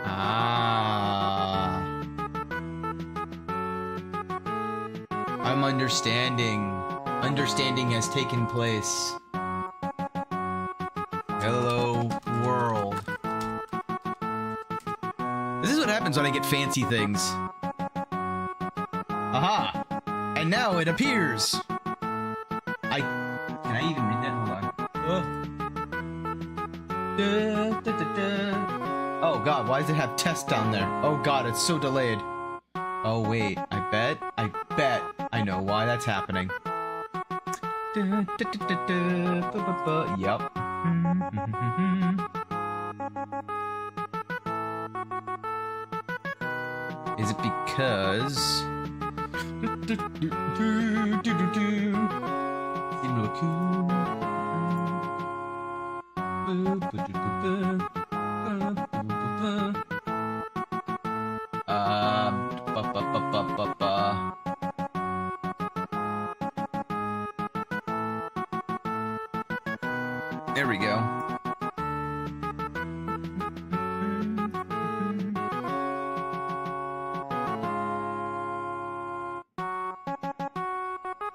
Ah. I'm understanding. Understanding has taken place. Hello, world. This is what happens when I get fancy things. Aha! And now it appears! Can I even read that? Hold on. Oh god, why does it have test down there? Oh god, it's so delayed. Oh wait, I bet I know why that's happening. Yup. Is it because... There we go.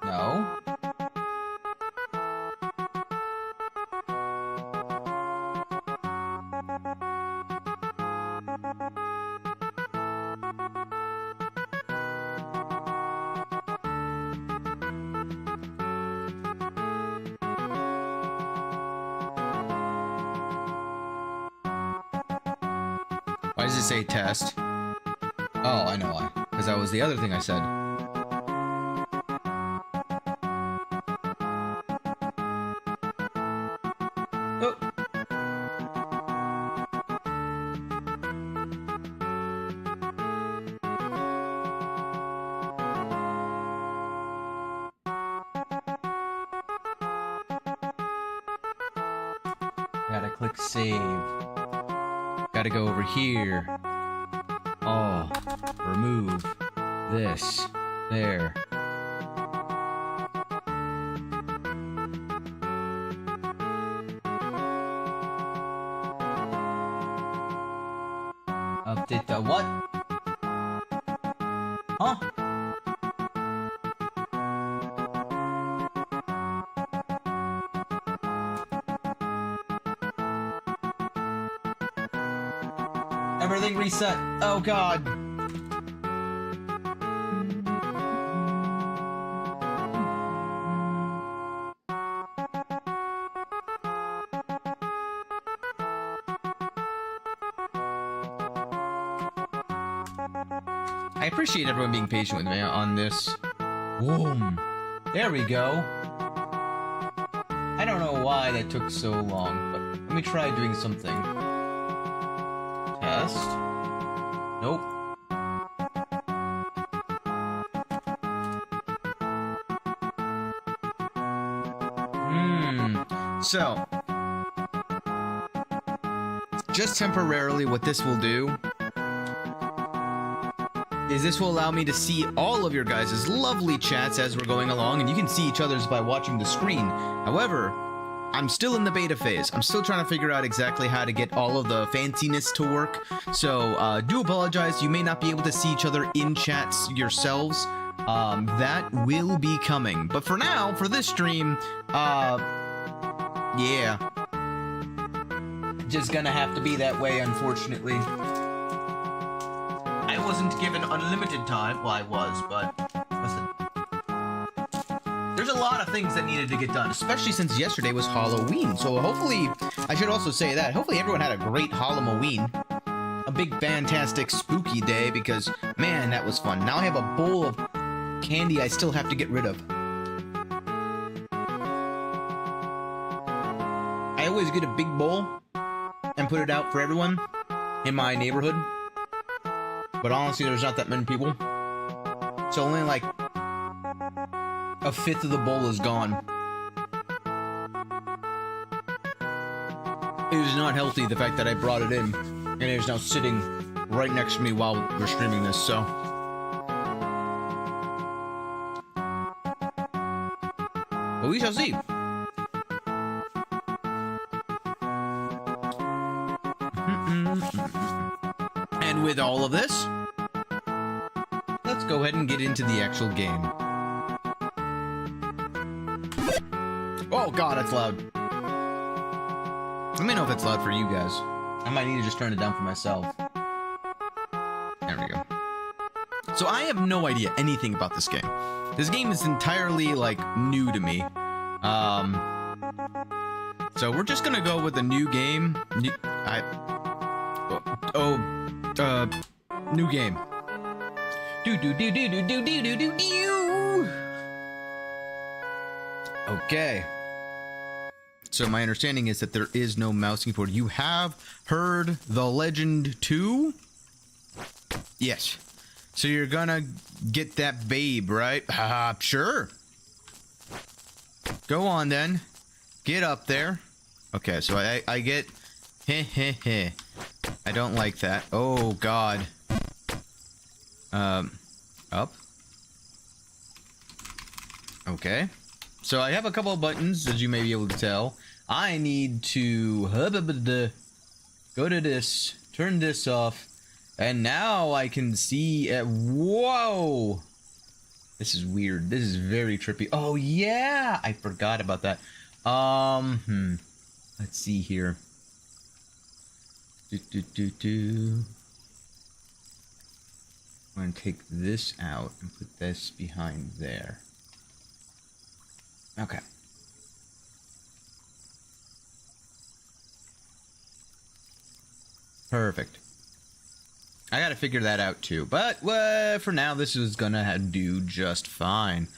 No. Why does it say test? Oh, I know why. Because that was the other thing I said. Oh. Gotta click save. Gotta go over here. Oh, remove this. There. Update the what? Huh? Everything reset. Oh god. I appreciate everyone being patient with me on this. Boom. There we go. I don't know why that took so long, but let me try doing something. Test. Nope. So, just temporarily what this will do is this will allow me to see all of your guys' lovely chats as we're going along, and you can see each other's by watching the screen. However, I'm still in the beta phase. I'm still trying to figure out exactly how to get all of the fanciness to work. So, do apologize. You may not be able to see each other in chats yourselves. That will be coming. But for now, for this stream, yeah. Just gonna have to be that way, unfortunately. I wasn't given unlimited time. Well, I was, but listen. There's a lot of things that needed to get done, especially since yesterday was Halloween. So hopefully, I should also say that, hopefully everyone had a great Halloween. A big, fantastic, spooky day, because, man, that was fun. Now I have a bowl of candy I still have to get rid of. I always get a big bowl and put it out for everyone in my neighborhood. But honestly, there's not that many people. So only like a fifth of the bowl is gone. It is not healthy, the fact that I brought it in and it is now sitting right next to me while we're streaming this, so. But we shall see. done with all of this, let's go ahead and get into the actual game. Oh god, that's loud. Let me know if it's loud for you guys. I might need to just turn it down for myself. There we go. So I have no idea anything about this game. This game is entirely, like, new to me. So we're just gonna go with a new game. New game. Okay. So my understanding is that there is no mouse keyboard. You have heard The Legend 2? Yes. So you're gonna get that babe, right? Sure. Go on then. Get up there. Okay, so I get... Heh heh heh. I don't like that. Oh, God. Up. Okay. So I have a couple of buttons, as you may be able to tell. I need to... go to this. Turn this off. And now I can see... whoa! This is weird. This is very trippy. Oh, yeah! I forgot about that. Let's see here. I'm going to take this out and put this behind there. Okay. Perfect. I gotta figure that out too, but for now this is gonna do just fine.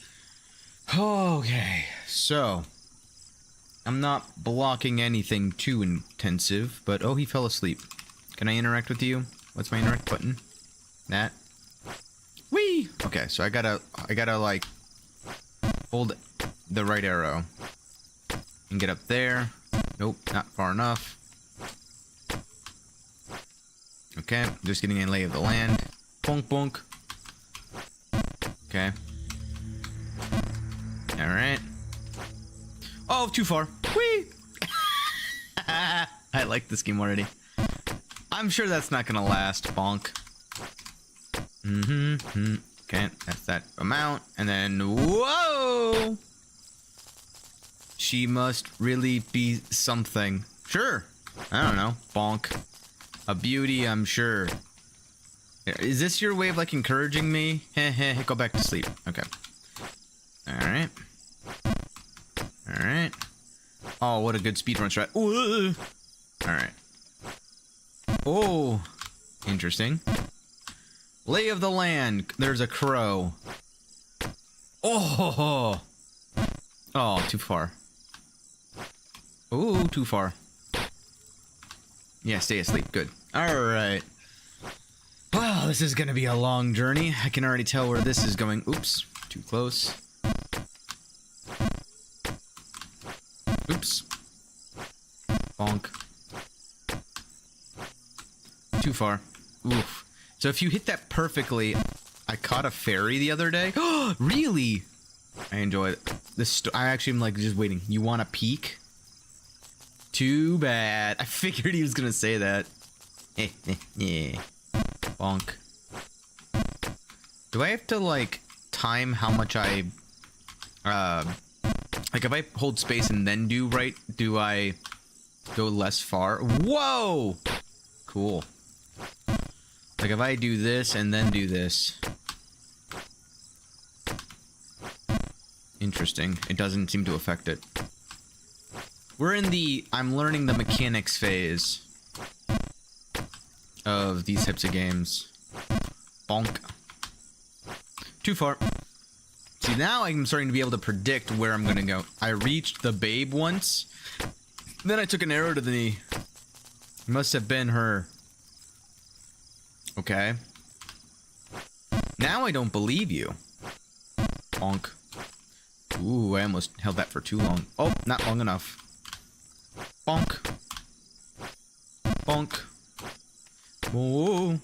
Okay, so I'm not blocking anything too intensive, but oh, he fell asleep. Can I interact with you? What's my interact button? That. Whee! Okay, so I gotta like hold the right arrow and get up there. Nope, not far enough. Okay, just getting a lay of the land. Bonk, bonk. Okay. Alright. Oh, too far. Whee! I like this game already. I'm sure that's not gonna last. Bonk. Okay, that's that amount. And then, whoa! She must really be something. Sure. I don't know. Bonk. A beauty, I'm sure. Is this your way of, like, encouraging me? Heh, go back to sleep. Okay. Alright. Alright. Oh, what a good speedrun strat. Alright. Oh. Interesting. Lay of the land. There's a crow. Oh. Oh, too far. Ooh, too far. Yeah, stay asleep. Good. Alright. Well, this is gonna be a long journey. I can already tell where this is going. Oops. Too close. Oops. Bonk. Too far. Oof. So if you hit that perfectly... I caught a fairy the other day. Oh, really? I enjoy it. I actually am like just waiting. You want a peek? Too bad. I figured he was gonna say that. Yeah. Bonk. Do I have to, like, time how much I... like, if I hold space and then do right, do I go less far? Whoa! Cool. Like, if I do this and then do this... Interesting. It doesn't seem to affect it. We're in the I'm learning the mechanics phase of these types of games. Bonk. Too far. See, now I'm starting to be able to predict where I'm gonna go. I reached the babe once. Then I took an arrow to the knee. It must have been her. Okay. Now I don't believe you. Bonk. Ooh, I almost held that for too long. Oh, not long enough. Bonk. Bonk. Whoa.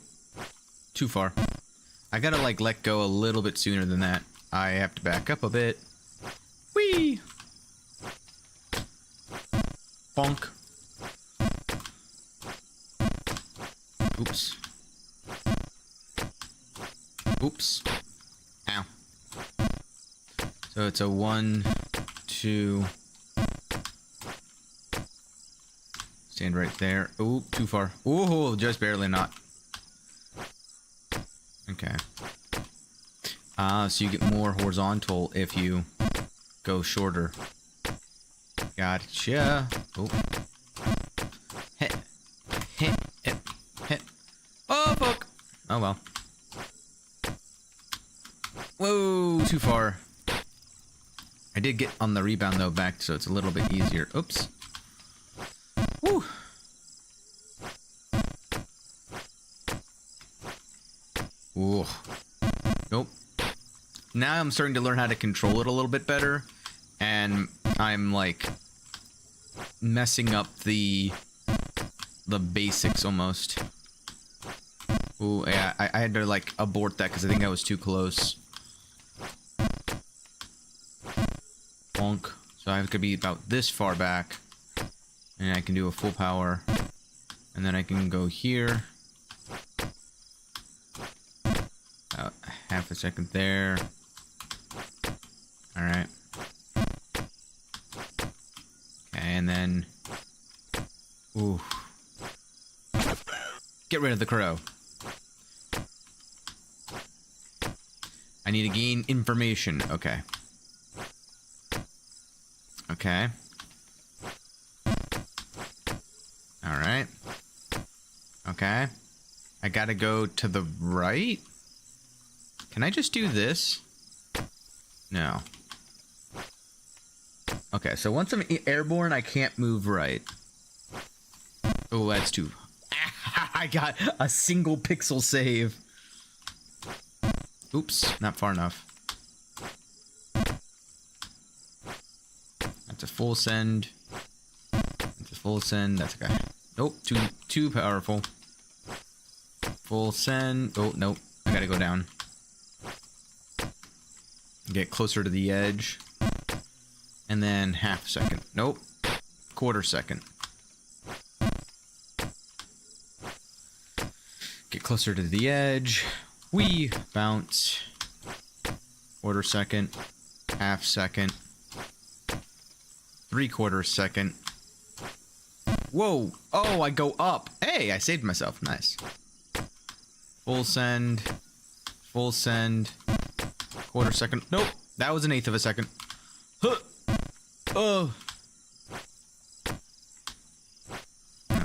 Too far. I gotta, like, let go a little bit sooner than that. I have to back up a bit. Whee! Bonk. Oops. Oops. Ow. So it's a 1, 2. Stand right there. Oh, too far. Oh, just barely not. Okay. So you get more horizontal if you go shorter. Gotcha. Oh. Hit. Hit. Hit. Hit. Oh, fuck. Oh, well. Whoa, too far. I did get on the rebound, though, back, so it's a little bit easier. Oops. Woo. Ooh. Nope. Now I'm starting to learn how to control it a little bit better. And I'm, like, messing up the basics almost. Ooh, yeah, I had to, like, abort that because I think I was too close. Bonk. So I have to be about this far back. And I can do a full power. And then I can go here. About half a second there. Alright. Okay, and then... Ooh. Get rid of the crow. I need to gain information. Okay. Okay. Alright. Okay. I gotta go to the right? Can I just do this? No. Okay, so once I'm airborne, I can't move right. Oh, that's too... I got a single pixel save. Oops, not far enough. That's a full send. That's a full send. That's okay. Nope, too powerful. Full send. Oh, nope. I gotta go down. Get closer to the edge. And then half a second. Nope. Quarter second. Get closer to the edge. Wee. Bounce. Quarter second. Half second. 3/4 second. Whoa. Oh, I go up. Hey, I saved myself. Nice. Full send. Full send. Quarter second. Nope. That was 1/8 of a second. Huh. Oh.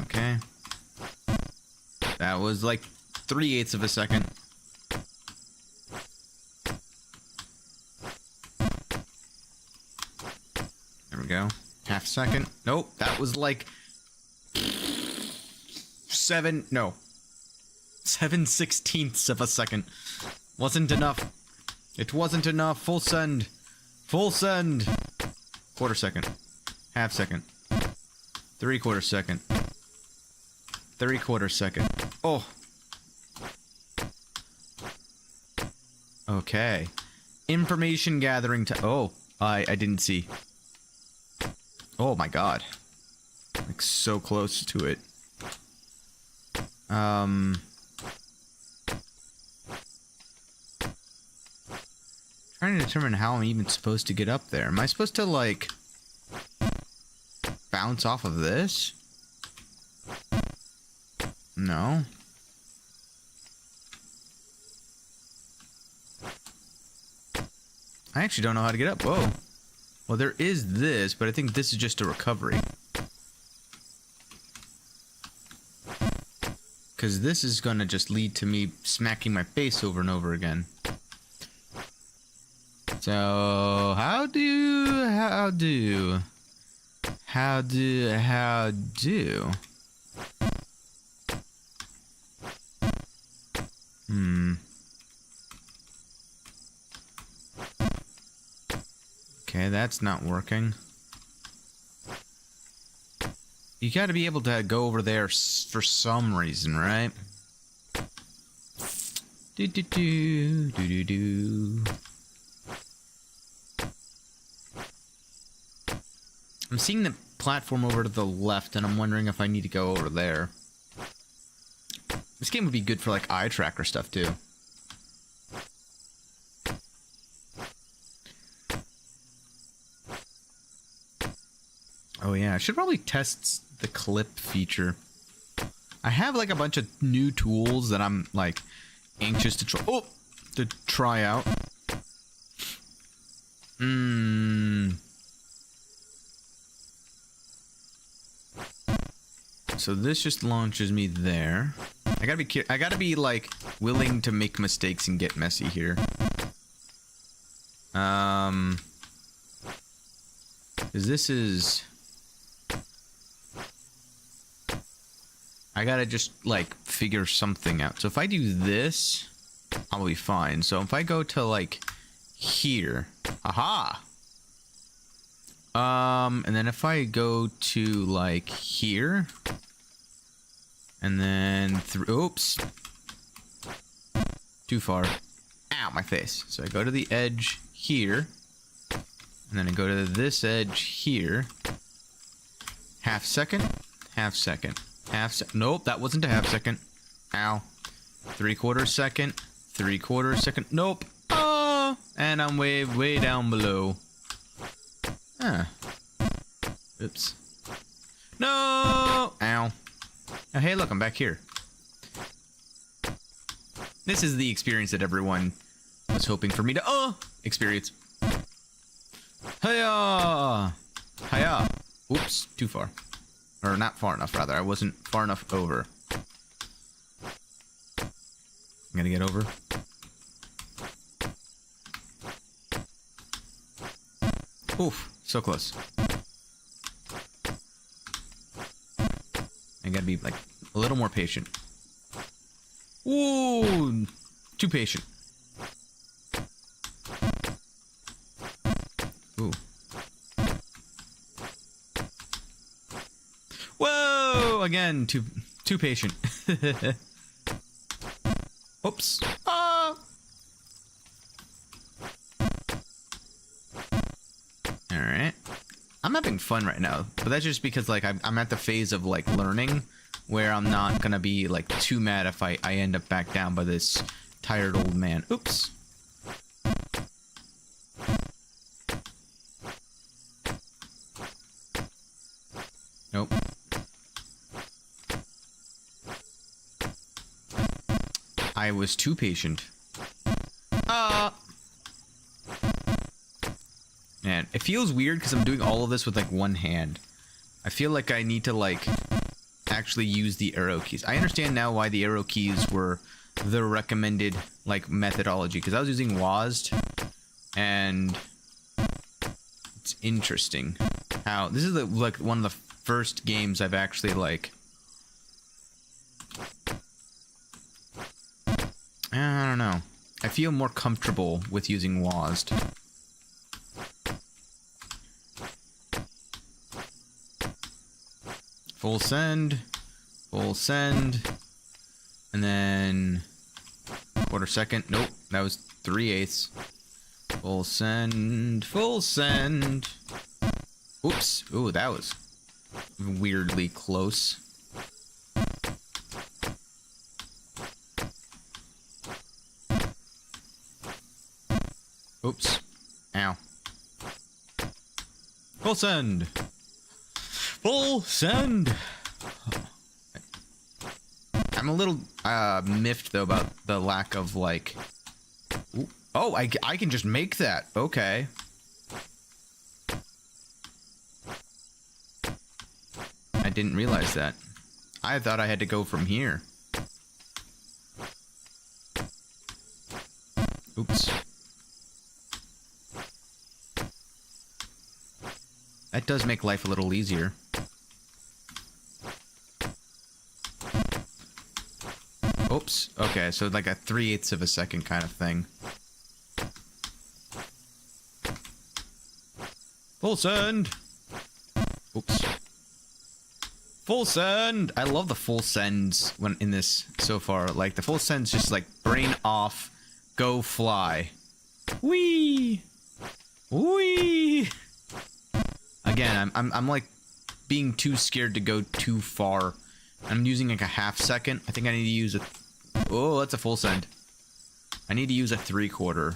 Okay. That was like 3/8 of a second. There we go. Half second. Nope. That was like 7/16 of a second. Wasn't enough. It wasn't enough. Full send. Full send. Quarter second. Half second. 3/4 second. 3/4 second. Oh. Okay. Information gathering to... Oh. I didn't see. Oh my god. Like so close to it. Trying to determine how I'm even supposed to get up there. Am I supposed to, like, bounce off of this? No. I actually don't know how to get up. Whoa. Well, there is this, but I think this is just a recovery. Because this is going to just lead to me smacking my face over and over again. So, how do... Okay, that's not working. You gotta be able to go over there for some reason, right? Do. I'm seeing the platform over to the left, and I'm wondering if I need to go over there. This game would be good for, like, eye tracker stuff, too. Oh yeah, I should probably test the clip feature. I have like a bunch of new tools that I'm like anxious to try out. So this just launches me there. I gotta be like willing to make mistakes and get messy here. Cause this is, I gotta just like figure something out. So if I do this, I'll be fine. So if I go to like here, aha. And then if I go to like here, and then through, oops, too far. Ow, my face. So I go to the edge here, and then I go to this edge here. Half second, half second, half second. Nope, that wasn't a half second. Ow. 3/4 second, 3/4 second. Nope. Oh, and I'm way down below. Huh. Oops. No. Ow. Oh, hey, look, I'm back here. This is the experience that everyone was hoping for me to experience. Hiya! Hiya! Oops, too far. Or not far enough, rather. I wasn't far enough over. I'm gonna get over. Oof, so close. I gotta be like a little more patient. Ooh, too patient. Ooh. Whoa! Again, too patient. Oops. Ah. All right. I'm having fun right now, but that's just because like I'm at the phase of like learning where I'm not gonna be like too mad if I end up back down by this tired old man. Oops. Nope. I was too patient. Man, it feels weird because I'm doing all of this with like one hand. I feel like I need to like actually use the arrow keys. I understand now why the arrow keys were the recommended like methodology, because I was using WASD, and it's interesting how this is like one of the first games I've actually like, I don't know. I feel more comfortable with using WASD. Full send, and then 1/4 second. Nope, that was 3/8. Full send. Oops. Ooh, that was weirdly close. Oops. Ow. Full send. Full send. I'm a little miffed though about the lack of like. Ooh. Oh, I can just make that. Okay. I didn't realize that. I thought I had to go from here. Oops. That does make life a little easier. Oops. Okay, so like a 3/8 of a second kind of thing. Full send. Oops. Full send. I love the full sends when in this so far. Like the full sends, just like brain off, go fly. Whee! Whee! Again, I'm like being too scared to go too far. I'm using like a 1/2 second. I think I need to use a. Oh, that's a full send. I need to use a 3/4.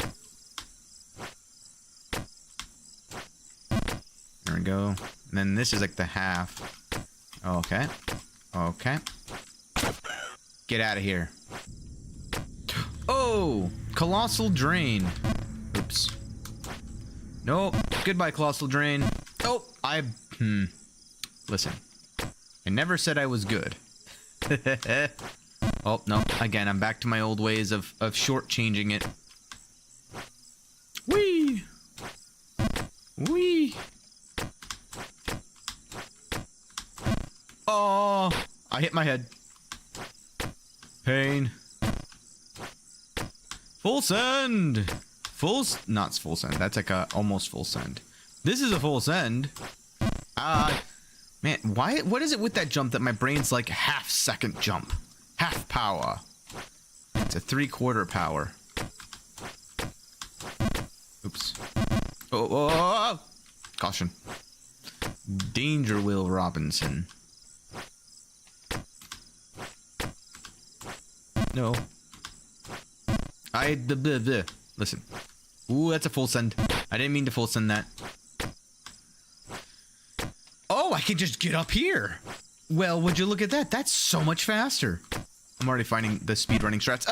There we go. And then this is like the half. Okay. Okay. Get out of here. Oh! Colossal Drain. Oops. Nope. Goodbye, Colossal Drain. Oh! Listen. I never said I was good. Oh, no. Again, I'm back to my old ways of shortchanging it. Whee! Whee! Oh! I hit my head. Pain. Full send! Not full send. That's like a almost full send. This is a full send. Man, what is it with that jump that my brain's like half second jump? Half power. It's a 3/4 power. Oops. Oh. Caution. Danger, Will Robinson. No. Listen. Ooh, that's a full send. I didn't mean to full send that. Oh, I can just get up here. Well, would you look at that? That's so much faster. I'm already finding the speedrunning strats.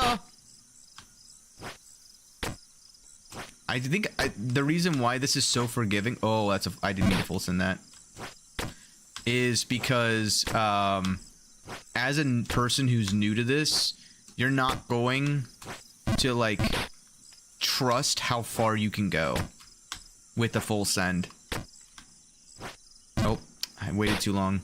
I think the reason why this is so forgiving. Oh, I didn't mean to full send that. Is because as a person who's new to this, you're not going to like trust how far you can go with a full send. Oh, I waited too long.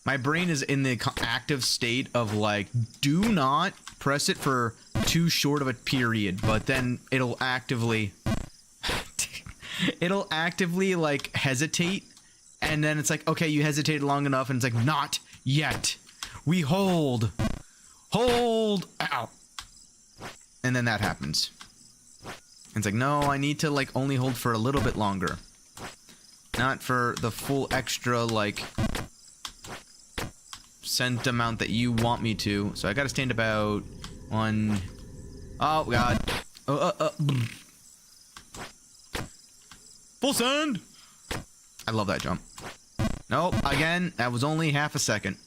My brain is in the active state of like, do not press it for too short of a period, but then it'll actively like hesitate, and then it's like, okay, you hesitated long enough, and it's like, not yet. We hold, ow. And then that happens. And it's like, no, I need to like only hold for a little bit longer. Not for the full extra like cent amount that you want me to. So I gotta stand about one. Oh god. Full send. I love that jump. Nope, again, that was only half a second.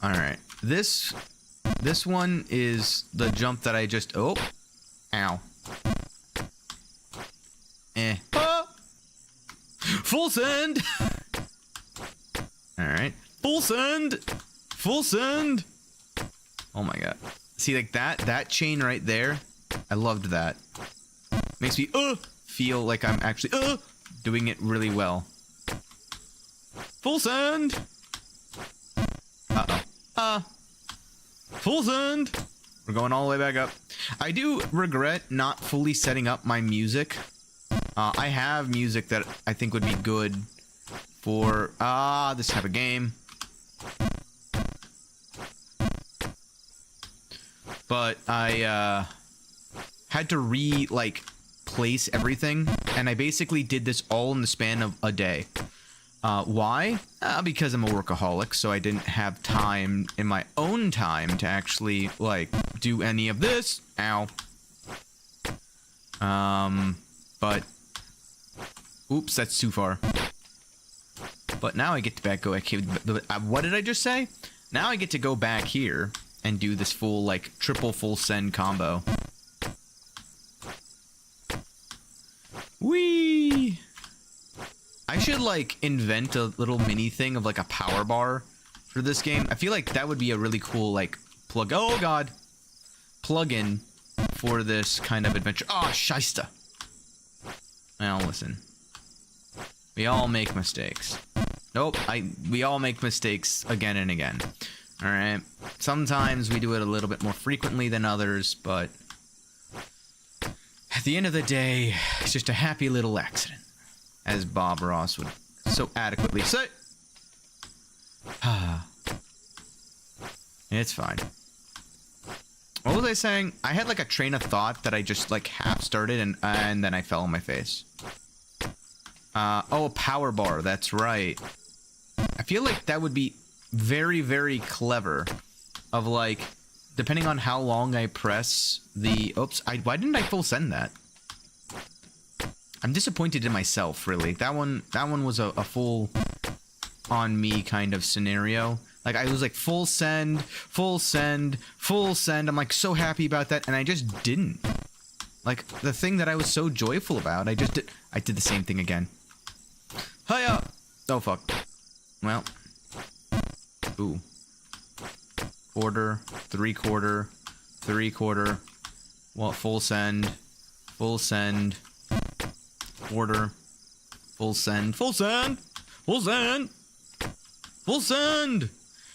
Alright. This one is the jump that I just ow. Full send. Alright. Full send. Oh my god. See, like that chain right there, I loved that. Makes me feel like I'm actually doing it really well. Full send. Full send. We're going all the way back up. I do regret not fully setting up my music. I have music that I think would be good for this type of game. But I had to place everything, and I basically did this all in the span of a day. Why? Because I'm a workaholic, so I didn't have time in my own time to actually like do any of this. Ow. But oops, that's too far. But now I get to go. What did I just say? Now I get to go back here and do this full like triple full send combo. Whee! I should like invent a little mini thing of like a power bar for this game. I feel like that would be a really cool like plug-in for this kind of adventure. Oh, shysta. Well, listen. We all make mistakes. Nope, we all make mistakes again and again. Alright. Sometimes we do it a little bit more frequently than others, but at the end of the day, it's just a happy little accident. As Bob Ross would so adequately say. It's fine. What was I saying? I had like a train of thought that I just like half started and then I fell on my face. Oh, a power bar. That's right. I feel like that would be very, very clever. Of like, depending on how long I press the... Oops, why didn't I full send that? I'm disappointed in myself, really. That one was a full on me kind of scenario. Like, I was like, full send, full send, full send. I'm like so happy about that, and I just didn't. Like, the thing that I was so joyful about, I did the same thing again. Hiya! Oh, fuck. Well. Ooh. Quarter, three-quarter, three-quarter. Well, full send, quarter, full send, full send, full send, full send.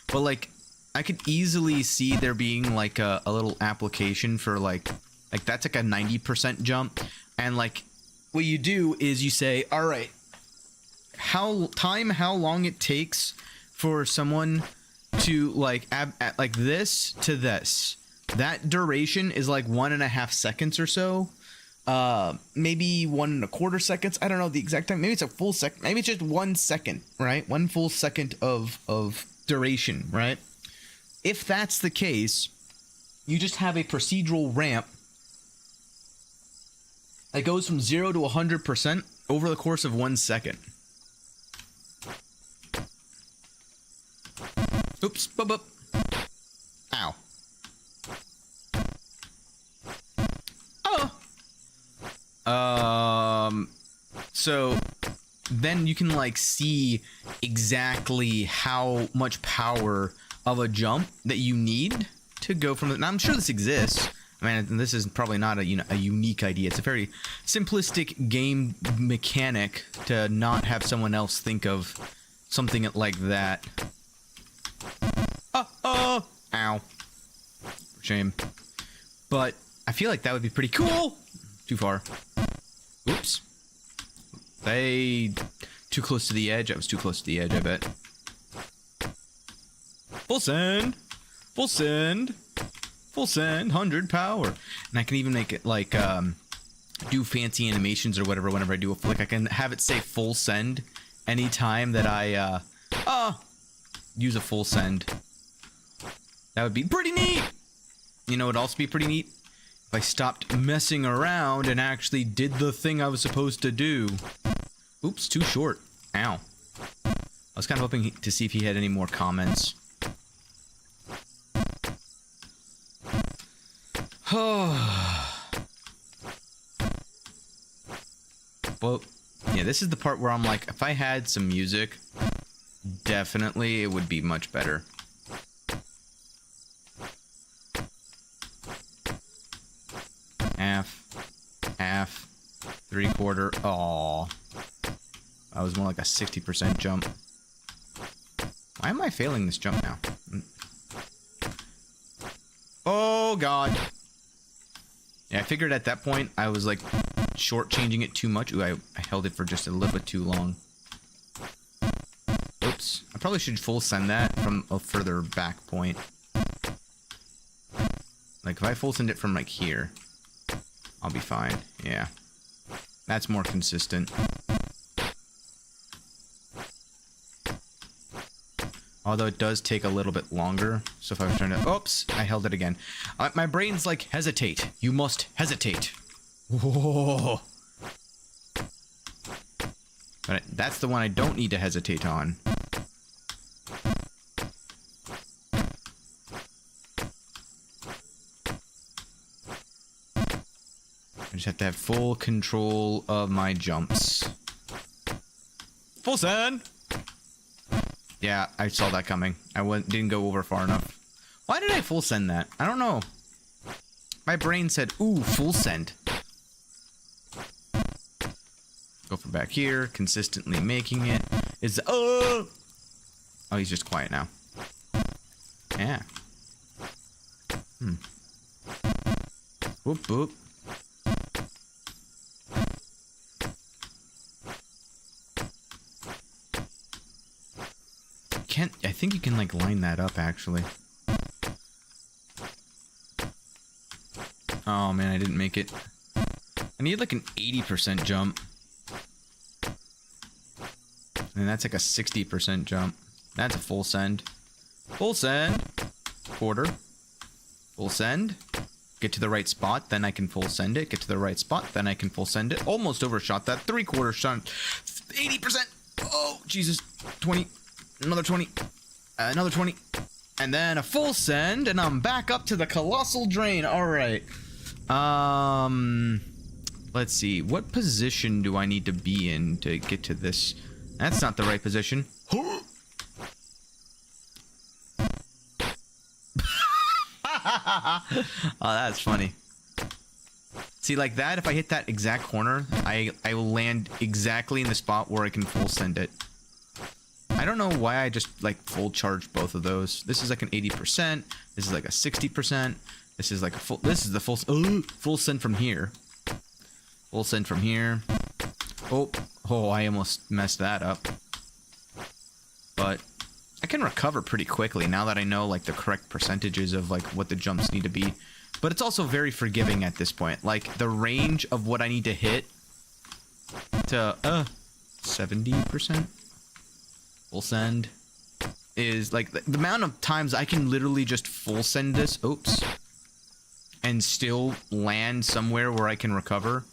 But, like, I could easily see there being, like, a little application for, like, that's like a 90% jump. And, like, what you do is you say, all right, how long it takes for someone to, like, like this to this. That duration is, like, 1.5 seconds or so. Maybe 1.25 seconds. I don't know the exact time. Maybe it's a full second. Maybe it's just 1 second, right? 1 full second of duration, right? If that's the case, you just have a procedural ramp that goes from 0 to 100% over the course of 1 second. Oops, bup, bup. Ow. Oh. So then you can, like, see exactly how much power of a jump that you need to go from the... Now, I'm sure this exists. I mean, this is probably not a unique idea. It's a very simplistic game mechanic to not have someone else think of something like that. Ow. Shame. But I feel like that would be pretty cool. Too far. Oops. Too close to the edge. I was too close to the edge, I bet. Full send. Full send. Full send. 100 power. And I can even make it, like, do fancy animations or whatever whenever I do a flick. I can have it say full send anytime that I, use a full send. That would be pretty neat. You know, it'd also be pretty neat if I stopped messing around and actually did the thing I was supposed to do. Oops, too short. Ow. I was kind of hoping to see if he had any more comments. Well, yeah, this is the part where I'm like, if I had some music, definitely it would be much better. Half, three-quarter. Aww. That was more like a 60% jump. Why am I failing this jump now? Oh, God. Yeah, I figured at that point I was, like, shortchanging it too much. Ooh, I held it for just a little bit too long. Oops. I probably should full send that from a further back point. Like, if I full send it from, like, here, I'll be fine. Yeah. That's more consistent. Although it does take a little bit longer. So if I was trying to... Oops! I held it again. My brain's like, hesitate. You must hesitate. Whoa. But that's the one I don't need to hesitate on. I just have to have full control of my jumps. Full send! Yeah, I saw that coming. I didn't go over far enough. Why did I full send that? I don't know. My brain said, ooh, full send. Go from back here, consistently making it. Oh, he's just quiet now. Yeah. Whoop, whoop. I think you can, like, line that up, actually. Oh, man, I didn't make it. I need, like, an 80% jump. And that's, like, a 60% jump. That's a full send. Full send. Quarter. Full send. Get to the right spot, then I can full send it. Get to the right spot, then I can full send it. Almost overshot that. 3/4 shot. 80%. Oh, Jesus. 20. Another 20. Another 20. And then a full send, and I'm back up to the colossal drain. All right. Let's see. What position do I need to be in to get to this? That's not the right position. Oh, that's funny. See, like that, if I hit that exact corner, I will land exactly in the spot where I can full send it. I don't know why I just like full charged both of those. This is like an 80%. This is like a 60%. This is like a full. This is the full. Full send from here. Full send from here. Oh, I almost messed that up. But I can recover pretty quickly now that I know like the correct percentages of like what the jumps need to be. But it's also very forgiving at this point. Like the range of what I need to hit to 70% full send is like the amount of times I can literally just full send this. Oops. And still land somewhere where I can recover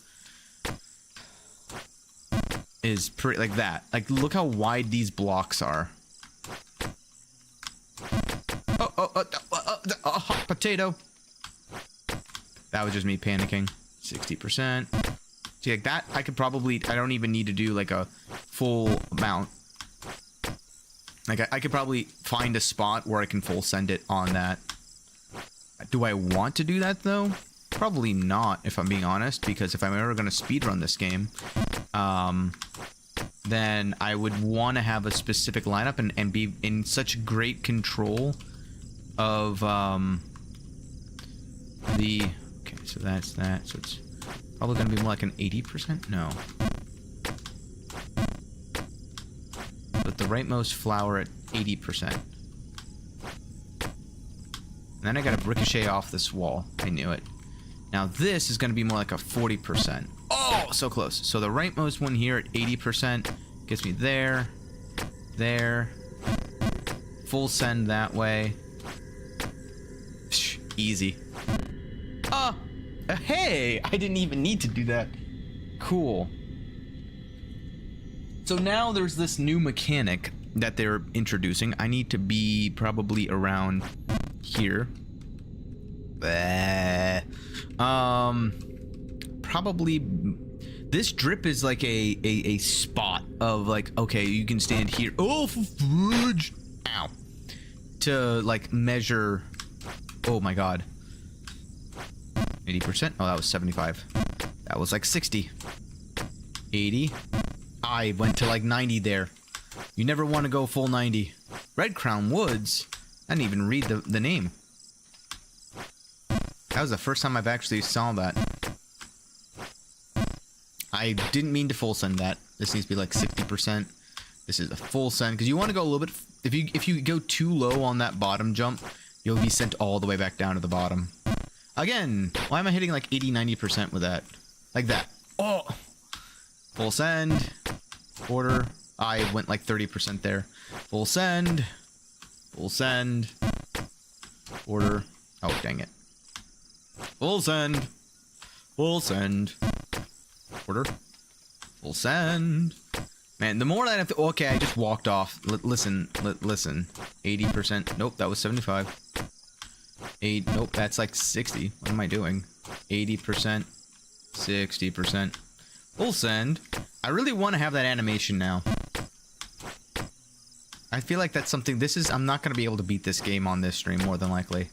is pretty like that. Like look how wide these blocks are. Hot potato. That was just me panicking. 60%. See, like that, I could probably, I don't even need to do like a full amount. Like I could probably find a spot where I can full send it on that. Do I want to do that though? Probably not, if I'm being honest, because if I'm ever going to speedrun this game, then I would want to have a specific lineup and be in such great control of the... Okay, so that's that. So it's probably going to be more like an 80%? No. But the rightmost flower at 80%. And then I got to ricochet off this wall. I knew it. Now this is going to be more like a 40%. Oh, so close. So the rightmost one here at 80% gets me there, there. Full send that way. Psh, easy. Hey, I didn't even need to do that. Cool. So now there's this new mechanic that they're introducing. I need to be probably around here. Probably this drip is like a spot of like, okay, you can stand here. Oh, fudge. Ow. To like measure. Oh my god. 80%. Oh, that was 75. That was like 60. 80. I went to like 90 there. You never want to go full 90. Red Crown Woods. I didn't even read the name. That was the first time I've actually saw that. I didn't mean to full send that. This needs to be like 60%. This is a full send because you want to go a little bit. If you go too low on that bottom jump, you'll be sent all the way back down to the bottom. Again, why am I hitting like 80-90% with that? Like that. Oh! Full send. Order. I went like 30% there. Full send. Full send. Order. Oh, dang it. Full send. Full send. Order. Full send. Man, the more that I have to... Okay, I just walked off. Listen. 80%. Nope, that was 75. 8. Nope, that's like 60. What am I doing? 80%. 60%. Full send. I really want to have that animation now. I feel like that's something... I'm not going to be able to beat this game on this stream, more than likely.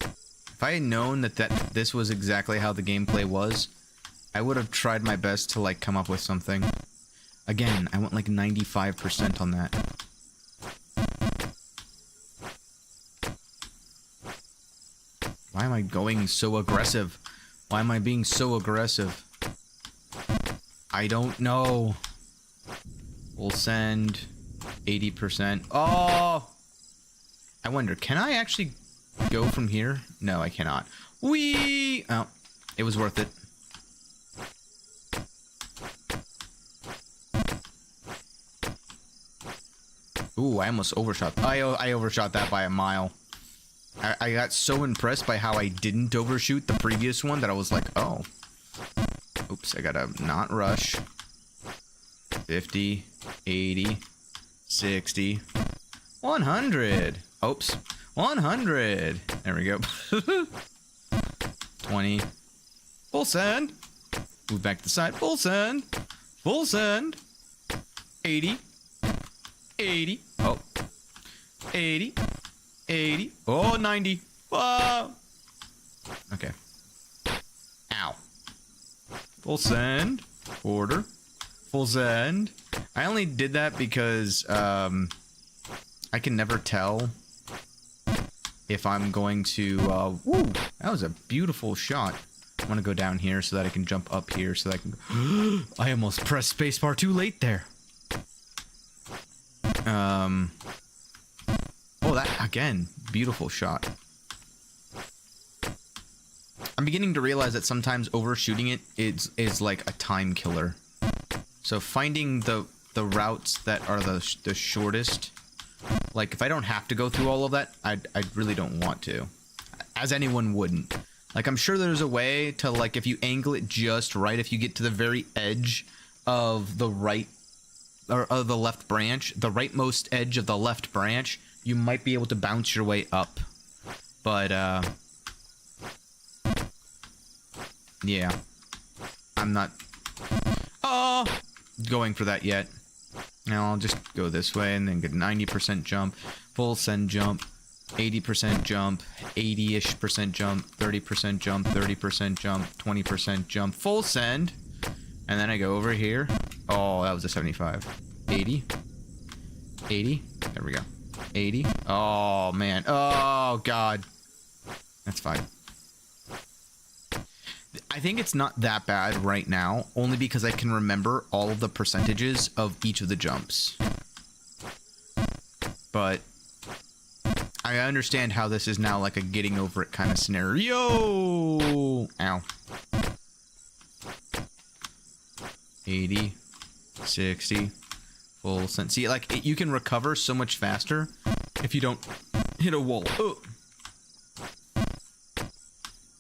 If I had known that this was exactly how the gameplay was, I would have tried my best to, like, come up with something. Again, I went like 95% on that. Why am I going so aggressive? Why am I being so aggressive? I don't know. We'll send 80%. Oh! I wonder, can I actually go from here? No, I cannot. Whee! Oh, it was worth it. Ooh, I almost overshot. I overshot that by a mile. I got so impressed by how I didn't overshoot the previous one that I was like, oh. Oops, I gotta not rush. 50, 80, 60, 100. Oops, 100. There we go. 20. Full send. Move back to the side. Full send. Full send. 80. 80. Oh. 80. 80. Oh, 90. Whoa. Okay. Ow. Full send. Order. Full send. I only did that because I can never tell if I'm going to woo, that was a beautiful shot. I want to go down here so that I can jump up here so that I can I almost pressed spacebar too late there. Oh, that again, beautiful shot. I'm beginning to realize that sometimes overshooting it is like a time killer. So finding the routes that are the shortest, like if I don't have to go through all of that, I really don't want to, as anyone wouldn't. Like I'm sure there's a way to, like, if you angle it just right, if you get to the very edge of the right or of the left branch, the rightmost edge of the left branch, you might be able to bounce your way up. But yeah, I'm not going for that yet. Now I'll just go this way and then get 90% jump, full send jump, 80% jump, 80-ish% jump, 30% jump, 30% jump, 20% jump, full send, and then I go over here. Oh, that was a 75. 80. 80. There we go. 80. Oh, man. Oh, God. That's fine. I think it's not that bad right now, only because I can remember all of the percentages of each of the jumps. But I understand how this is now like a getting over it kind of scenario. Ow. 80, 60, full send. See, like, you can recover so much faster if you don't hit a wall. Ugh.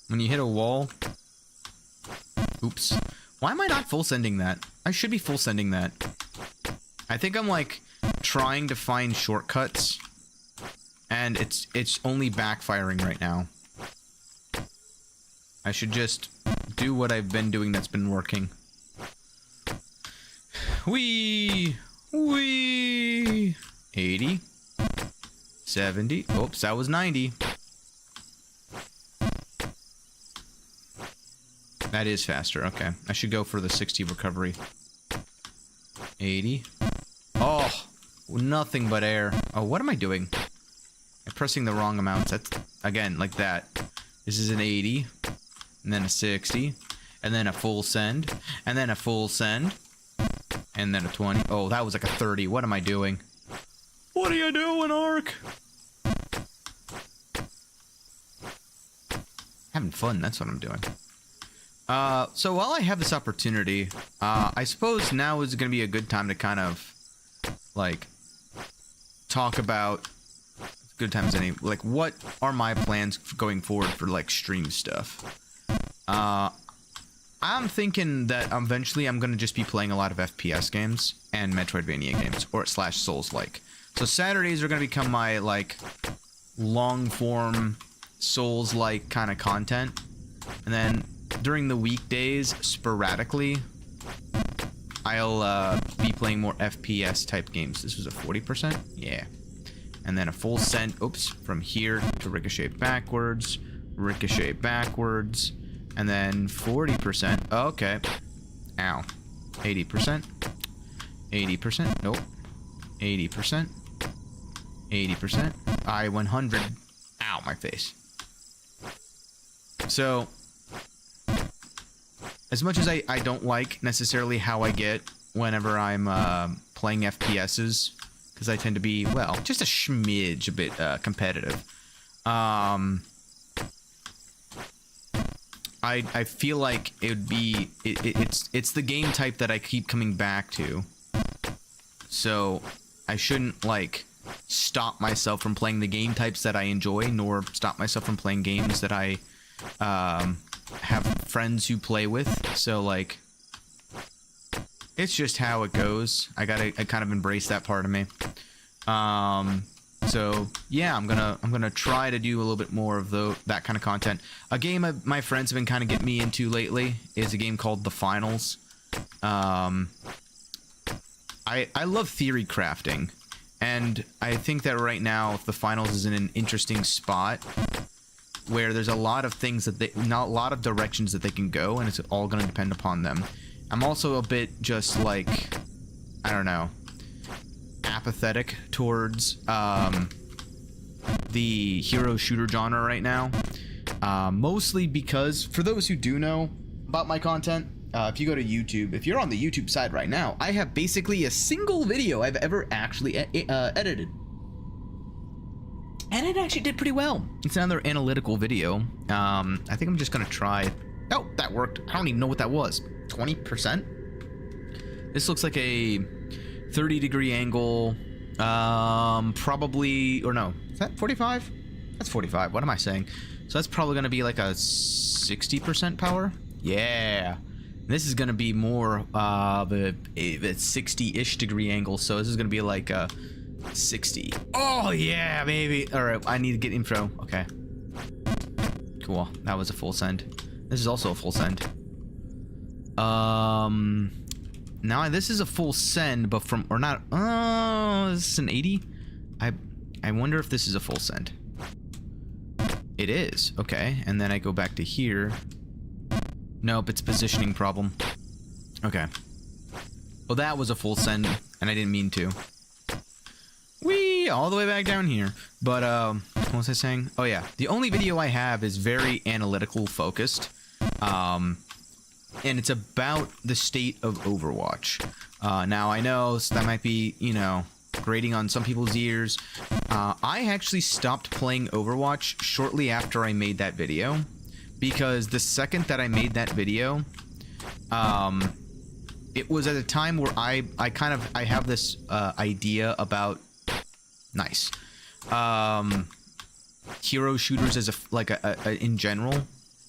When you hit a wall... Oops. Why am I not full sending that? I should be full sending that. I think I'm, like, trying to find shortcuts, and it's only backfiring right now. I should just do what I've been doing that's been working. Whee! Whee! 80. 70. Oops, that was 90. That is faster. Okay. I should go for the 60 recovery. 80. Oh! Nothing but air. Oh, what am I doing? I'm pressing the wrong amounts. That's, again, like that. This is an 80. And then a 60. And then a full send. And then a full send. And then a 20. Oh, that was like a 30. What am I doing? What are you doing, Ark? Having fun. That's what I'm doing. So while I have this opportunity, I suppose now is going to be a good time to kind of, like, talk about, good time as any, like, what are my plans going forward for, like, stream stuff. I'm thinking that eventually I'm going to just be playing a lot of FPS games and Metroidvania games, or slash Souls-like. So Saturdays are going to become my, like, long-form Souls-like kind of content, and then during the weekdays, sporadically, I'll be playing more FPS type games. This was a 40%? Yeah. And then a full send, oops, from here to ricochet backwards, and then 40%. Okay. Ow. 80%. 80%. Nope. 80%. 80%. I-100. Ow, my face. So... as much as I don't like necessarily how I get whenever I'm playing FPSs, because I tend to be, well, just a smidge a bit competitive. I feel like it would be it's the game type that I keep coming back to. So I shouldn't like stop myself from playing the game types that I enjoy, nor stop myself from playing games that I have friends who play with. So like, it's just how it goes. I kind of embrace that part of me. So yeah, I'm gonna try to do a little bit more of that kind of content. A game my friends have been kind of getting me into lately is a game called The Finals. I love theory crafting, and I think that right now The Finals is in an interesting spot where there's a lot of things that not a lot of directions that they can go, and it's all going to depend upon them. I'm also a bit just like, I don't know, apathetic towards the hero shooter genre right now, mostly because, for those who do know about my content, if you go to YouTube, if you're on the YouTube side right now, I have basically a single video I've ever actually edited, and it actually did pretty well. It's another analytical video. I think I'm just gonna try. Oh, that worked. I don't even know what that was. 20%. This looks like a 30-degree angle, probably, or no, is that 45? That's 45. What am I saying? So that's probably going to be like a 60% power. Yeah. This is going to be more of a 60-ish degree angle. So this is going to be like a 60. Oh yeah, baby. All right, I need to get info. Okay. Cool. That was a full send. This is also a full send. Now this is a full send, but from, or not, this is an 80? I wonder if this is a full send. It is, okay, and then I go back to here. Nope, it's a positioning problem. Okay. Well, that was a full send, and I didn't mean to. Whee! All the way back down here. But, what was I saying? Oh yeah, the only video I have is very analytical focused. And it's about the state of Overwatch. Now, I know that might be, you know, grating on some people's ears. I actually stopped playing Overwatch shortly after I made that video, because the second that I made that video, it was at a time where I have this idea about hero shooters as in general.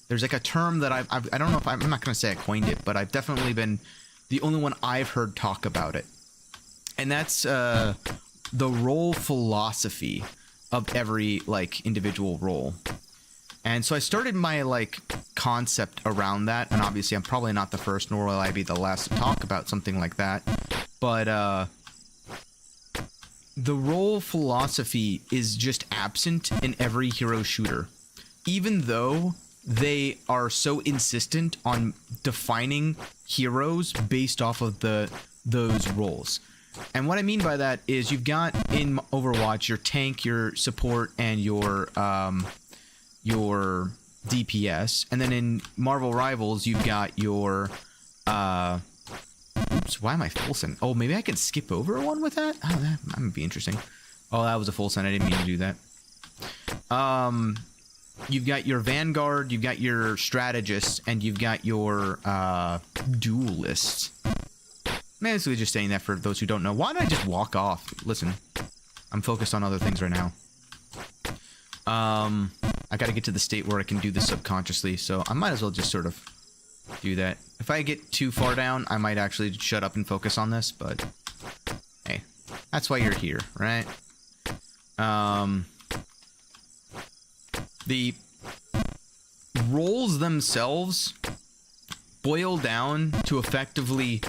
There's like a term that I don't know if I'm not going to say I coined it, but I've definitely been the only one I've heard talk about it. And that's the role philosophy of every like individual role. And so I started my like concept around that, and obviously I'm probably not the first, nor will I be the last to talk about something like that. But the role philosophy is just absent in every hero shooter, even though they are so insistent on defining heroes based off of those roles. And what I mean by that is you've got in Overwatch your tank, your support, and your DPS, and then in Marvel Rivals you've got your oops, why am I full send? Oh, maybe I can skip over one with that? Oh, that might be interesting. Oh, that was a full send. I didn't mean to do that. You've got your Vanguard, you've got your Strategist, and you've got your Duelist. I'm basically just saying that for those who don't know. Why don't I just walk off? Listen, I'm focused on other things right now. I gotta get to the state where I can do this subconsciously, so I might as well just sort of do that. If I get too far down, I might actually shut up and focus on this, but hey, that's why you're here, right? The roles themselves boil down to effectively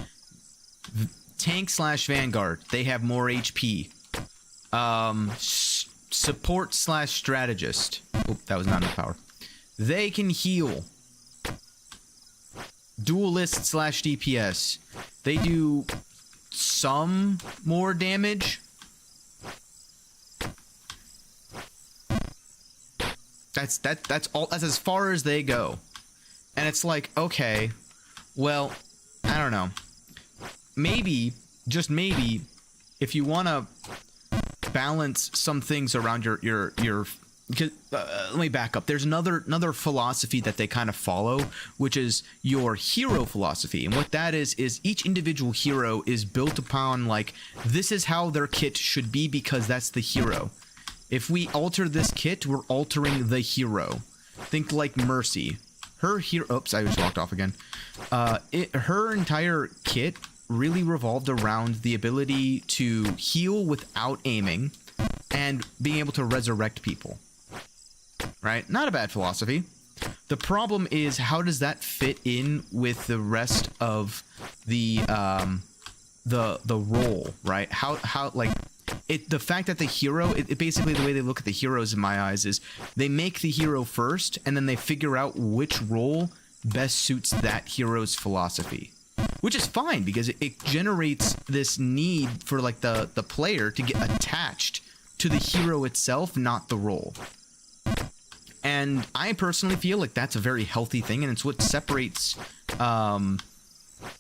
tank / Vanguard. They have more HP. Support / Strategist. Oop, that was not enough power. They can heal. Duelist / DPS. They do some more damage. That's all. That's as far as they go. And it's like, okay, well, I don't know. Maybe, just maybe, if you want to balance some things around your because let me back up. There's another philosophy that they kind of follow, which is your hero philosophy. And what that is each individual hero is built upon, like, this is how their kit should be because that's the hero. If we alter this kit, we're altering the hero. Think like Mercy. Her hero... Oops, I just walked off again. Her entire kit really revolved around the ability to heal without aiming and being able to resurrect people. Right? Not a bad philosophy. The problem is, how does that fit in with the rest of the role, right? How like the fact that the hero, it basically, the way they look at the heroes in my eyes is they make the hero first and then they figure out which role best suits that hero's philosophy, which is fine because it generates this need for like the player to get attached to the hero itself, not the role. And I personally feel like that's a very healthy thing, and it's what separates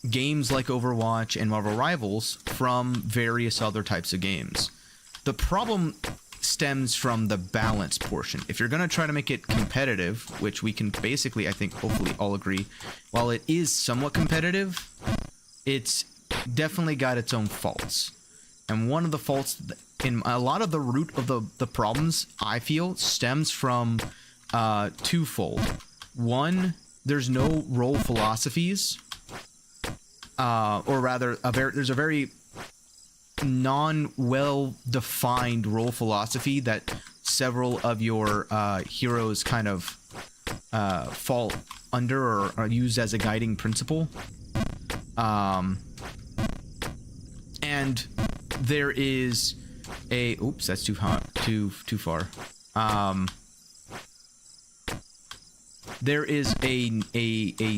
games like Overwatch and Marvel Rivals from various other types of games. The problem stems from the balance portion. If you're going to try to make it competitive, which we can basically, I think, hopefully all agree, while it is somewhat competitive, it's definitely got its own faults. And one of the faults, in a lot of the root of the problems, I feel, stems from twofold. One, there's no role philosophies, or rather, there's a very non-well-defined role philosophy that several of your heroes kind of fall under or are used as a guiding principle. And there is a... Oops, that's too far. There is a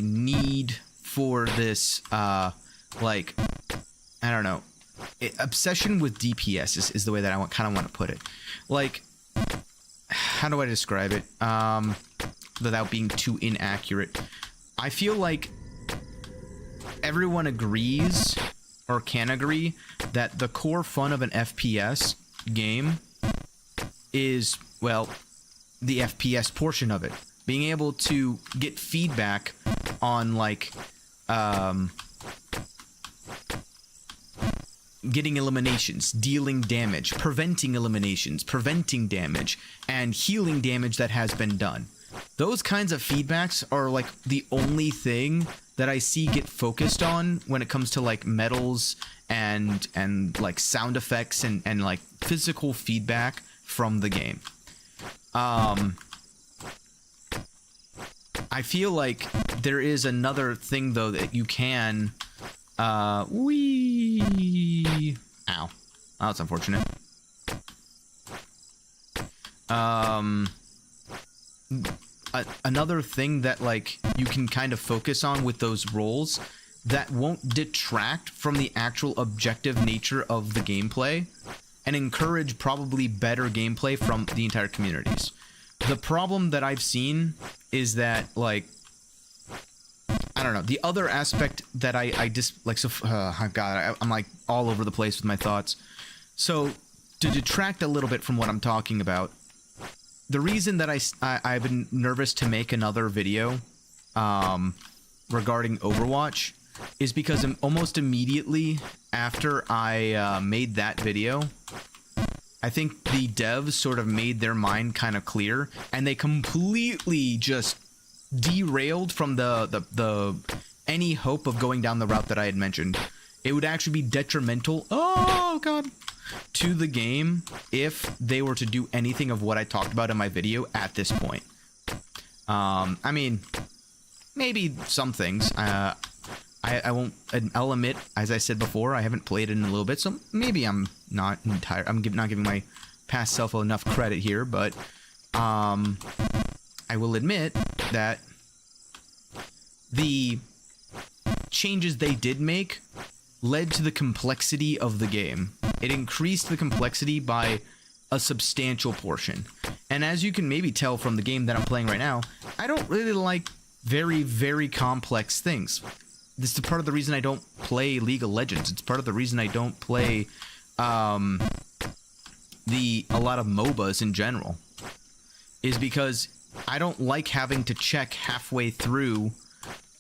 need for this, like, I don't know, obsession with DPS is the way that I kind of want to put it. Like, how do I describe it without being too inaccurate? I feel like everyone agrees, or can agree, that the core fun of an FPS game is, well, the FPS portion of it. Being able to get feedback on, like, getting eliminations, dealing damage, preventing eliminations, preventing damage, and healing damage that has been done. Those kinds of feedbacks are, like, the only thing that I see get focused on when it comes to, like, medals and like, sound effects and like, physical feedback from the game. I feel like there is another thing, though, that you can... Ow. Oh, that's unfortunate. Another thing that, like, you can kind of focus on with those roles that won't detract from the actual objective nature of the gameplay and encourage probably better gameplay from the entire communities. The problem that I've seen is that, like, I don't know, the other aspect that I just, like, so, God, I'm, like, all over the place with my thoughts. So, to detract a little bit from what I'm talking about, the reason that I've been nervous to make another video regarding Overwatch is because almost immediately after I made that video, I think the devs sort of made their mind kind of clear, and they completely just derailed from the any hope of going down the route that I had mentioned. It would actually be detrimental, oh god, to the game if they were to do anything of what I talked about in my video at this point. I mean, maybe some things. I'll admit, as I said before, I haven't played it in a little bit, so maybe I'm not not giving my past self enough credit here, but I will admit that the changes they did make led to the complexity of the game. It increased the complexity by a substantial portion. And as you can maybe tell from the game that I'm playing right now, I don't really like very, very complex things. This is part of the reason I don't play League of Legends. It's part of the reason I don't play a lot of MOBAs in general. is because I don't like having to check halfway through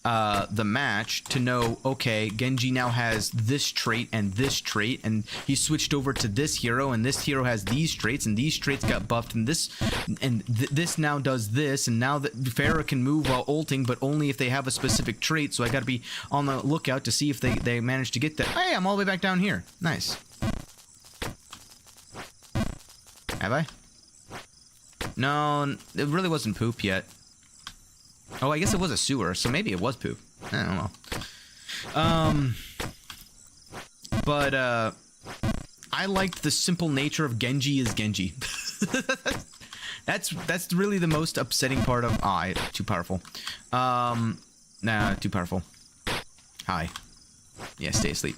the match to know, okay, Genji now has this trait, and he switched over to this hero, and this hero has these traits, and these traits got buffed, and this now does this, and now that Pharah can move while ulting, but only if they have a specific trait, so I gotta be on the lookout to see if they manage to get that. Hey, I'm all the way back down here. Nice. Have I? No, it really wasn't poop yet. Oh, I guess it was a sewer, so maybe it was poop. I don't know. But I liked the simple nature of Genji is Genji. That's really the most upsetting part of... too powerful. Nah, too powerful. Hi. Yeah, stay asleep.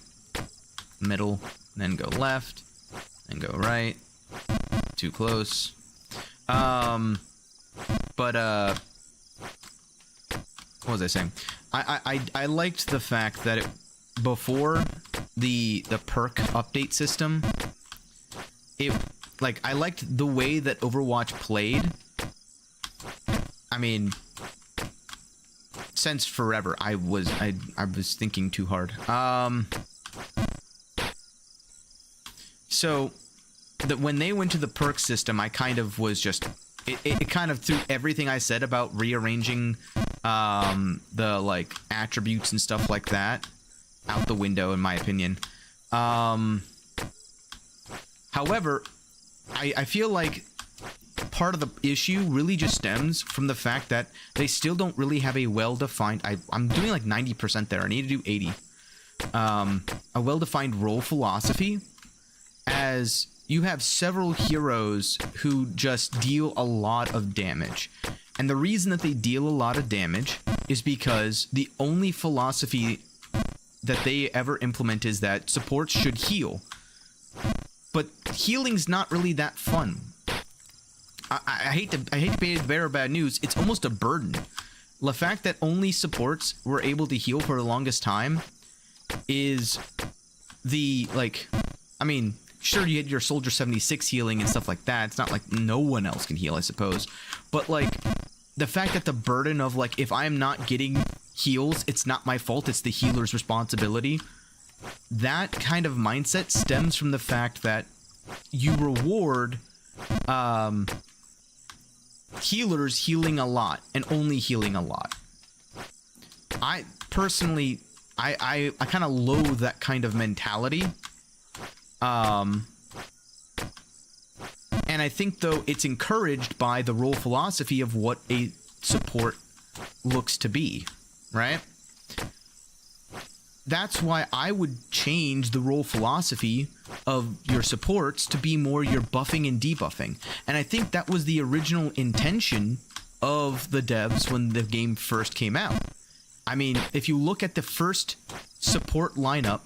Middle, then go left, then go right. Too close. What was I saying? I liked the fact that before the perk update system, I liked the way that Overwatch played. I mean, since forever, I was thinking too hard. So that when they went to the perk system, I kind of was just it kind of threw everything I said about rearranging the like attributes and stuff like that out the window, in my opinion. However, I feel like part of the issue really just stems from the fact that they still don't really have a well-defined... I'm doing like 90% there. I need to do 80. A well-defined role philosophy, as you have several heroes who just deal a lot of damage. And the reason that they deal a lot of damage is because the only philosophy that they ever implement is that supports should heal. But healing's not really that fun. I hate to be the bearer of bad news. It's almost a burden. The fact that only supports were able to heal for the longest time is the, like... I mean, sure, you had your Soldier 76 healing and stuff like that. It's not like no one else can heal, I suppose. But, like, the fact that the burden of, like, if I'm not getting heals, it's not my fault, it's the healer's responsibility. That kind of mindset stems from the fact that you reward healers healing a lot and only healing a lot. I personally, I kind of loathe that kind of mentality. And I think, though, it's encouraged by the role philosophy of what a support looks to be, right? That's why I would change the role philosophy of your supports to be more your buffing and debuffing. And I think that was the original intention of the devs when the game first came out. I mean, if you look at the first support lineup,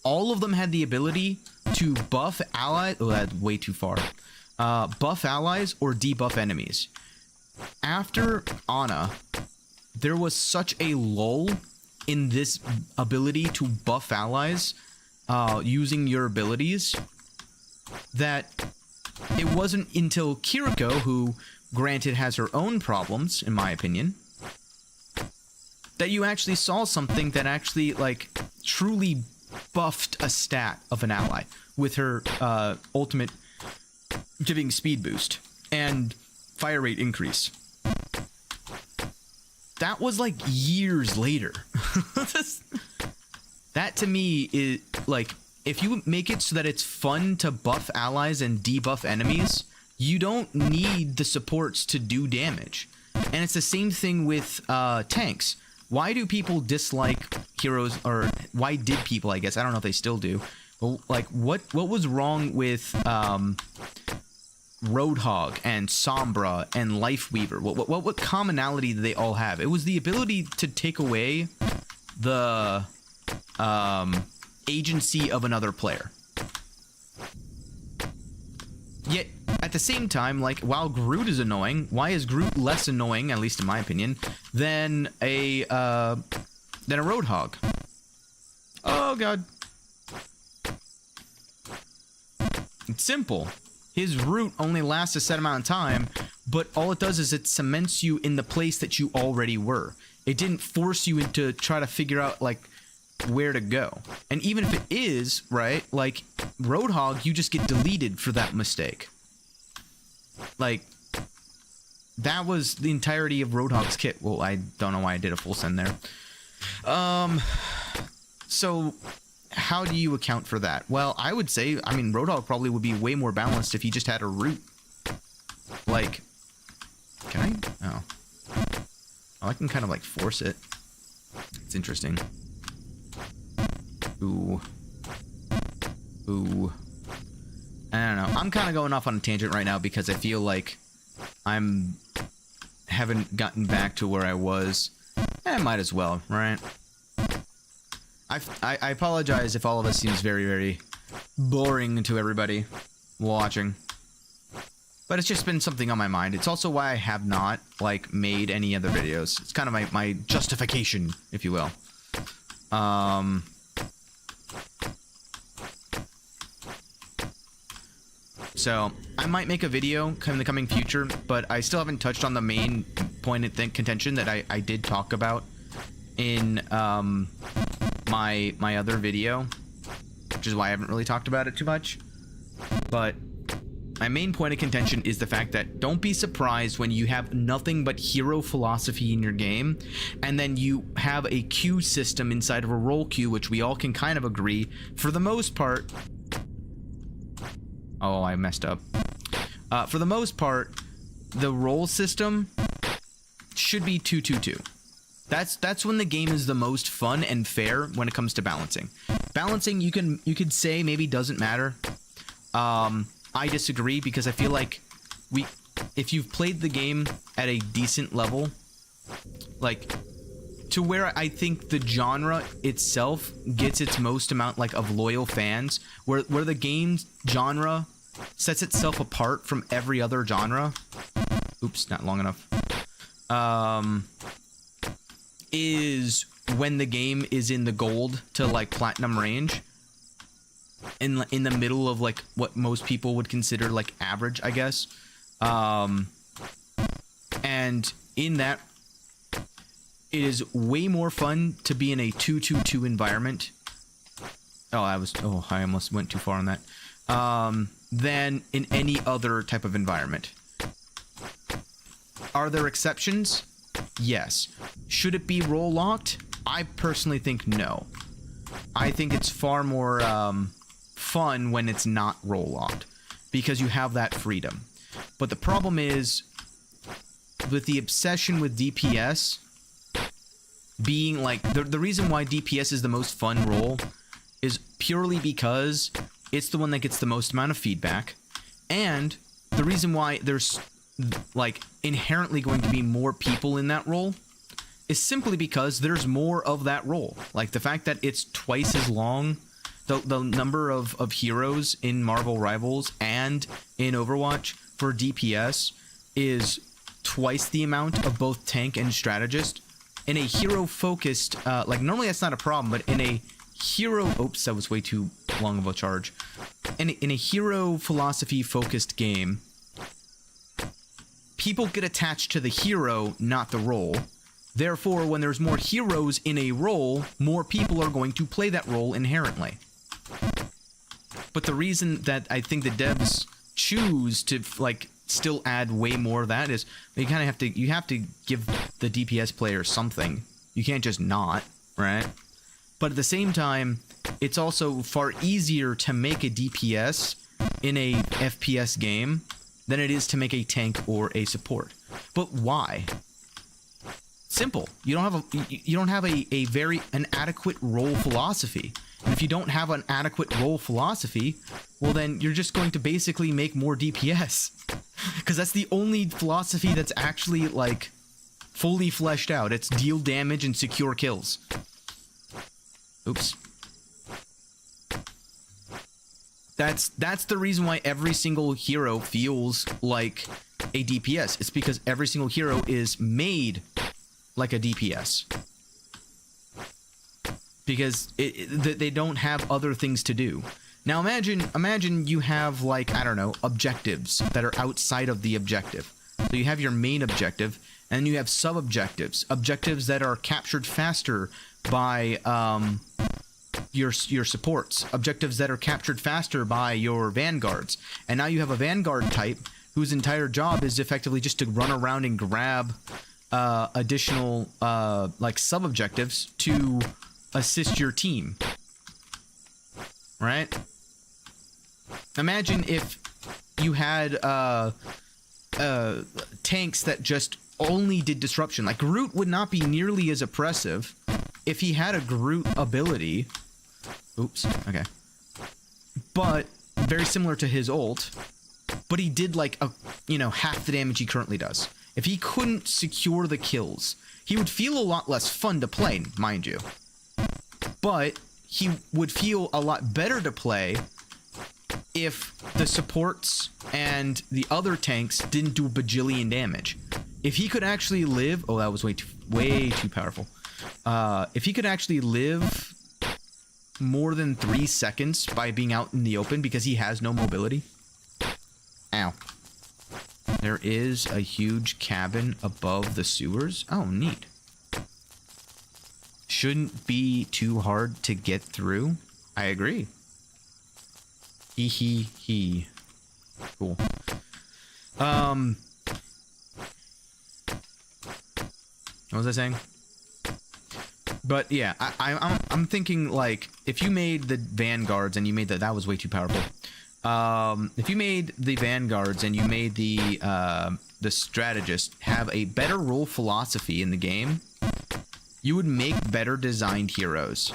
all of them had the ability to buff allies... Oh, that's way too far. Buff allies or debuff enemies. After Ana, there was such a lull in this ability to buff allies using your abilities that it wasn't until Kiriko, who granted has her own problems, in my opinion, that you actually saw something that actually, like, truly buffed a stat of an ally with her ultimate giving speed boost and fire rate increase. That was like years later. That to me is like, if you make it so that it's fun to buff allies and debuff enemies, you don't need the supports to do damage. And it's the same thing with tanks. Why do people dislike heroes, or why did people, I guess, I don't know if they still do, but like what was wrong with Roadhog and Sombra and Lifeweaver? What commonality do they all have? It was the ability to take away the agency of another player. Yet at the same time, like, while Groot is annoying, why is Groot less annoying, at least in my opinion, than a Roadhog? Oh god. It's simple. his route only lasts a set amount of time, but all it does is it cements you in the place that you already were. It didn't force you into try to figure out, like, where to go. And even if it is, right, like, Roadhog, you just get deleted for that mistake. Like, that was the entirety of Roadhog's kit. Well, I don't know why I did a full send there. So how do you account for that? Well, I would say, I mean, Roadhog probably would be way more balanced if he just had a route. Like, can I? Oh, I can kind of like force it. It's interesting. Ooh. Ooh. I don't know. I'm kind of going off on a tangent right now because I feel like haven't gotten back to where I was. I might as well, right? I apologize if all of this seems very, very boring to everybody watching. But it's just been something on my mind. It's also why I have not, like, made any other videos. It's kind of my justification, if you will. So, I might make a video in the coming future, but I still haven't touched on the main point of contention that I did talk about in my other video, which is why I haven't really talked about it too much. But my main point of contention is the fact that don't be surprised when you have nothing but hero philosophy in your game, and then you have a queue system inside of a role queue, which we all can kind of agree, for the most part... Oh, I messed up. For the most part, the role system should be 2-2-2. That's when the game is the most fun and fair when it comes to balancing. Balancing, you could say maybe doesn't matter. I disagree because I feel like if you've played the game at a decent level, like to where I think the genre itself gets its most amount like of loyal fans, where the game's genre sets itself apart from every other genre. Oops, not long enough. Is when the game is in the gold to like platinum range, in the middle of like what most people would consider like average, I guess. And in that, it is way more fun to be in a 2-2-2 environment. I almost went too far on that. Than in any other type of environment. Are there exceptions? Yes. Should it be role locked? I personally think no. I think it's far more fun when it's not role locked, because you have that freedom. But the problem is, with the obsession with DPS being like the reason why DPS is the most fun role is purely because it's the one that gets the most amount of feedback, and the reason why there's like inherently going to be more people in that role is simply because there's more of that role. Like the fact that it's twice as long, the number of heroes in Marvel Rivals and in Overwatch for DPS is twice the amount of both tank and strategist. In a hero focused, like normally that's not a problem, but in a hero, oops, that was way too long of a charge. In a hero philosophy focused game, people get attached to the hero, not the role. Therefore, when there's more heroes in a role, more people are going to play that role inherently. But the reason that I think the devs choose to like still add way more of that is you kind of have to give the DPS player something. You can't just not, right? But at the same time, it's also far easier to make a DPS in a FPS game than it is to make a tank or a support. But why? Simple. You don't have an adequate role philosophy. And if you don't have an adequate role philosophy, well then you're just going to basically make more DPS. Because that's the only philosophy that's actually like fully fleshed out. It's deal damage and secure kills. Oops. That's the reason why every single hero feels like a DPS. It's because every single hero is made like a DPS. Because they don't have other things to do. Now imagine you have, like, I don't know, objectives that are outside of the objective. So you have your main objective, and you have sub-objectives. Objectives that are captured faster by your supports. Objectives that are captured faster by your vanguards. And now you have a vanguard type whose entire job is effectively just to run around and grab additional, like, sub-objectives to assist your team. Right? Imagine if you had tanks that just only did disruption. Like, Groot would not be nearly as oppressive if he had a Groot ability. Oops, okay. But very similar to his ult, but he did, like, half the damage he currently does. If he couldn't secure the kills, he would feel a lot less fun to play, mind you. But he would feel a lot better to play if the supports and the other tanks didn't do a bajillion damage. If he could actually live... Oh, that was way too powerful. If he could actually live more than 3 seconds by being out in the open because he has no mobility... Ow. There is a huge cabin above the sewers. Oh, neat. Shouldn't be too hard to get through. I agree. He. Cool. What was I saying? But yeah, I'm thinking, like, if you made the vanguards and you made that was way too powerful. If you made the vanguards and you made the strategist have a better role philosophy in the game, you would make better designed heroes.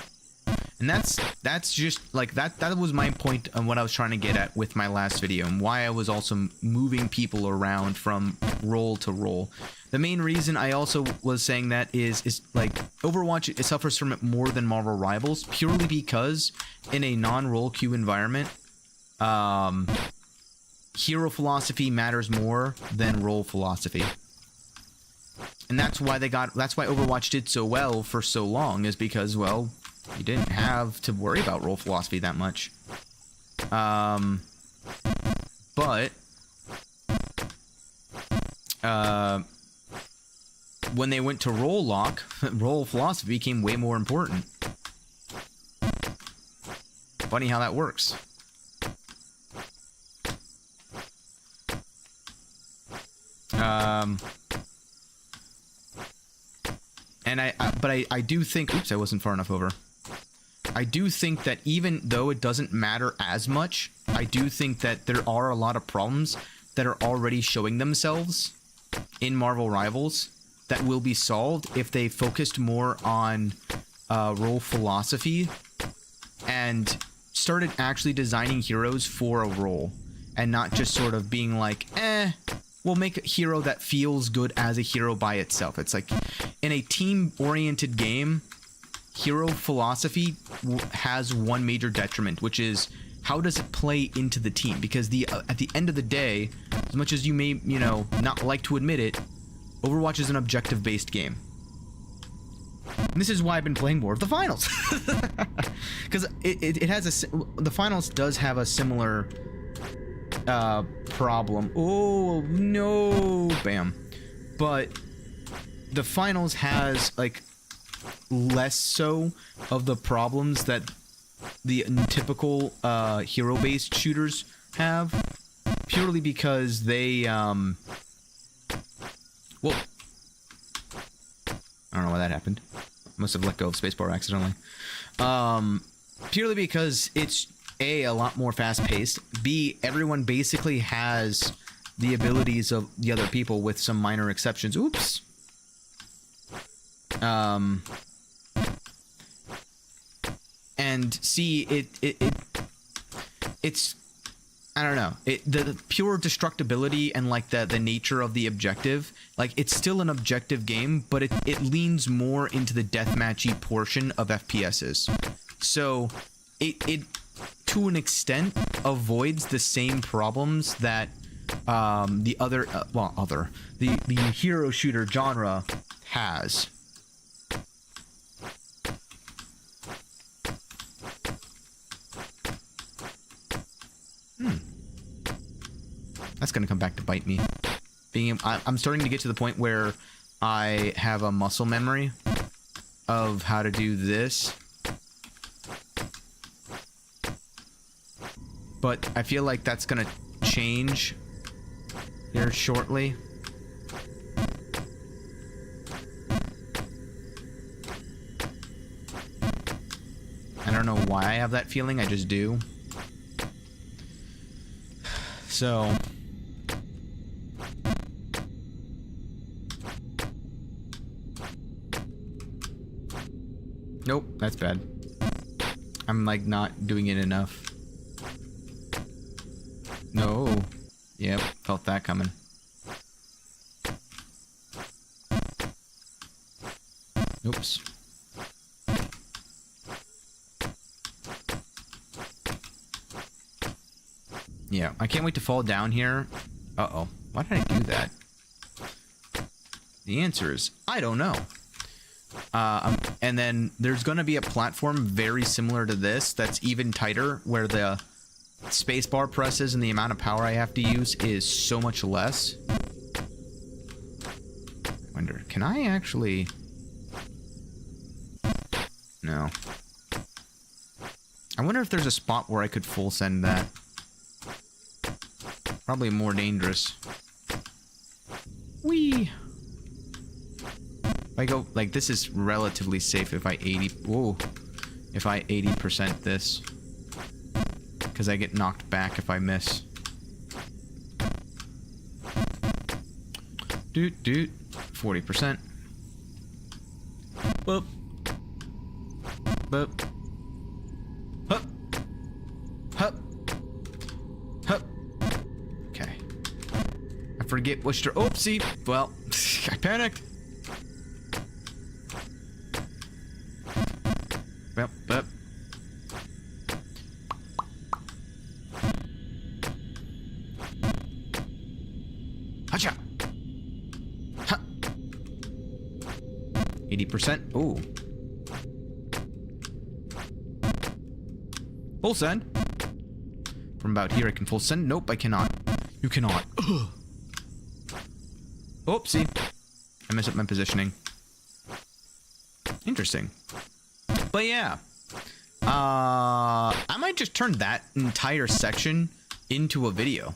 And that's just, like, that was my point on what I was trying to get at with my last video, and why I was also moving people around from role to role. The main reason I also was saying that is like, Overwatch, it suffers from it more than Marvel Rivals, purely because in a non-role queue environment, hero philosophy matters more than role philosophy. And that's why Overwatch did so well for so long, is because, well, you didn't have to worry about role philosophy that much. But when they went to role lock, role philosophy became way more important. Funny how that works. And I do think, oops, I wasn't far enough over. I do think that even though it doesn't matter as much, I do think that there are a lot of problems that are already showing themselves in Marvel Rivals that will be solved if they focused more on role philosophy and started actually designing heroes for a role, and not just sort of being like, we'll make a hero that feels good as a hero by itself. It's like, in a team-oriented game, hero philosophy has one major detriment, which is, how does it play into the team? Because at the end of the day, as much as you may, not like to admit it, Overwatch is an objective-based game. And this is why I've been playing more of the finals. Because it has the finals does have a similar problem. Oh, no. Bam. But the finals has, like, less so of the problems that the typical hero-based shooters have, purely because they well, I don't know why that happened. Must have let go of spacebar accidentally. Purely because it's A, lot more fast-paced, B, everyone basically has the abilities of the other people with some minor exceptions. Oops. And C, it's I don't know. The pure destructibility and, like, the nature of the objective, like, it's still an objective game, but it leans more into the deathmatchy portion of FPSs. So it to an extent avoids the same problems that the hero shooter genre has. gonna come back to bite me. I'm starting to get to the point where I have a muscle memory of how to do this. But I feel like that's gonna change here shortly. I don't know why I have that feeling, I just do. So... Nope, that's bad. I'm like not doing it enough. No. Yep, felt that coming. Oops. Yeah, I can't wait to fall down here. Uh-oh. Why did I do that? The answer is, I don't know. And then there's going to be a platform very similar to this that's even tighter, where the spacebar presses and the amount of power I have to use is so much less. I wonder, can I actually... No. I wonder if there's a spot where I could full send that. Probably more dangerous. Whee! If I go, like, this is relatively safe if I 80... Whoa. If I 80% this. Because I get knocked back if I miss. Doot, doot. 40%. Boop. Boop. Hup. Hup. Hup. Okay. I forget which... Oopsie. Well, I panicked. Yep, yep. Hacha! Ha! 80%. Ooh. Full send. From about here I can full send. Nope, I cannot. You cannot. Ugh. Oopsie. I messed up my positioning. Interesting. But yeah, I might just turn that entire section into a video.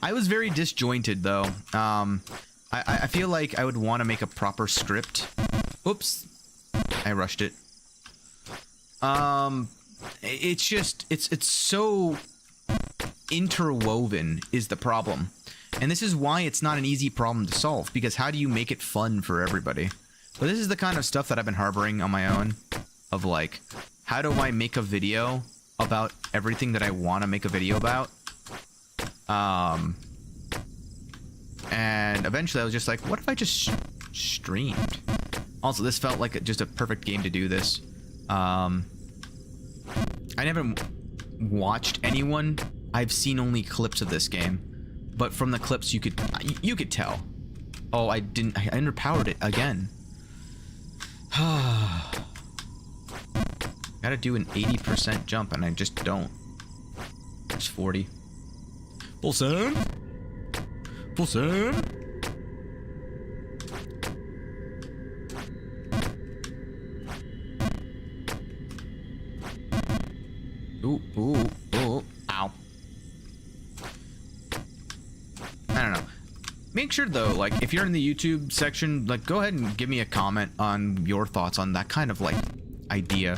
I was very disjointed though. I feel like I would want to make a proper script. Oops, I rushed it. It's just, it's so interwoven is the problem. And this is why it's not an easy problem to solve, because how do you make it fun for everybody? But this is the kind of stuff that I've been harboring on my own, of like, how do I make a video about everything that I want to make a video about? And eventually I was just like, what if I just streamed? Also, this felt like just a perfect game to do this. I never watched anyone. I've seen only clips of this game, but from the clips you could tell. Oh, I underpowered it again. Gotta do an 80% jump, and I just don't. It's 40. Full send. Full send. Ooh, ooh, ooh, ow. I don't know. Make sure though, like, if you're in the YouTube section, like, go ahead and give me a comment on your thoughts on that kind of, like, idea.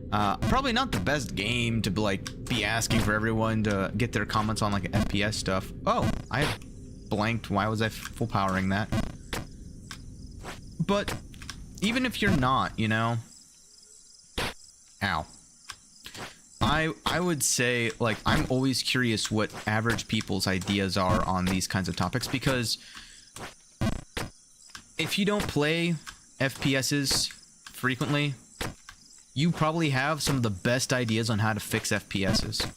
Probably not the best game to, like, be asking for everyone to get their comments on, like, FPS stuff. Oh, I blanked. Why was I full powering that? But even if you're not, you know, ow. I would say, like, I'm always curious what average people's ideas are on these kinds of topics, because if you don't play FPSs frequently, you probably have some of the best ideas on how to fix FPSs.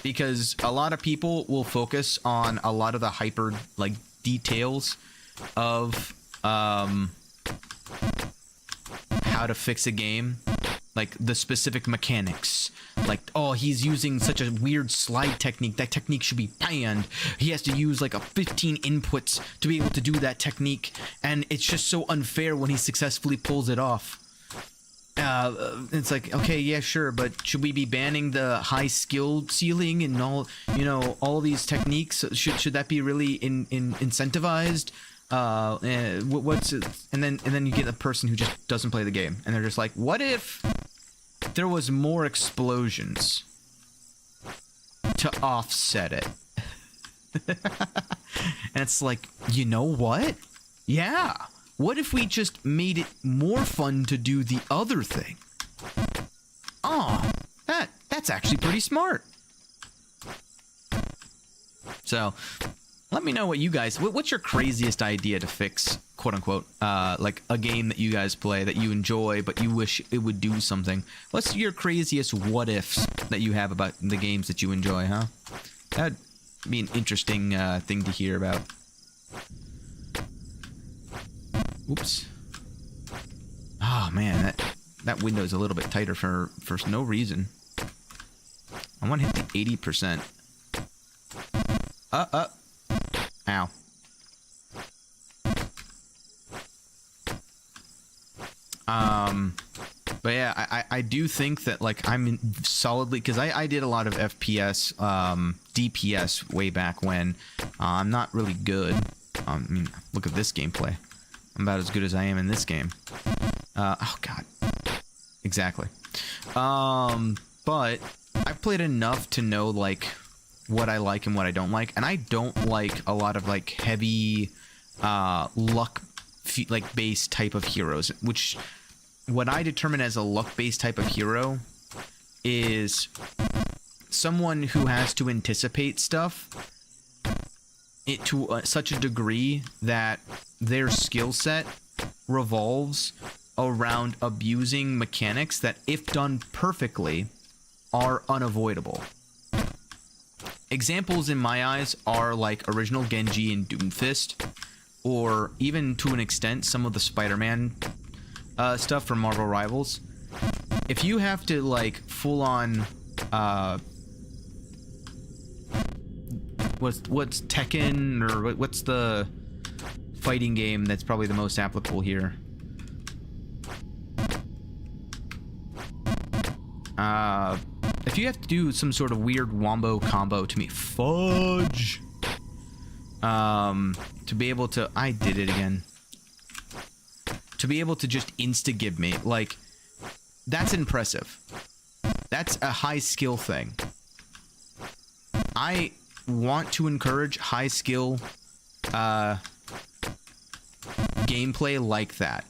Because a lot of people will focus on a lot of the hyper, like, details of how to fix a game. like the specific mechanics. Like, oh, he's using such a weird slide technique. That technique should be banned. He has to use like a 15 inputs to be able to do that technique, and it's just so unfair when he successfully pulls it off. It's like, okay, yeah, sure, but should we be banning the high skill ceiling and all, you know, all these techniques? Should that be really incentivized? What's it? And then you get a person who just doesn't play the game, and they're just like, what if there was more explosions to offset it? And it's like, you know what? Yeah. What if we just made it more fun to do the other thing? Oh, that's actually pretty smart. So, let me know what you guys... What's your craziest idea to fix, quote-unquote, like a game that you guys play that you enjoy, but you wish it would do something? What's your craziest what-ifs that you have about the games that you enjoy, huh? That'd be an interesting thing to hear about. Oops. Oh, man, that window's a little bit tighter for no reason. I want to hit the 80%. Ow. But yeah, I do think that, like, I'm solidly, because I did a lot of FPS, DPS way back when. I'm not really good. I mean, look at this gameplay. I'm about as good as I am in this game. Oh god. Exactly. But I've played enough to know, like, what I like and what I don't like, and I don't like a lot of, like, heavy luck like based type of heroes, which what I determine as a luck based type of hero is someone who has to anticipate stuff to such a degree that their skill set revolves around abusing mechanics that, if done perfectly, are unavoidable. Examples in my eyes are like original Genji and Doomfist, or even to an extent some of the Spider-Man stuff from Marvel Rivals. If you have to, like, full on what's Tekken, or what's the fighting game that's probably the most applicable here? If you have to do some sort of weird wombo combo to me, fudge, to be able to, I did it again, to be able to just insta-give me, like, that's impressive. That's a high skill thing. I want to encourage high skill gameplay like that.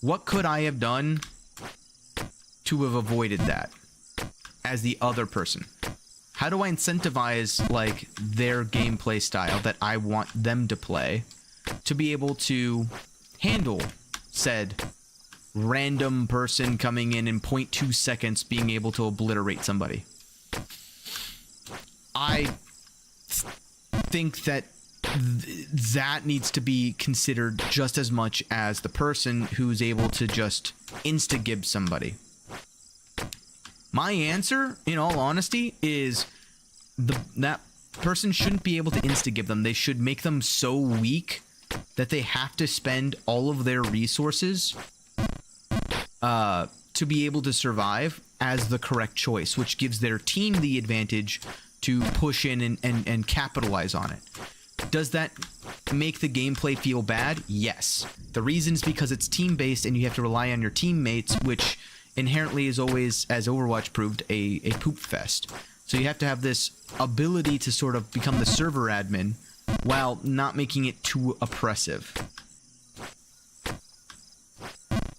What could I have done to have avoided that as the other person? How do I incentivize, like, their gameplay style that I want them to play to be able to handle said random person coming in 0.2 seconds being able to obliterate somebody? I think that that needs to be considered just as much as the person who's able to just insta-gib somebody. My answer, in all honesty, is that person shouldn't be able to insta-give them. They should make them so weak that they have to spend all of their resources to be able to survive as the correct choice, which gives their team the advantage to push in and capitalize on it. Does that make the gameplay feel bad? Yes. The reason is because it's team-based and you have to rely on your teammates, which inherently is always, as Overwatch proved, a poop fest. So you have to have this ability to sort of become the server admin while not making it too oppressive.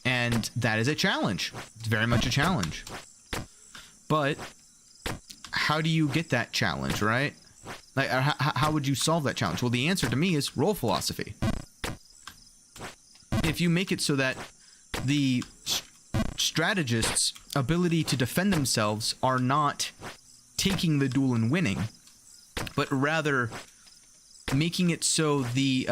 And that is a challenge. It's very much a challenge. But how do you get that challenge, right? Like, how would you solve that challenge? Well, the answer to me is role philosophy. If you make it so that the strategist's ability to defend themselves are not taking the duel and winning, but rather making it so the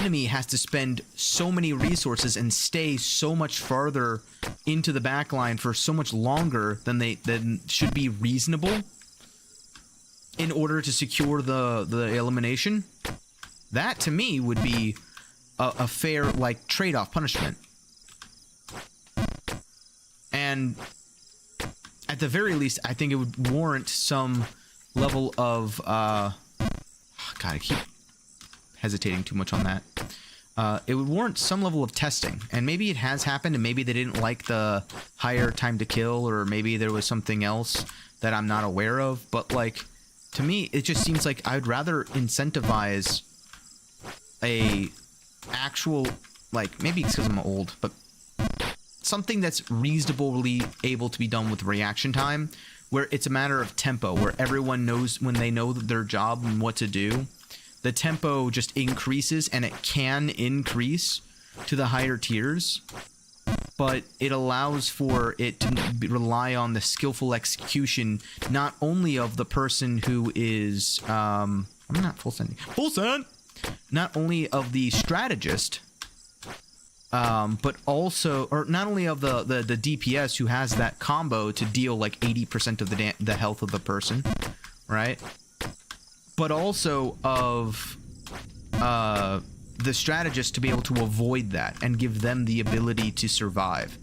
enemy has to spend so many resources and stay so much farther into the back line for so much longer than should be reasonable in order to secure the elimination. That to me would be a fair, like, trade-off punishment. And at the very least, I think it would warrant some level of God, I keep hesitating too much on that. It would warrant some level of testing, and maybe it has happened, and maybe they didn't like the higher time to kill, or maybe there was something else that I'm not aware of. But, like, to me, it just seems like I'd rather incentivize a actual, like, maybe it's because I'm old, but something that's reasonably able to be done with reaction time, where it's a matter of tempo, where everyone knows when they know their job and what to do. The tempo just increases, and it can increase to the higher tiers, but it allows for it to rely on the skillful execution, not only of the person who is, I'm not full sending. Full send! Not only of the strategist, but also, or not only of the DPS who has that combo to deal like 80% of the health of the person, right? But also of the strategist to be able to avoid that and give them the ability to survive.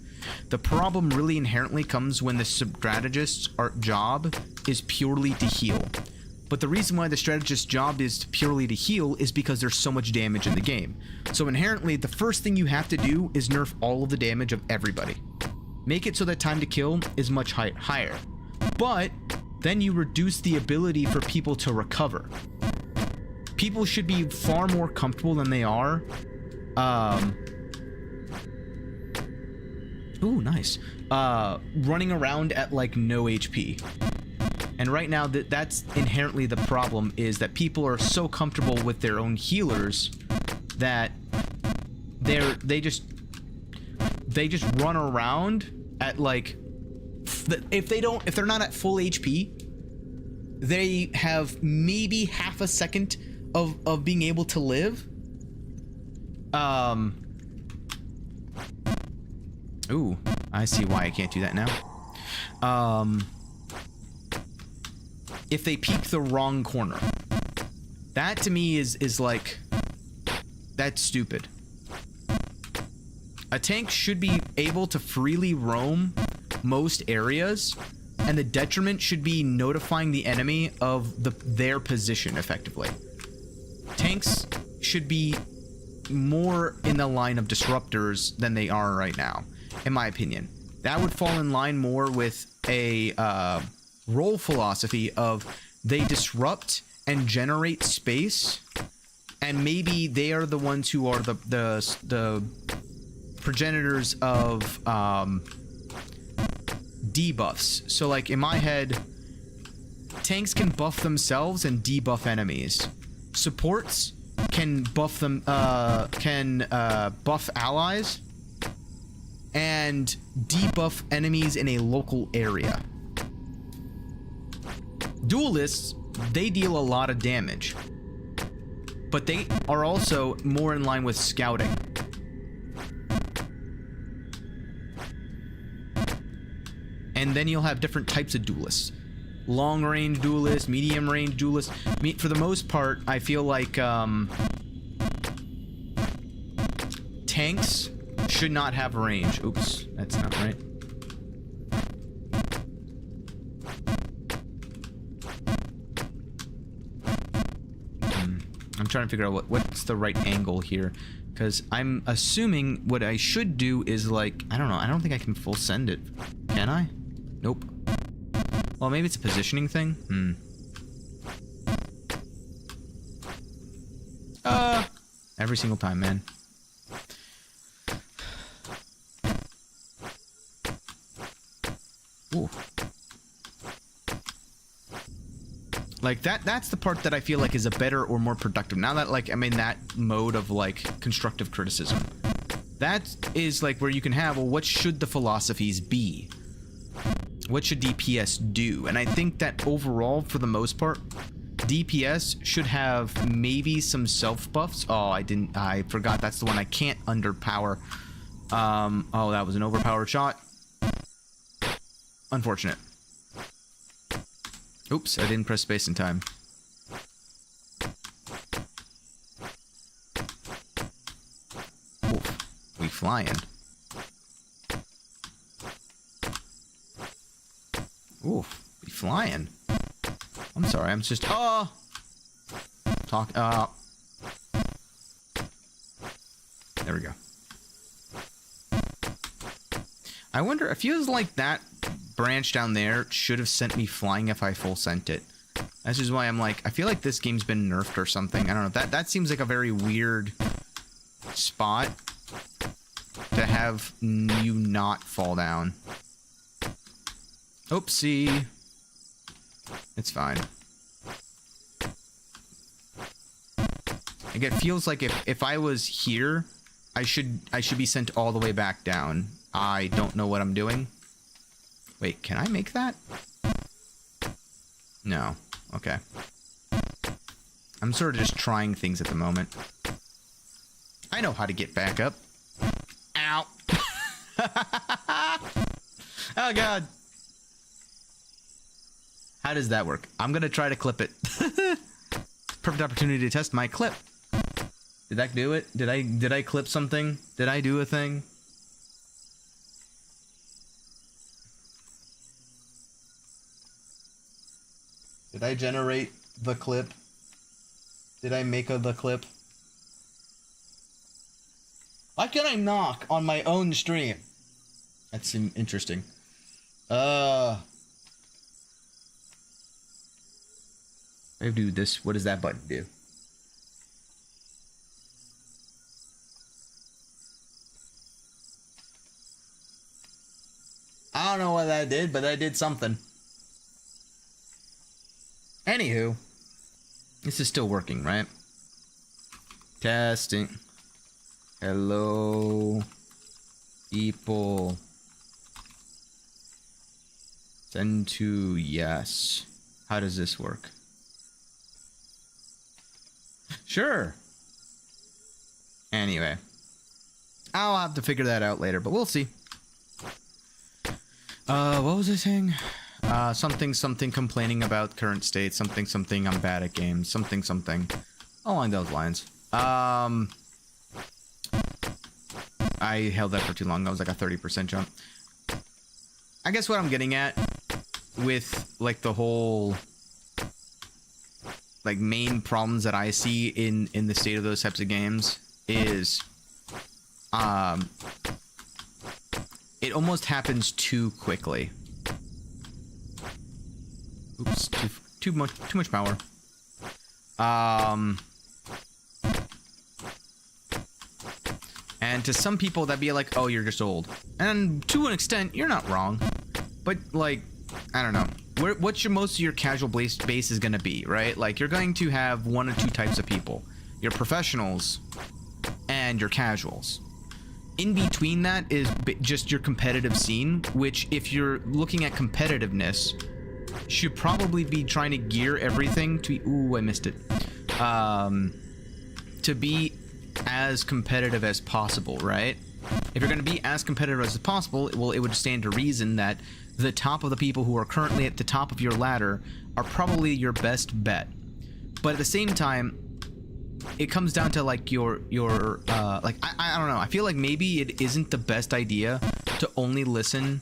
The problem really inherently comes when the strategist's job is purely to heal. But the reason why the strategist's job is purely to heal is because there's so much damage in the game. So inherently, the first thing you have to do is nerf all of the damage of everybody. Make it so that time to kill is much higher. But then you reduce the ability for people to recover. People should be far more comfortable than they are. Ooh, nice. Running around at like no HP. And right now, that's inherently the problem, is that people are so comfortable with their own healers that they just run around at like, if they're not at full HP, they have maybe half a second of being able to live. Ooh, I see why I can't do that now. If they peek the wrong corner. That to me is like, that's stupid. A tank should be able to freely roam most areas, and the detriment should be notifying the enemy of their position effectively. Tanks should be more in the line of disruptors than they are right now, in my opinion. That would fall in line more with a role philosophy of they disrupt and generate space, and maybe they are the ones who are the progenitors of debuffs. So like in my head, tanks can buff themselves and debuff enemies. Supports can buff them, buff allies and debuff enemies in a local area. Duelists, they deal a lot of damage, but they are also more in line with scouting. And then you'll have different types of duelists. Long-range duelists, medium-range duelists. For the most part, I feel like tanks should not have range. Oops, that's not right. I'm trying to figure out what's the right angle here, because I'm assuming what I should do is like, I don't know, I don't think I can full send it. Can I? Nope. Well, maybe it's a positioning thing. Every single time, man. Ooh. Like that's the part that I feel like is a better or more productive. Now that like I'm in that mode of like constructive criticism. That is like where you can have, well, what should the philosophies be? What should DPS do? And I think that overall, for the most part, DPS should have maybe some self buffs. Oh, I forgot that's the one I can't underpower. Oh, that was an overpowered shot. Unfortunate. Oops, I didn't press space in time. Oof, we flying. Oof, we flying. I'm sorry, I'm just there we go. I wonder, it feels like that branch down there should have sent me flying if I full sent it. That's just why I'm like, I feel like this game's been nerfed or something. I don't know. That seems like a very weird spot to have you not fall down. Oopsie. It's fine. Like, it feels like if I was here, I should be sent all the way back down. I don't know what I'm doing. Wait, can I make that? No. Okay. I'm sort of just trying things at the moment. I know how to get back up. Ow. Oh, God. How does that work? I'm going to try to clip it. Perfect opportunity to test my clip. Did that do it? Did I clip something? Did I do a thing? Did I generate the clip? Did I make the clip? Why can I knock on my own stream? That's interesting. I do this. What does that button do? I don't know what that did, but I did something. Anywho, this is still working, right? Testing. Hello, people. Send to yes. How does this work? Sure. Anyway, I'll have to figure that out later, but we'll see. What was I saying? Something complaining about current state, something I'm bad at games, something along those lines. I held that for too long. That was like a 30% jump. I guess what I'm getting at with like the whole like main problems that I see in the state of those types of games is it almost happens too quickly. Oops, too much power. And to some people that'd be like, oh, you're just old. And to an extent, you're not wrong. But like, I don't know. What's most of your casual base is gonna be, right? Like, you're going to have one or two types of people. Your professionals and your casuals. In between that is just your competitive scene, which if you're looking at competitiveness, should probably be trying to gear everything to be, ooh, I missed it. To be as competitive as possible, right? If you're going to be as competitive as possible, well, it would stand to reason that the top of the people who are currently at the top of your ladder are probably your best bet. But at the same time, it comes down to like your like I don't know. I feel like maybe it isn't the best idea to only listen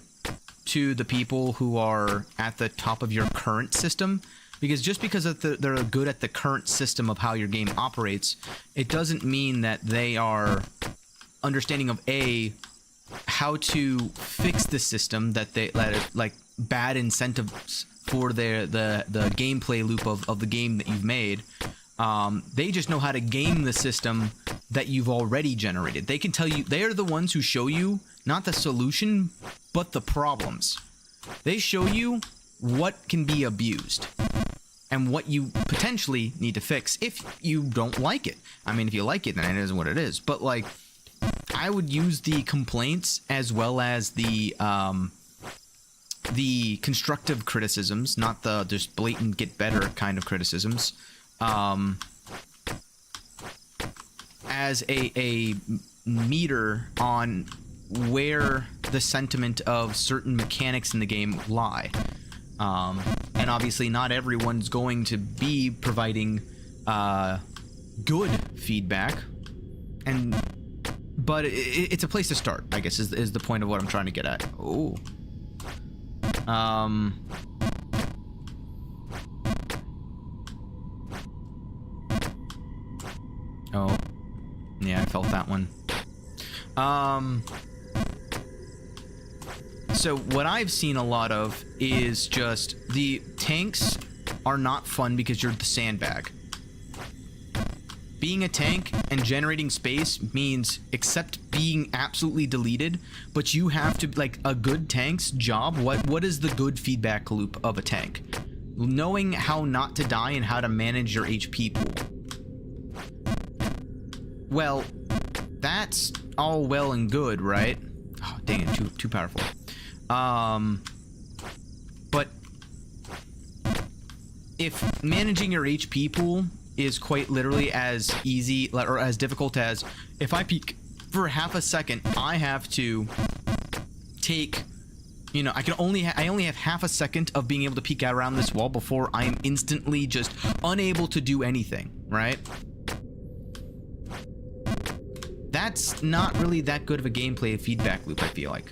to the people who are at the top of your current system, because just because they're good at the current system of how your game operates, it doesn't mean that they are understanding of how to fix the system that like bad incentives for the gameplay loop of the game that you've made. They just know how to game the system that you've already generated. They can tell you, they are the ones who show you not the solution, but the problems. They show you what can be abused and what you potentially need to fix if you don't like it. I mean, if you like it, then it is what it is. But like, I would use the complaints as well as the the constructive criticisms, not the just blatant get better kind of criticisms, as a meter on where the sentiment of certain mechanics in the game lie. And obviously not everyone's going to be providing good feedback, but it's a place to start, I guess, is the point of what I'm trying to get at. Oh. Oh. Yeah, I felt that one. So what I've seen a lot of is just the tanks are not fun because you're the sandbag. Being a tank and generating space means except being absolutely deleted, but you have to, like, a good tank's job, what is the good feedback loop of a tank? Knowing how not to die and how to manage your HP pool. Well, that's all well and good, right? Oh, dang it, too powerful. But if managing your HP pool is quite literally as easy or as difficult as if I peek for half a second, I have to take, you know, I only have half a second of being able to peek out around this wall before I am instantly just unable to do anything, right? That's not really that good of a gameplay feedback loop, I feel like.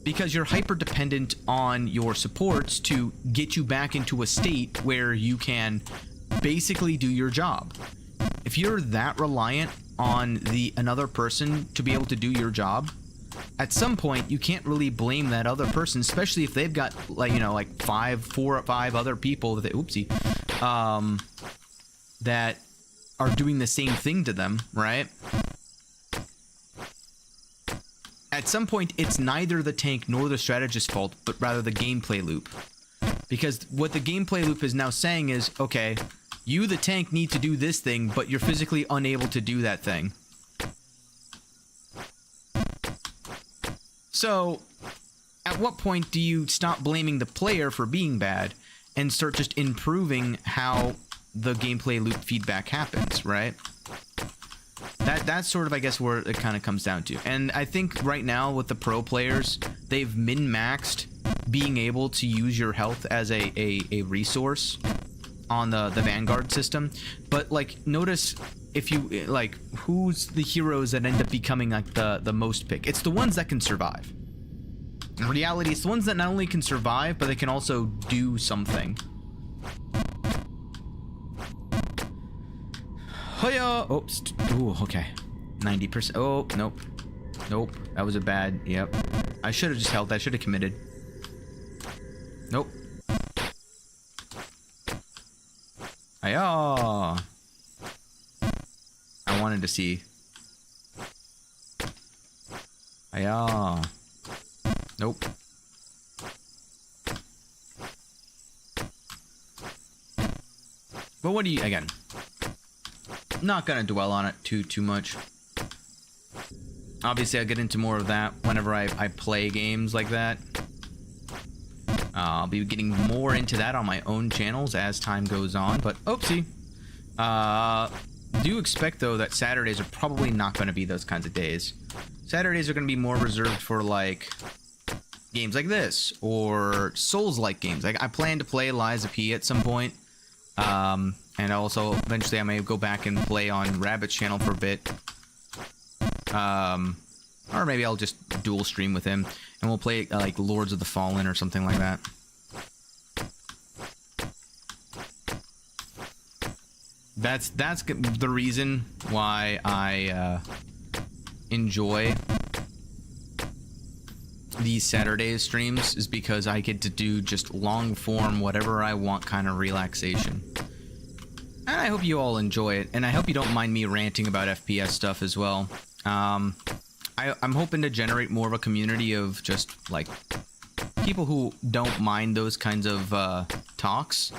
Because you're hyper dependent on your supports to get you back into a state where you can basically do your job. If you're that reliant on another person to be able to do your job, at some point you can't really blame that other person, especially if they've got, like, you know, like 4 or 5 other people that that are doing the same thing to them, right? At some point, it's neither the tank nor the strategist's fault, but rather the gameplay loop. Because what the gameplay loop is now saying is, okay, you, the tank, need to do this thing, but you're physically unable to do that thing. So, at what point do you stop blaming the player for being bad and start just improving how the gameplay loop feedback happens, right? That's sort of, I guess, where it kind of comes down to. And I think right now with the pro players, they've min-maxed being able to use your health as a resource on the Vanguard system. But, like, notice if you, like, who's the heroes that end up becoming, like, the most pick? It's the ones that can survive. In reality, it's the ones that not only can survive, but they can also do something. Hiya! Oops. Ooh, okay. 90%. Oh, nope. Nope. That was a bad... Yep. I should have just held that. I should have committed. Nope. Hiya! I wanted to see. Hiya! Nope. But what do you... Again... Not gonna dwell on it too much. Obviously, I'll get into more of that whenever I play games like that. I'll be getting more into that on my own channels as time goes on, but oopsie. Do expect, though, that Saturdays are probably not going to be those kinds of days. Saturdays are going to be more reserved for, like, games like this, or Souls-like games. Like, I plan to play Lies of P at some point. And also, eventually, I may go back and play on Rabbit's channel for a bit. Or maybe I'll just dual stream with him, and we'll play, like, Lords of the Fallen or something like that. That's the reason why I, enjoy these Saturday streams, is because I get to do just long-form, whatever I want kind of relaxation. And I hope you all enjoy it, and I hope you don't mind me ranting about FPS stuff as well. I'm hoping to generate more of a community of just, like, people who don't mind those kinds of talks,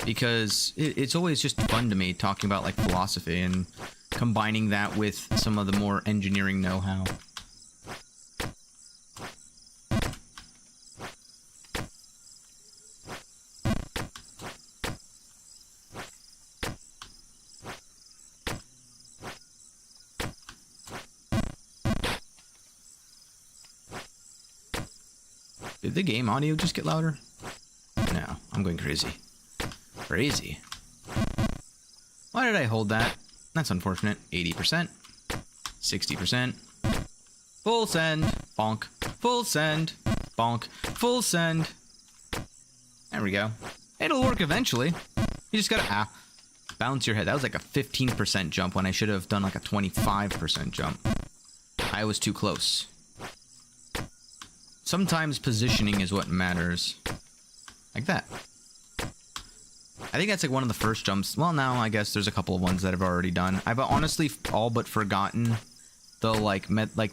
because it's always just fun to me talking about, like, philosophy and combining that with some of the more engineering know-how. Did the game audio just get louder? No, I'm going crazy. Crazy. Why did I hold that? That's unfortunate. 80%. 60%. Full send. Bonk. Full send. Bonk. Full send. There we go. It'll work eventually. You just gotta bounce your head. That was like a 15% jump when I should have done like a 25% jump. I was too close. Sometimes positioning is what matters. Like that. I think that's like one of the first jumps. Well, now I guess there's a couple of ones that I've already done. I've honestly all but forgotten the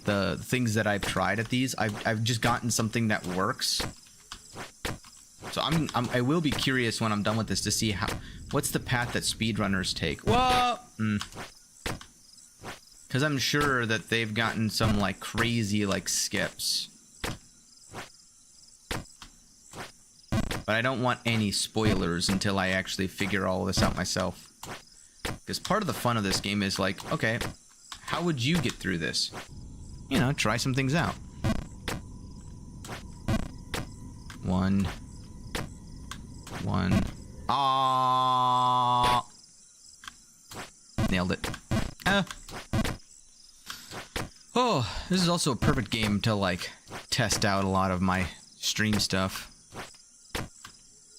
the things that I've tried at these. I've just gotten something that works. So I will be curious when I'm done with this to see what's the path that speedrunners take. Whoa! Because I'm sure that they've gotten some like crazy like skips. But I don't want any spoilers until I actually figure all this out myself. Because part of the fun of this game is like, okay, how would you get through this? You know, try some things out. One. Ah! Nailed it. Oh, this is also a perfect game to like test out a lot of my stream stuff.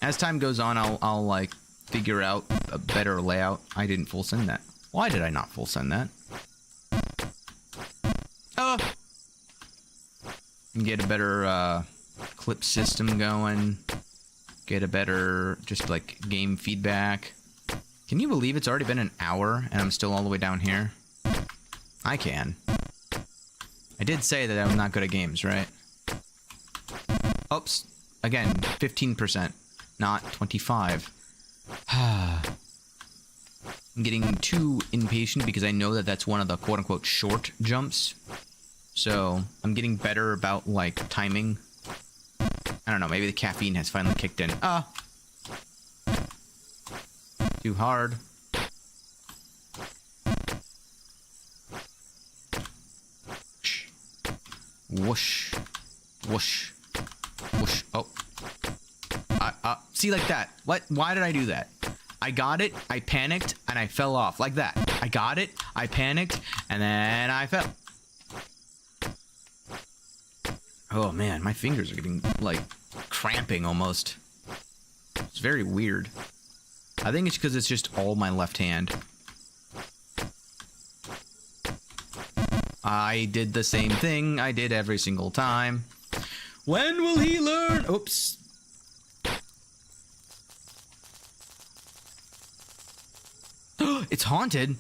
As time goes on, I'll like figure out a better layout. I didn't full send that. Why did I not full send that? Get a better clip system going. Get a better just like game feedback. Can you believe it's already been an hour and I'm still all the way down here? I can. I did say that I'm not good at games, right? Oops. Again, 15%. Not 25. I'm getting too impatient because I know that that's one of the quote-unquote short jumps. So I'm getting better about like timing. I don't know, maybe the caffeine has finally kicked in. Too hard. Whoosh. Whoosh. Whoosh. Oh. See, like that. What? Why did I do that? I got it, I panicked, and I fell off. Like that. I got it, I panicked, and then I fell. Oh man, my fingers are getting, like, cramping almost. It's very weird. I think it's because it's just all my left hand. I did the same thing I did every single time. When will he learn? Oops. It's haunted.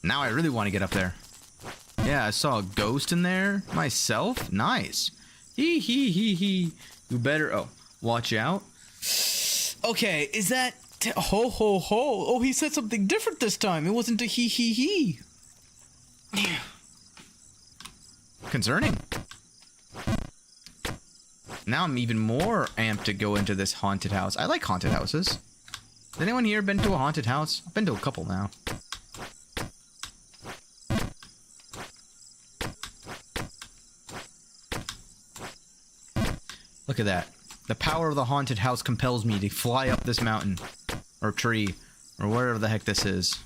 Now I really want to get up there. Yeah, I saw a ghost in there myself. Nice. Hee hee hee hee. You better. Oh, watch out. Okay, is that ho ho ho? Oh, he said something different this time. It wasn't a hee hee hee. Concerning. Now I'm even more amped to go into this haunted house. I like haunted houses. Has anyone here been to a haunted house? I've been to a couple now. Look at that. The power of the haunted house compels me to fly up this mountain. Or tree. Or wherever the heck this is.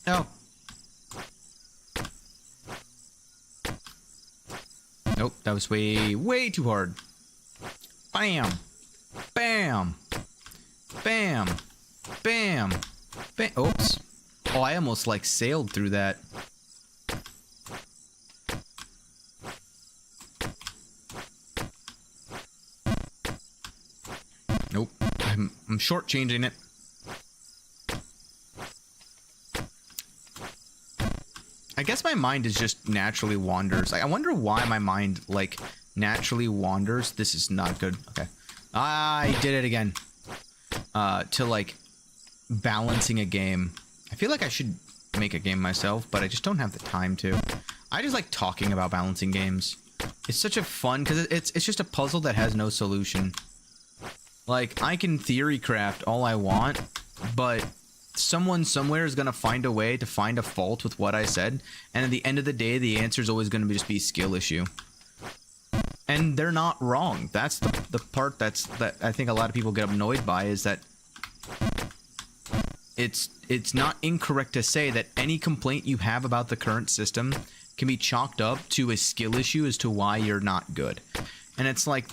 Oh. Nope, that was way too hard. Bam! Bam! Bam! Bam! Bam! Oops. Oh, I almost like sailed through that. Nope. I'm shortchanging it. I guess my mind is just naturally wanders. I wonder why my mind, like, naturally wanders. This is not good. Okay. I did it again. To, like, balancing a game. I feel like I should make a game myself, but I just don't have the time to. I just like talking about balancing games. It's such a fun, because it's just a puzzle that has no solution. Like, I can theory craft all I want, but someone somewhere is going to find a way to find a fault with what I said, and at the end of the day, the answer is always going to just be skill issue. And they're not wrong. That's the part that I think a lot of people get annoyed by, is that it's not incorrect to say that any complaint you have about the current system can be chalked up to a skill issue as to why you're not good. And it's like,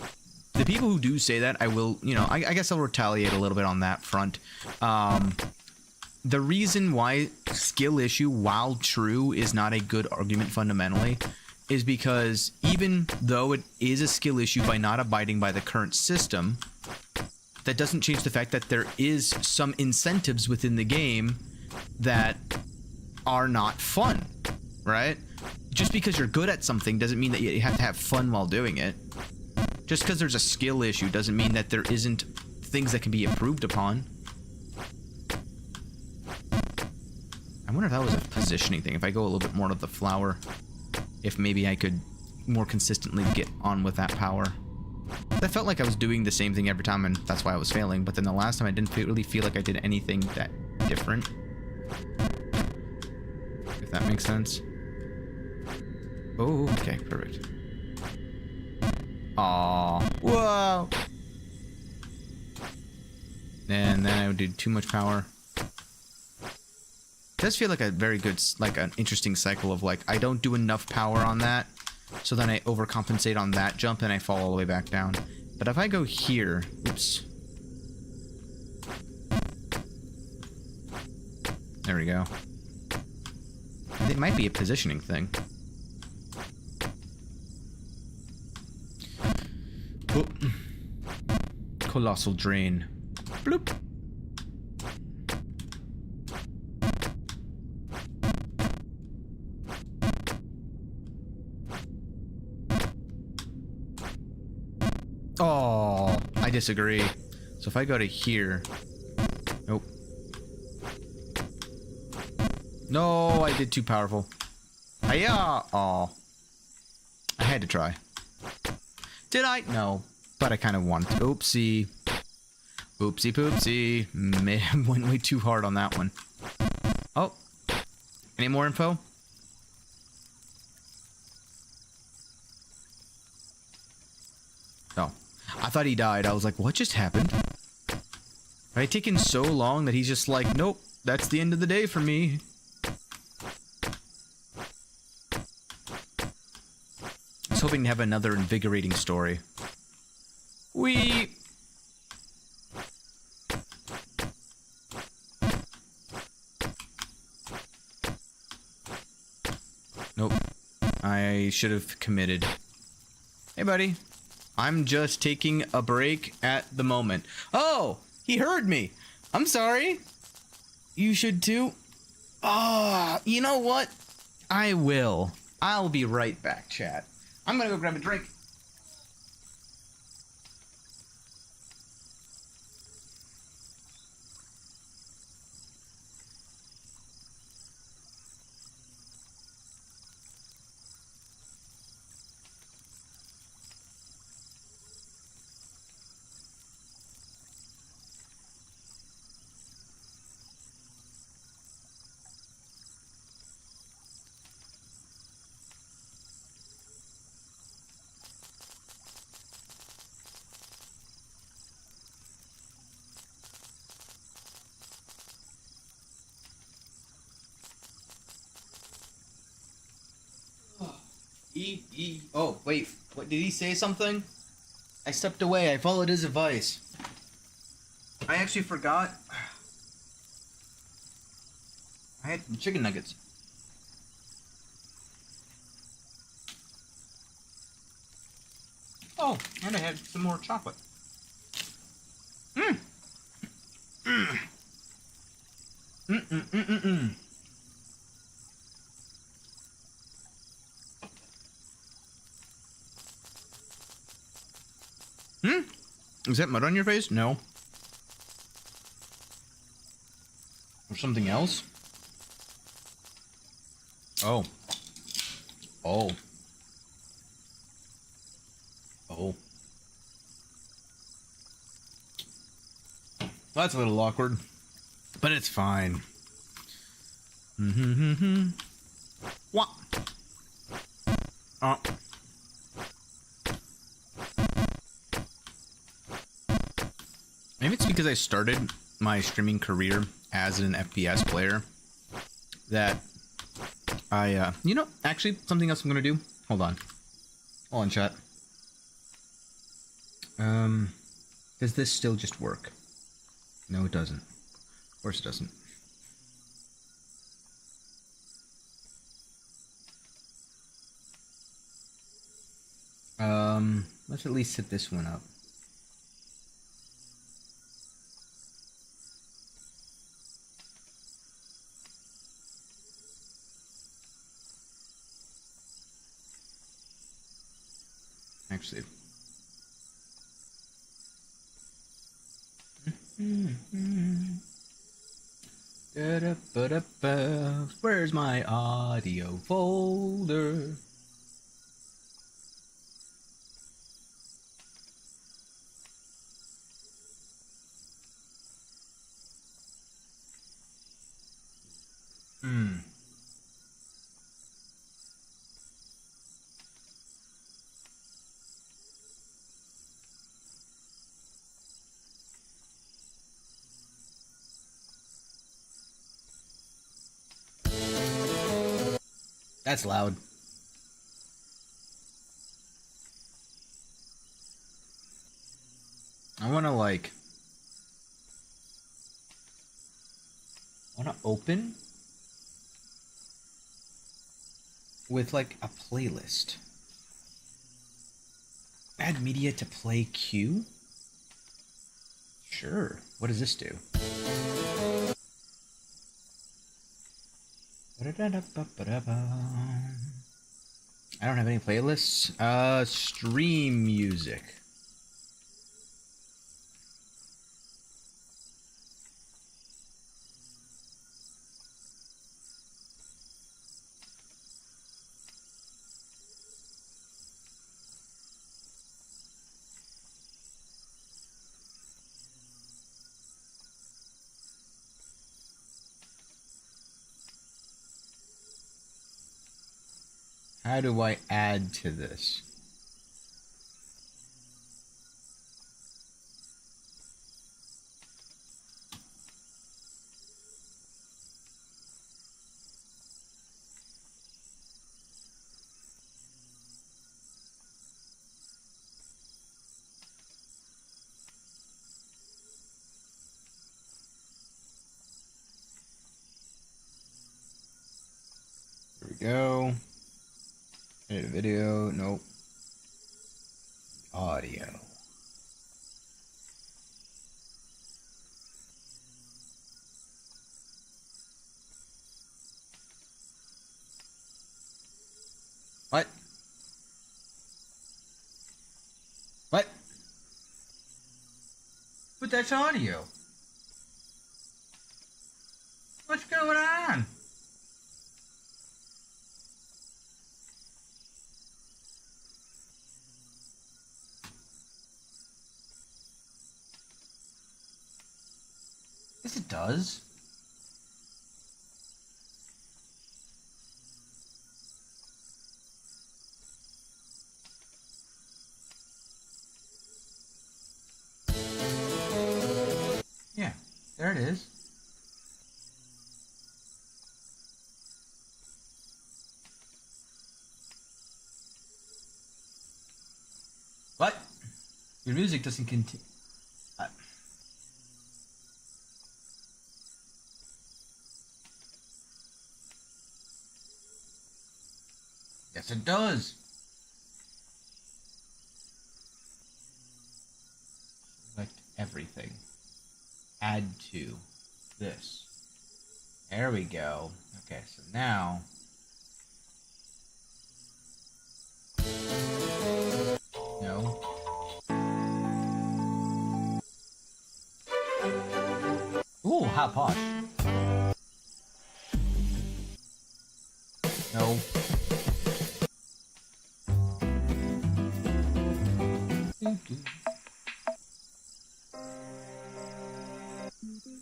the people who do say that, I will, you know, I guess I'll retaliate a little bit on that front. The reason why skill issue, while true, is not a good argument fundamentally is because even though it is a skill issue by not abiding by the current system, that doesn't change the fact that there is some incentives within the game that are not fun, right? Just because you're good at something doesn't mean that you have to have fun while doing it. Just because there's a skill issue doesn't mean that there isn't things that can be improved upon. I wonder if that was a positioning thing. If I go a little bit more to the flower, if maybe I could more consistently get on with that power. That felt like I was doing the same thing every time, and that's why I was failing. But then the last time I didn't really feel like I did anything that different. If that makes sense. Oh, okay, perfect. Aww. Whoa! And then I would do too much power. It does feel like a very good, like an interesting cycle of like, I don't do enough power on that, so then I overcompensate on that jump and I fall all the way back down. But if I go here, oops. There we go. It might be a positioning thing. Oh. Colossal drain. Bloop. Oh, I disagree. So if I go to here... Nope. No, I did too powerful. Hiya! Oh. I had to try. Did I? No. But I kind of wanted to. Oopsie. Oopsie poopsie. Man, went way too hard on that one. Oh. Any more info? Oh. I thought he died. I was like, what just happened? Right? Taken so long that he's just like, nope, that's the end of the day for me. I was hoping to have another invigorating story. We. Nope. I should have committed. Hey, buddy. I'm just taking a break at the moment. Oh, he heard me. I'm sorry. You should too. Ah, you know what? I will. I'll be right back, chat. I'm gonna go grab a drink. Oh, wait. What, did he say something? I stepped away. I followed his advice. I actually forgot. I had some chicken nuggets. Oh, and I had some more chocolate. Mmm. Mmm. Mmm. Is that mud on your face? No. Or something else? Oh. Oh. Oh. That's a little awkward. But it's fine. Mm-hmm. What? Maybe it's because I started my streaming career as an FPS player that I, you know, actually, something else I'm gonna do. Hold on, chat. Does this still just work? No, it doesn't. Of course it doesn't. Let's at least set this one up. Actually. Where's my audio folder? That's loud. I want to open with like a playlist. Add media to play queue? Sure. What does this do? I don't have any playlists. Stream music. How do I add to this? There we go. Edit video, nope. Audio. What? What? But that's audio. What's going on? Yes, it does. Yeah, there it is. What? Your music doesn't continue. Yes, it does. Select everything. Add to this. There we go. Okay, so now. No. Ooh, hot posh. No.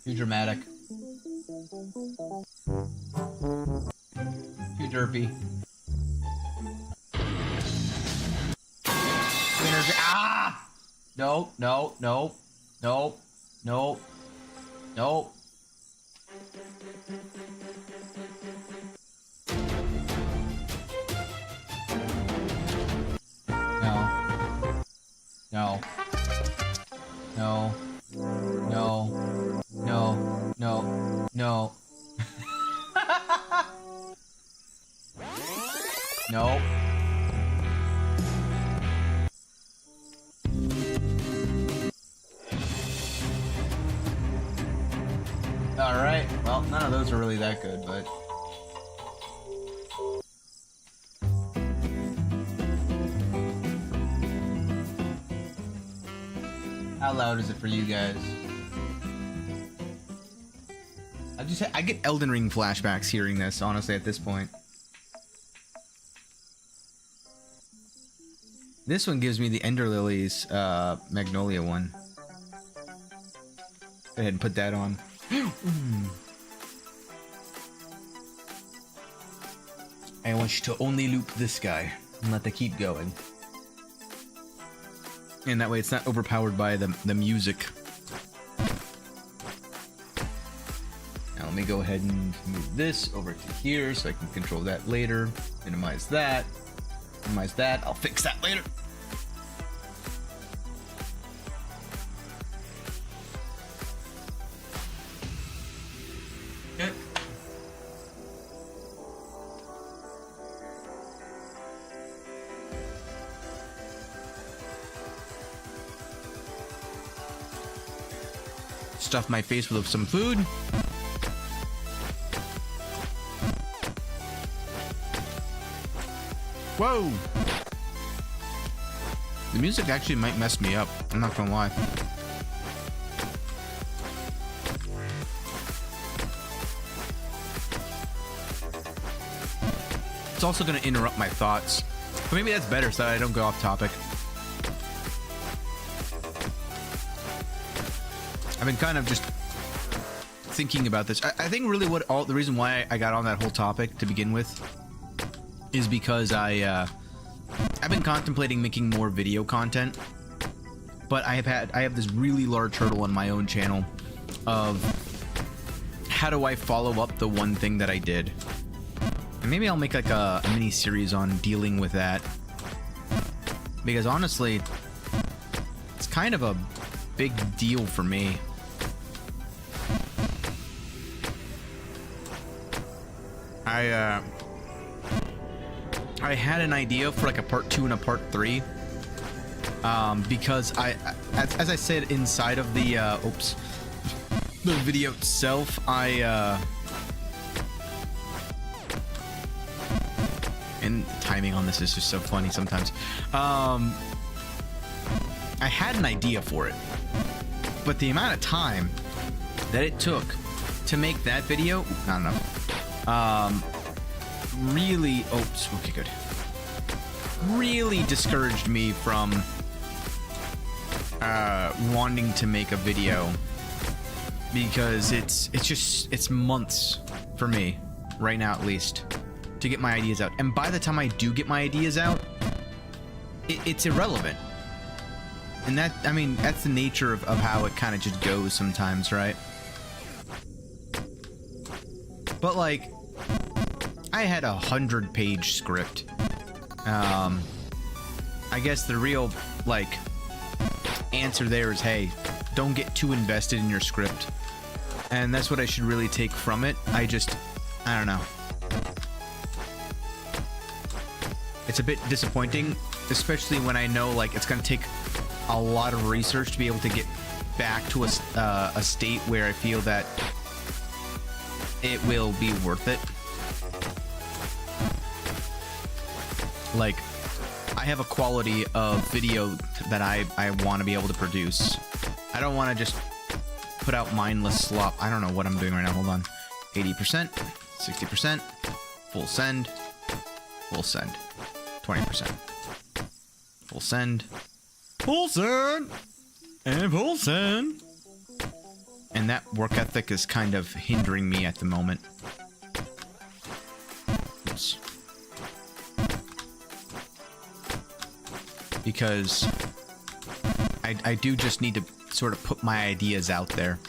Too dramatic. Too derpy. Ah! No, no, no, no, no, no. No. No. No. No. No. No. No. Alright, well, none of those are really that good, but... How loud is it for you guys? I get Elden Ring flashbacks hearing this, honestly, at this point. This one gives me the Ender Lilies, Magnolia one. Go ahead and put that on. I want you to only loop this guy and let the keep going. And that way it's not overpowered by the music. Now let me go ahead and move this over to here so I can control that later. Minimize that. Minimize that. I'll fix that later. Okay. Stuff my face with some food. Whoa! The music actually might mess me up. I'm not gonna lie. It's also gonna interrupt my thoughts. But maybe that's better so that I don't go off topic. I've been kind of just thinking about this. I think really the reason why I got on that whole topic to begin with is because I've been contemplating making more video content, but I have this really large hurdle on my own channel of how do I follow up the one thing that I did. And maybe I'll make like a mini series on dealing with that, because honestly, it's kind of a big deal for me. I had an idea for like a part 2 and a part 3, because as I said inside of the the video itself, and the timing on this is just so funny sometimes. I had an idea for it, but the amount of time that it took to make that video, I don't know, really, okay, good, really discouraged me from wanting to make a video, because it's months for me right now, at least, to get my ideas out. And by the time I do get my ideas out, it's irrelevant. And that, I mean, that's the nature of how it kind of just goes sometimes, right? But like, I had a 100-page script. I guess the real, like, answer there is, hey, don't get too invested in your script. And that's what I should really take from it. I don't know. It's a bit disappointing, especially when I know, like, it's gonna take a lot of research to be able to get back to a state where I feel that it will be worth it. Like, I have a quality of video that I want to be able to produce. I don't want to just put out mindless slop. I don't know what I'm doing right now. Hold on. 80%, 60%, full send, 20%, full send, and full send. And that work ethic is kind of hindering me at the moment. Oops. Because I do just need to sort of put my ideas out there.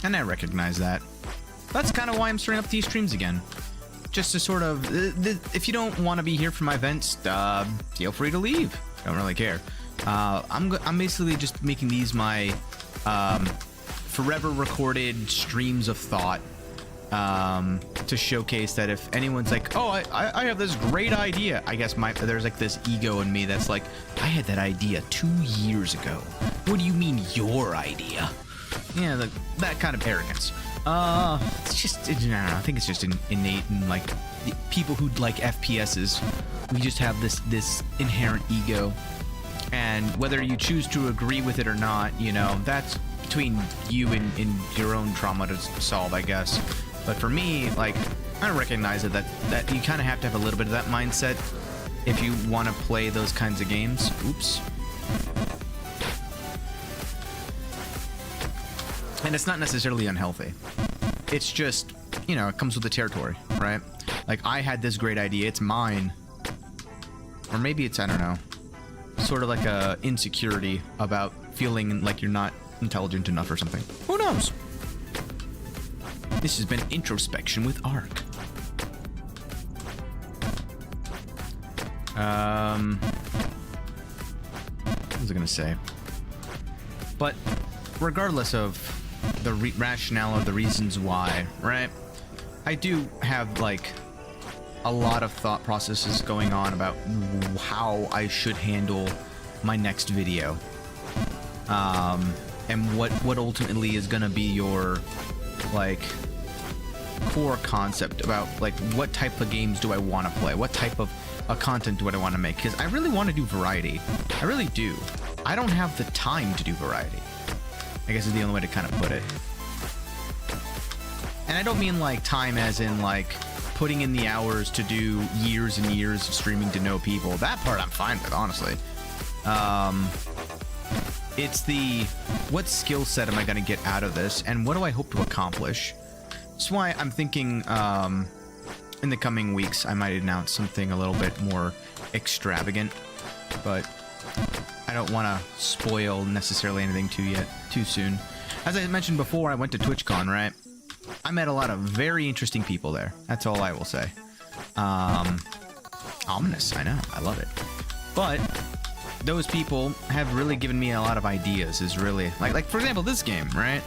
And I recognize that. That's kind of why I'm starting up these streams again. Just to sort of, if you don't want to be here for my events, feel free to leave. Don't really care. I'm basically just making these my forever recorded streams of thought, to showcase that if anyone's like, oh, I have this great idea. I guess there's like this ego in me that's like, I had that idea 2 years ago. What do you mean your idea? Yeah, that kind of arrogance. It's just, I don't know, I think it's just innate in like people who like FPSs. We just have this inherent ego, and whether you choose to agree with it or not, you know, that's between you and your own trauma to solve, I guess. But for me, like, I recognize that you kind of have to have a little bit of that mindset if you want to play those kinds of games. Oops. And it's not necessarily unhealthy. It's just, you know, it comes with the territory, right? Like, I had this great idea, it's mine. Or maybe it's, I don't know, sort of like a insecurity about feeling like you're not intelligent enough or something. Who knows? This has been Introspection with Ark. What was I gonna say? But regardless of the rationale or the reasons why, right? I do have like a lot of thought processes going on about how I should handle my next video, and what ultimately is gonna be your like core concept about like what type of games do I want to play, what type of content do I want to make, because I really want to do variety. I really do. I don't have the time to do variety, I guess is the only way to kind of put it. And I don't mean like time as in like putting in the hours to do years and years of streaming to know people. That part I'm fine with, honestly. It's the what skill set am I going to get out of this, and what do I hope to accomplish? That's why I'm thinking in the coming weeks I might announce something a little bit more extravagant, but I don't want to spoil necessarily anything too soon. As I mentioned before, I went to TwitchCon, right? I met a lot of very interesting people there. That's all I will say. Ominous, I know. I love it. But those people have really given me a lot of ideas. Is really like for example, this game, right?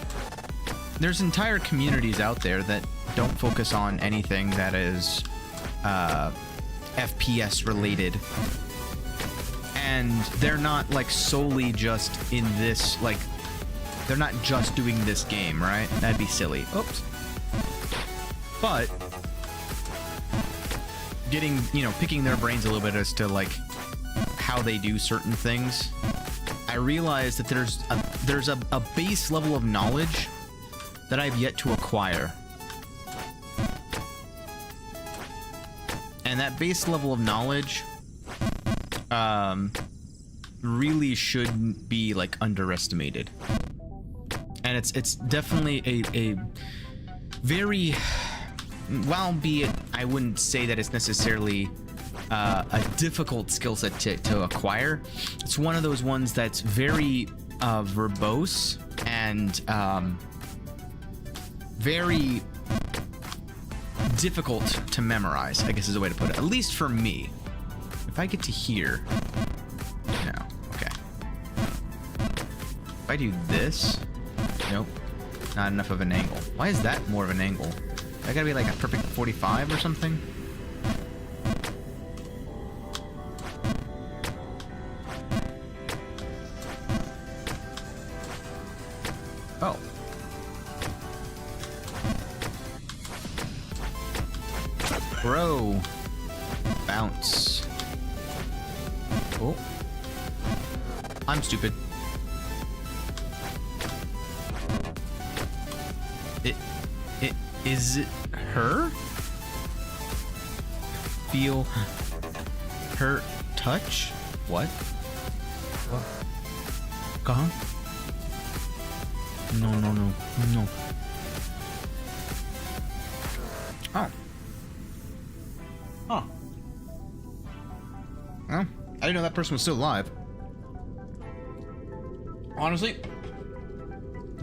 There's entire communities out there that don't focus on anything that is FPS related. And they're not like solely just in this, like, they're not just doing this game, right? That'd be silly. Oops. But getting, you know, picking their brains a little bit as to like how they do certain things, I realized that there's a base level of knowledge that I've yet to acquire. And that base level of knowledge really shouldn't be like underestimated. And it's definitely a very, while be it, I wouldn't say that it's necessarily a difficult skill set to acquire. It's one of those ones that's very verbose and very difficult to memorize, I guess is a way to put it. At least for me. If I get to here... No. Okay. If I do this... Nope. Not enough of an angle. Why is that more of an angle? I gotta be like a perfect 45 or something? Oh. Bro. Bounce. Oh. I'm stupid. Is it her? Feel her touch? What? What? Huh? No, no, no, no. Oh. Huh. Well, I didn't know that person was still alive. Honestly,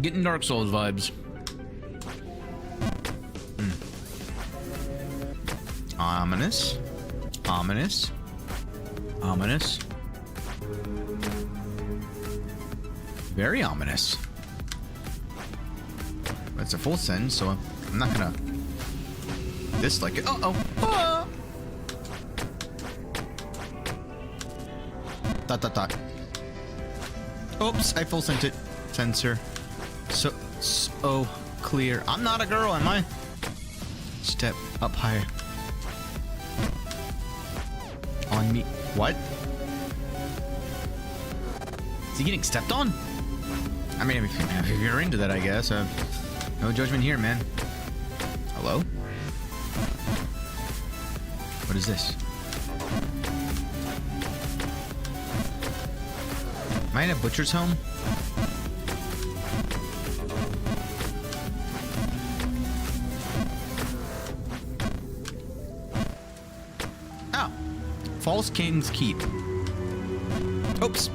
getting Dark Souls vibes. Ominous. Ominous. Ominous. Very ominous. That's a full sentence, so I'm not gonna dislike it. Uh-oh. Ah! Dot, dot, dot. Oops, I full sent it. Censor. So clear. I'm not a girl, am I? Step up higher. On me. What? Is he getting stepped on? I mean, if you're into that, I guess. No judgment here, man. Hello? What is this? Am I in a butcher's home? Oh. False King's Keep. Oops.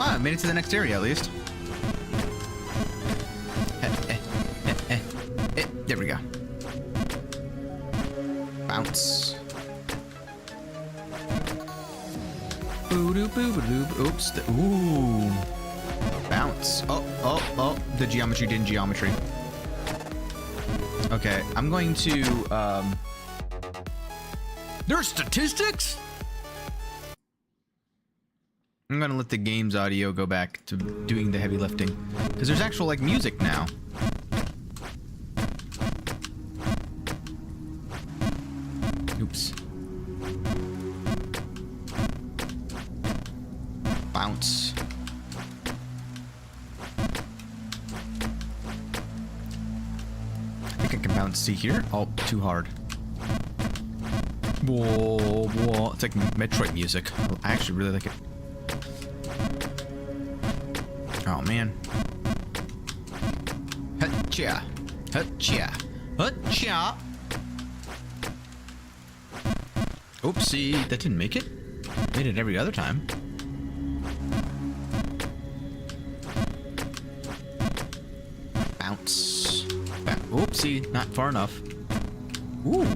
Ah, I made it to the next area at least. There we go. Bounce. Oops. Ooh. Bounce. Oh. The geometry didn't geometry. Okay, I'm going to, There's statistics? I'm gonna let the game's audio go back to doing the heavy lifting. Because there's actual, like, music now. Oops. Bounce. I think I can bounce. See here? Oh, too hard. Whoa. It's like Metroid music. I actually really like it. Oh, man. Hutcha. Oopsie. That didn't make it? Made it every other time. Bounce. Oopsie. Not far enough. Ooh.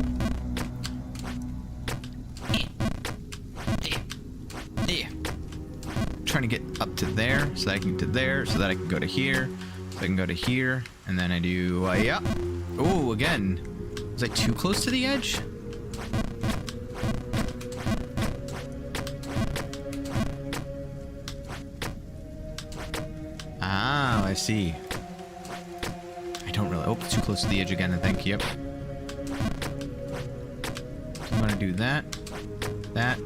Trying to get up to there so that I can get to there, so that I can go to here, so I can go to here, and then I do, yeah. Oh, again. Was I too close to the edge? Ah, I see. I don't really. Oh, too close to the edge again, I think. Yep. I'm gonna do that. That.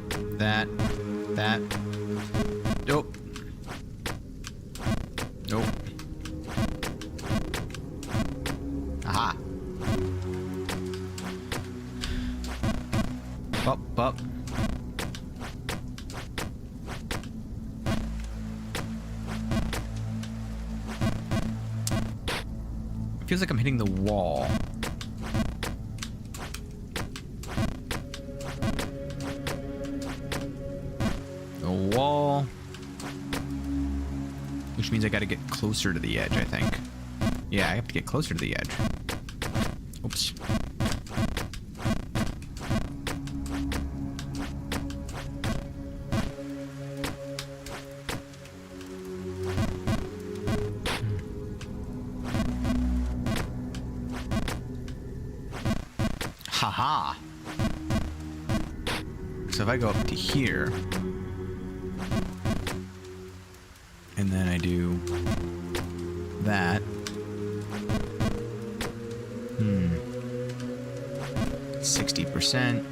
Nope. Aha. Up. It feels like I'm hitting the wall. Which means I gotta get closer to the edge, I think. Yeah, I have to get closer to the edge. Oops. Haha. So if I go up to here, and then I do that. 60%.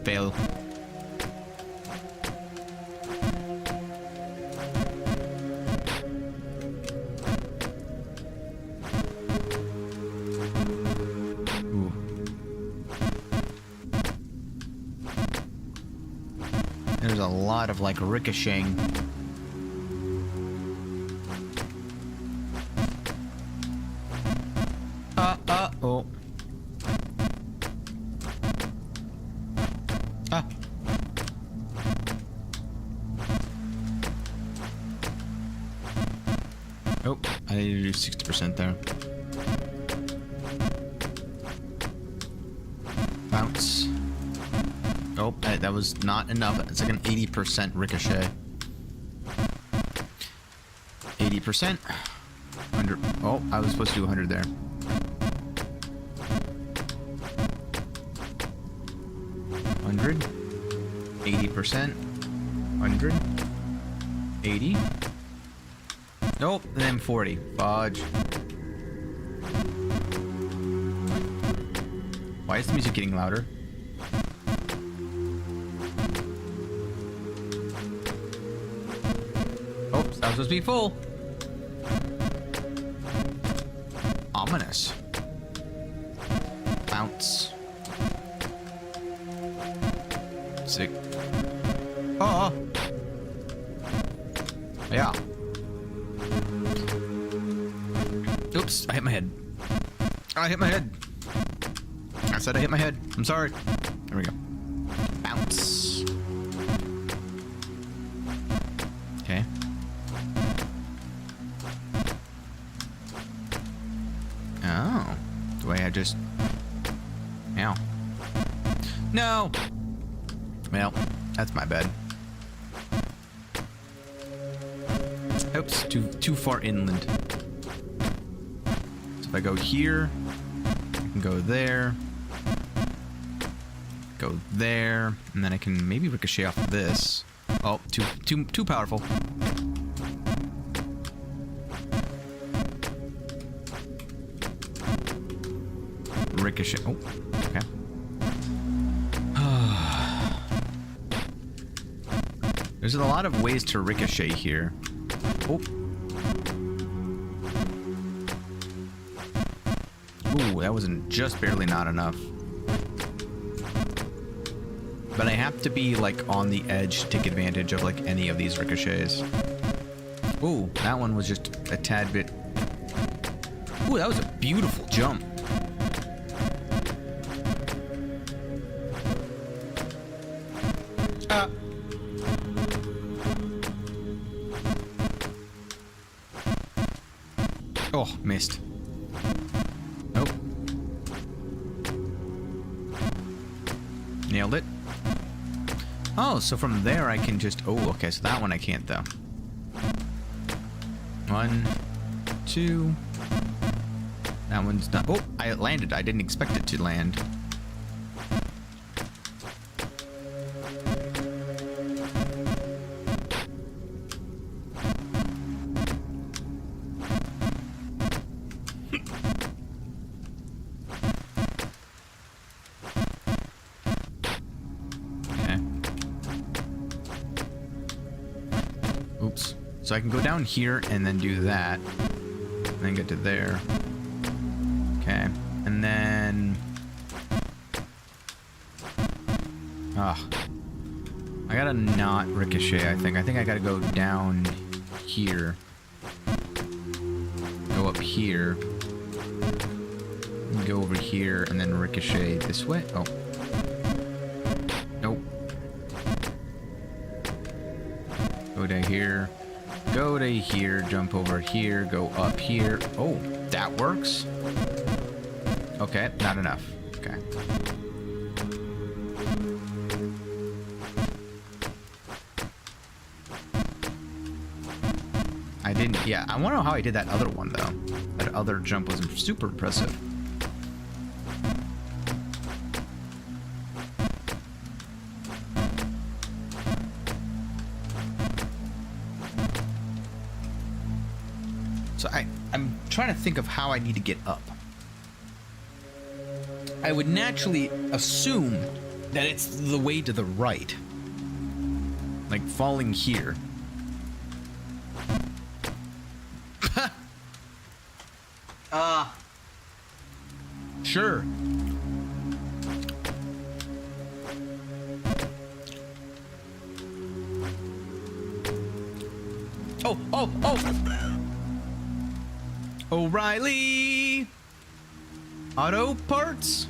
Fail. Ooh. a lot of, like, ricocheting. Oh. Ah. Oh, I need to do 60% there. Bounce. Oh, that was not enough. It's like an 80% ricochet. 80%. 100. Oh, I was supposed to do 100 there. 100. 80%. 100. 80. Nope, and then 40. Fudge. Why is the music getting louder? Oh, that was supposed to be full. Ominous. Bounce. Sick. Oh. Yeah. Oops, I hit my head. I hit my head. I said I hit my head. I'm sorry. There we go. Bounce. Okay. Oh. The way I just... Ow. No! Well, that's my bad. Oops, too far inland. So if I go here, I can go there. Go there, and then I can maybe ricochet off of this. Oh, too powerful. Ricochet. Oh, okay. There's a lot of ways to ricochet here. Oh. Ooh, that wasn't just barely not enough. But I have to be, like, on the edge to take advantage of, like, any of these ricochets. Ooh, that one was just a tad bit... Ooh, that was a beautiful jump. Oh, missed. Nope. Nailed it. Oh, so from there I can just... Oh, okay, so that one I can't, though. 1, 2... That one's done. Oh, I landed. I didn't expect it to land. Oops. So I can go down here and then do that. And then get to there. Okay. And then... Ah. I gotta not ricochet, I think. I think I gotta go down here. Go up here. Go over here and then ricochet this way. Oh. Nope. Go to here. Go to here. Jump over here. Go up here. Oh, that works. Okay, not enough. Okay. I didn't... Yeah, I want to know how I did that other one, though. That other jump was super impressive. So I'm trying to think of how I need to get up. I would naturally assume that it's the way to the right. Like falling here. Sure. oh! O'Reilly! Auto parts?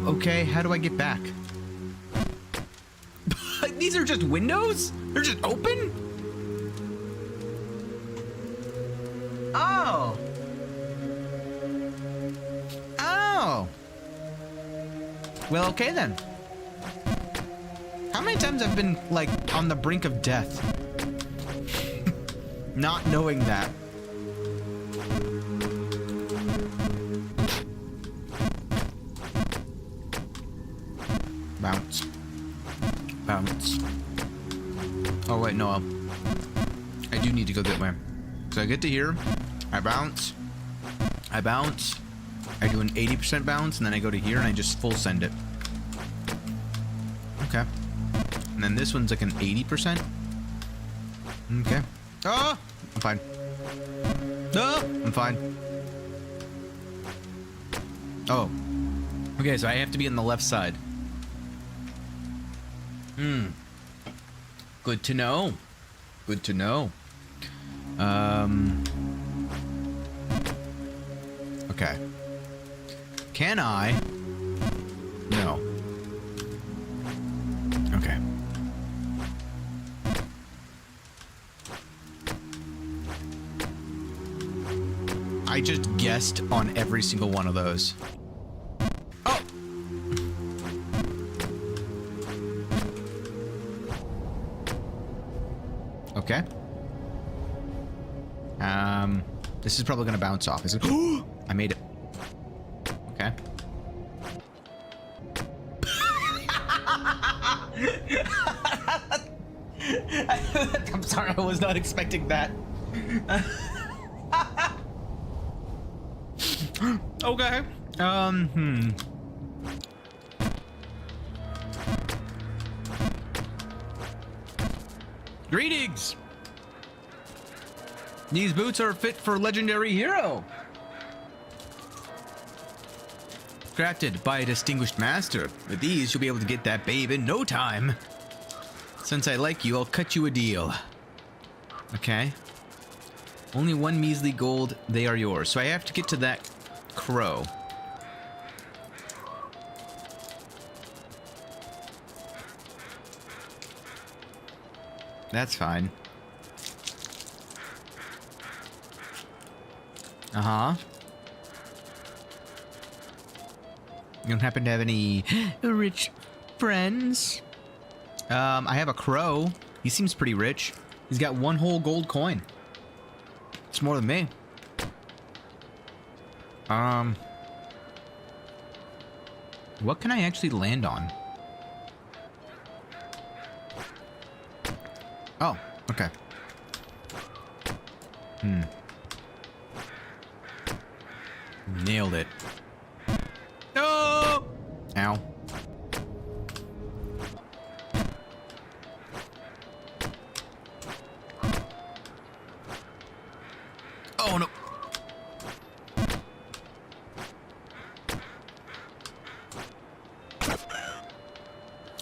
Okay, how do I get back? These are just windows? They're just open? Oh! Oh! Well, okay then. How many times I've been, like, on the brink of death? Not knowing that. Bounce. Bounce. Oh, wait, no. I do need to go that way. So I get to here. I bounce. I bounce. I do an 80% bounce, and then I go to here, and I just full send it. Okay. And then this one's like an 80%. Okay. Oh! I'm fine. Oh! I'm fine. Oh. Okay, so I have to be on the left side. Good to know. Good to know. Okay. Can I? No. Okay. I just guessed on every single one of those. Oh! Okay. This is probably gonna bounce off. Is it? I made it. Okay. I'm sorry, I was not expecting that. Okay. Greetings. These boots are fit for legendary hero. Crafted by a distinguished master. With these, you'll be able to get that babe in no time. Since I like you, I'll cut you a deal. Okay. Only one measly gold, they are yours. So I have to get to that crow. That's fine. Uh-huh. You don't happen to have any rich friends? I have a crow. He seems pretty rich. He's got one whole gold coin. It's more than me. What can I actually land on? Oh, okay. Nailed it. No! Ow. Oh, no.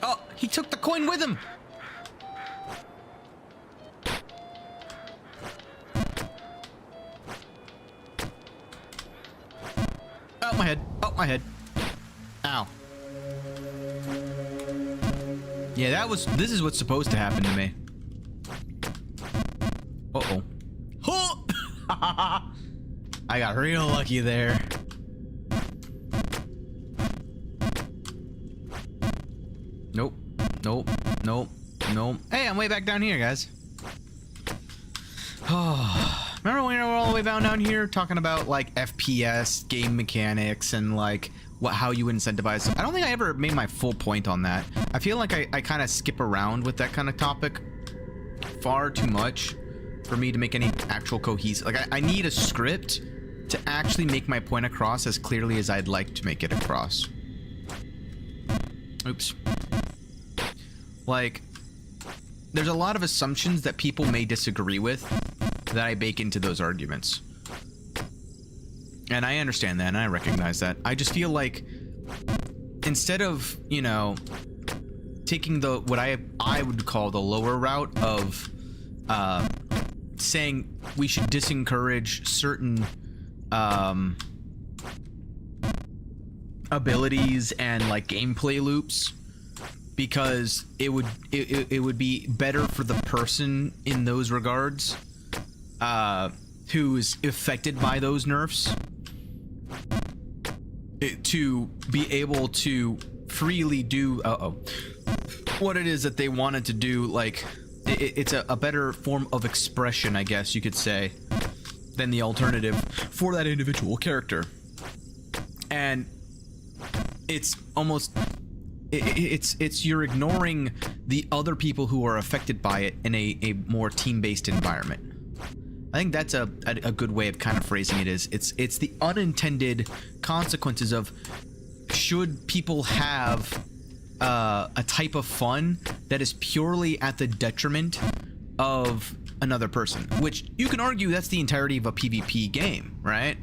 Oh, he took the coin with him. Oh, my head. Oh, my head. Ow. Yeah, this is what's supposed to happen to me. Uh-oh. Oh! I got real lucky there. Nope. Nope. Nope. Nope. Hey, I'm way back down here, guys. Oh, remember when we were all the way down here talking about like FPS, game mechanics, and like how you incentivize them? I don't think I ever made my full point on that. I feel like I kind of skip around with that kind of topic far too much for me to make any actual cohesive. Like I need a script to actually make my point across as clearly as I'd like to make it across. Oops. Like, there's a lot of assumptions that people may disagree with that I bake into those arguments. And I understand that, and I recognize that. I just feel like instead of, you know, taking the what I would call the lower route of saying we should discourage certain abilities and like gameplay loops because it would be better for the person in those regards who's affected by those nerfs to be able to freely do what it is that they wanted to do. Like it's a better form of expression, I guess you could say, than the alternative for that individual character. And it's almost it's you're ignoring the other people who are affected by it in a more team-based environment. I think that's a good way of kind of phrasing it. Is it's the unintended consequences of should people have a type of fun that is purely at the detriment of another person, which you can argue that's the entirety of a PvP game, right?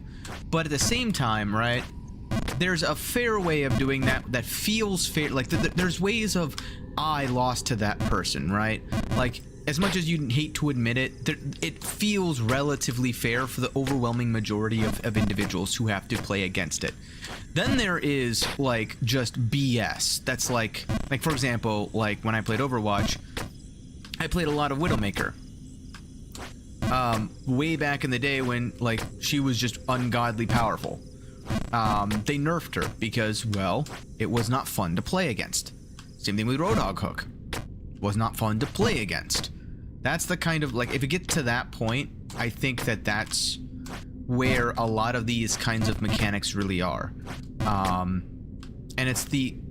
But at the same time, right, there's a fair way of doing that feels fair. Like there's ways of I lost to that person, right? Like as much as you'd hate to admit it, it feels relatively fair for the overwhelming majority of individuals who have to play against it. Then there is like just BS. That's like for example, like when I played Overwatch, I played a lot of Widowmaker. Way back in the day when like she was just ungodly powerful. They nerfed her because, well, it was not fun to play against. Same thing with Roadhog Hook. Was not fun to play against. That's the kind of, like, if it gets to that point, I think that's where a lot of these kinds of mechanics really are. And it's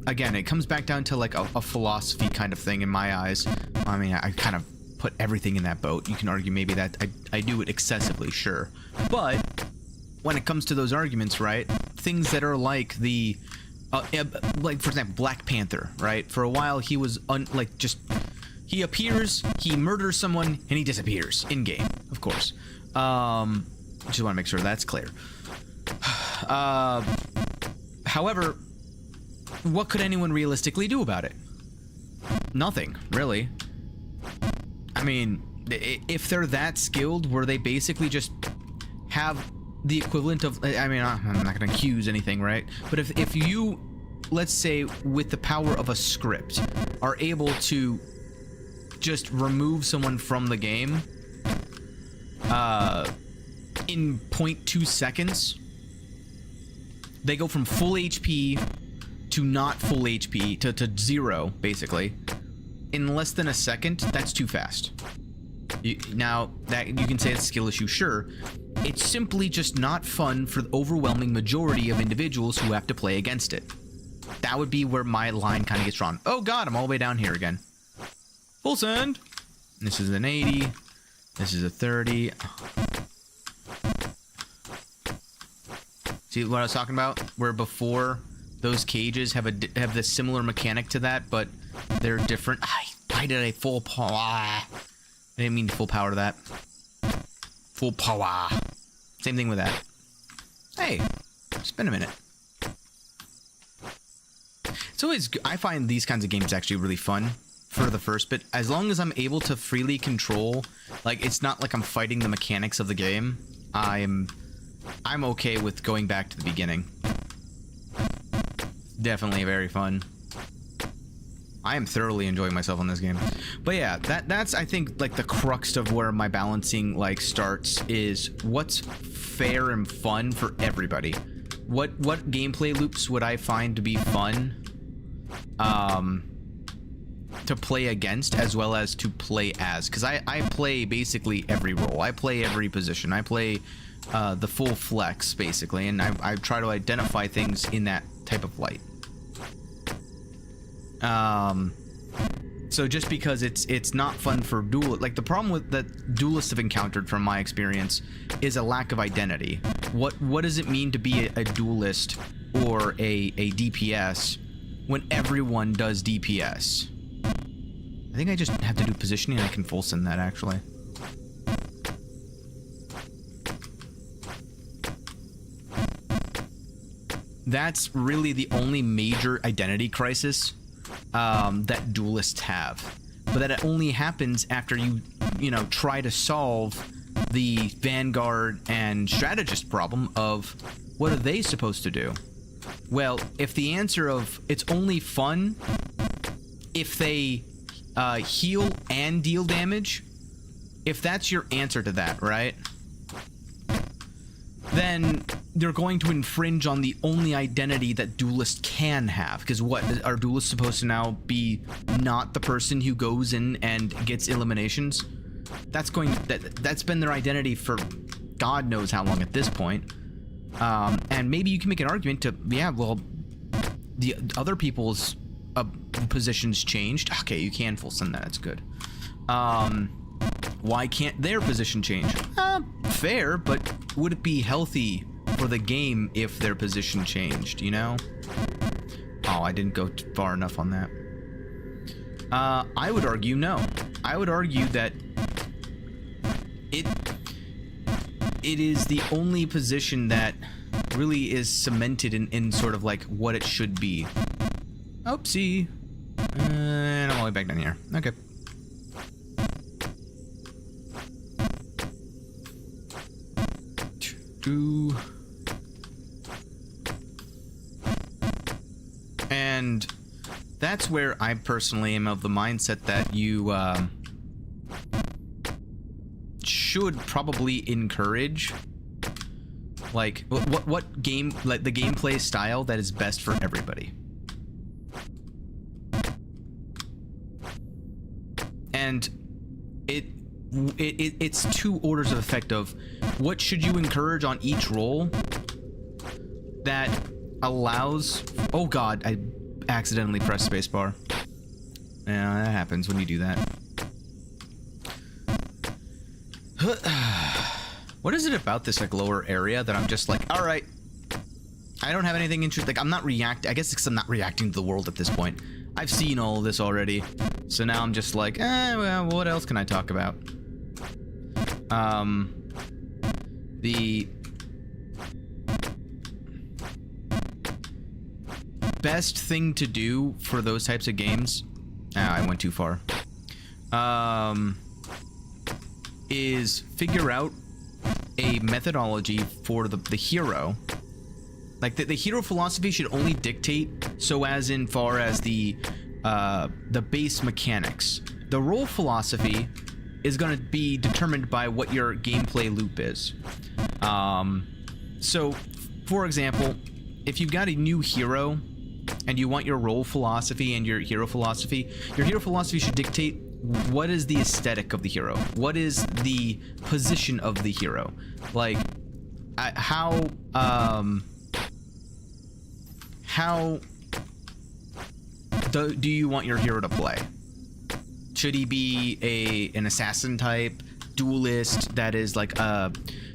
again, it comes back down to like a philosophy kind of thing in my eyes. I mean, I kind of put everything in that boat. You can argue maybe that I do it excessively, sure. But when it comes to those arguments, right, things that are like the like for example Black Panther, right, for a while he was he appears, he murders someone, and he disappears in game, of course. Just want to make sure that's clear. However, what could anyone realistically do about it? Nothing, really. I mean, if they're that skilled, where they basically just have the equivalent of, I mean, I'm not going to accuse anything, right? But if you, let's say, with the power of a script, are able to just remove someone from the game in 0.2 seconds, they go from full HP to not full HP to zero, basically, in less than a second. That's too fast. Now, that you can say it's a skill issue, sure. It's simply just not fun for the overwhelming majority of individuals who have to play against it. That would be where my line kind of gets drawn. Oh god, I'm all the way down here again. Full send. This is an 80. This is a 30. See what I was talking about? Where before those cages have this similar mechanic to that, but they're different. Why did I full power? I didn't mean full power to that. Full power. Same thing with that. Hey, it's been a minute. It's always, I find these kinds of games actually really fun for the first bit, as long as I'm able to freely control, like, it's not like I'm fighting the mechanics of the game. I'm okay with going back to the beginning. Definitely very fun. I am thoroughly enjoying myself on this game. But yeah, that's I think like the crux of where my balancing like starts, is what's fair and fun for everybody. What gameplay loops would I find to be fun to play against, as well as to play as, because I play basically every role. I play every position. I play the full flex basically, and I try to identify things in that type of light. So just because it's not fun for duel, like the problem with that duelists have encountered from my experience is a lack of identity. What does it mean to be a duelist or a DPS when everyone does DPS? I think I just have to do positioning, and I can full send that actually. That's really the only major identity crisis that duelists have. but that it only happens after you know, try to solve the Vanguard and Strategist problem of what are they supposed to do? Well, if the answer of it's only fun if they heal and deal damage, if that's your answer to that, right? Then they're going to infringe on the only identity that duelists can have. Because what, are duelists supposed to now be not the person who goes in and gets eliminations? That's been their identity for God knows how long at this point. And maybe you can make an argument to, yeah, well, the other people's positions changed. Okay, you can full send that. That's good. Why can't their position change? Fair, but would it be healthy for the game if their position changed, you know? Oh, I didn't go far enough on that. I would argue no. I would argue that it is the only position that really is cemented in sort of like what it should be. Oopsie. And I'm all the way back down here. Okay. And that's where I personally am of the mindset that you should probably encourage like what game, like the gameplay style that is best for everybody. And it's two orders of effect of what should you encourage on each role that allows... Oh god, I accidentally pressed spacebar. Yeah, that happens when you do that. What is it about this like lower area that I'm just like, all right, I don't have anything interesting. Like I'm not reacting. I guess it's 'cause I'm not reacting to the world at this point. I've seen all of this already, so now I'm just like, well, what else can I talk about? The best thing to do for those types of games, I went too far, is figure out a methodology for the hero. Like the hero philosophy should only dictate so as in far as the base mechanics. The role philosophy is going to be determined by what your gameplay loop is. So, for example, if you've got a new hero and you want your role philosophy and your hero philosophy should dictate what is the aesthetic of the hero, what is the position of the hero, like how do you want your hero to play? Should he be an assassin type, duelist that is like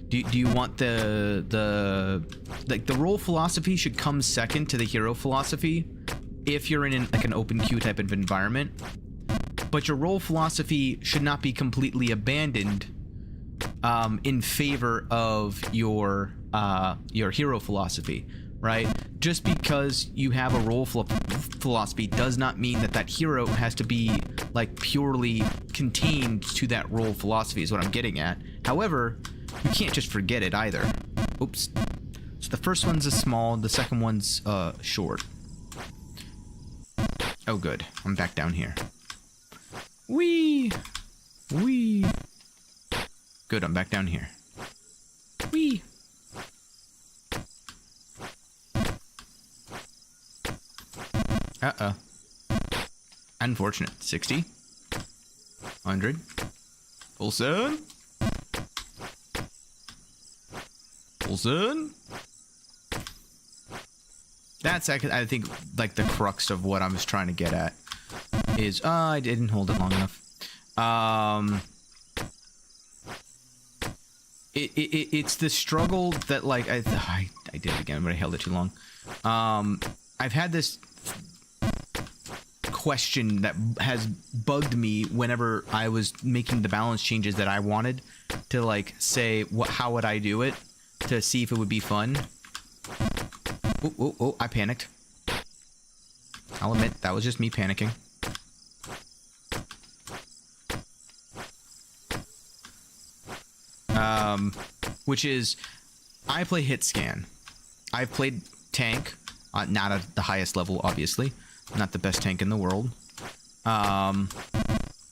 do you want the role philosophy should come second to the hero philosophy if you're in like an open queue type of environment, but your role philosophy should not be completely abandoned in favor of your hero philosophy, right? Just because you have a role philosophy does not mean that hero has to be like purely contained to that role philosophy is what I'm getting at. However, you can't just forget it either. Oops. So the first one's a small, the second one's short. Oh good, I'm back down here. Whee! Whee! Good, I'm back down here. Whee! Uh-oh. Unfortunate. 60. 100. Full soon. Full soon. That's, I think, like the crux of what I was trying to get at. Is, I didn't hold it long enough. It's the struggle that, like, I did it again, but I held it too long. I've had this question that has bugged me whenever I was making the balance changes that I wanted to, like, say how would I do it to see if it would be fun. Oh, I panicked. I'll admit that was just me panicking. which is I play hit scan. I've played tank, not at the highest level, obviously, not the best tank in the world. And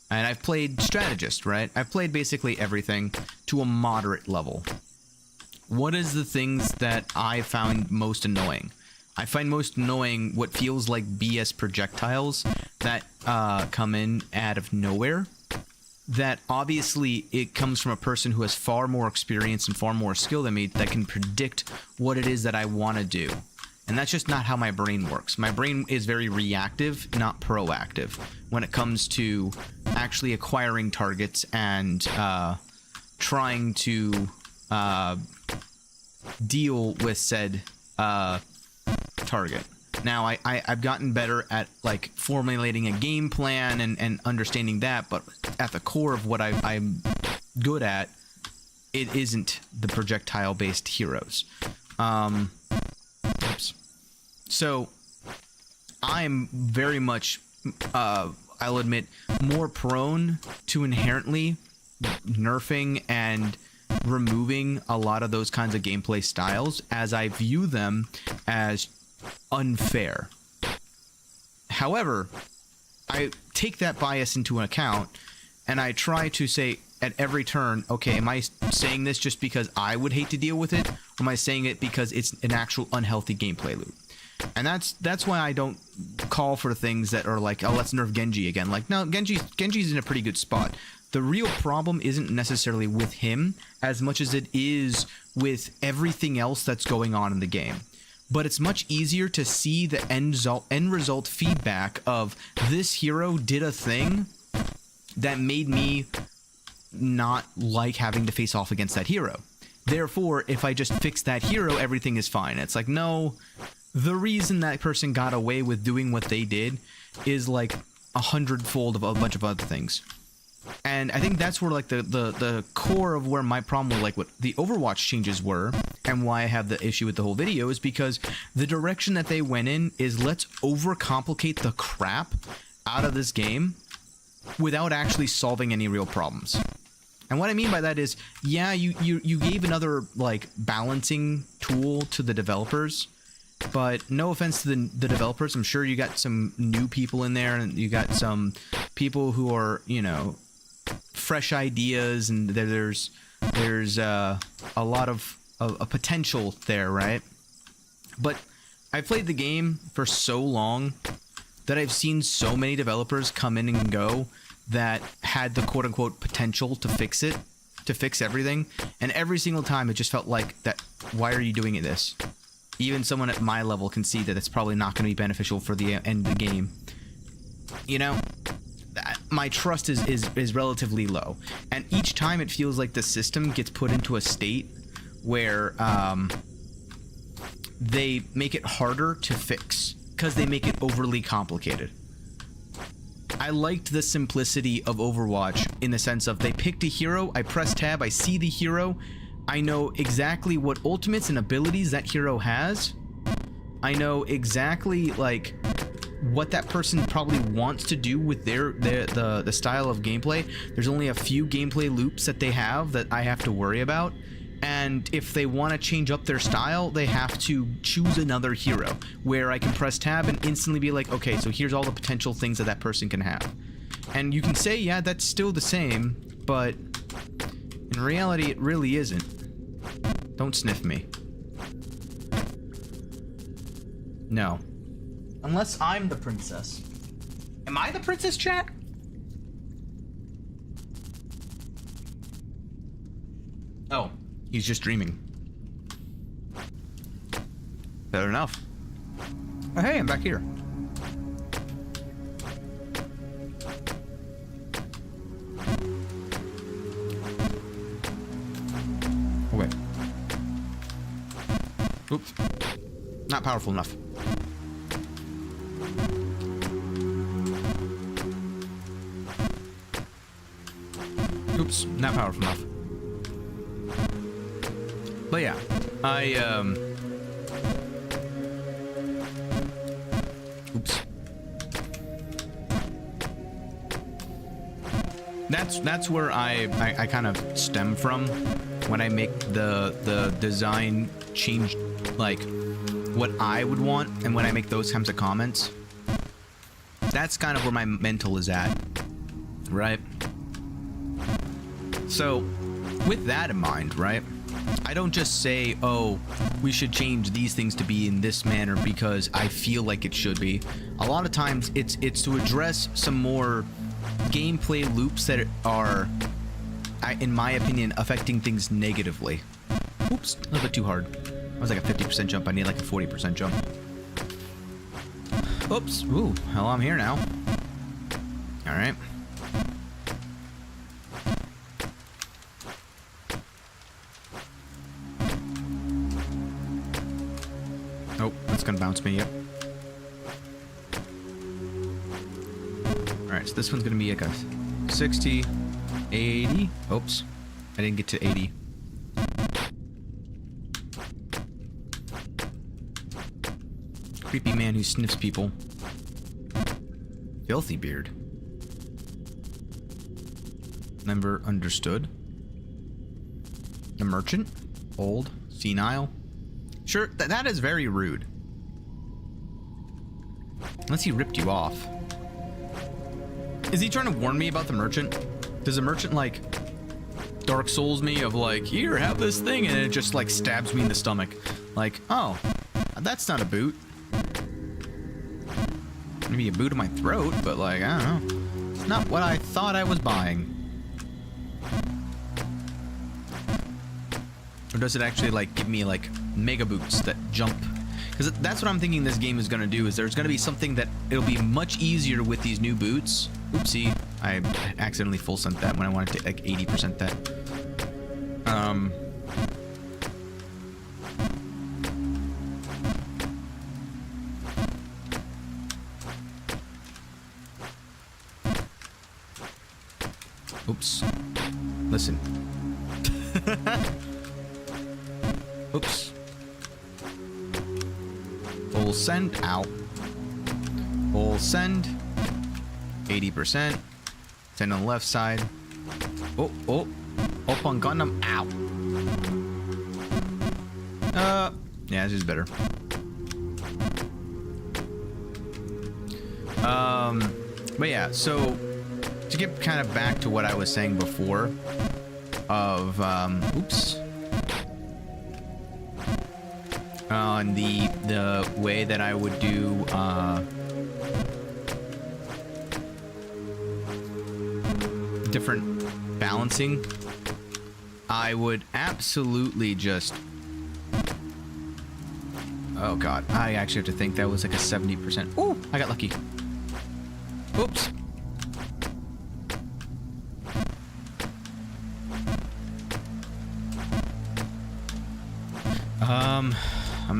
I've played strategist, right? I've played basically everything to a moderate level. What is the things that I found most annoying? I find most annoying what feels like BS projectiles that come in out of nowhere. That obviously it comes from a person who has far more experience and far more skill than me that can predict what it is that I want to do. And that's just not how my brain works. My brain is very reactive, not proactive, when it comes to actually acquiring targets and trying to deal with said target. Now, I've gotten better at, like, formulating a game plan and understanding that, but at the core of what I'm good at, it isn't the projectile-based heroes. Oops. So, I'm very much, I'll admit, more prone to inherently nerfing and removing a lot of those kinds of gameplay styles, as I view them as unfair. However, I take that bias into account and I try to say at every turn, okay, am I saying this just because I would hate to deal with it, or am I saying it because it's an actual unhealthy gameplay loop? And that's why I don't call for things that are like, oh, let's nerf Genji again. Like, no, Genji's in a pretty good spot. The real problem isn't necessarily with him as much as it is with everything else that's going on in the game. But it's much easier to see the end result feedback of this hero did a thing that made me not like having to face off against that hero. Therefore, if I just fix that hero, everything is fine. It's like, no, the reason that person got away with doing what they did is like 100-fold of a bunch of other things. And I think that's where, like, the core of where my problem with, like, what the Overwatch changes were, and why I have the issue with the whole video, is because the direction that they went in is, let's overcomplicate the crap out of this game without actually solving any real problems. And what I mean by that is, yeah, you gave another, like, balancing tool to the developers, but no offense to the developers, I'm sure you got some new people in there, and you got some people who are, you know, fresh ideas, and there's a lot of a potential there, right? But I've played the game for so long that I've seen so many developers come in and go that had the quote-unquote potential to fix it, to fix everything, and every single time it just felt like that, why are you doing this? Even someone at my level can see that it's probably not going to be beneficial for the end of the game. You know, my trust is relatively low, and each time it feels like the system gets put into a state where they make it harder to fix because they make it overly complicated. I liked the simplicity of Overwatch in the sense of they picked a hero, I press tab, I see the hero, I know exactly what ultimates and abilities that hero has, I know exactly, like, what that person probably wants to do with the style of gameplay. There's only a few gameplay loops that they have that I have to worry about, and if they want to change up their style, they have to choose another hero where I can press tab and instantly be like, okay, so here's all the potential things that that person can have. And you can say, yeah, that's still the same, but in reality it really isn't. Don't sniff me. No. Unless I'm the princess. Am I the princess, chat? Oh, he's just dreaming. Better enough. Oh, hey, I'm back here. Oh, wait. Oops. Not powerful enough. Oops, not powerful enough. But yeah, oops. That's where I kind of stem from, when I make the design change, like what I would want, and when I make those kinds of comments, that's kind of where my mental is at, right? So with that in mind, right, I don't just say, oh, we should change these things to be in this manner because I feel like it should be. A lot of times it's to address some more gameplay loops that are, in my opinion, affecting things negatively. Oops, a little bit too hard. That was like a 50% jump. I need like a 40% jump. Oops. Ooh, hell, I'm here now. All right. Oh, that's gonna bounce me up. Alright, so this one's gonna be like a 60, 80. Oops, I didn't get to 80. Creepy man who sniffs people. Filthy beard. Never understood. The merchant. Old. Senile. Sure, that is very rude. Unless he ripped you off. Is he trying to warn me about the merchant? Does the merchant, like, Dark Souls me of, like, here, have this thing, and it just, like, stabs me in the stomach? Like, oh, that's not a boot. Maybe a boot in my throat, but, like, I don't know. It's not what I thought I was buying. Or does it actually, like, give me, like, mega boots that jump? Because that's what I'm thinking this game is going to do, is there's going to be something that it'll be much easier with these new boots. Oopsie. I accidentally full sent that when I wanted to, like, 80% that. Oops. Listen. Oops. Full send. Ow. Full send. 80%. Send on the left side. Oh, oh. Up on Gundam. Ow. Yeah, this is better. But yeah, so to get kind of back to what I was saying before of, oops. On the way that I would do, different balancing, I would absolutely just, oh god, I actually have to think that was like a 70%. Ooh, I got lucky. Oops.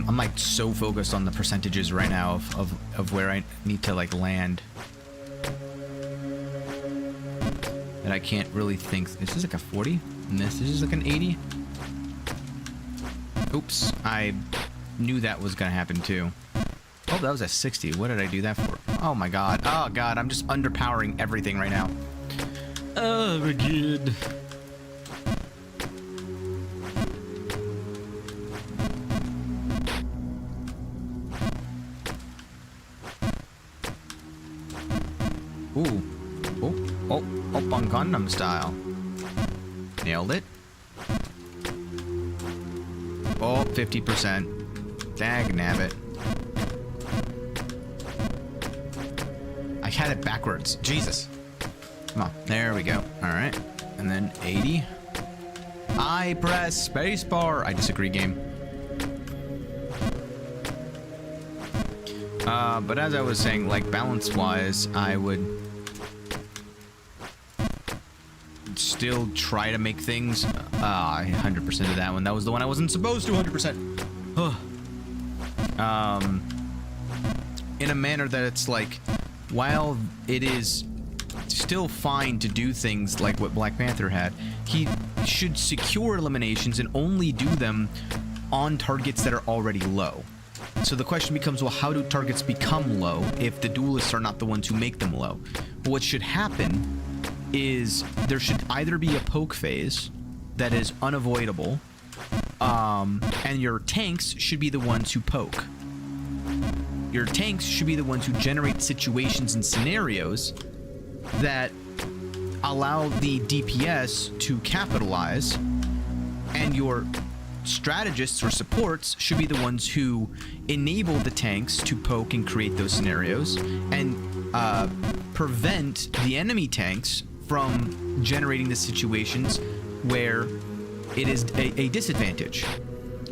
I'm like so focused on the percentages right now of where I need to like land that I can't really think. This is like a 40 and this is like an 80. Oops, I knew that was gonna happen too. Oh, that was a 60. What did I do that for? Oh my god. Oh god, I'm just underpowering everything right now. Oh my god. Ooh. Oh, up on Gundam style. Nailed it. Oh, 50%. Dag nabbit. I had it backwards. Jesus. Come on. There we go. Alright. And then 80. I press spacebar. I disagree, game. But as I was saying, like, balance-wise, I would still try to make things... I 100% of that one. That was the one I wasn't supposed to 100%. In a manner that it's like, while it is still fine to do things like what Black Panther had, he should secure eliminations and only do them on targets that are already low. So the question becomes, well, how do targets become low if the duelists are not the ones who make them low? What should happen is there should either be a poke phase that is unavoidable, and your tanks should be the ones who poke. Your tanks should be the ones who generate situations and scenarios that allow the DPS to capitalize, and your strategists or supports should be the ones who enable the tanks to poke and create those scenarios and prevent the enemy tanks from generating the situations where it is a disadvantage.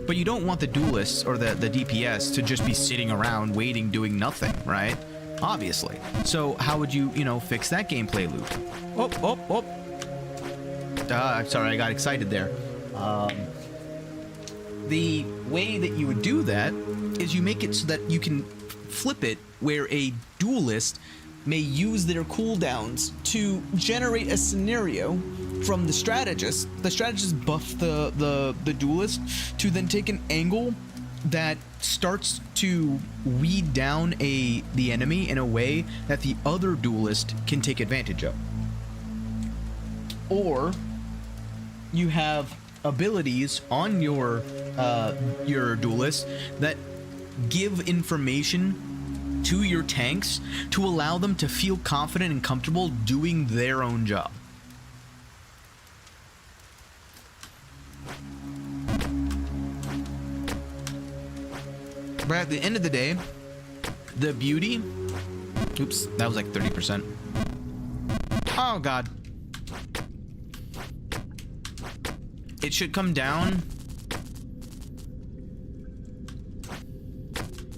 But you don't want the duelists or the DPS to just be sitting around waiting, doing nothing, right? Obviously. So how would you, fix that gameplay loop? I'm sorry, I got excited there. The way that you would do that is you make it so that you can flip it where a duelist may use their cooldowns to generate a scenario from the strategist. The strategist buff the duelist to then take an angle that starts to weed down the enemy in a way that the other duelist can take advantage of. Or you have abilities on your duelist that give information to your tanks to allow them to feel confident and comfortable doing their own job. But at the end of the day, the beauty... Oops, that was like 30%. Oh, God. It should come down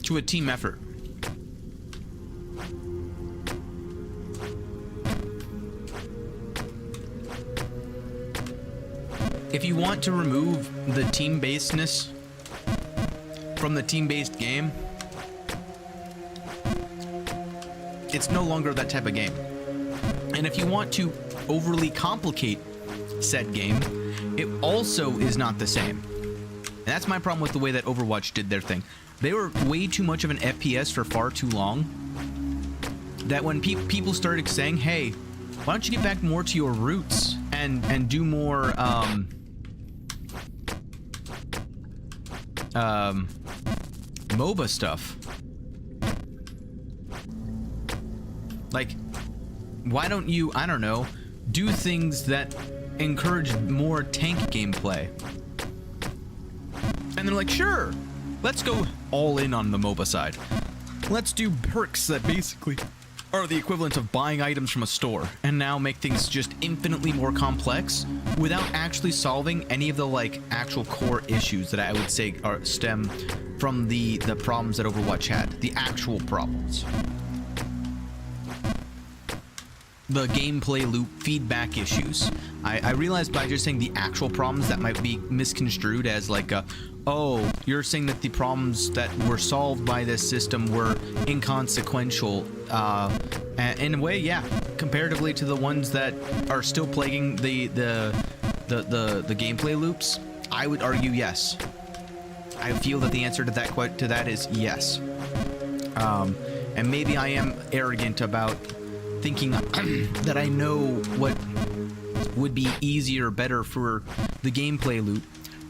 to a team effort. If you want to remove the team-basedness from the team-based game, it's no longer that type of game. And if you want to overly complicate said game, it also is not the same. And that's my problem with the way that Overwatch did their thing. They were way too much of an FPS for far too long, that when people started saying, hey, why don't you get back more to your roots and do more MOBA stuff. Like, why don't you, I don't know, do things that encourage more tank gameplay? And they're like, sure, let's go all in on the MOBA side. Let's do perks that basically are the equivalent of buying items from a store, and now make things just infinitely more complex without actually solving any of the actual core issues that I would say stem from the problems that Overwatch had. The actual problems. The gameplay loop feedback issues. I realized by just saying the actual problems that might be misconstrued as oh, you're saying that the problems that were solved by this system were inconsequential. And in a way, yeah, comparatively to the ones that are still plaguing the gameplay loops, I would argue yes. I feel that the answer to that is yes. And maybe I am arrogant about thinking that I know what would be easier or better for the gameplay loop.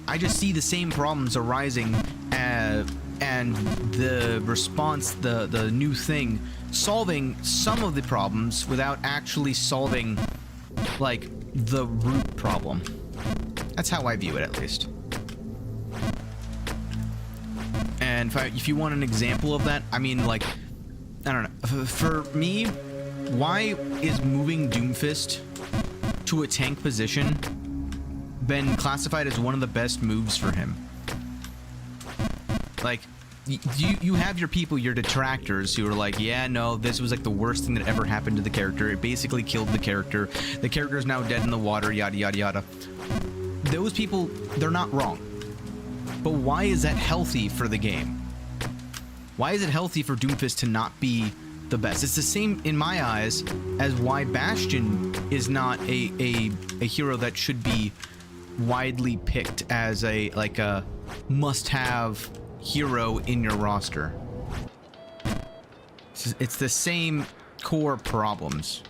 I just see the same problems arising, and the response, the new thing, solving some of the problems without actually solving the root problem. That's how I view it, at least. And if you want an example of that, I mean, I don't know. For me, why is moving Doomfist to a tank position been classified as one of the best moves for him? You have your people, your detractors, who are like, yeah, no, this was the worst thing that ever happened to the character. It basically killed the character. The character is now dead in the water, yada, yada, yada. Those people, they're not wrong. But why is that healthy for the game? Why is it healthy for Doomfist to not be the best? It's the same, in my eyes, as why Bastion is not a hero that should be widely picked as a must-have hero in your roster. It's the same core problems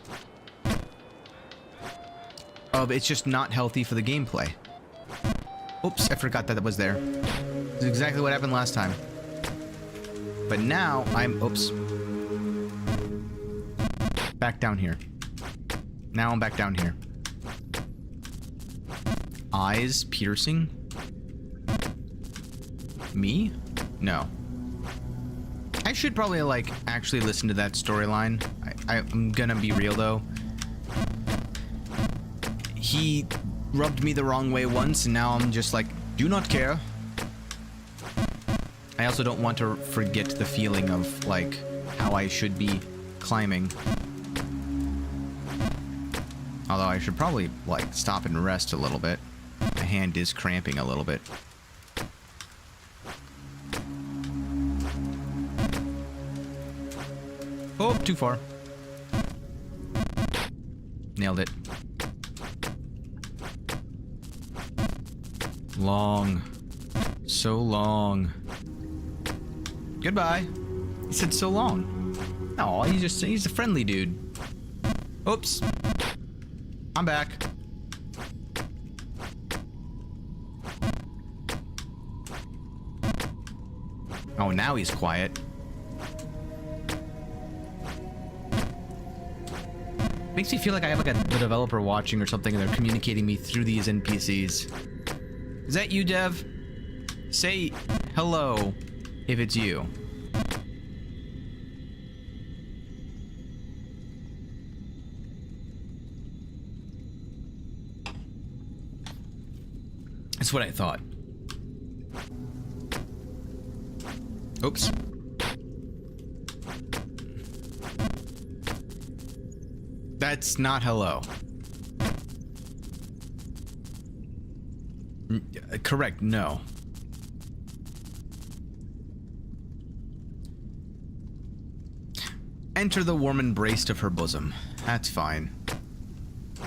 of it's just not healthy for the gameplay. Oops, I forgot that was there. This is exactly what happened last time. But now I'm... Oops. Back down here. Now I'm back down here. Eyes piercing? Me? No. I should probably, like, actually listen to that storyline. I'm gonna be real, though. He rubbed me the wrong way once, and now I'm just like, do not care. I also don't want to forget the feeling of, like, how I should be climbing. Although I should probably, like, stop and rest a little bit. My hand is cramping a little bit. Oh, too far. Nailed it. Long. So long. Goodbye. He said so long. No, he's a friendly dude. Oops. I'm back. Oh, now he's quiet. Makes me feel like I have like a developer watching or something and they're communicating me through these NPCs. Is that you, Dev? Say hello if it's you. That's what I thought. Oops. That's not hello. Correct, no. Enter the warm embrace of her bosom. That's fine.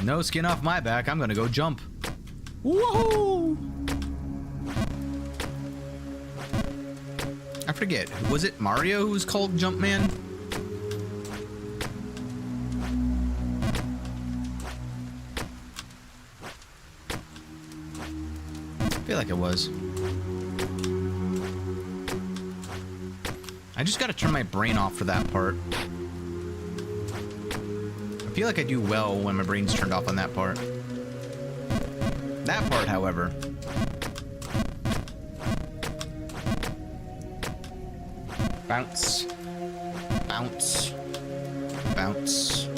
No skin off my back, I'm gonna go jump. Woohoo! I forget, was it Mario who was called Jumpman? I feel like it was. I just gotta turn my brain off for that part. I feel like I do well when my brain's turned off on that part. That part, however. Bounce. Bounce. Bounce.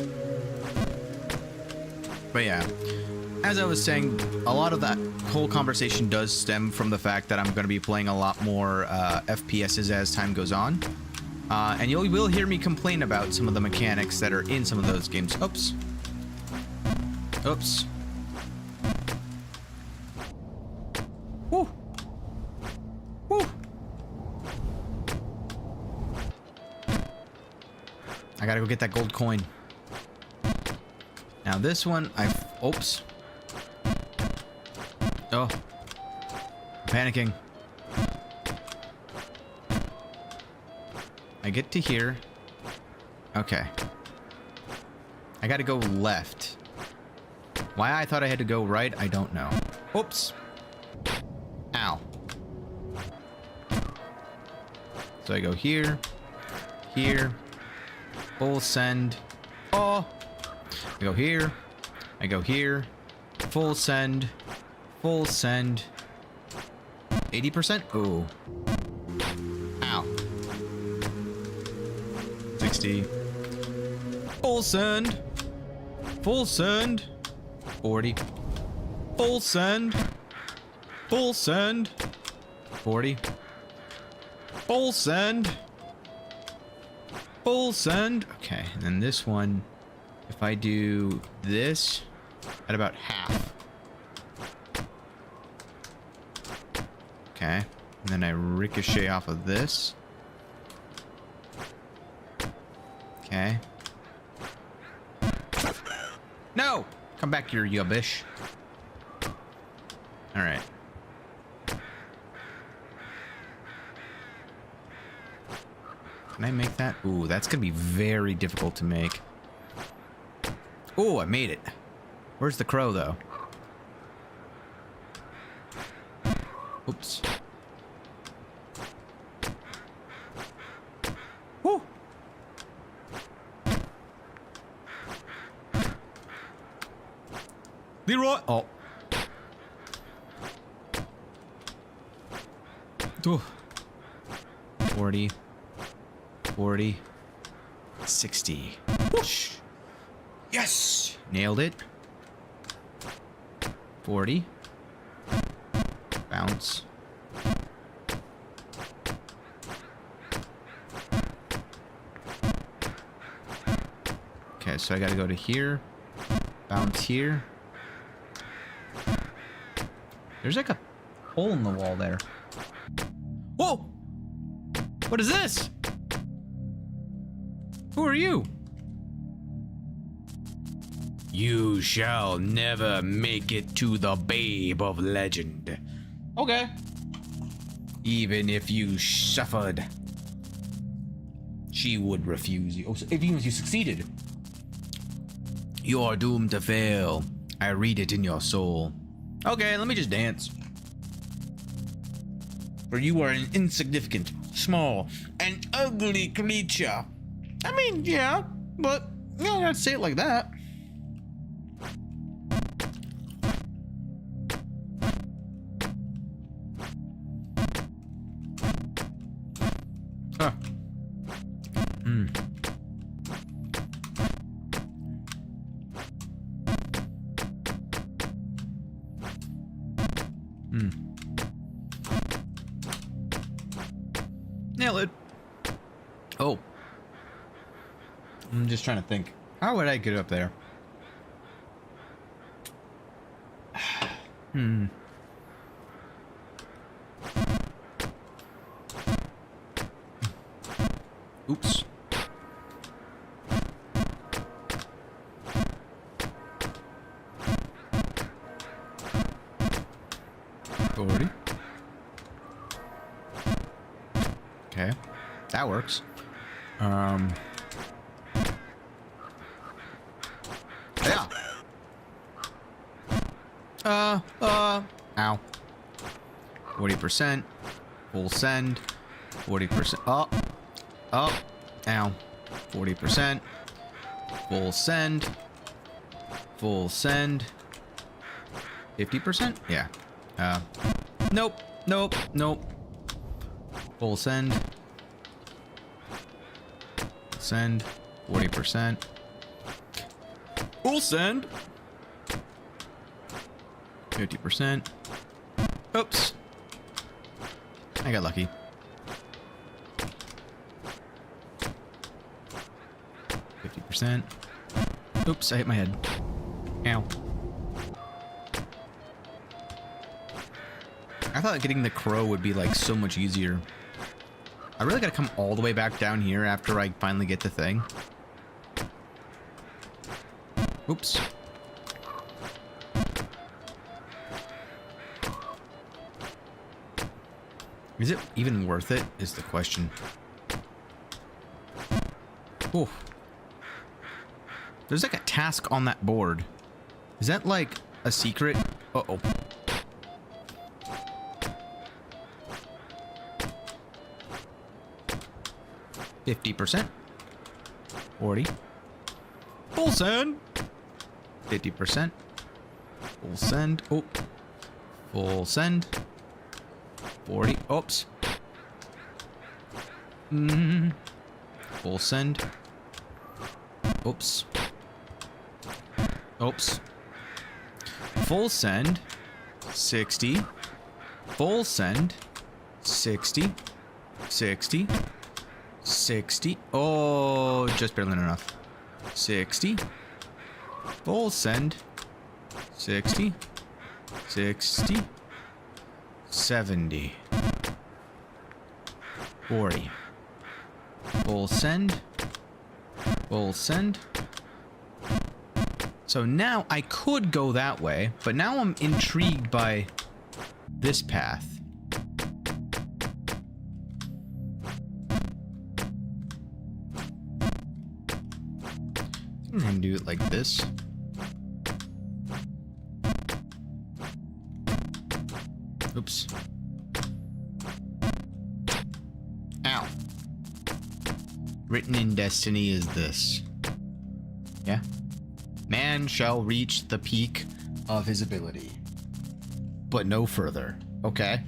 But yeah. As I was saying, a lot of that whole conversation does stem from the fact that I'm going to be playing a lot more FPSs as time goes on. And you will hear me complain about some of the mechanics that are in some of those games. Oops. Oops. Woo. Woo. I gotta go get that gold coin. Now this one, oops. Oh. I'm panicking. I get to here. Okay. I gotta go left. Why I thought I had to go right, I don't know. Oops. Ow. So I go here. Here. Full send. Oh! I go here. I go here. Full send. Full send. 80%? Ooh. Ow. 60. Full send. Full send. 40. Full send. Full send. 40. Full send. Full send. Okay, and then this one, if I do this at about half. Okay, and then I ricochet off of this. Okay. No! Come back here, you bitch. Alright. Can I make that? Ooh, that's gonna be very difficult to make. Ooh, I made it. Where's the crow, though? Oops. Woo! Leroy! Oh. Ooh. 40. 40. 60. Whoosh! Yes! Nailed it. 40. Bounce. Okay, so I gotta go to here. Bounce here. There's like a hole in the wall there. Whoa! What is this? Who are you? You shall never make it to the Babe of Legend. Okay. Even if you suffered, she would refuse you. Oh, so even if you succeeded, you are doomed to fail. I read it in your soul. Okay, let me just dance. For you are an insignificant, small, and ugly creature. I mean, yeah, but you don't have to say it like that. Huh. Hmm. Hmm. Nail it. Oh. I'm just trying to think. How would I get up there? Hmm. Oops. Already. Okay. That works. Yeah. Ow. 40%. Full send. 40%. Up. Up. Ow. 40%. Full send. Full send. 50%? Yeah. Nope. Nope. Nope. Full send. Send. 40%. Full send. 50%. Oops. I got lucky. 50%. Oops, I hit my head. Ow. I thought getting the crow would be like so much easier. I really gotta come all the way back down here after I finally get the thing. Oops. Is it even worth it, is the question. Ooh. There's like a task on that board. Is that like a secret? Uh-oh. %. 40. Full send. 50%. Full send. Oh. Full send. 40. Oops. Full send. Oops. Oops. Full send. 60. Full send. 60. 60. 60. Oh, just barely enough. 60. Full send. 60. 60. 70. 40. Full send. Full send. So now I could go that way, but now I'm intrigued by this path. I'm gonna do it like this. Oops. written in destiny is this. Yeah. Man shall reach the peak of his ability, but no further. Okay.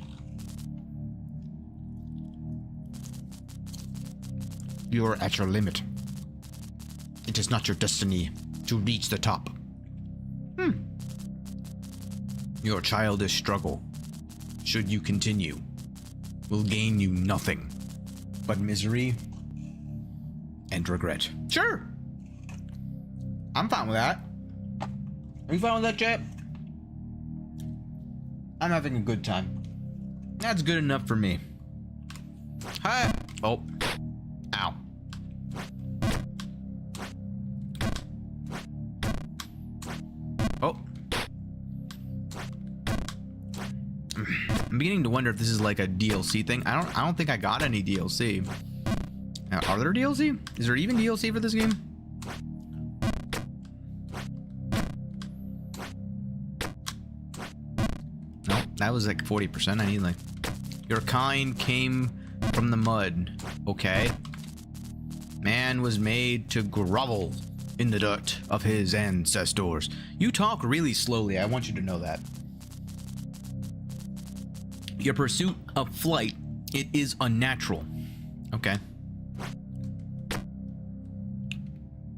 You're at your limit. It is not your destiny to reach the top. Your childish struggle, should you continue, will gain you nothing but misery and regret. Sure. I'm fine with that. Are you fine with that, chat? I'm having a good time. That's good enough for me. Hi. Oh. Ow. Oh. I'm beginning to wonder if this is like a DLC thing. I don't think I got any DLC. Are there DLC? Is there even DLC for this game? No, that was like 40%. I need like... Your kind came from the mud. Okay. Man was made to grovel in the dirt of his ancestors. You talk really slowly. I want you to know that. Your pursuit of flight, it is unnatural. Okay.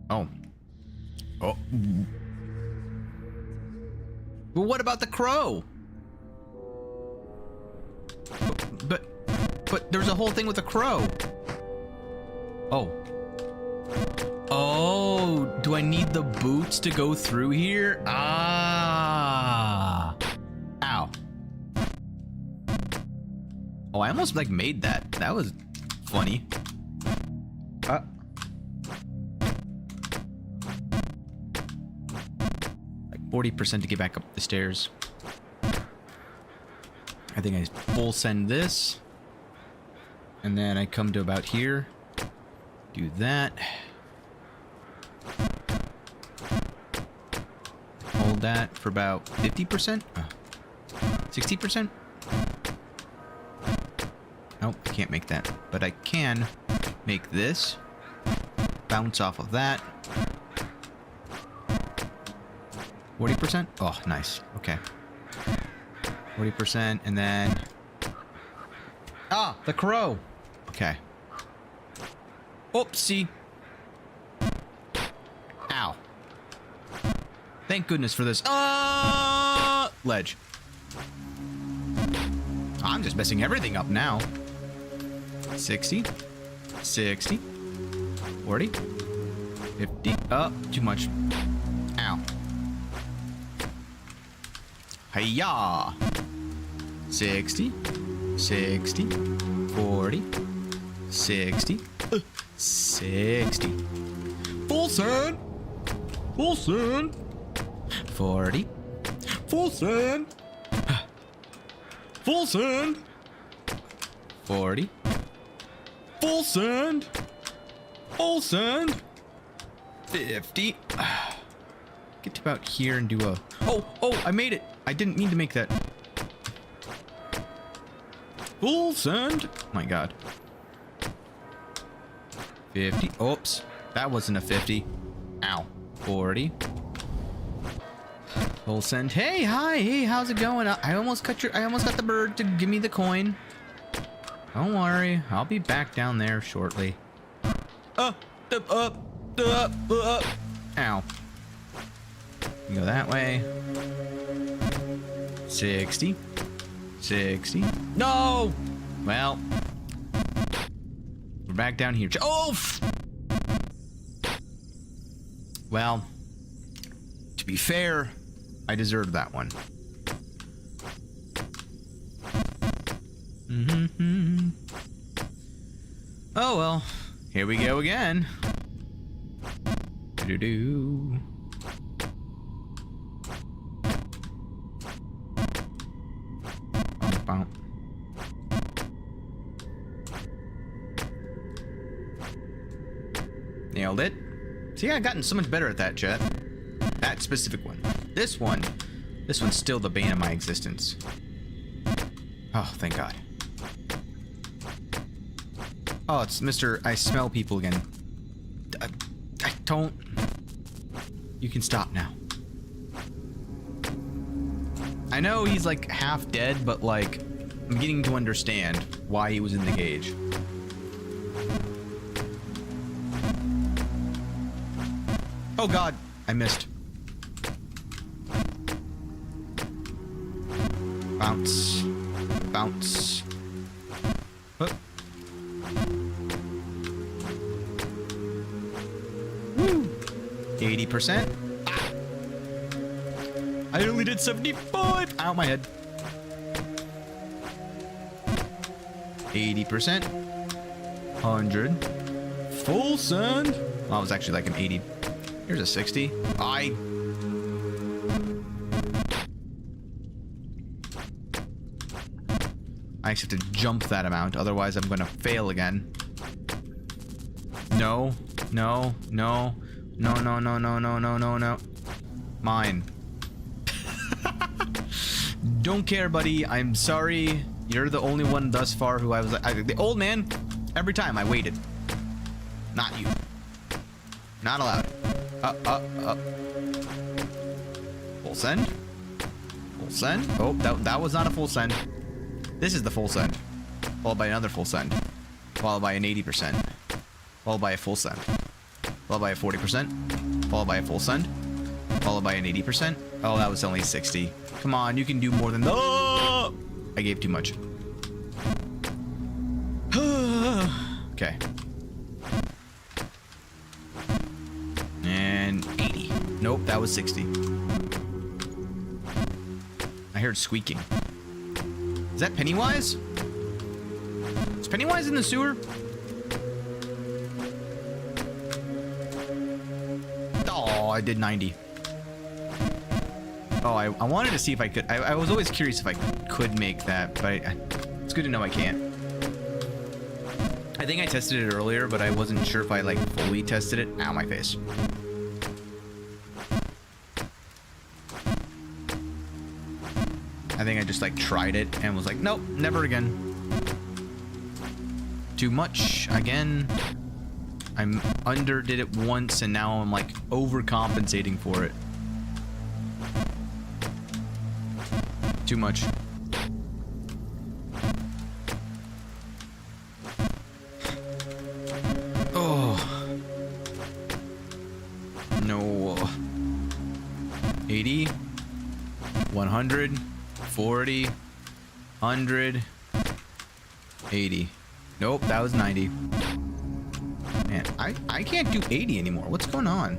Oh. Oh. But what about the crow? But there's a whole thing with the crow. Oh. Oh, do I need the boots to go through here? Ah. Ow. Oh, I almost like made that. That was funny. Like 40% to get back up the stairs. I think I full send this. And then I come to about here. Do that. Hold that for about 50%? 60%? Nope, I can't make that. But I can make this. Bounce off of that. 40%? Oh, nice. Okay. 40%, and then... Ah! The crow! Okay. Oopsie! Ow. Thank goodness for this. Ledge. I'm just messing everything up now. 60. 60. 40. 50. Oh, too much. Ow. Hiya! 60. 60. 40. 60. 60. Full send! Full send! 40. Full send! Full send! 40. Full send! Full send! 50. Get to about here and do a... Oh, I made it! I didn't mean to make that. Full send! Oh my god. 50. Oops. That wasn't a 50. Ow. 40. Full send. Hey, hi, hey, how's it going? I almost got the bird to give me the coin. Don't worry, I'll be back down there shortly. Ow. You go that way. 60. 60. No! Well, we're back down here. Oh! Well, to be fair, I deserved that one. Oh well, here we go again. Do-do-do. Bump. Nailed it. See, I've gotten so much better at that, chat. That specific one. This one's still the bane of my existence. Oh, thank God. Oh, it's Mr. I smell people again. Don't. You can stop now. I know he's like half dead, but like I'm beginning to understand why he was in the cage. Oh god, I missed. Bounce. Bounce. Oh. Woo! 80%. Ah. I only did 75. Ow, my head. 80%. 100. Full send. Well, it was actually like an 80. Here's a 60. I actually have to jump that amount, otherwise I'm gonna fail again. No, no, no, no, no, no, no, no, no, no, no. Mine. Don't care, buddy. I'm sorry. You're the only one thus far who I was like, the old man, every time I waited. Not you. Not allowed. Full send. Full send. Oh, that was not a full send. This is the full send. Followed by another full send. Followed by an 80%. Followed by a full send. Followed by a 40%. Followed by a full send. Followed by an 80%. Oh, that was only 60. Come on, you can do more than that. Oh! I gave too much. Okay. And 80. Nope, that was 60. I heard squeaking. Is that Pennywise? Is Pennywise in the sewer? Oh, I did 90. Oh, I wanted to see if I could. I was always curious if I could make that, but it's good to know I can't. I think I tested it earlier, but I wasn't sure if I like fully tested it. Ow, my face. I think I just like tried it and was like, nope, never again. Too much again. I'm underdid it once and now I'm like overcompensating for it. Too much. Oh. No. 80. 100. 40, 100, 80. Nope, that was 90. Man, I can't do 80 anymore. What's going on?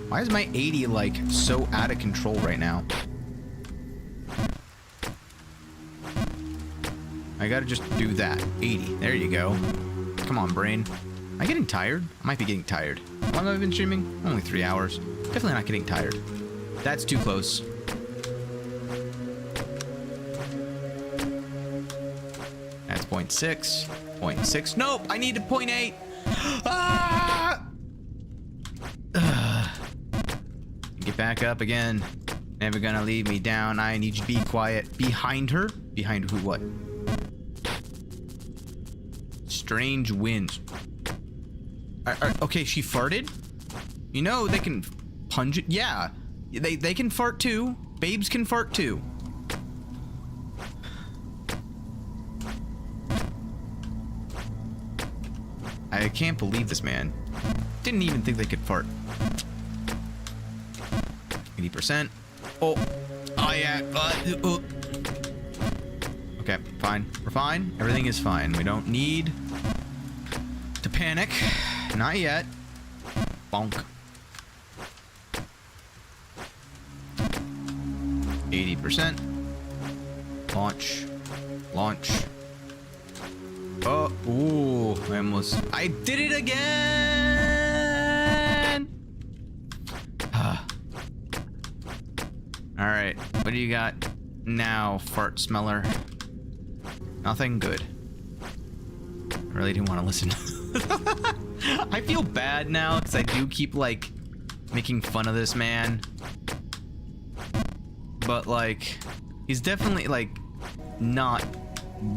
Why is my 80 like so out of control right now? I gotta just do that. 80. There you go. Come on, brain. Am I getting tired? I might be getting tired. How long have I been streaming? Only 3 hours. Definitely not getting tired. That's too close. That's 0.6. 0.6. Nope! I need a 0.8! Ah! Get back up again. Never gonna leave me down. I need you to be quiet. Behind her? Behind who? What? Strange winds. Okay, she farted? You know, they can punch it. Yeah. They can fart too. Babes can fart too. I can't believe this man. Didn't even think they could fart. 80%. Oh. Oh yeah. Okay, fine. We're fine. Everything is fine. We don't need to panic. Not yet. Bonk. 80%. Launch. Launch. Oh, ooh, I did it again! Alright, what do you got now, fart smeller? Nothing good. I really didn't want to listen. I feel bad now, because I do keep, like, making fun of this man. But, like, he's definitely, like, not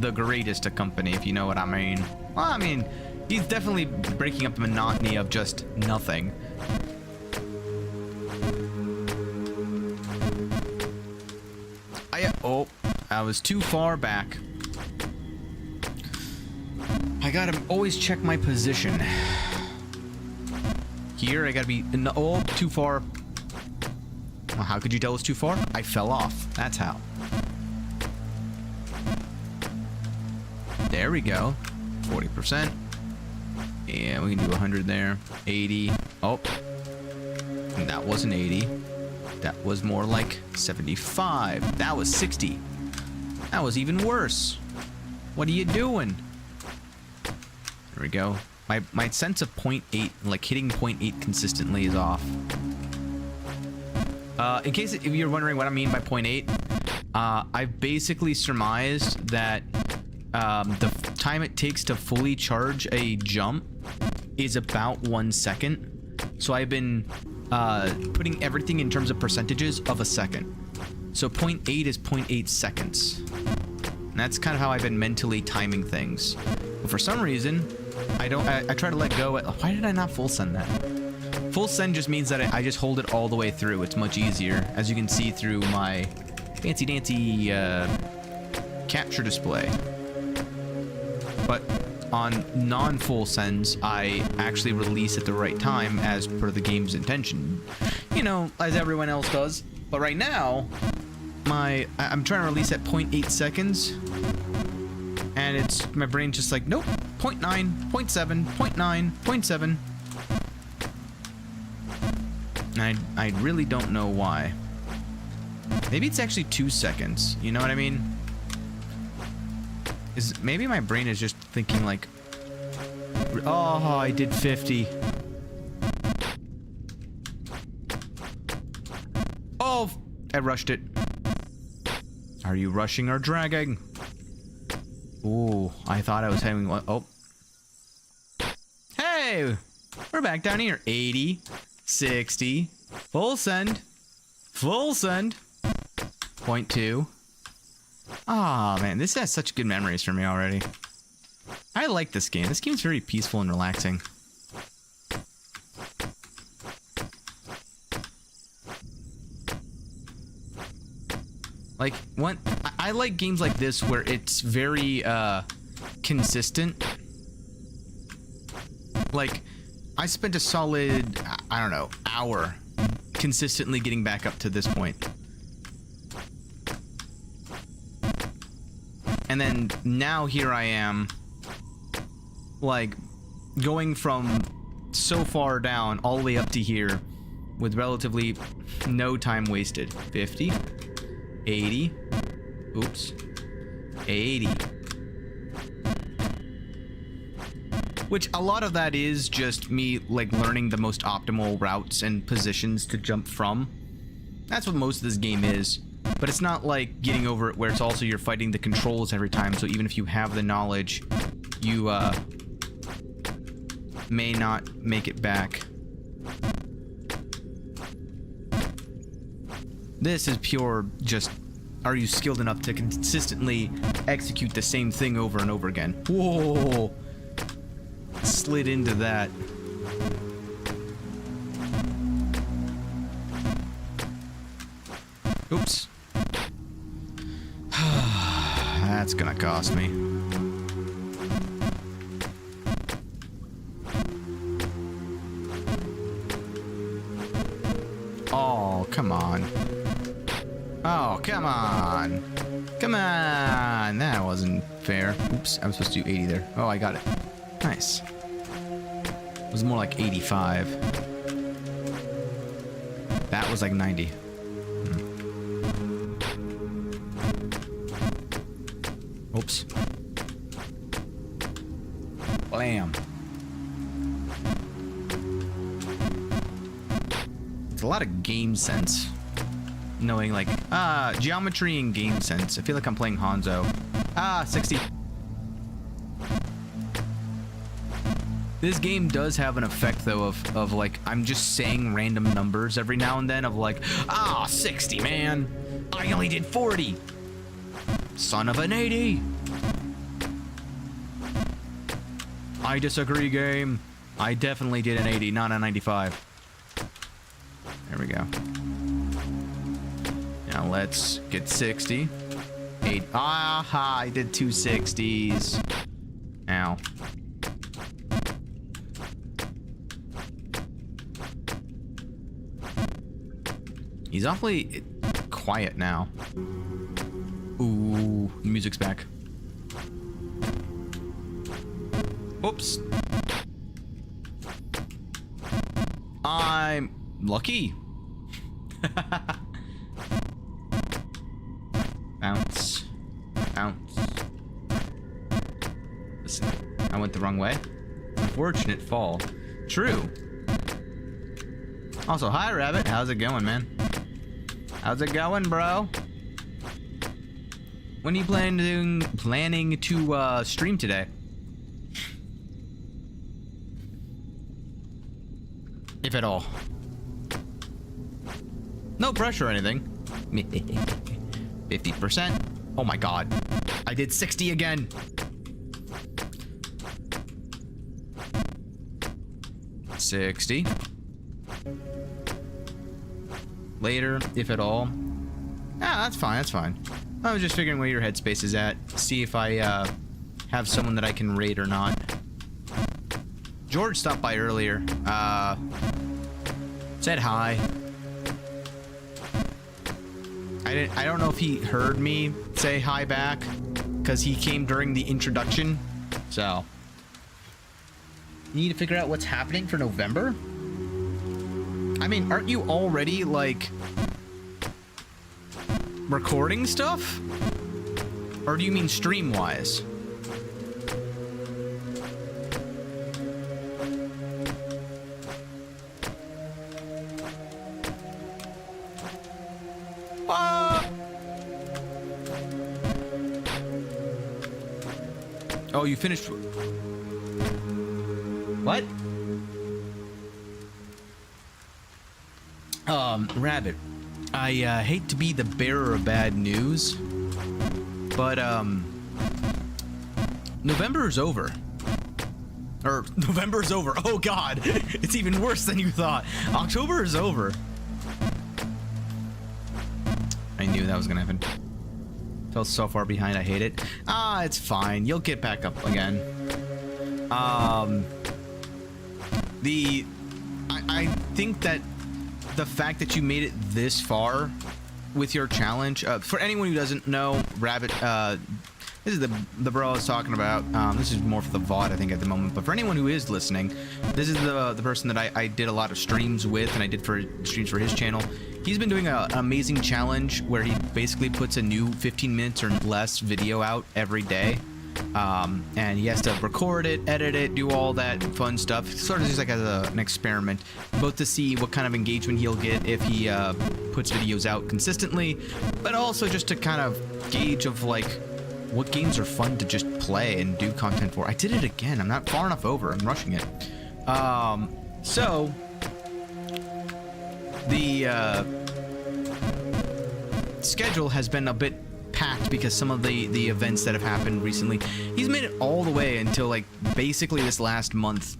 the greatest of company, if you know what I mean. Well, I mean, He's definitely breaking up the monotony of just nothing. Oh, I was too far back. I gotta always check my position. Here, I gotta be... Oh, too far. Well, how could you tell it's too far? I fell off. That's how. There we go. 40%. Yeah, we can do 100 there. 80. Oh. That wasn't 80. That was more like 75. That was 60. That was even worse. What are you doing? There we go. My sense of 0.8, like hitting 0.8 consistently, is off. In case if you're wondering what I mean by 0.8, I've basically surmised that the time it takes to fully charge a jump is about 1 second. So I've been putting everything in terms of percentages of a second. So 0.8 is 0.8 seconds. And that's kind of how I've been mentally timing things. But for some reason, I try to let go at... Why did I not full send that? Full send just means that I just hold it all the way through. It's much easier, as you can see through my fancy dancy capture display. But on non-full sends, I actually release at the right time as per the game's intention. You know, as everyone else does. But right now, I'm trying to release at 0.8 seconds. And it's my brain's just like, nope, 0.9, 0.7, 0.9, 0.7. And I really don't know why. Maybe it's actually 2 seconds. You know what I mean? Maybe my brain is just thinking like, oh, I did 50. Oh, I rushed it. Are you rushing or dragging? Ooh, I thought I was having one. Oh. Hey, we're back down here. 80, 60, full send, 0.2. Ah, man, this has such good memories for me already. I like this game. This game's very peaceful and relaxing. Like, I like games like this where it's very consistent. Like, I spent a solid, I don't know, hour consistently getting back up to this point. And then now here I am, like, going from so far down all the way up to here with relatively no time wasted. 50, 80, oops, 80. Which a lot of that is just me, like, learning the most optimal routes and positions to jump from. That's what most of this game is. But it's not like getting over it where it's also you're fighting the controls every time, so even if you have the knowledge, you may not make it back. This is pure just, are you skilled enough to consistently execute the same thing over and over again? Whoa! Slid into that. Oops. That's gonna cost me. Oh, come on. Oh, come on. Come on. That wasn't fair. Oops, I was supposed to do 80 there. Oh, I got it. Nice. It was more like 85. That was like 90. Oops. Blam. It's a lot of game sense. Knowing, like, geometry and game sense. I feel like I'm playing Hanzo. 60. This game does have an effect, though, of like, I'm just saying random numbers every now and then of like, 60, man. I only did 40. Son of an 80. I disagree, game. I definitely did an 80, not a 95. There we go. Now let's get 60. 8. Aha, I did 2 60s. Ow. He's awfully quiet now. Ooh, the music's back. Oops. I'm lucky. Bounce. Bounce. Listen, I went the wrong way. Unfortunate fall. True. Also, hi, Rabbit. How's it going, man? How's it going, bro? When are you planning to stream today? If at all. No pressure or anything. 50%. Oh my god. I did 60 again. $60. Later, if at all. Ah, that's fine, that's fine. I was just figuring where your headspace is at. See if I have someone that I can raid or not. George stopped by earlier. Said hi. I don't know if he heard me say hi back, because he came during the introduction. So you need to figure out what's happening for November? I mean, aren't you already, like, recording stuff? Or do you mean stream-wise? Oh, you finished... What? Rabbit, I hate to be the bearer of bad news, but November is over. Or November is over. Oh god, it's even worse than you thought. October is over. I knew that was gonna happen. Fell so far behind, I hate it. Ah, it's fine. You'll get back up again. I think that the fact that you made it this far with your challenge, for anyone who doesn't know, Rabbit, this is the bro I was talking about. This is more for the VOD, I think, at the moment. But for anyone who is listening, this is the person that I did a lot of streams with, and I did streams for his channel. He's been doing an amazing challenge where he basically puts a new 15 minutes or less video out every day. And he has to record it, edit it, do all that fun stuff. Sort of just like as an experiment, both to see what kind of engagement he'll get if he puts videos out consistently, but also just to kind of gauge of like what games are fun to just play and do content for. I did it again. I'm not far enough over. I'm rushing it. So the schedule has been a bit packed because some of the events that have happened recently. He's made it all the way until like basically this last month,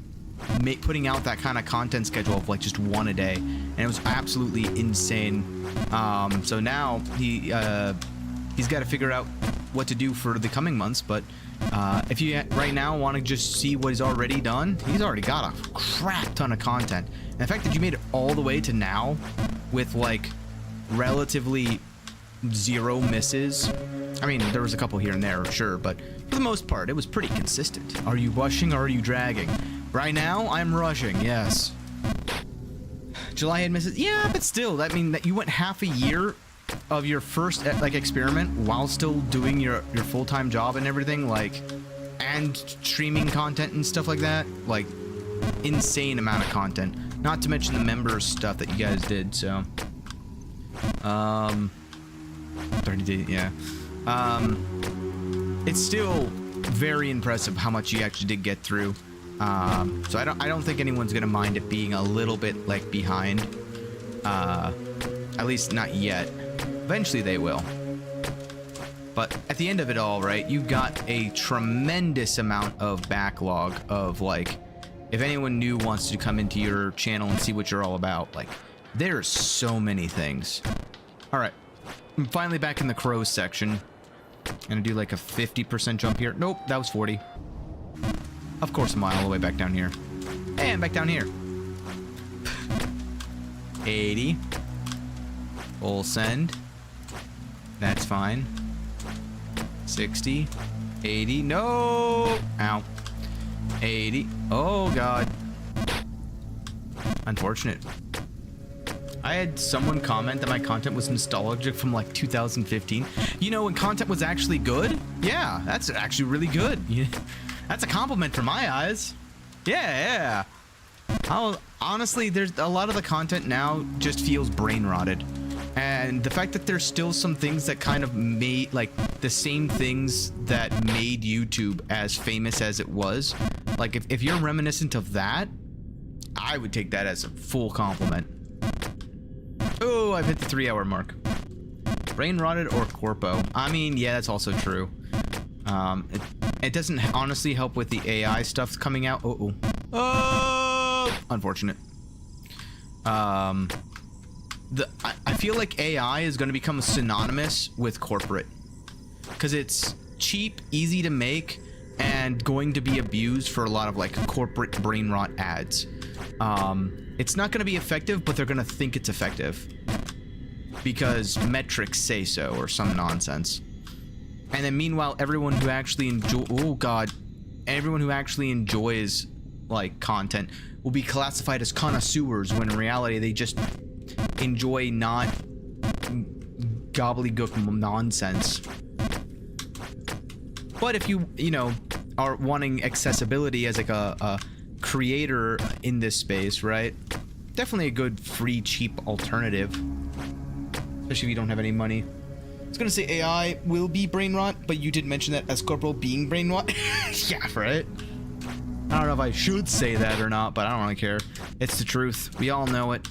putting out that kind of content schedule of like just one a day, and it was absolutely insane. So now he's got to figure out what to do for the coming months. But if you right now want to just see what he's already done, he's already got a crap ton of content. And the fact that you made it all the way to now with like relatively 0 misses. I mean, there was a couple here and there, sure, but for the most part, it was pretty consistent. Are you rushing or are you dragging? Right now, I'm rushing, yes. July had misses. Yeah, but still, I mean, that you went half a year of your first, like, experiment while still doing your full-time job and everything, like, and streaming content and stuff like that. Like, insane amount of content. Not to mention the members stuff that you guys did, so. 30 days, yeah. It's still very impressive how much you actually did get through. So I don't think anyone's gonna mind it being a little bit like behind. At least not yet. Eventually they will. But at the end of it all, right, you got a tremendous amount of backlog of, like, if anyone new wants to come into your channel and see what you're all about, like, there's so many things. All right, I'm finally back in the crows section. Gonna do like a 50% jump here. Nope, that was 40. Of course, I'm all the way back down here. And back down here. 80. Full send. That's fine. 60. 80. No! Ow. 80. Oh, God. Unfortunate. I had someone comment that my content was nostalgic from like 2015. You know, when content was actually good? Yeah, that's actually really good. That's a compliment for my eyes. Yeah. Honestly, there's a lot of the content now just feels brain rotted. And the fact that there's still some things that kind of made, like, the same things that made YouTube as famous as it was. Like, if you're reminiscent of that, I would take that as a full compliment. Oh, I've hit the 3-hour mark. Brain rotted or corpo? I mean, yeah, that's also true. It doesn't honestly help with the AI stuff coming out. Oh, unfortunate. I feel like AI is going to become synonymous with corporate because it's cheap, easy to make, and going to be abused for a lot of like corporate brain rot ads. It's not going to be effective, but they're going to think it's effective because metrics say so or some nonsense. And then meanwhile, everyone who actually everyone who actually enjoys like content will be classified as connoisseurs when in reality they just enjoy not gobbledygook nonsense. But if you know, are wanting accessibility as like a creator in this space, right? Definitely a good free cheap alternative, especially if you don't have any money. I was gonna say AI will be brain rot, but you did mention that as corporal being brain rot. Yeah, right. I don't know if I should say that or not, but I don't really care. It's the truth. We all know it.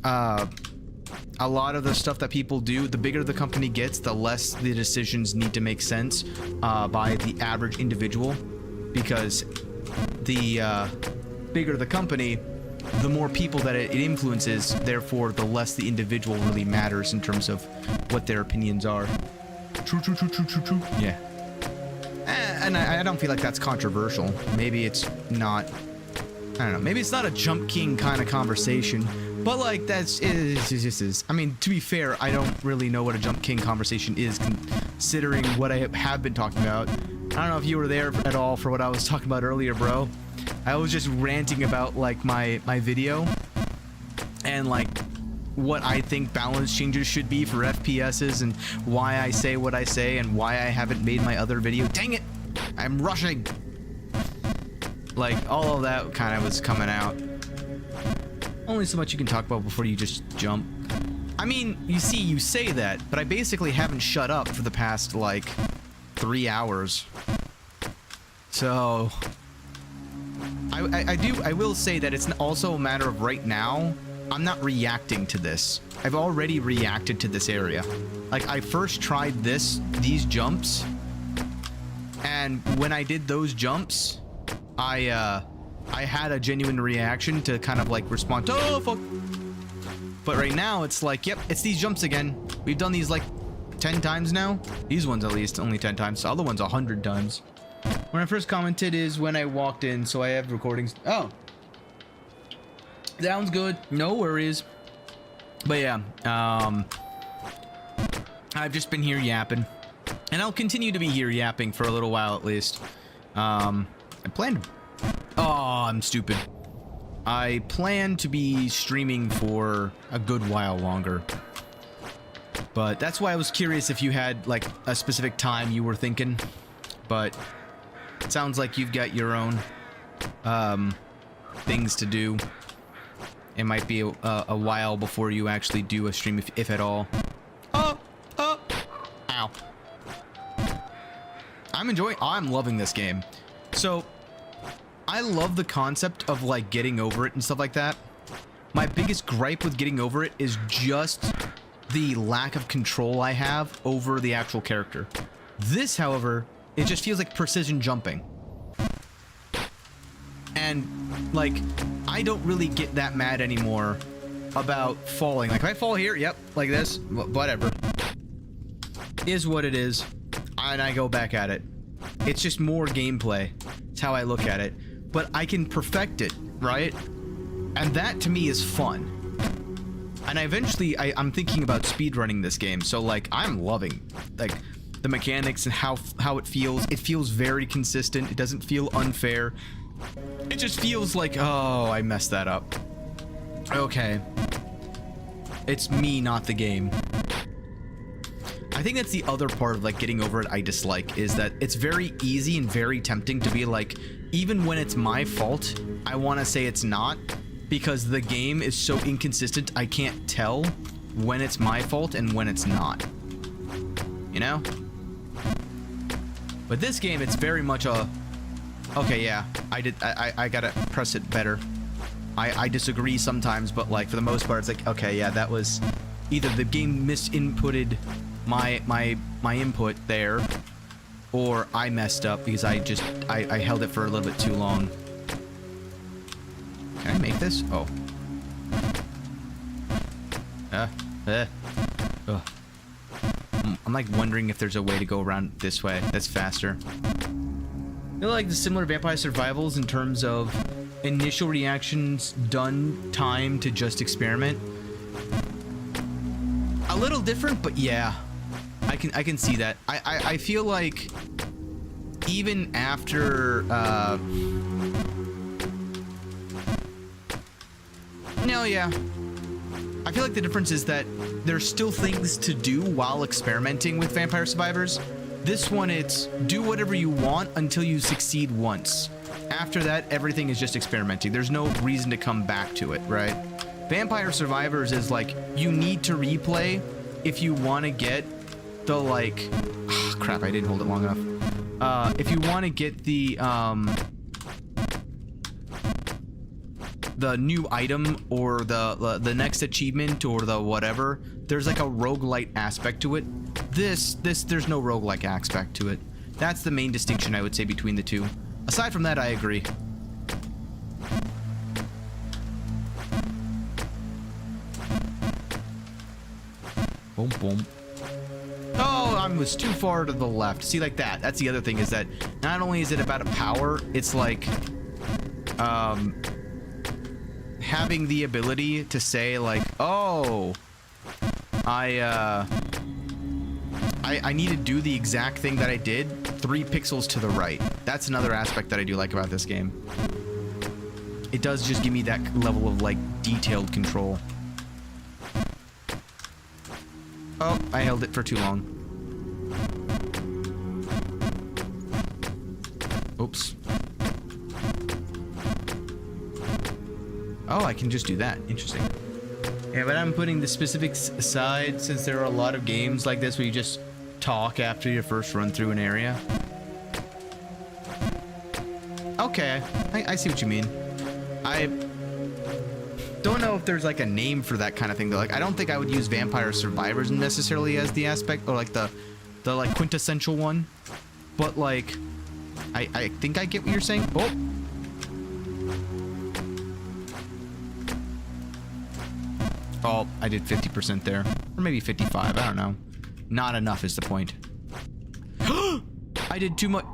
A lot of the stuff that people do, the bigger the company gets, the less the decisions need to make sense by the average individual, because the bigger the company, the more people that it influences, therefore the less the individual really matters in terms of what their opinions are. True. Yeah. And I don't feel like that's controversial. Maybe it's not, I don't know, maybe it's not a Jump King kind of conversation, but like it just is. I mean, to be fair, I don't really know what a Jump King conversation is, considering what I have been talking about. I don't know if you were there at all for what I was talking about earlier, bro. I was just ranting about like my video and like what I think balance changes should be for FPSs and why I say what I say and why I haven't made my other video. Dang it! I'm rushing! Like, all of that kind of was coming out. Only so much you can talk about before you just jump. I mean, you see, you say that, but I basically haven't shut up for the past, like, 3 hours. So... I will say that it's also a matter of right now, I'm not reacting to this. I've already reacted to this area. Like, I first tried these jumps, and when I did those jumps, I had a genuine reaction to kind of like respond to, oh fuck. But right now it's like, yep, it's these jumps again. We've done these like 10 times now. These ones at least only 10 times. The other ones 100 times. When I first commented is when I walked in, so I have recordings. Oh, sounds good. No worries. But yeah, I've just been here yapping, and I'll continue to be here yapping for a little while at least. I plan to... Oh, I'm stupid. I plan to be streaming for a good while longer. But that's why I was curious if you had like a specific time you were thinking. But it sounds like you've got your own things to do. It might be a while before you actually do a stream, if at all. Oh! Ow. I'm loving this game. So, I love the concept of like getting over it and stuff like that. My biggest gripe with getting over it is just the lack of control I have over the actual character. This, however, it just feels like precision jumping. And, like, I don't really get that mad anymore about falling. Like, if I fall here, yep, like this, whatever. Is what it is. And I go back at it. It's just more gameplay. It's how I look at it. But I can perfect it, right? And that, to me, is fun. And I'm thinking about speedrunning this game. So, like, I'm loving, like, the mechanics and how it feels. It feels very consistent. It doesn't feel unfair. It just feels like, oh, I messed that up. Okay. It's me, not the game. I think that's the other part of, like, getting over it I dislike, is that it's very easy and very tempting to be like, even when it's my fault, I want to say it's not, because the game is so inconsistent, I can't tell when it's my fault and when it's not. You know? But this game, it's very much a... Okay, yeah, I gotta press it better. I disagree sometimes, but, like, for the most part, it's like, okay, yeah, that was... Either the game misinputted my input there, or I messed up because I held it for a little bit too long. Can I make this? Oh. I'm like wondering if there's a way to go around this way that's faster. I feel like the similar Vampire Survivals in terms of initial reactions done time to just experiment. A little different, but yeah. I can see that. I feel like even after no, yeah. I feel like the difference is that there's still things to do while experimenting with Vampire Survivors. This one, it's do whatever you want until you succeed once. After that, everything is just experimenting. There's no reason to come back to it, right? Vampire Survivors is like, you need to replay if you want to get the, like... Oh, crap, I didn't hold it long enough. If you want to get the new item or the next achievement or the whatever, there's like a roguelite aspect to it. There's no roguelike aspect to it. That's the main distinction I would say between the two. Aside from that, I agree. Boom, boom. Oh, I was too far to the left. See, like that. That's the other thing, is that not only is it about a power, it's like, having the ability to say, like, oh, I need to do the exact thing that I did 3 pixels to the right. That's another aspect that I do like about this game. It does just give me that level of, like, detailed control. Oh, I held it for too long. Oops. Oh, I can just do that. Interesting. Yeah, but I'm putting the specifics aside since there are a lot of games like this where you just talk after your first run through an area. Okay, I see what you mean. I don't know if there's like a name for that kind of thing though. Like, I don't think I would use Vampire Survivors necessarily as the aspect, or like the like quintessential one. But like, I think I get what you're saying. Oh. Oh, I did 50% there. Or maybe 55, I don't know. Not enough is the point. I did too much.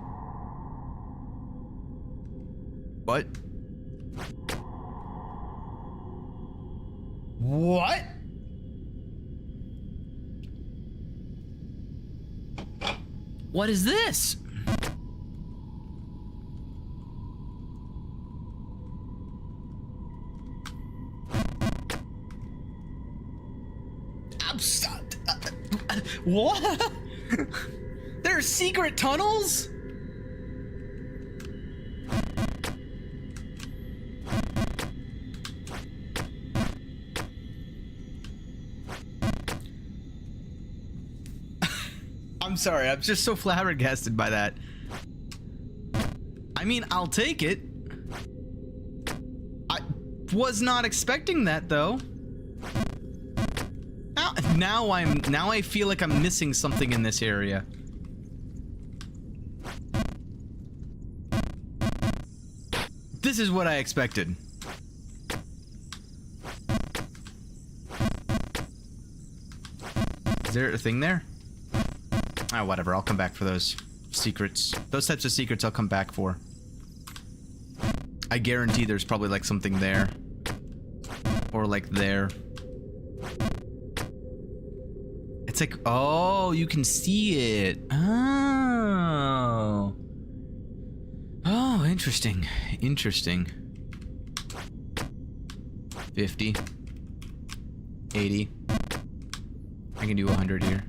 What? What? What is this? What? There are secret tunnels? I'm sorry, I'm just so flabbergasted by that. I mean, I'll take it. I was not expecting that, though. now I feel like I'm missing something in this area. This is what I expected. Is there a thing there? Ah, whatever. I'll come back for those secrets. Those types of secrets I'll come back for. I guarantee there's probably like something there. Or like there. It's like, oh, you can see it. Oh. Oh, interesting. Interesting. 50. 80. I can do 100 here.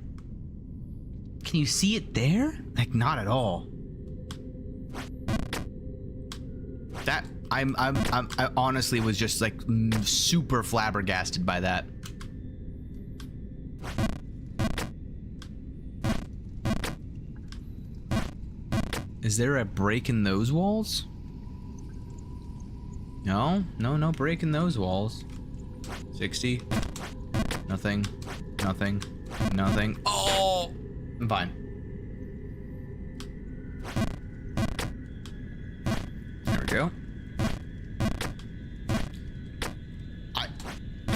Can you see it there? Like, not at all. That I honestly was just like super flabbergasted by that. Is there a break in those walls? No, no break in those walls. 60. Nothing. Nothing. Nothing. Oh! I'm fine. There we go.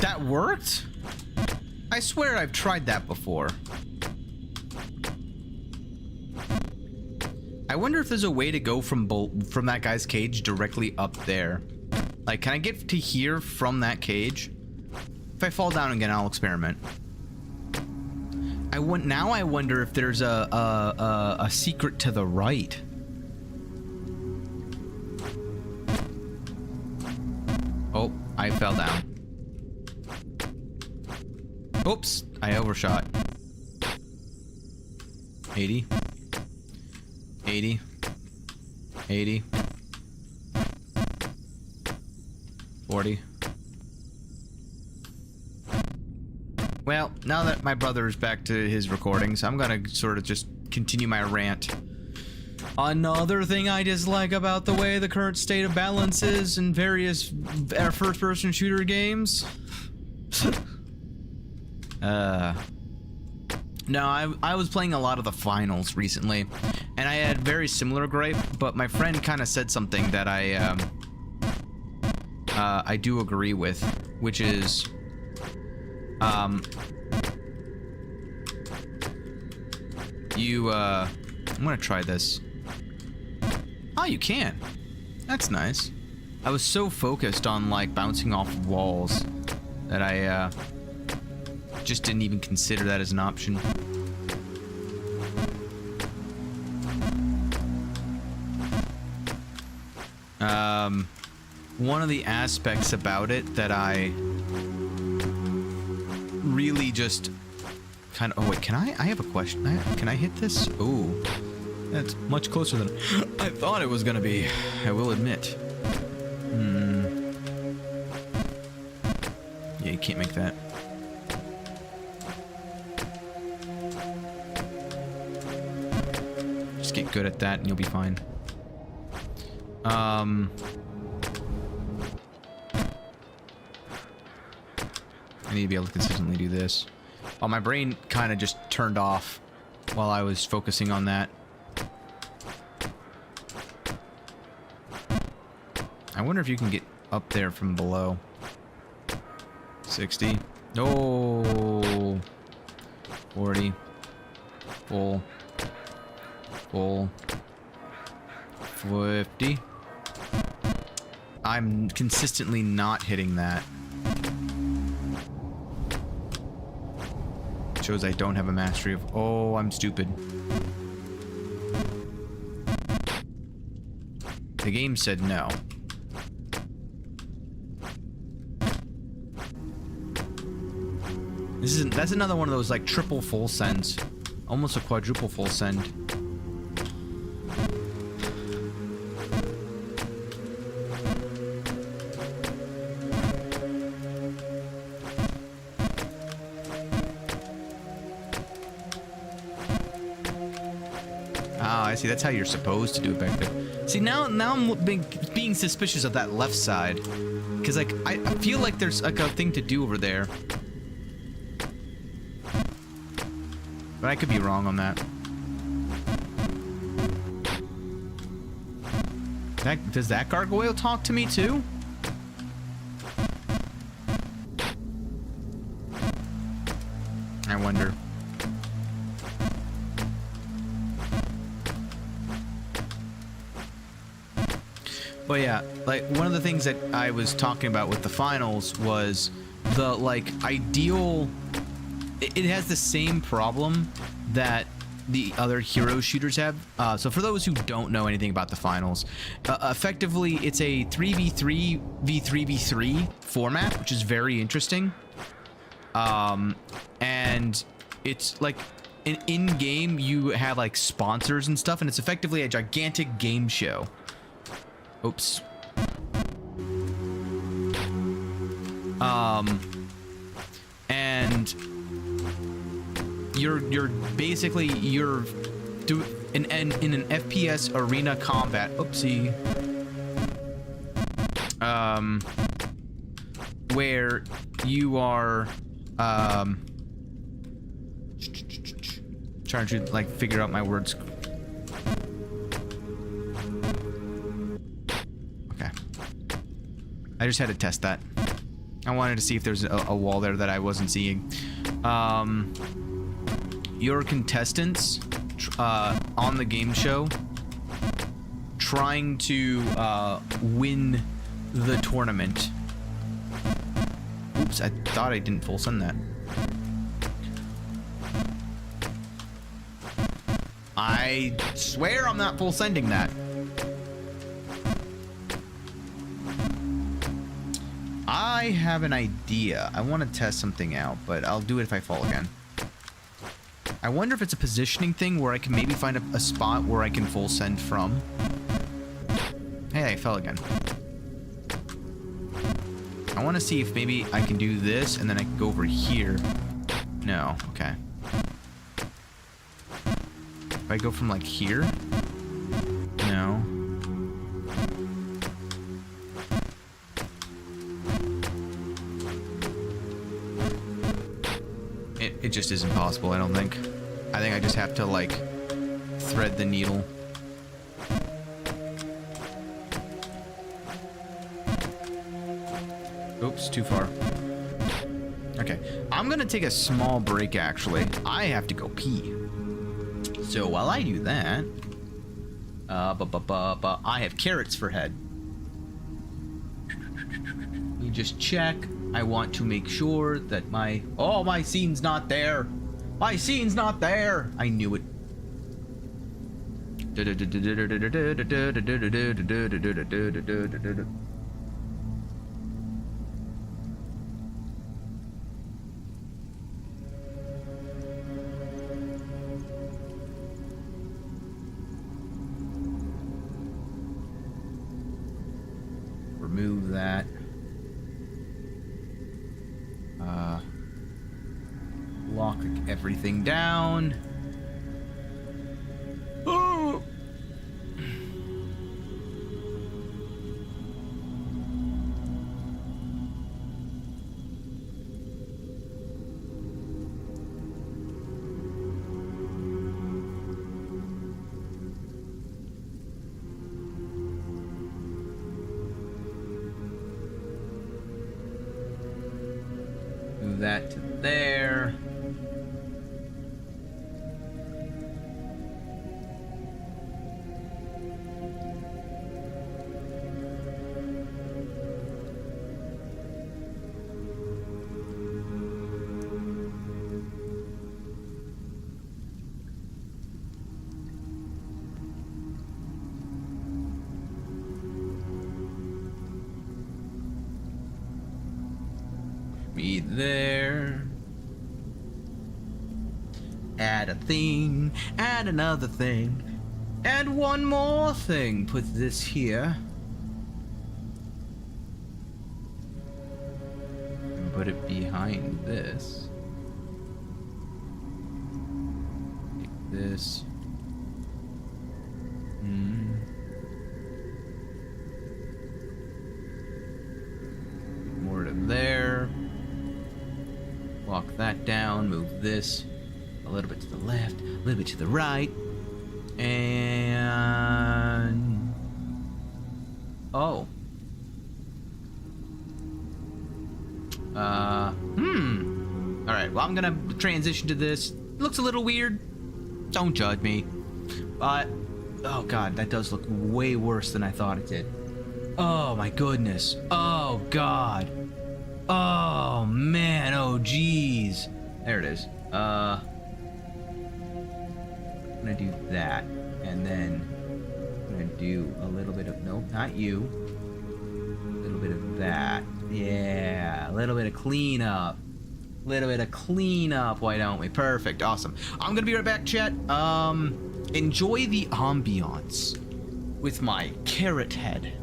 That worked? I swear I've tried that before. I wonder if there's a way to go from that guy's cage directly up there. Like, can I get to here from that cage? If I fall down again, I'll experiment. Now I wonder if there's a secret to the right. Oh, I fell down. Oops, I overshot. 80. 80. 80. 40. Well, now that my brother is back to his recordings, I'm gonna sort of just continue my rant. Another thing I dislike about the way the current state of balance is in various first-person shooter games. No, I was playing a lot of the finals recently, and I had very similar gripe, but my friend kind of said something that I do agree with, which is, I'm gonna try this. Oh, you can. That's nice. I was so focused on, like, bouncing off walls that I, just didn't even consider that as an option. One of the aspects about it that I really just kind of... Oh, wait, can I have a question. Can I hit this? Oh, that's much closer than I thought it was gonna be, I will admit. Yeah, you can't make that. Just get good at that and you'll be fine. I need to be able to consistently do this. Oh, my brain kind of just turned off while I was focusing on that. I wonder if you can get up there from below. 60. No. 40. Full. Full. 50. I'm consistently not hitting that. Shows I don't have a mastery of... Oh, I'm stupid. The game said no. That's another one of those, like, triple full sends. Almost a quadruple full send. I see. That's how you're supposed to do it back there. See, now I'm being suspicious of that left side, because, like, I feel like there's, like, a thing to do over there. But I could be wrong on that. Does that gargoyle talk to me too? I wonder. But yeah, like one of the things that I was talking about with the finals was the like ideal. It has the same problem that the other hero shooters have. So for those who don't know anything about the finals, effectively it's a 3v3 v3v3 format, which is very interesting. And it's like in game you have like sponsors and stuff, and it's effectively a gigantic game show. Oops. And you're basically in an FPS arena combat. Oopsie. Where you are trying to like figure out my words. Okay. I just had to test that. I wanted to see if there's a wall there that I wasn't seeing. Your contestants on the game show trying to win the tournament. Oops, I thought I didn't full send that. I swear I'm not full sending that. I have an idea. I want to test something out, but I'll do it if I fall again. I wonder if it's a positioning thing where I can maybe find a spot where I can full send from. Hey, I fell again. I want to see if maybe I can do this and then I can go over here. No, okay. If I go from like here? No. It just isn't possible, I don't think. I think I just have to like thread the needle. Oops, too far. Okay, I'm gonna take a small break actually. I have to go pee. So while I do that, I have carrots for head. Let me just check. I want to make sure that my scene's not there. My scene's not there. I knew it. Remove that. Lock everything down. Oh! Move that to there. Me there. Add a thing, add another thing, add one more thing. Put this here. And put it behind this. Take this. More to there. Lock that down, move this a little bit to the left, a little bit to the right, and oh, all right. Well, I'm gonna transition to this. It looks a little weird. Don't judge me, but oh god, that does look way worse than I thought it did. Oh my goodness. Oh god. Oh man. Oh geez. There it is. I'm gonna do that, and then I'm gonna do a little bit of, nope, not you. A little bit of that. Yeah, a little bit of cleanup. Little bit of cleanup, why don't we? Perfect, awesome. I'm gonna be right back, chat. Enjoy the ambiance with my carrot head.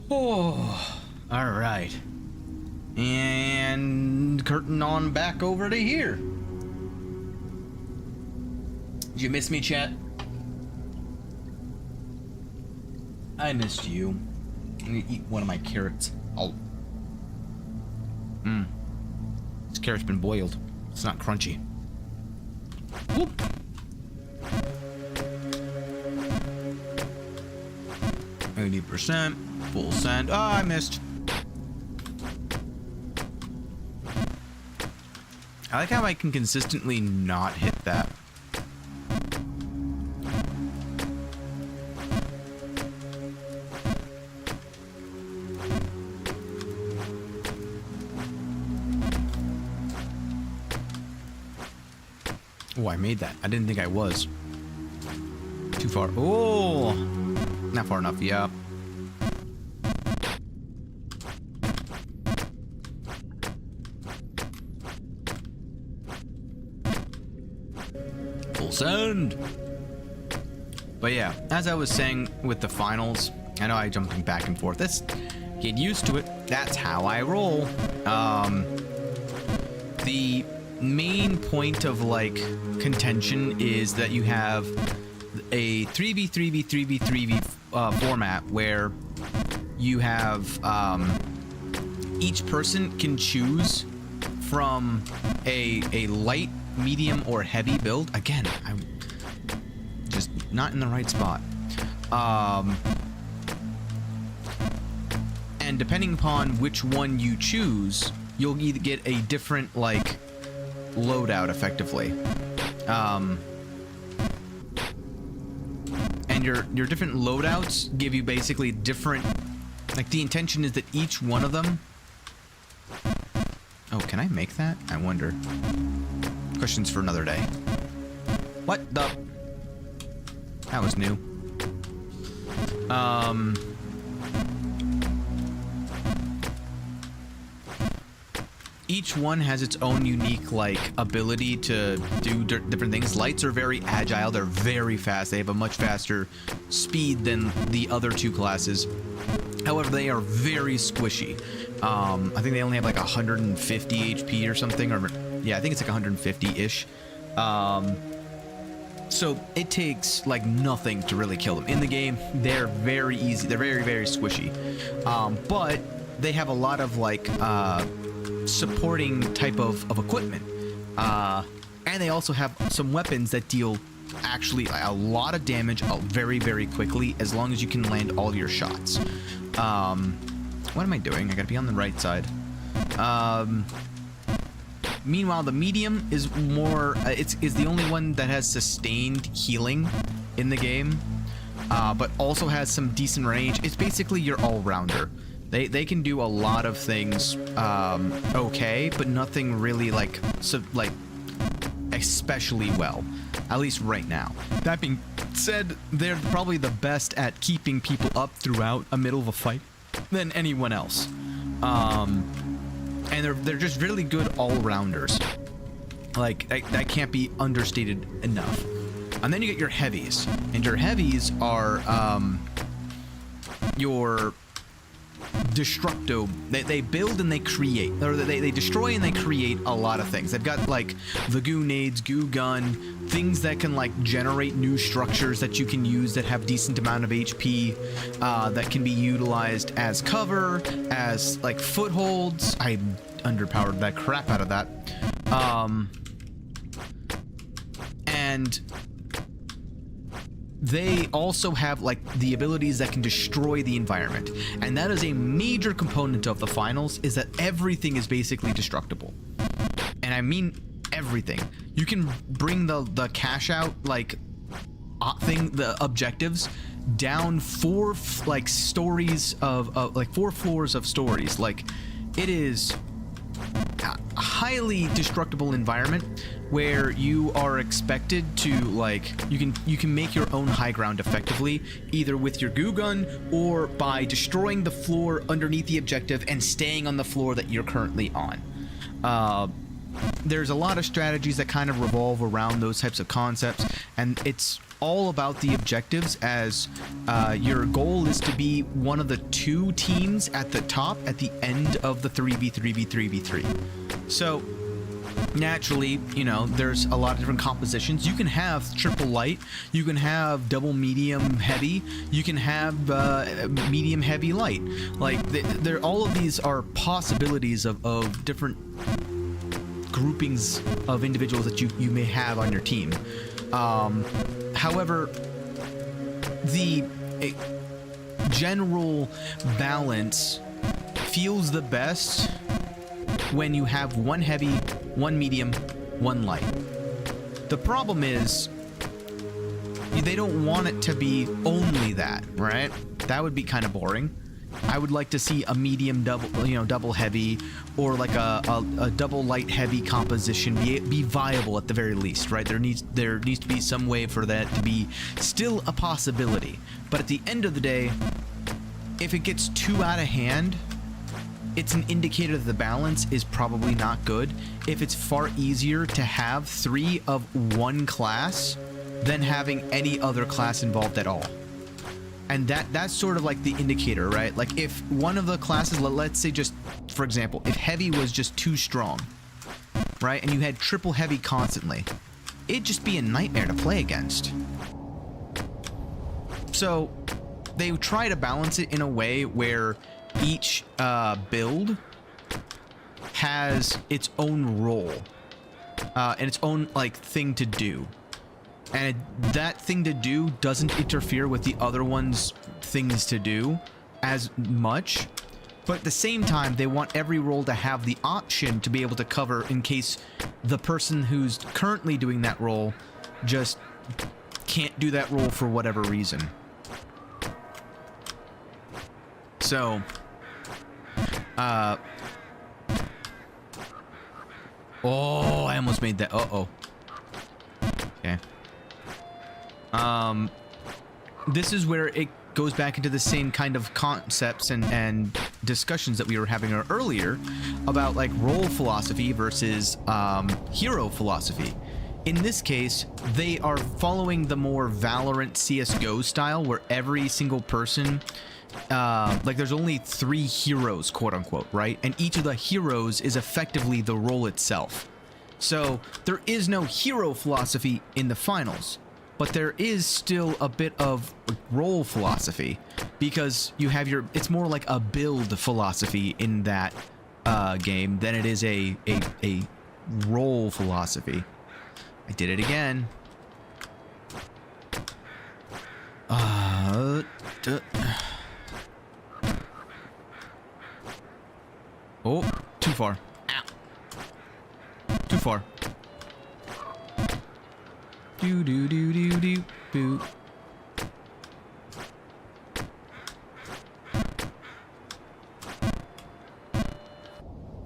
Oh, all right. And curtain on back over to here. Did you miss me, chat? I missed you. I'm gonna eat one of my carrots. Oh. This carrot's been boiled. It's not crunchy. Whoop. 80%. Full send. Oh, I missed. I like how I can consistently not hit that. Oh, I made that. I didn't think I was. Too far. Oh, not far enough. Yeah. Send. But yeah, as I was saying with the finals, I know I'm jumping back and forth. Let's get used to it. That's how I roll. The main point of like contention is that you have a 3v3v3v3v format where you have each person can choose from a light, medium, or heavy build. Again, I'm just not in the right spot. And depending upon which one you choose, you'll either get a different like loadout effectively. And your different loadouts give you basically different, like the intention is that each one of them. Oh, can I make that? I wonder. Questions for another day. What the? That was new. Each one has its own unique, like, ability to do different things. Lights are very agile. They're very fast. They have a much faster speed than the other two classes. However, they are very squishy. I think they only have like 150 HP or something, or yeah, I think it's like 150-ish. So it takes like nothing to really kill them. In the game, they're very easy. They're very, very squishy. But they have a lot of like supporting type of equipment. And they also have some weapons that deal actually a lot of damage very, very quickly, as long as you can land all your shots. What am I doing? I gotta be on the right side. Meanwhile, the medium is more, is the only one that has sustained healing in the game, but also has some decent range. It's basically your all-rounder. They can do a lot of things okay, but nothing really like especially well, at least right now. That being said, they're probably the best at keeping people up throughout a middle of a fight than anyone else. And they're just really good all-rounders. Like, that can't be understated enough. And then you get your heavies. And your heavies are your destructo. They build and they create, or they destroy and they create a lot of things. They've got like the goo nades, goo gun, things that can like generate new structures that you can use that have decent amount of HP, that can be utilized as cover, as like footholds. I underpowered that crap out of that. And they also have like the abilities that can destroy the environment, and that is a major component of the finals, is that everything is basically destructible. And I mean everything. You can bring the cash out like the objectives down 4 like stories of like 4 floors of stories. Like, it is a highly destructible environment where you are expected to like you can make your own high ground effectively, either with your goo gun or by destroying the floor underneath the objective and staying on the floor that you're currently on. There's a lot of strategies that kind of revolve around those types of concepts, and it's all about the objectives, as your goal is to be one of the 2 teams at the top at the end of the 3v3v3v3. So naturally, you know, there's a lot of different compositions. You can have triple light, you can have double medium heavy, you can have medium heavy light. Like, all of these are possibilities of different groupings of individuals that you may have on your team. However, the general balance feels the best when you have 1 heavy, 1 medium, 1 light. The problem is they don't want it to be only that, right? That would be kind of boring. I would like to see a medium double heavy, or like a double light heavy composition be viable at the very least, right? There needs to be some way for that to be still a possibility. But at the end of the day, if it gets too out of hand, it's an indicator that the balance is probably not good. If it's far easier to have 3 of 1 class than having any other class involved at all. And that's sort of like the indicator, right? Like, if one of the classes, let's say, just for example, if heavy was just too strong, right, and you had triple heavy constantly, it'd just be a nightmare to play against. So they try to balance it in a way where each build has its own role and its own like thing to do. And that thing to do doesn't interfere with the other one's things to do as much. But at the same time, they want every role to have the option to be able to cover in case the person who's currently doing that role just can't do that role for whatever reason. So, oh, I almost made that. Uh-oh. Okay. This is where it goes back into the same kind of concepts and discussions that we were having earlier about like role philosophy versus hero philosophy. In this case, they are following the more Valorant CSGO style, where every single person, like, there's only 3 heroes, quote unquote, right? And each of the heroes is effectively the role itself. So there is no hero philosophy in the finals, but there is still a bit of role philosophy, because you have it's more like a build philosophy in that game than it is a role philosophy. I did it again. Oh, too far. Ow. Too far. Do do do do do boo.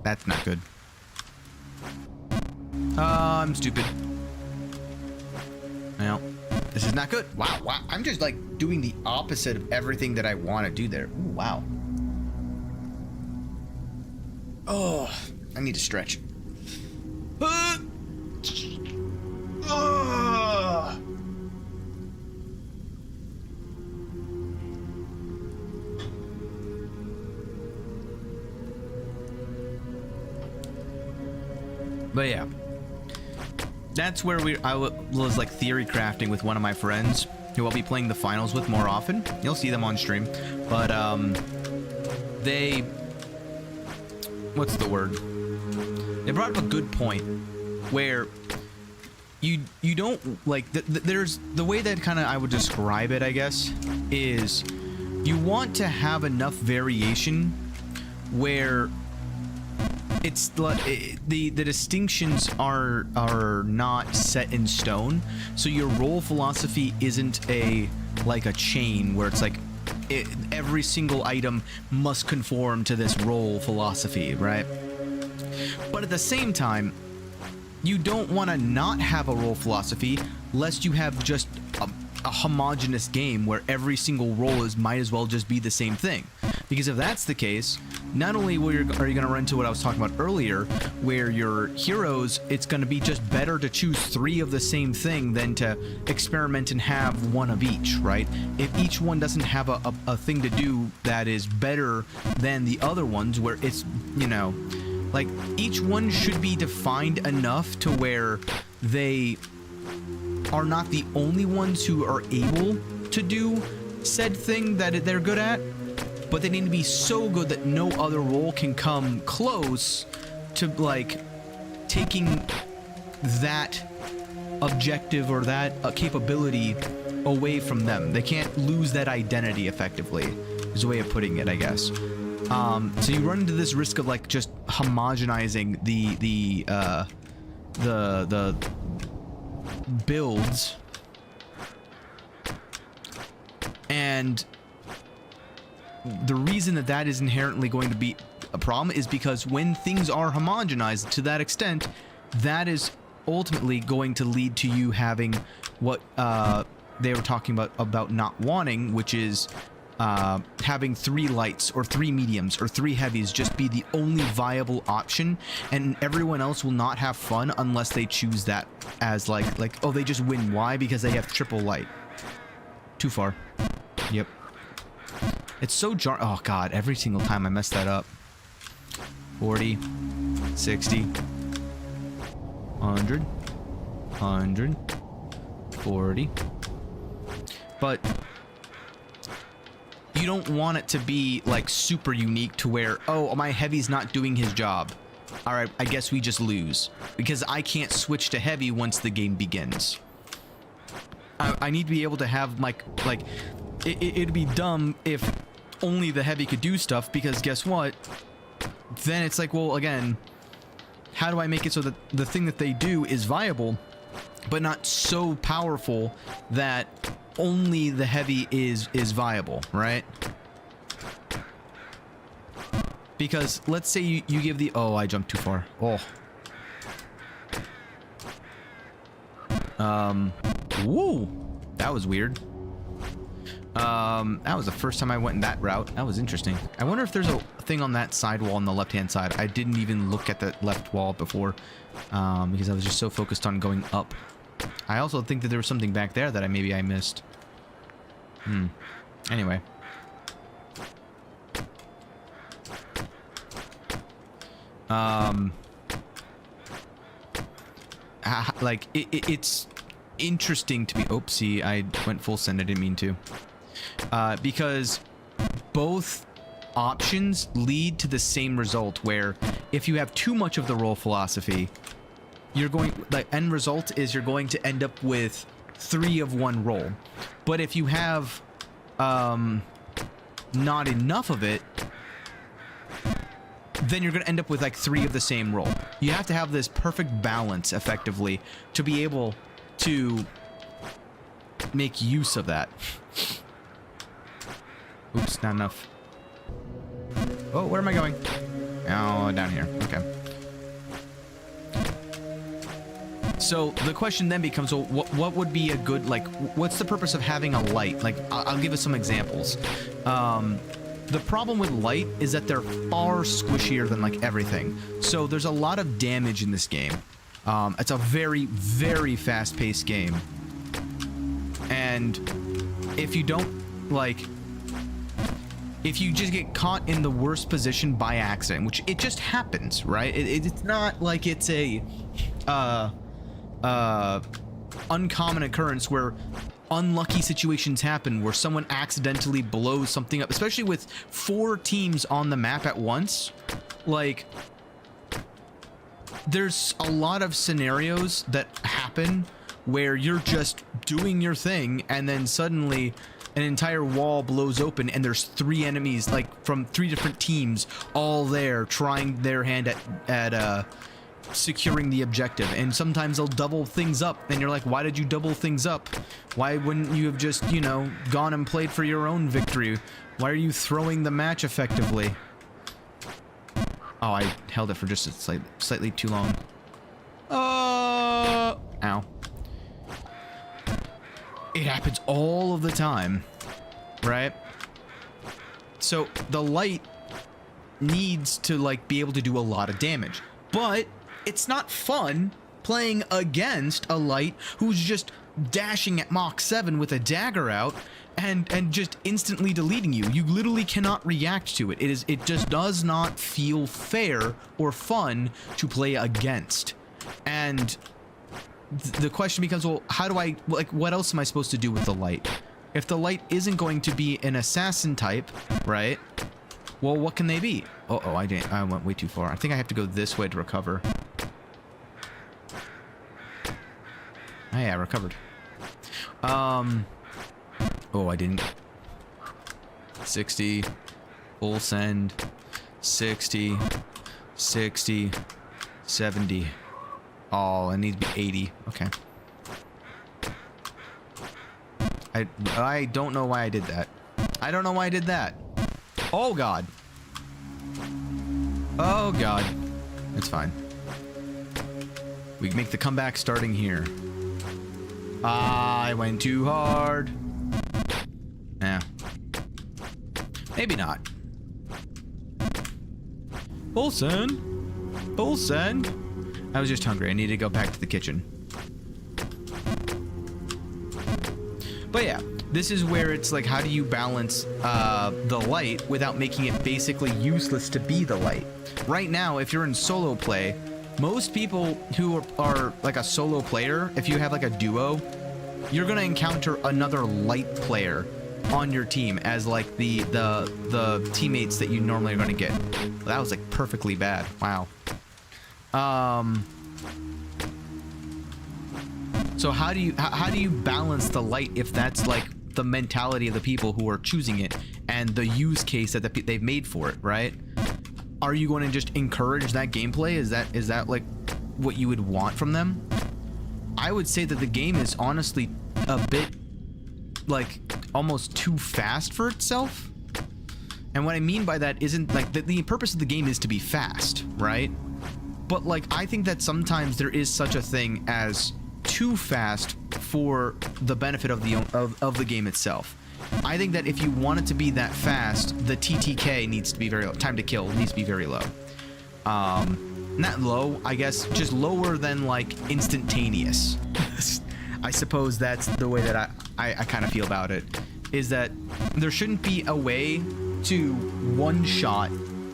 That's not good. I'm stupid. Well, this is not good. Wow, wow. I'm just like doing the opposite of everything that I want to do there. Ooh, wow. Oh, I need to stretch. But yeah, that's where I was like theory crafting with one of my friends who I'll be playing the finals with more often. You'll see them on stream, but they, what's the word? They brought up a good point where you don't like there's the way that kind of I would describe it, I guess, is you want to have enough variation where it's the distinctions are not set in stone, so your role philosophy isn't a chain where it's like every single item must conform to this role philosophy, right? But at the same time, you don't want to not have a role philosophy lest you have just a homogenous game where every single role might as well just be the same thing. Because if that's the case, not only are you going to run into what I was talking about earlier, where your heroes, it's going to be just better to choose 3 of the same thing than to experiment and have 1 of each, right? If each one doesn't have a thing to do that is better than the other ones, where it's, you know, like each one should be defined enough to where they are not the only ones who are able to do said thing that they're good at, but they need to be so good that no other role can come close to like taking that objective or that capability away from them. They can't lose that identity effectively, is a way of putting it, I guess. So you run into this risk of like just homogenizing the builds, and the reason that is inherently going to be a problem is because when things are homogenized to that extent, that is ultimately going to lead to you having what they were talking about not wanting, which is having 3 lights or 3 mediums or 3 heavies just be the only viable option, and everyone else will not have fun unless they choose that as like oh, they just win. Why? Because they have triple light. Too far. Yep. It's so oh god, every single time I mess that up. 40, 60, 100, 100, 40. But you don't want it to be like super unique to where, oh, my heavy's not doing his job. All right, I guess we just lose because I can't switch to heavy once the game begins. I need to be able to have it'd be dumb if only the heavy could do stuff, because guess what? Then it's like, well, again, how do I make it so that the thing that they do is viable, but not so powerful that only the heavy is viable, right? Because let's say you give the... Oh, I jumped too far. Oh. Woo! That was weird. That was the first time I went in that route. That was interesting. I wonder if there's a thing on that side wall on the left-hand side. I didn't even look at the left wall before, because I was just so focused on going up. I also think that there was something back there that maybe I missed. Anyway. Like, it's interesting to be... Oopsie, I went full send. I didn't mean to. Because both options lead to the same result, where if you have too much of the role philosophy, the end result is you're going to end up with 3 of one roll. But if you have not enough of it, then you're going to end up with like 3 of the same roll. You have to have this perfect balance effectively to be able to make use of that. Oops, not enough. Oh, where am I going? Oh, down here. Okay. So the question then becomes, well, what would be a good, like, what's the purpose of having a light? Like, I'll give us some examples. The problem with light is that they're far squishier than like everything. So there's a lot of damage in this game. It's a very, very fast-paced game. And if you don't, like, if you just get caught in the worst position by accident, which it just happens, right? It's not like it's a uncommon occurrence where unlucky situations happen where someone accidentally blows something up, especially with 4 teams on the map at once. Like, there's a lot of scenarios that happen where you're just doing your thing and then suddenly an entire wall blows open and there's 3 enemies, like from 3 different teams, all there trying their hand at securing the objective. And sometimes they'll double things up and you're like, why did you double things up? Why wouldn't you have just, you know, gone and played for your own victory? Why are you throwing the match effectively? Oh, I held it for just slightly too long. Ow. It happens all of the time, right? So the light needs to like be able to do a lot of damage, but it's not fun playing against a light who's just dashing at Mach 7 with a dagger out and just instantly deleting you. You literally cannot react to it. It just does not feel fair or fun to play against. And the question becomes, well, how do I, like, what else am I supposed to do with the light? If the light isn't going to be an assassin type, right? Well, what can they be? Uh-oh, I went way too far. I think I have to go this way to recover. Oh yeah, I recovered. Oh, I didn't. 60. Full send. 60. 60. 70. Oh, I need to be 80. Okay. I don't know why I did that. I don't know why I did that. Oh, God. Oh, God. It's fine. We can make the comeback starting here. I went too hard. Yeah. Maybe not. Full send. Full send. I was just hungry. I needed to go back to the kitchen. But yeah, this is where it's like, how do you balance the light without making it basically useless to be the light? Right now, if you're in solo play, most people who are like a solo player, if you have like a duo, you're gonna encounter another light player on your team as like the teammates that you normally are gonna get. That was like perfectly bad. Wow. So how do you balance the light if that's like the mentality of the people who are choosing it and the use case that they've made for it, right? Are you going to just encourage that gameplay? Is that like what you would want from them? I would say that the game is honestly a bit like almost too fast for itself. And what I mean by that isn't like the purpose of the game is to be fast, right? But like I think that sometimes there is such a thing as too fast for the benefit of the game itself. I think that if you want it to be that fast, the TTK needs to be very low. Time to kill needs to be very low. Not low, I guess, just lower than like instantaneous. I suppose that's the way that I kind of feel about it, is that there shouldn't be a way to one-shot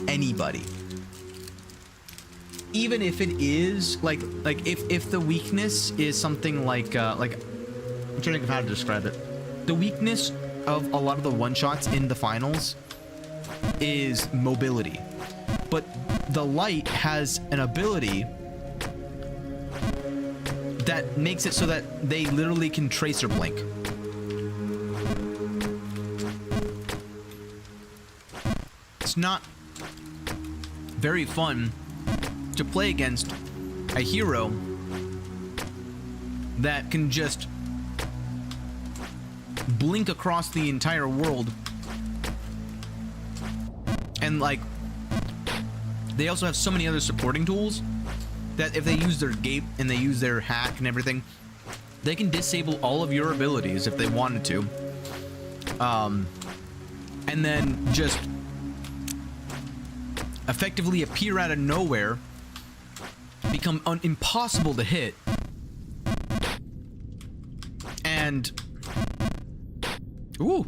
anybody. Even if it is like if the weakness is something like I'm trying to think of how to describe it. The weakness of a lot of the one-shots in the finals is mobility, but the light has an ability that makes it so that they literally can tracer blink. It's not very fun to play against a hero that can just blink across the entire world. And like, they also have so many other supporting tools that if they use their gate and they use their hack and everything, they can disable all of your abilities if they wanted to. And then just effectively appear out of nowhere, become impossible to hit, and ooh,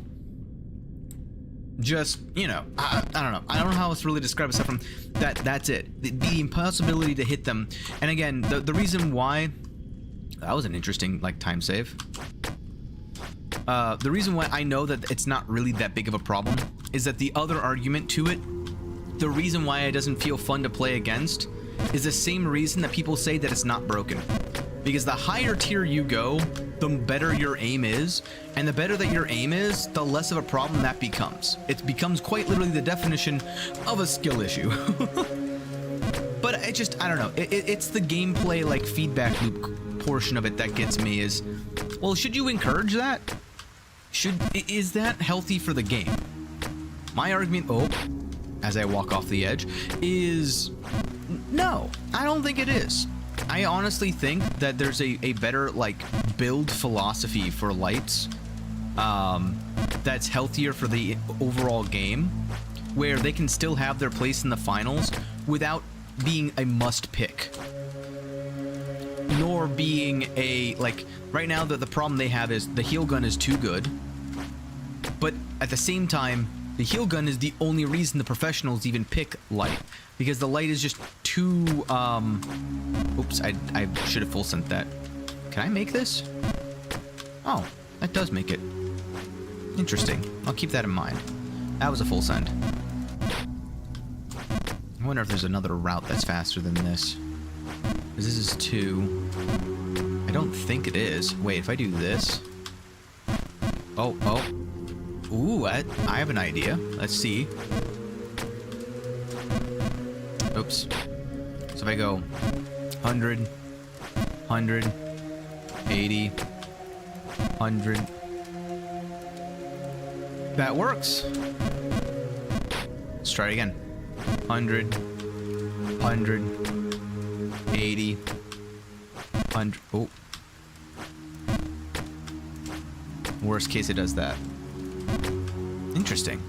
just, you know, I don't know. I don't know how else to really describe it aside from that. That's it. The impossibility to hit them. And again, the reason why, that was an interesting like time save. The reason why I know that it's not really that big of a problem is that the other argument to it, the reason why it doesn't feel fun to play against, is the same reason that people say that it's not broken. Because the higher tier you go, the better your aim is, and the better that your aim is, the less of a problem that becomes. It becomes quite literally the definition of a skill issue. But I don't know. It's the gameplay like feedback loop portion of it that gets me is, well, should you encourage that? Is that healthy for the game? My argument, as I walk off the edge, is no, I don't think it is. I honestly think that there's a better like build philosophy for lights that's healthier for the overall game, where they can still have their place in the finals without being a must pick, nor being a like right now the problem they have is the heal gun is too good, but at the same time the heal gun is the only reason the professionals even pick light, because the light is just too oops, I should have full sent that. Can I make this? Oh, that does make it. Interesting. I'll keep that in mind. That was a full send. I wonder if there's another route that's faster than this. Because this is 2. I don't think it is. Wait, if I do this. Oh. Ooh, I have an idea. Let's see. Oops. So if I go 100, 100, 80, 100. That works. Let's try it again. 100, 100, 80, 100. Oh. Worst case, it does that. Interesting.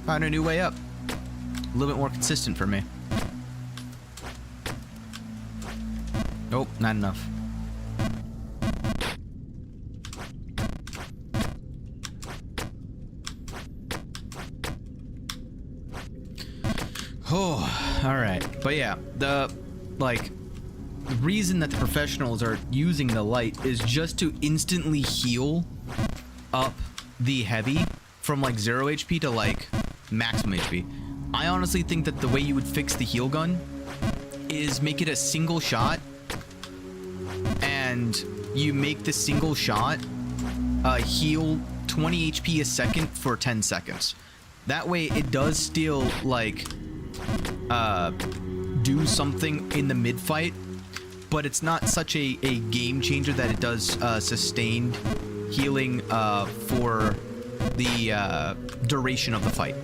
Found a new way up. A little bit more consistent for me. Nope, not enough. Oh, all right. But yeah, the reason that the professionals are using the light is just to instantly heal up the heavy from like 0 HP to like maximum HP. I honestly think that the way you would fix the heal gun is make it a single shot, and you make the single shot heal 20 HP a second for 10 seconds. That way it does still like do something in the mid fight, but it's not such a game changer that it does sustained healing for the duration of the fight.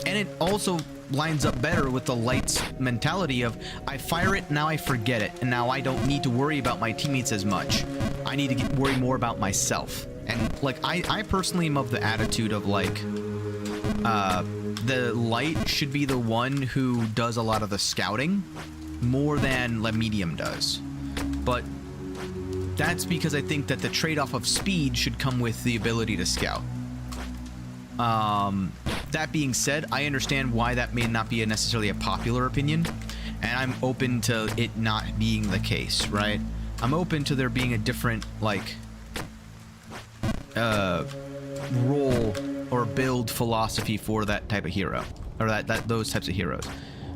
And it also lines up better with the light's mentality of, I fire it, now I forget it, and now I don't need to worry about my teammates as much. I need to worry more about myself. And like I personally am of the attitude of like the light should be the one who does a lot of the scouting more than the medium does. But that's because I think that the trade-off of speed should come with the ability to scout. That being said, I understand why that may not be necessarily a popular opinion, and I'm open to it not being the case, right? I'm open to there being a different, like, role or build philosophy for that type of hero, or those types of heroes.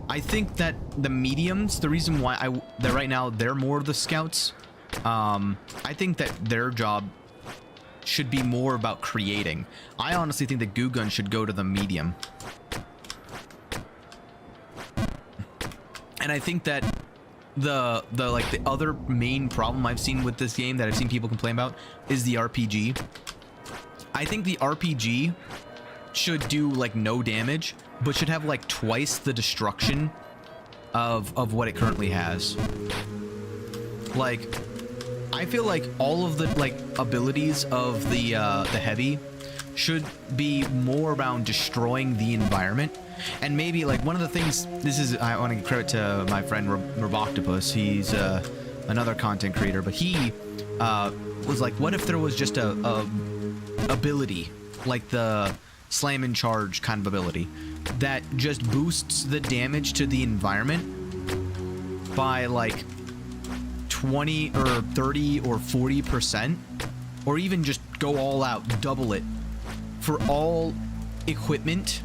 I think that the mediums, the reason why that right now they're more the scouts, I think that their job should be more about creating. I honestly think that Goo Gun should go to the medium. And I think that the other main problem I've seen with this game that I've seen people complain about is the RPG. I think the RPG should do like no damage, but should have like twice the destruction of what it currently has. Like, I feel like all of the like abilities of the heavy should be more around destroying the environment. And maybe like one of the things, this is, I want to give credit to my friend Roboctopus. He's another content creator, but he was like, what if there was just a ability like the slam and charge kind of ability that just boosts the damage to the environment by like 20 or 30 or 40%, or even just go all out, double it for all equipment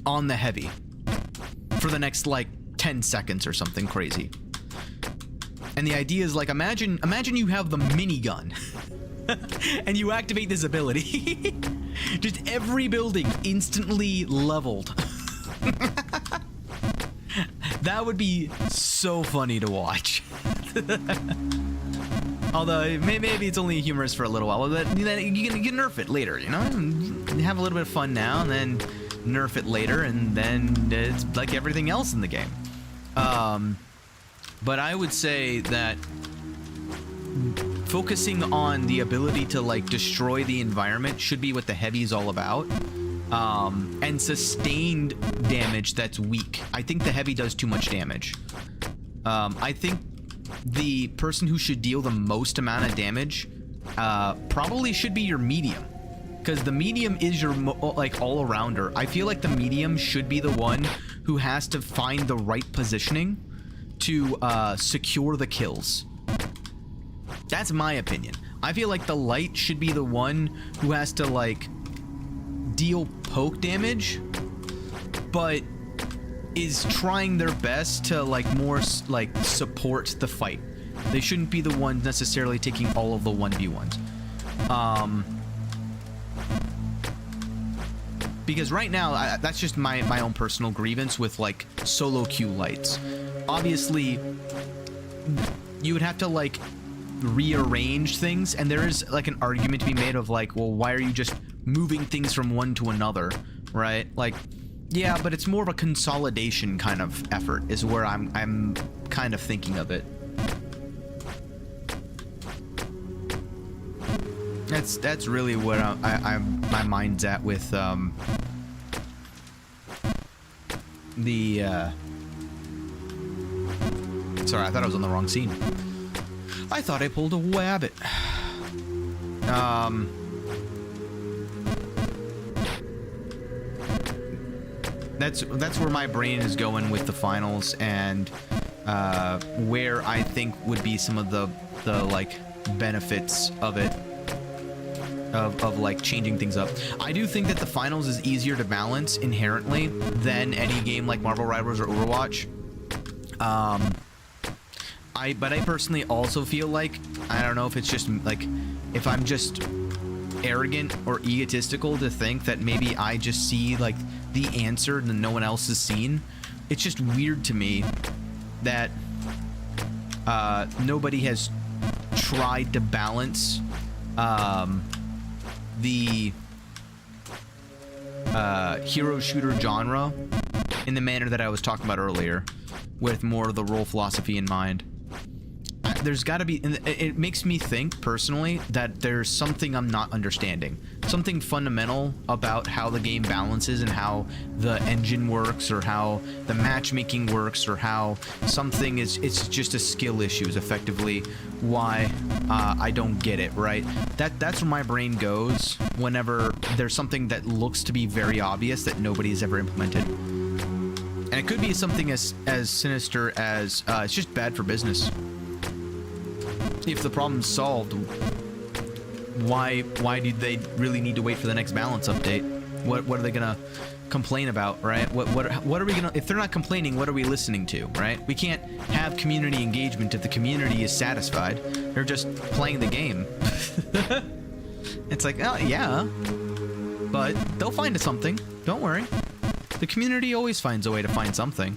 on the heavy for the next like 10 seconds or something crazy. And the idea is like, imagine you have the minigun and you activate this ability. Just every building instantly leveled. That would be so funny to watch. Although maybe it's only humorous for a little while, but you can nerf it later, you know? Have a little bit of fun now and then nerf it later, and then it's like everything else in the game. But I would say that focusing on the ability to like destroy the environment should be what the heavy is all about. And sustained damage that's weak. I think the heavy does too much damage. I think the person who should deal the most amount of damage probably should be your medium, because the medium is your like all-arounder. I feel like the medium should be the one who has to find the right positioning to secure the kills. That's my opinion. I feel like the light should be the one who has to like deal poke damage, but is trying their best to like more like support the fight. They shouldn't be the one necessarily taking all of the 1v1s. Because right now, that's just my own personal grievance with like solo queue lights. Obviously, you would have to like rearrange things, and there is like an argument to be made of like, well, why are you just moving things from one to another, right? Like, yeah, but it's more of a consolidation kind of effort is where I'm kind of thinking of it. That's really what my mind's at with sorry, I thought I was on the wrong scene. I thought I pulled a wabbit. That's where my brain is going with the finals, and where I think would be some of the like benefits of it, of like changing things up. I do think that the finals is easier to balance inherently than any game like Marvel Rivals or Overwatch. But I personally also feel like, I don't know if it's just like, if I'm just arrogant or egotistical to think that maybe I just see like the answer that no one else has seen. It's just weird to me that nobody has tried to balance the hero shooter genre in the manner that I was talking about earlier, with more of the role philosophy in mind. There's got to be, it makes me think personally that there's something I'm not understanding, something fundamental about how the game balances and how the engine works, or how the matchmaking works, or how something is, it's just a skill issue is effectively why I don't get it, right? That's where my brain goes whenever there's something that looks to be very obvious that nobody's ever implemented. And it could be something as sinister as it's just bad for business. If the problem's solved, why did they really need to wait for the next balance update? What are they gonna complain about, right? What are we gonna, if they're not complaining, what are we listening to, right? We can't have community engagement if the community is satisfied. They're just playing the game. It's like, oh yeah, but they'll find something. Don't worry. The community always finds a way to find something.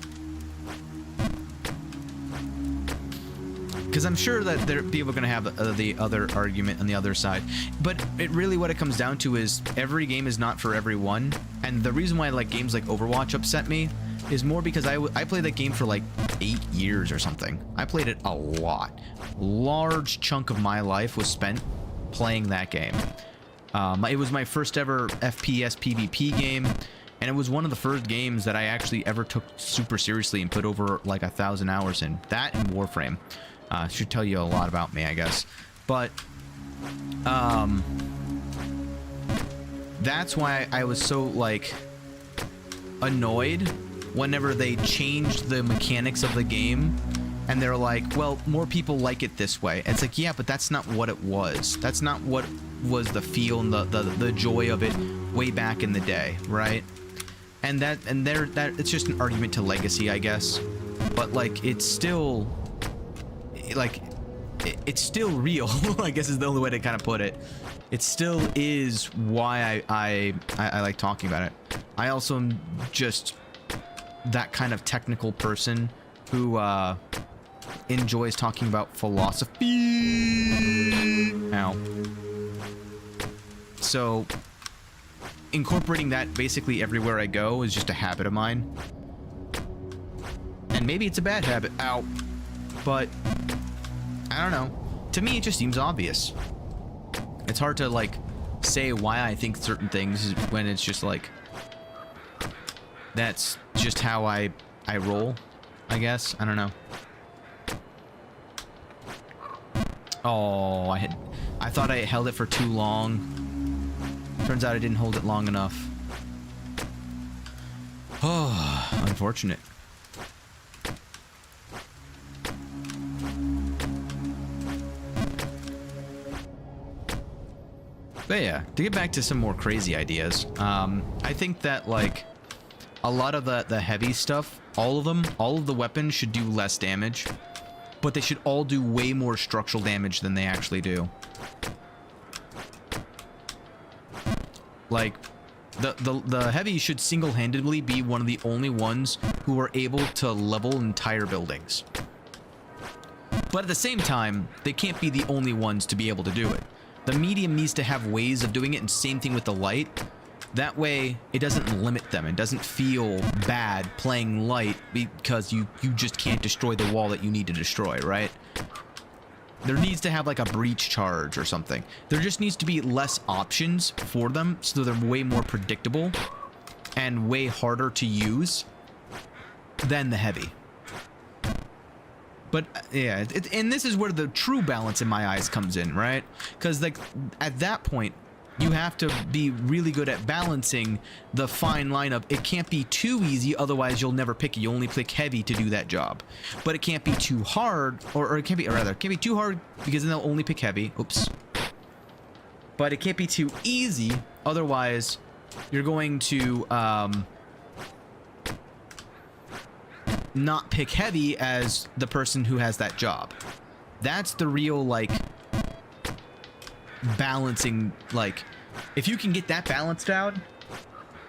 Because I'm sure that people are going to have the other argument on the other side. But what it comes down to is every game is not for everyone. And the reason why like games like Overwatch upset me is more because I played that game for like 8 years or something. I played it a lot. Large chunk of my life was spent playing that game. It was my first ever FPS PvP game. And it was one of the first games that I actually ever took super seriously and put over like 1,000 hours in. That and Warframe. Should tell you a lot about me, I guess. But that's why I was so like annoyed whenever they changed the mechanics of the game and they're like, well, more people like it this way. It's like, yeah, but that's not what it was. That's not what was the feel and the joy of it way back in the day, right? And that it's just an argument to legacy, I guess. But like it's still like it's still real. I guess is the only way to kind of put it. It still is why I like talking about it. I also am just that kind of technical person who enjoys talking about philosophy. Ow. So incorporating that basically everywhere I go is just a habit of mine. And maybe it's a bad habit. Ow. But I don't know. To me, it just seems obvious. It's hard to like say why I think certain things when it's just like that's just how I roll, I guess. I don't know. Oh, I thought I held it for too long. Turns out I didn't hold it long enough. Oh, unfortunate. But yeah, to get back to some more crazy ideas, I think that like a lot of the heavy stuff, all of the weapons should do less damage, but they should all do way more structural damage than they actually do. Like the heavy should single-handedly be one of the only ones who are able to level entire buildings. But at the same time, they can't be the only ones to be able to do it. The medium needs to have ways of doing it, and same thing with the light. That way, it doesn't limit them. It doesn't feel bad playing light because you just can't destroy the wall that you need to destroy, right? There needs to have like a breach charge or something. There just needs to be less options for them so they're way more predictable and way harder to use than the heavy. But yeah, and this is where the true balance in my eyes comes in, right? Because like at that point, you have to be really good at balancing the fine line of it can't be too easy, otherwise you'll never pick it. You only pick heavy to do that job. But it can't be too hard, or it can't be, or rather, it can't be too hard because then they'll only pick heavy. Oops. But it can't be too easy, otherwise you're going to not pick heavy as the person who has that job. That's the real like balancing, like if you can get that balanced out,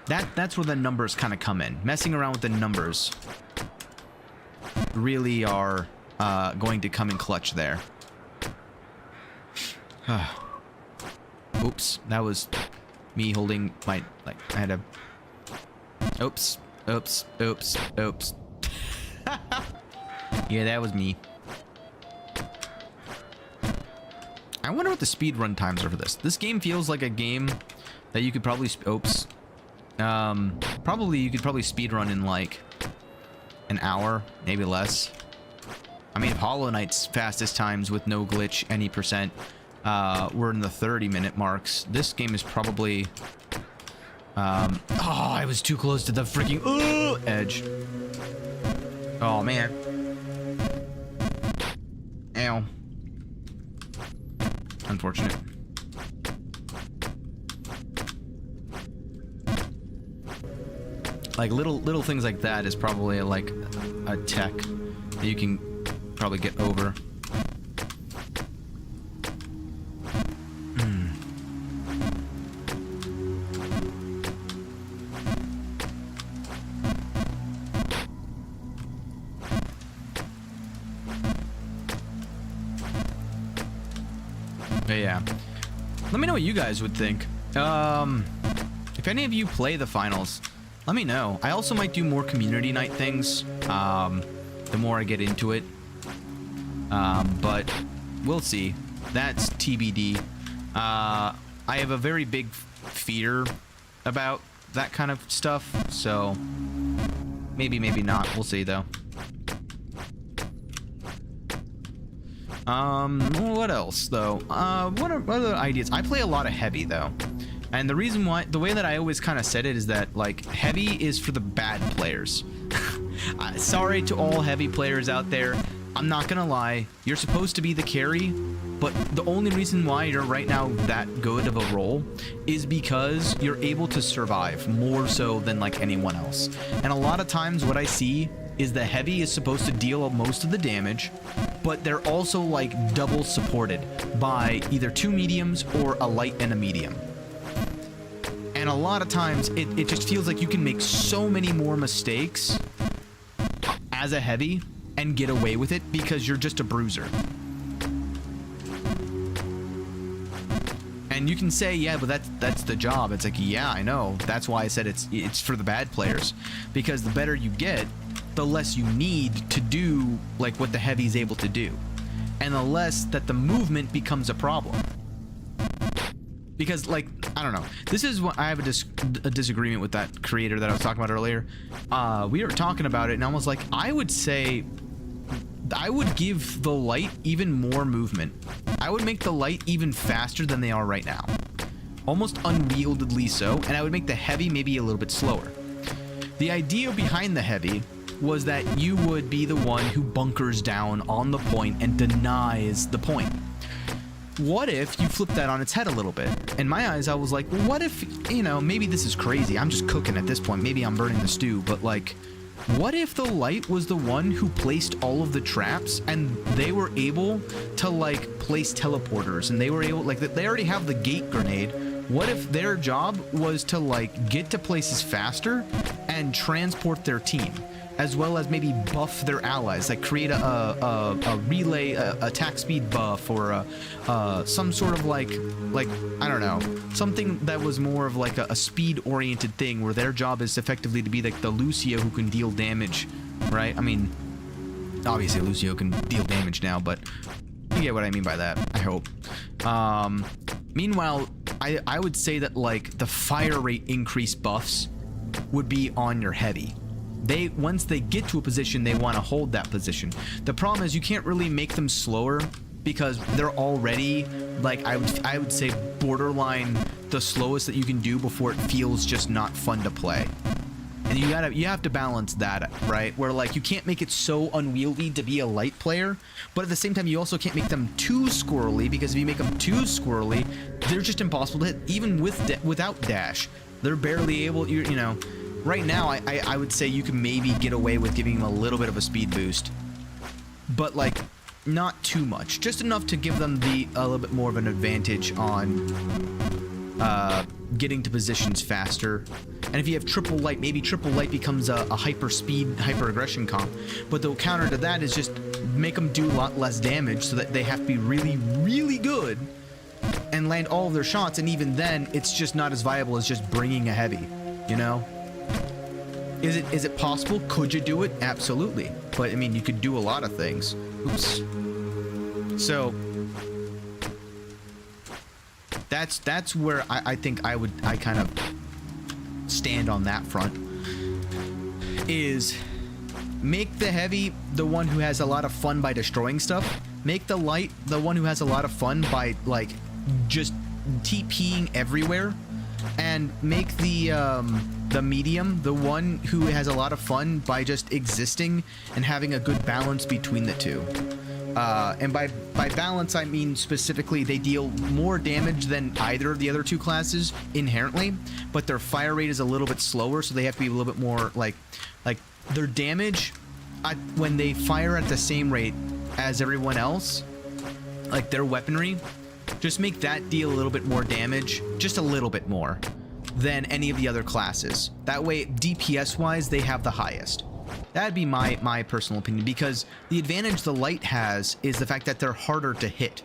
that's where the numbers kind of come in. Messing around with the numbers really are going to come in clutch there. Oops, that was me holding my, like, I had a oops. Yeah, that was me. I wonder what the speed run times are for this. This game feels like a game that you could probably probably speed run in like an hour, maybe less. I mean, Hollow Knight's fastest times with no glitch any percent were in the 30-minute marks. This game is probably oh, I was too close to the freaking edge. Oh man. Ow. Unfortunate. Like little things like that is probably like a tech that you can probably get over. But yeah, let me know what you guys would think. If any of you play the finals, let me know. I also might do more community night things, the more I get into it. But we'll see. That's TBD. I have a very big fear about that kind of stuff, so maybe not. We'll see, though. What else, though? What are other ideas? I play a lot of heavy, though. And the reason why, the way that I always kind of said it is that, like, heavy is for the bad players. Sorry to all heavy players out there. I'm not gonna lie. You're supposed to be the carry, but the only reason why you're right now that good of a role is because you're able to survive more so than, like, anyone else. And a lot of times what I see is the heavy is supposed to deal most of the damage, but they're also, like, double supported by either two mediums or a light and a medium. And a lot of times it just feels like you can make so many more mistakes as a heavy and get away with it because you're just a bruiser. And you can say, yeah, but that's the job. It's like, yeah, I know. That's why I said it's for the bad players, because the better you get, the less you need to do like what the heavy is able to do, and the less that the movement becomes a problem. Because, like, I don't know. This is what I have a disagreement with that creator that I was talking about earlier. We were talking about it, and I was like, I would say I would give the light even more movement. I would make the light even faster than they are right now, almost unwieldedly so, and I would make the heavy maybe a little bit slower. The idea behind the heavy was that you would be the one who bunkers down on the point and denies the point. What if you flip that on its head a little bit? In my eyes, I was like, well, what if, you know, maybe this is crazy. I'm just cooking at this point. Maybe I'm burning the stew, but like, what if the light was the one who placed all of the traps and they were able to, like, place teleporters, and they were able, like, they already have the gate grenade. What if their job was to, like, get to places faster and transport their team, as well as maybe buff their allies, like create a relay attack speed buff, or some sort of like I don't know, something that was more of like a speed oriented thing, where their job is effectively to be like the Lucio who can deal damage, right? I mean, obviously Lucio can deal damage now, but you get what I mean by that, I hope. Meanwhile, I would say that, like, the fire rate increase buffs would be on your heavy. Once they get to a position, they want to hold that position. The problem is you can't really make them slower because they're already, like, I would say borderline the slowest that you can do before it feels just not fun to play. And you have to balance that, right? Where, like, you can't make it so unwieldy to be a light player, but at the same time you also can't make them too squirrely, because if you make them too squirrely, they're just impossible to hit. Even without dash, they're barely able, you know. Right now, I would say you can maybe get away with giving them a little bit of a speed boost, but, like, not too much. Just enough to give them a little bit more of an advantage on getting to positions faster. And if you have triple light, maybe triple light becomes a hyper speed, hyper aggression comp. But the counter to that is just make them do a lot less damage, so that they have to be really, really good and land all of their shots. And even then, it's just not as viable as just bringing a heavy, you know? Is it possible? Could you do it? Absolutely. But I mean, you could do a lot of things. Oops. So that's where I think I kind of stand on that front. Is make the heavy the one who has a lot of fun by destroying stuff. Make the light the one who has a lot of fun by, like, just TPing everywhere. And make the medium the one who has a lot of fun by just existing and having a good balance between the two. And by balance, I mean specifically they deal more damage than either of the other two classes inherently, but their fire rate is a little bit slower, so they have to be a little bit more like their damage when they fire at the same rate as everyone else, like their weaponry, just make that deal a little bit more damage, just a little bit more than any of the other classes. That way, DPS wise, they have the highest. That'd be my personal opinion, because the advantage the light has is the fact that they're harder to hit.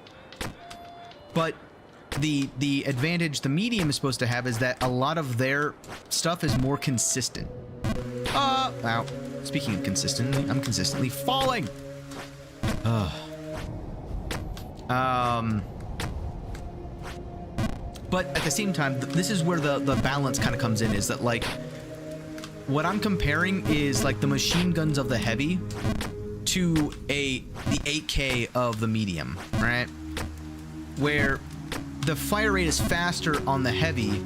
But the advantage the medium is supposed to have is that a lot of their stuff is more consistent. Wow. Speaking of consistently, I'm consistently falling. But at the same time, this is where the balance kind of comes in, is that like what I'm comparing is like the machine guns of the heavy to the 8K of the medium, right? Where the fire rate is faster on the heavy,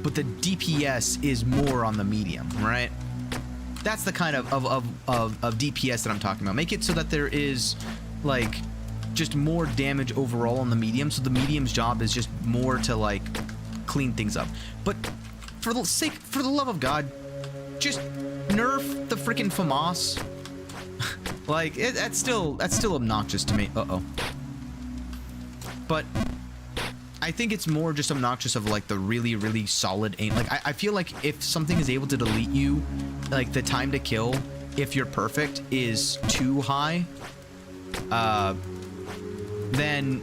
but the DPS is more on the medium, right? That's the kind of DPS that I'm talking about. Make it so that there is like just more damage overall on the medium, so the medium's job is just more to like clean things up. But for the love of God, just nerf the freaking FAMAS. Like that's still obnoxious to me. But I think it's more just obnoxious of like the really, really solid aim. Like I feel like if something is able to delete you, like the time to kill, if you're perfect, is too high, then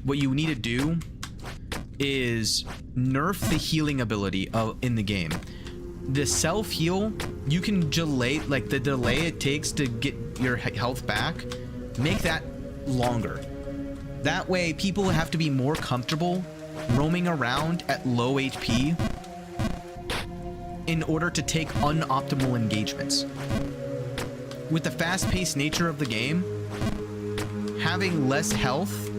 what you need to do is nerf the healing ability in the game. The self-heal, you can delay, like the delay it takes to get your health back, make that longer. That way people have to be more comfortable roaming around at low HP in order to take unoptimal engagements. With the fast-paced nature of the game, having less health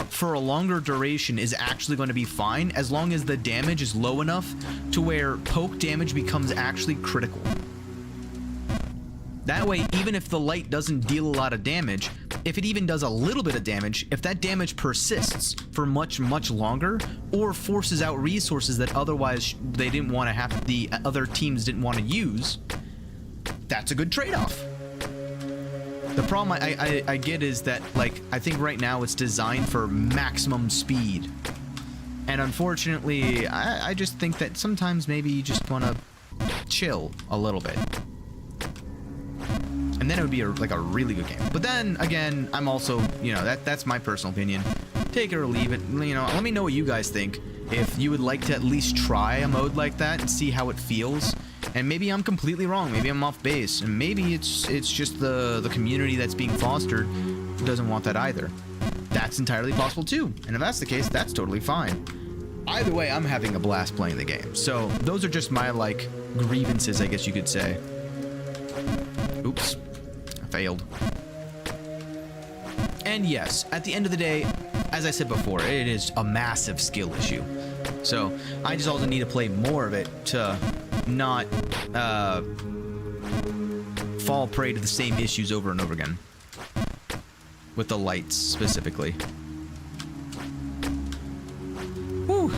for a longer duration is actually going to be fine, as long as the damage is low enough to where poke damage becomes actually critical. That way, even if the light doesn't deal a lot of damage, if it even does a little bit of damage, if that damage persists for much, much longer, or forces out resources that otherwise they didn't want to have, the other teams didn't want to use, that's a good trade-off. The problem I get is that, like, I think right now it's designed for maximum speed. And unfortunately, I just think that sometimes maybe you just want to chill a little bit. And then it would be like a really good game. But then, again, I'm also, you know, that's my personal opinion. Take it or leave it. You know, let me know what you guys think. If you would like to at least try a mode like that and see how it feels. And maybe I'm completely wrong. Maybe I'm off base. And maybe it's just the community that's being fostered who doesn't want that either. That's entirely possible too. And if that's the case, that's totally fine. Either way, I'm having a blast playing the game. So those are just my, like, grievances, I guess you could say. Oops. I failed. And yes, at the end of the day, as I said before, it is a massive skill issue. So I just also need to play more of it to not fall prey to the same issues over and over again. With the lights, specifically. Whew.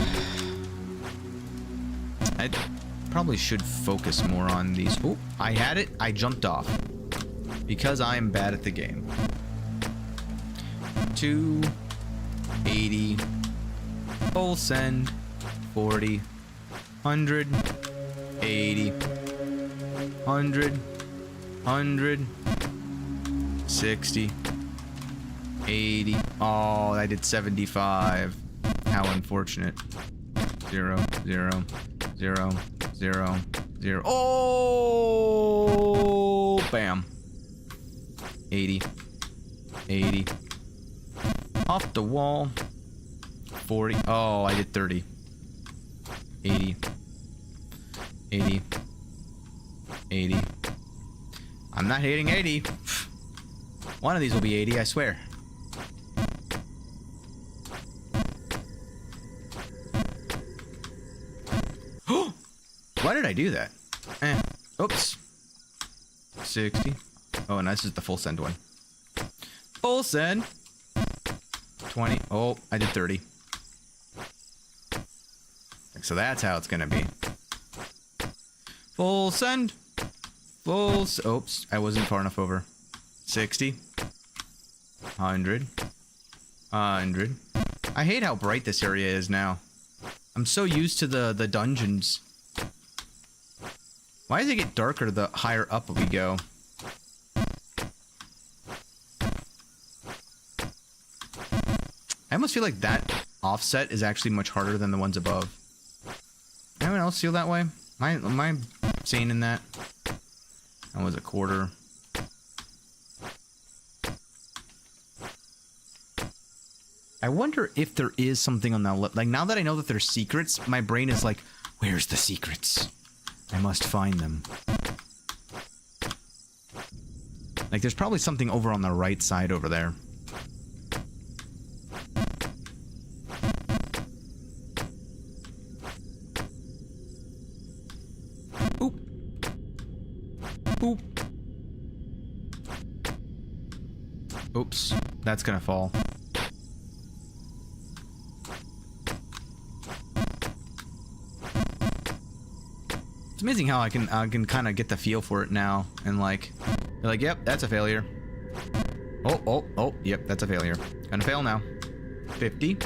I probably should focus more on these. Oh, I had it. I jumped off. Because I am bad at the game. 280. Full send. 40. 100. 80. 100. 100. 60. 80. Oh, I did 75. How unfortunate. 0, 0, 0, 0, 0. Oh, bam. 80. 80. Off the wall. 40. Oh, I did 30. 80. 80. 80. I'm not hitting 80. One of these will be 80, I swear. Why did I do that? Oops. 60. Oh, and this is the full send one. Full send. 20. Oh, I did 30. So that's how it's gonna be. Full send. Oops, I wasn't far enough over. 60. 100. 100. I hate how bright this area is now. I'm so used to the dungeons. Why does it get darker the higher up we go? I almost feel like that offset is actually much harder than the ones above. Anyone else feel that way? Am I sane in that? That was a quarter. I wonder if there is something on that left. Like, now that I know that there's secrets, my brain is like, where's the secrets? I must find them. Like, there's probably something over on the right side over there. Oop. Oop. Oops. That's gonna fall. It's amazing how I can kind of get the feel for it now, and like, you're like, yep, that's a failure. Oh, yep, that's a failure. Gonna fail now. 50,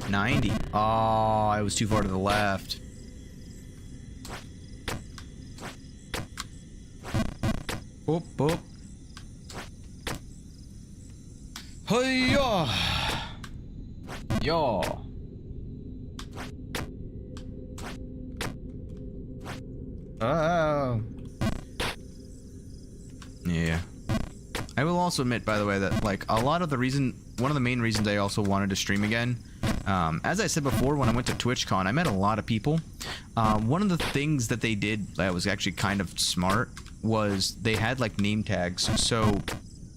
90. Oh, I was too far to the left. Oop. Hey-ya! Yo. Oh. Yeah. I will also admit, by the way, that like one of the main reasons I also wanted to stream again, as I said before, when I went to TwitchCon, I met a lot of people. One of the things that they did that was actually kind of smart was they had like name tags, so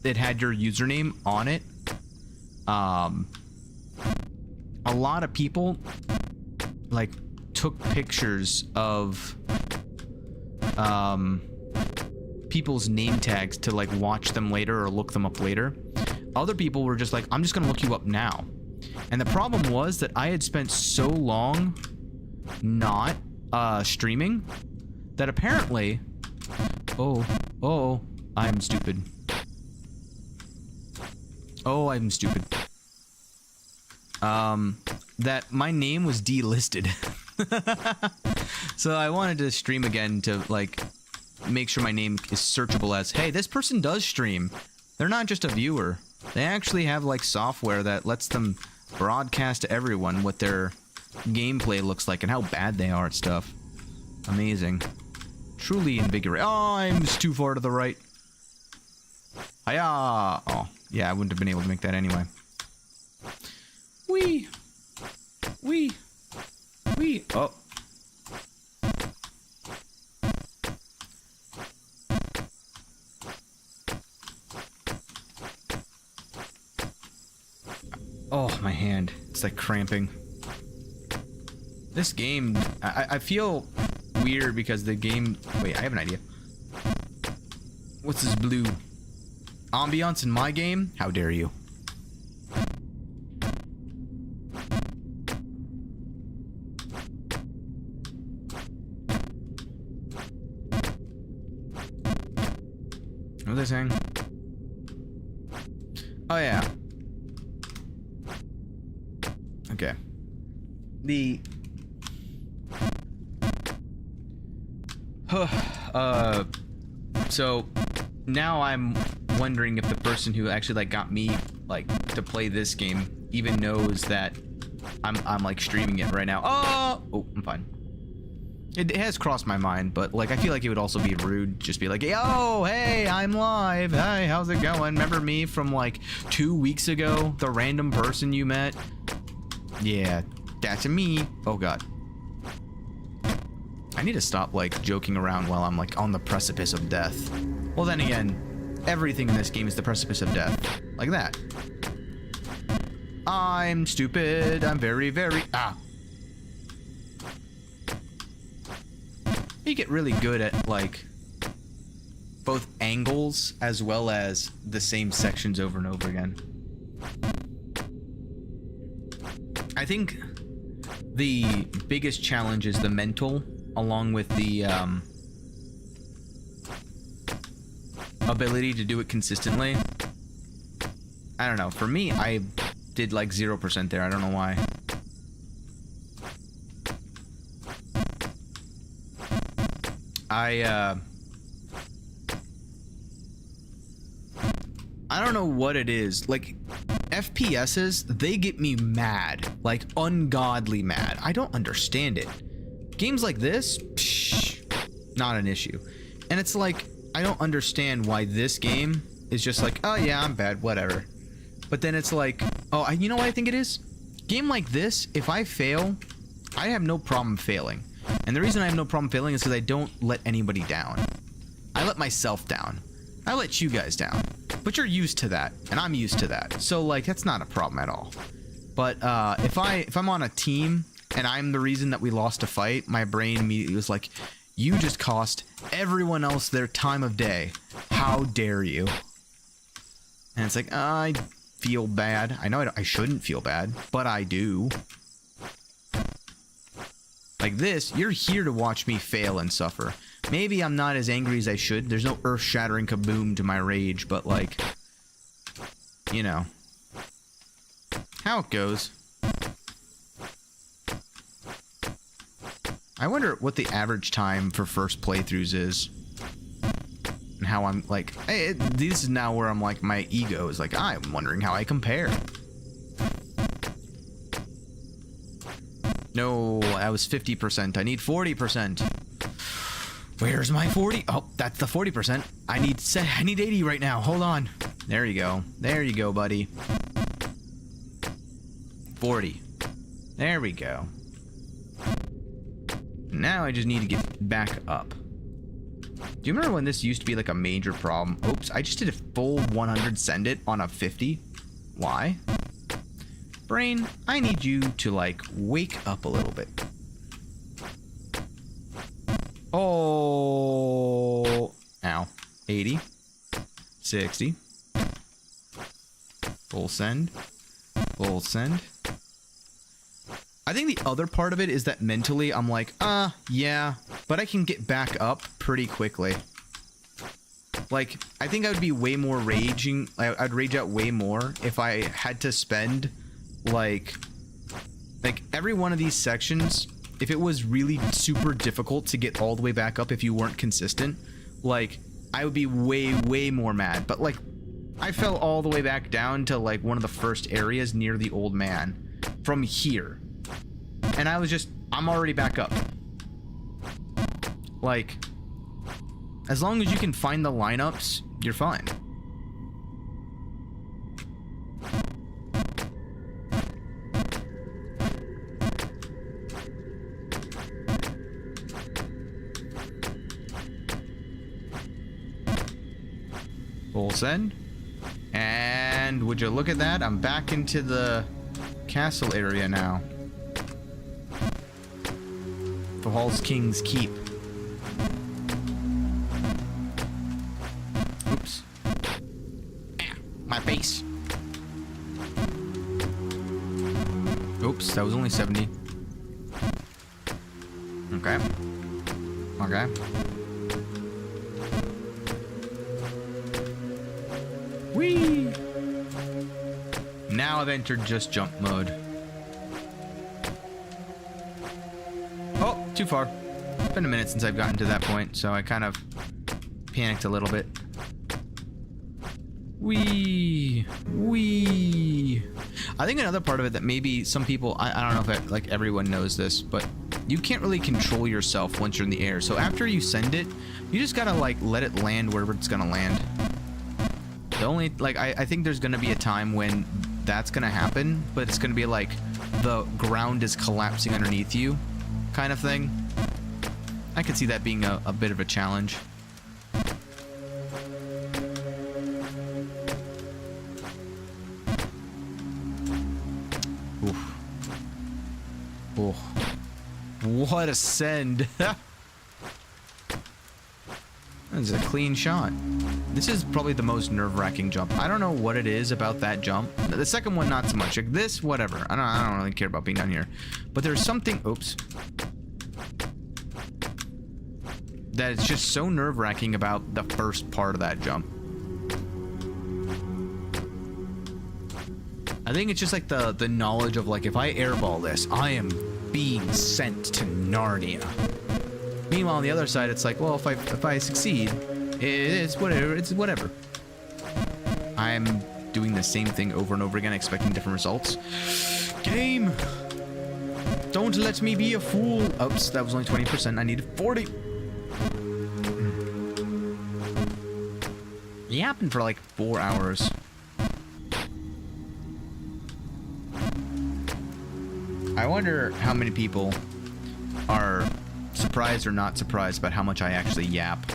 it had your username on it. A lot of people like took pictures of people's name tags to like watch them later or look them up later. Other people were just like, I'm just gonna look you up now. And the problem was that I had spent so long not streaming that apparently I'm stupid. That my name was delisted. So I wanted to stream again to like make sure my name is searchable as, hey, this person does stream. They're not just a viewer. They actually have like software that lets them broadcast to everyone what their gameplay looks like and how bad they are at stuff. Amazing. Truly invigorating. Oh, I'm too far to the right. Hiya! Oh, yeah, I wouldn't have been able to make that anyway. Wee! Oh. Oh, my hand. It's like cramping. This game, I feel weird because the game... Wait, I have an idea. What's this blue? Ambiance in my game? How dare you? What was I saying? Oh, yeah. Okay. So now I'm wondering if the person who actually like got me like to play this game even knows that I'm like streaming it right now. Oh, I'm fine. It has crossed my mind, but like I feel like it would also be rude to just be like, yo, hey, I'm live. Hi, how's it going? Remember me from like 2 weeks ago? The random person you met? Yeah, that's me. Oh god. I need to stop like joking around while I'm like on the precipice of death. Well, then again, everything in this game is the precipice of death. Like that. I'm stupid. I'm very, very... You get really good at, like, both angles as well as the same sections over and over again. I think the biggest challenge is the mental, along with the ability to do it consistently. I don't know. For me, I did like 0% there. I don't know why. I don't know what it is. Like, FPSs, they get me mad. Like, ungodly mad. I don't understand it. Games like this, psh, not an issue. And it's like, I don't understand why this game is just like, oh yeah, I'm bad, whatever. But then it's like, oh, you know what I think it is? Game like this, if I fail, I have no problem failing. And the reason I have no problem failing is because I don't let anybody down. I let myself down. I let you guys down. But you're used to that, and I'm used to that. So, like, that's not a problem at all. But if I'm on a team and I'm the reason that we lost a fight, my brain immediately was like, you just cost everyone else their time of day. How dare you? And it's like, I feel bad. I know I shouldn't feel bad, but I do. Like this, you're here to watch me fail and suffer. Maybe I'm not as angry as I should. There's no earth-shattering kaboom to my rage, but like, you know, how it goes. I wonder what the average time for first playthroughs is. And how I'm like, hey, this is now where I'm like, my ego is like, I'm wondering how I compare. No, that was 50%. I need 40%. Where's my 40? Oh, that's the 40%. I need 80 right now. Hold on. There you go. There you go, buddy. 40. There we go. Now I just need to get back up. Do you remember when this used to be like a major problem? Oops, I just did a full 100 send it on a 50. Why? Brain, I need you to like wake up a little bit. Oh, ow. 80, 60, full send, full send. I think the other part of it is that mentally I'm like, yeah, but I can get back up pretty quickly. Like, I think I would be way more raging. I'd rage out way more if I had to spend like every one of these sections. If it was really super difficult to get all the way back up if you weren't consistent, like, I would be way more mad. But like, I fell all the way back down to like one of the first areas near the old man from here. And I was just, I'm already back up. Like, as long as you can find the lineups, you're fine. Full send. And would you look at that? I'm back into the castle area now. The Hall's King's Keep. Oops. Ah, my face. Oops, that was only 70. Okay. Okay. Whee! Now I've entered just jump mode. Oh, too far. It's been a minute since I've gotten to that point, so I kind of panicked a little bit. Whee! Whee! I think another part of it that maybe some people, I don't know if like everyone knows this, but you can't really control yourself once you're in the air. So after you send it, you just gotta like let it land wherever it's gonna land. The only, like, I think there's gonna be a time when that's gonna happen, but it's gonna be like the ground is collapsing underneath you kind of thing. I could see that being a bit of a challenge. Oof. Oh, what a send. This is a clean shot. This is probably the most nerve-wracking jump. I don't know what it is about that jump. The second one, not so much. Like this, whatever. I don't really care about being down here. But there's something... Oops. That it's just so nerve-wracking about the first part of that jump. I think it's just like the knowledge of like, if I airball this, I am being sent to Narnia. Meanwhile, on the other side, it's like, well, if I succeed, it's whatever. It's whatever. I'm doing the same thing over and over again, expecting different results. Game, don't let me be a fool. Oops, that was only 20%. I needed 40. Yapping for like 4 hours. I wonder how many people are surprised or not surprised about how much I actually yap.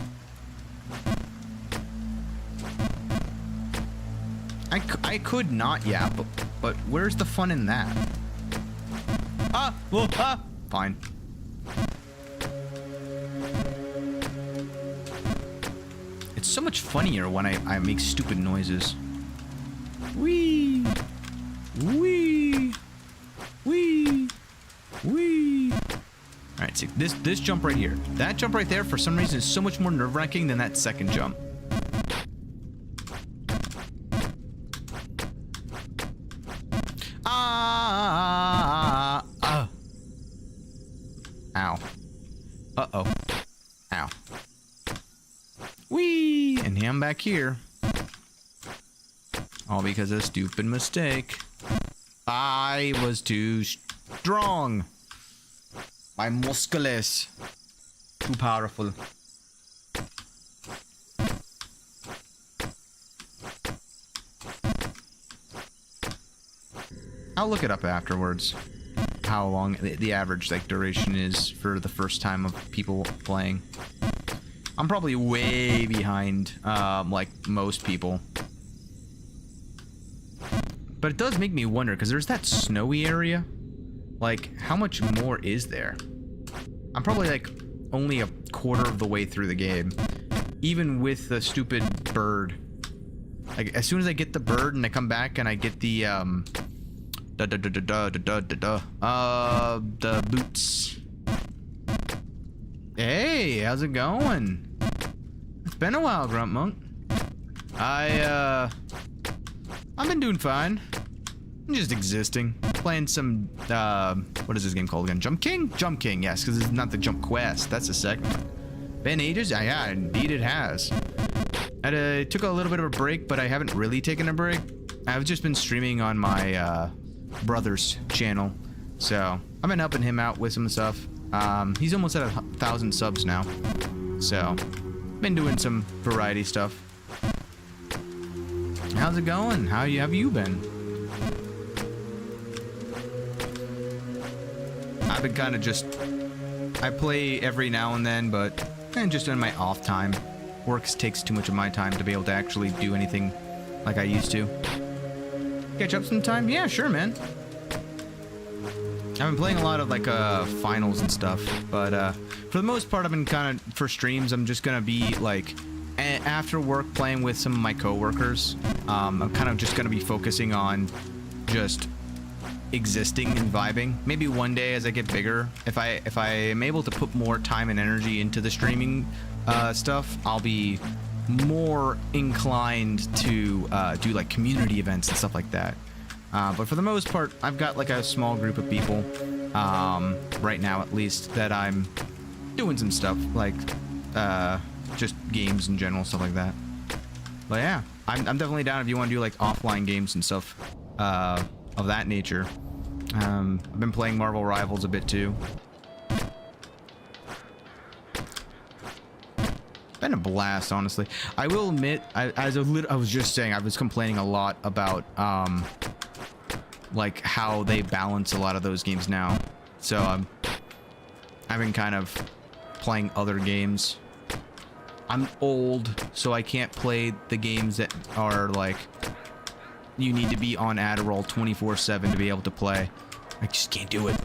I could not yap, but where's the fun in that? Fine. It's so much funnier when I make stupid noises. Wee! Wee! Wee! Wee! Alright, see, this jump right here. That jump right there, for some reason, is so much more nerve-wracking than that second jump. Ow. Uh-oh. Ow. Whee! And I'm back here. All because of a stupid mistake. I was too strong. My muscles. Too powerful. I'll look it up afterwards. How long the average like duration is for the first time of people playing. I'm probably way behind like most people. But it does make me wonder, because there's that snowy area. Like, how much more is there? I'm probably like only a quarter of the way through the game. Even with the stupid bird. Like, as soon as I get the bird and I come back and I get the the boots. Hey, how's it going? It's been a while, Grunt Monk. I've been doing fine. I'm just existing. Playing some, what is this game called again? Jump King? Jump King, yes, because it's not the Jump Quest. That's the second one. Been ages? Yeah, indeed it has. I took a little bit of a break, but I haven't really taken a break. I've just been streaming on my, brother's channel. So, I've been helping him out with some stuff. He's almost at 1,000 subs now. So, been doing some variety stuff. How's it going? How have you been? I've been kind of just... I play every now and then, but just in my off time. Work takes too much of my time to be able to actually do anything like I used to. Catch up sometime? Yeah, sure, man. I've been playing a lot of like finals and stuff, but for the most part, I've been kind of, for streams, I'm just gonna be like after work playing with some of my coworkers. I'm kind of just gonna be focusing on just existing and vibing. Maybe one day as I get bigger, if I am able to put more time and energy into the streaming stuff, I'll be more inclined to do like community events and stuff like that. But for the most part, I've got like a small group of people right now, at least, that I'm doing some stuff like just games in general, stuff like that. But yeah, I'm definitely down if you want to do like offline games and stuff of that nature. I've been playing Marvel Rivals a bit too. Been a blast, honestly. I will admit, I was just saying, I was complaining a lot about like how they balance a lot of those games now. So I've been kind of playing other games. I'm old, so I can't play the games that are like you need to be on Adderall 24/7 to be able to play. I just can't do it.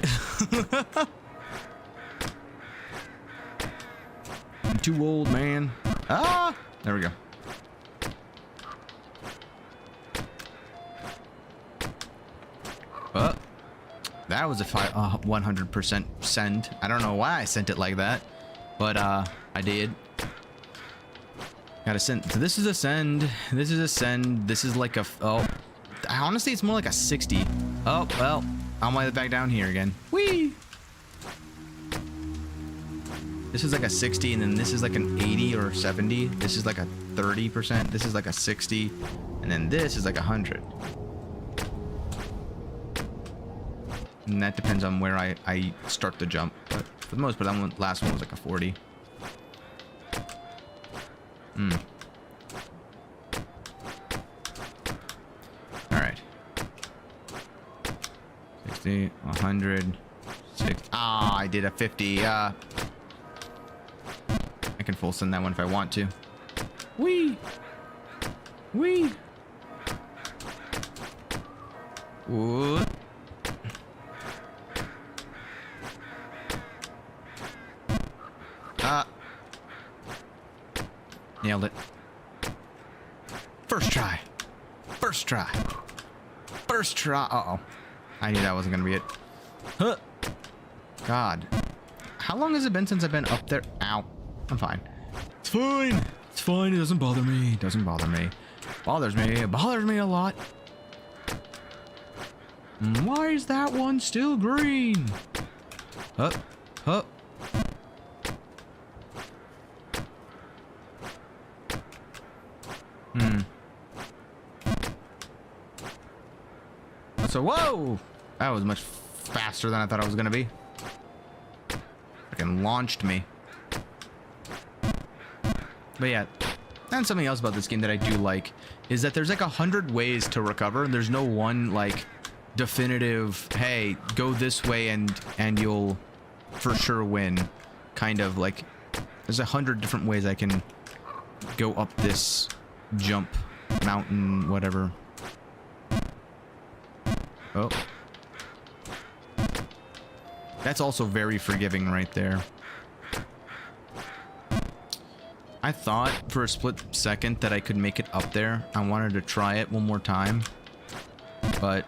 I'm too old, man. Ah! There we go. That was a 100% send. I don't know why I sent it like that, but I did. Gotta send. So this is a send. This is a send. This is like a. Oh, honestly, it's more like a 60. Oh well, I'm way back down here again. Whee! This is like a 60, and then this is like an 80 or 70. This is like a 30%. This is like a 60, and then this is like 100. And that depends on where I start the jump. But for the most part, that one, last one was like a 40. Alright. 60, 100, 60. Ah, I did a 50. I can full send that one if I want to. Whee! Whee! What? Nailed it. First try. First try. First try. Uh-oh. I knew that wasn't gonna be it. Huh. God. How long has it been since I've been up there? Ow. I'm fine. It's fine. It's fine. It doesn't bother me. It doesn't bother me. Bothers me. It bothers me a lot. Why is that one still green? Huh. Huh. So, whoa! That was much faster than I thought it was gonna be. Freaking launched me. But yeah, and something else about this game that I do like is that there's like 100 ways to recover, and there's no one like definitive, hey, go this way and you'll for sure win. Kind of like, there's 100 different ways I can go up this jump, mountain, whatever. Oh. That's also very forgiving right there. I thought for a split second that I could make it up there. I wanted to try it one more time, but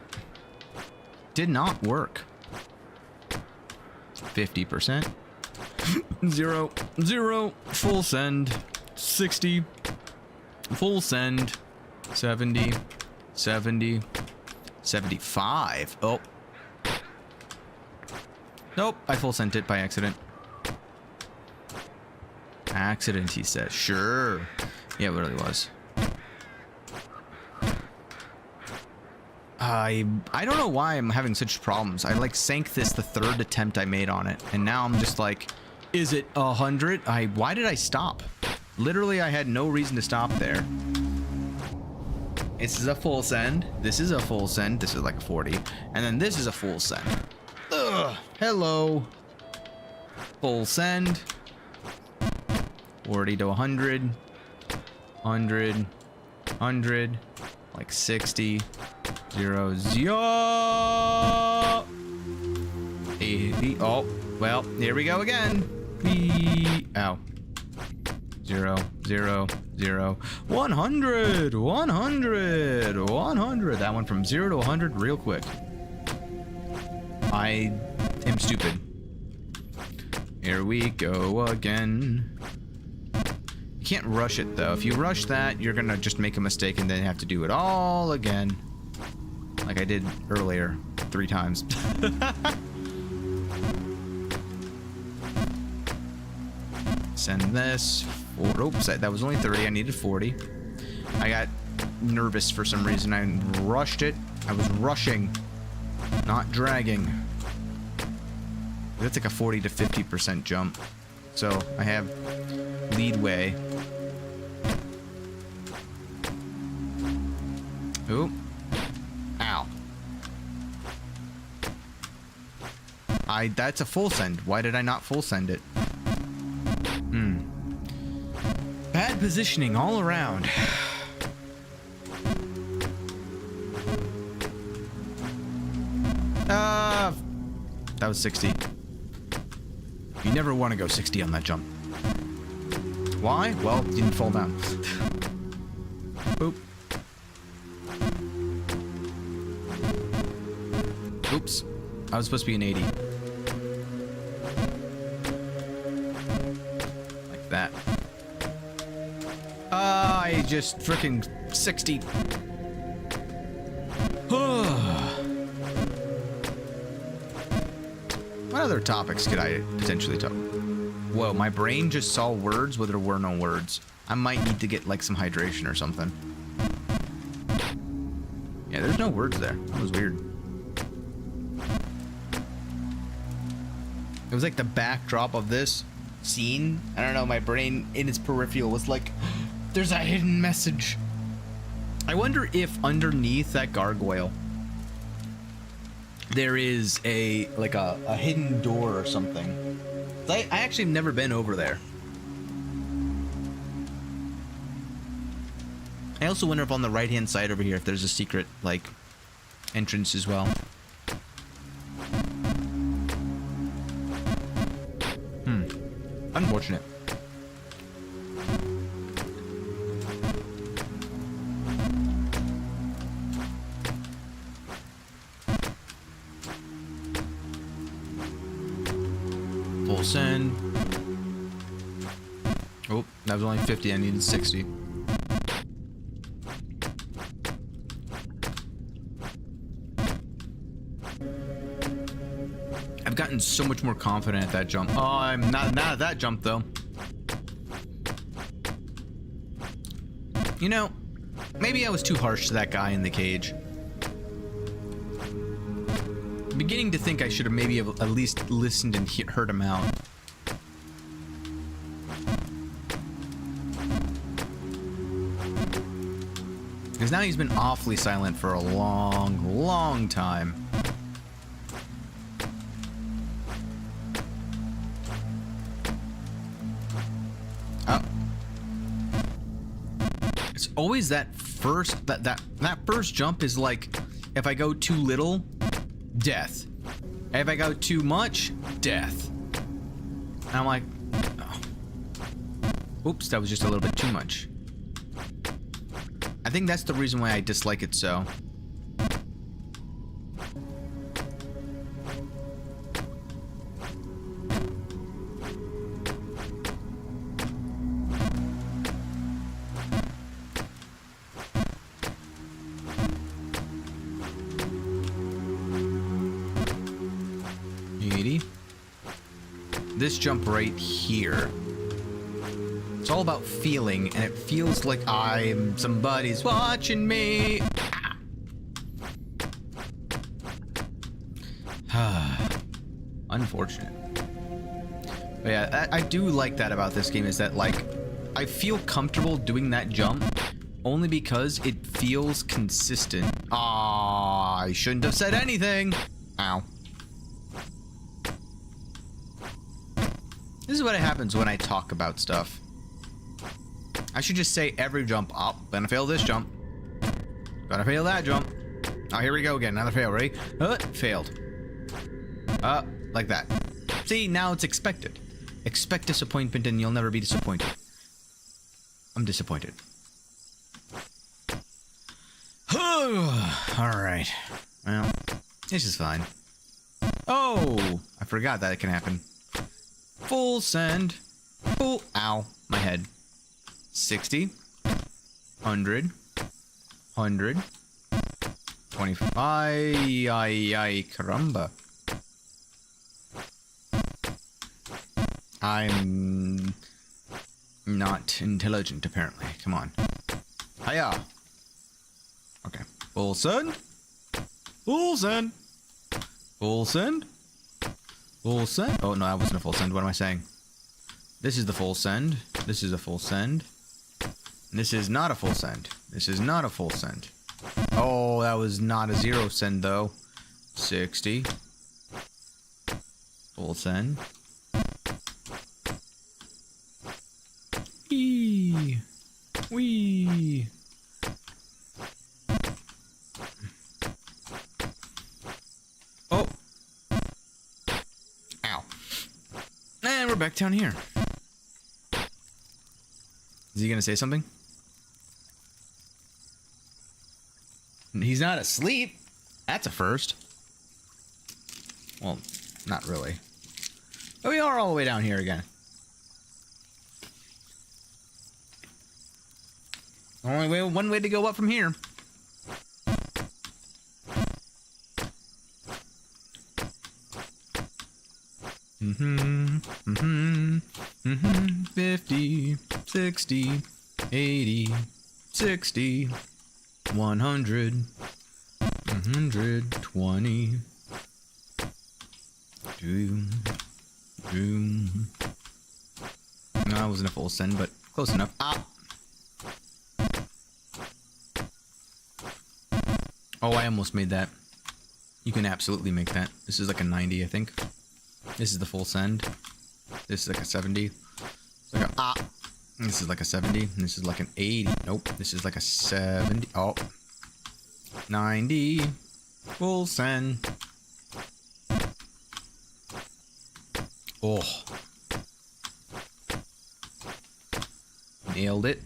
did not work. 50%. 0, 0, full send. 60, full send. 70, 70. 75. Oh. Nope, I full sent it by accident. Accident, he says. Sure. Yeah, it really was. I don't know why I'm having such problems. I like sank this the third attempt I made on it, and now I'm just like, is it 100? Why did I stop? Literally, I had no reason to stop there. This is a full send. This is a full send. This is like a 40. And then this is a full send. Ugh. Hello. Full send. 40 to 100. 100. 100. Like 60. 0, 0. 80. Oh, well, here we go again. Ow. 0, 0, 0, 100, 100, 100. That went from 0 to 100 real quick. I am stupid. Here we go again. You can't rush it though. If you rush that, you're gonna just make a mistake and then have to do it all again. Like I did earlier, 3 times. Send this. Oops, that was only 30. I needed 40. I got nervous for some reason. I rushed it. I was rushing, not dragging. That's like a 40 to 50% jump. So I have leadway. Ooh. Ow. That's a full send. Why did I not full send it? Bad positioning all around. That was 60. You never want to go 60 on that jump. Why? Well, didn't fall down. Boop. Oops. I was supposed to be an 80. Like that. I just freaking 60. What other topics could I potentially talk? Whoa, my brain just saw words where there were no words. I might need to get like some hydration or something. Yeah, there's no words there. That was weird. It was like the backdrop of this scene. I don't know, my brain in its peripheral was like, there's a hidden message. I wonder if underneath that gargoyle there is a hidden door or something. I actually have never been over there. I also wonder if on the right hand side over here if there's a secret like entrance as well. Unfortunate. Full send. Oh, that was only 50. I needed 60. I've gotten so much more confident at that jump. Oh, I'm not at that jump though. You know, maybe I was too harsh to that guy in the cage. I'm beginning to think I should have maybe at least listened and heard him out. Because now he's been awfully silent for a long, long time. It's always that first that first jump is like, if I go too little, death. If I go too much, death. And I'm like, oh. Oops, that was just a little bit too much. I think that's the reason why I dislike it so. This jump right here. It's all about feeling, and it feels like somebody's watching me. Unfortunate. But yeah, I do like that about this game, is that like I feel comfortable doing that jump only because it feels consistent. I shouldn't have said anything. Ow. This is what happens when I talk about stuff. I should just say every jump. Oh, gonna fail this jump. Gonna fail that jump. Oh, here we go again. Another fail. Ready? Failed. Like that. See, now it's expected. Expect disappointment and you'll never be disappointed. I'm disappointed. Alright. Well, this is fine. Oh! I forgot that it can happen. Full send. Full. Ow. My head. 60. 100. 100. 25. Ay, caramba. I'm not intelligent, apparently. Come on. Hiya. Okay. Full send. Full send. Full send. Full send? Oh, no, that wasn't a full send. What am I saying? This is the full send. This is a full send. This is not a full send. This is not a full send. Oh, that was not a zero send, though. 60. Full send. Wee. Wee. Oh. Ow. And we're back down here. Is he gonna say something? He's not asleep. That's a first. Well, not really. But we are all the way down here again. Only way, one way to go up from here. Mm-hmm. Mm-hmm. Mm-hmm. 50, 60, 80, 60, 100, 120. Doom. Doom. No, that wasn't a full send, but close enough. Ah! Oh, I almost made that. You can absolutely make that. This is like a 90, I think. This is the full send. This is like a 70. It's like a ah. This is like a 70. And this is like an 80. Nope. This is like a 70. Oh. 90. Full send. Oh. Nailed it.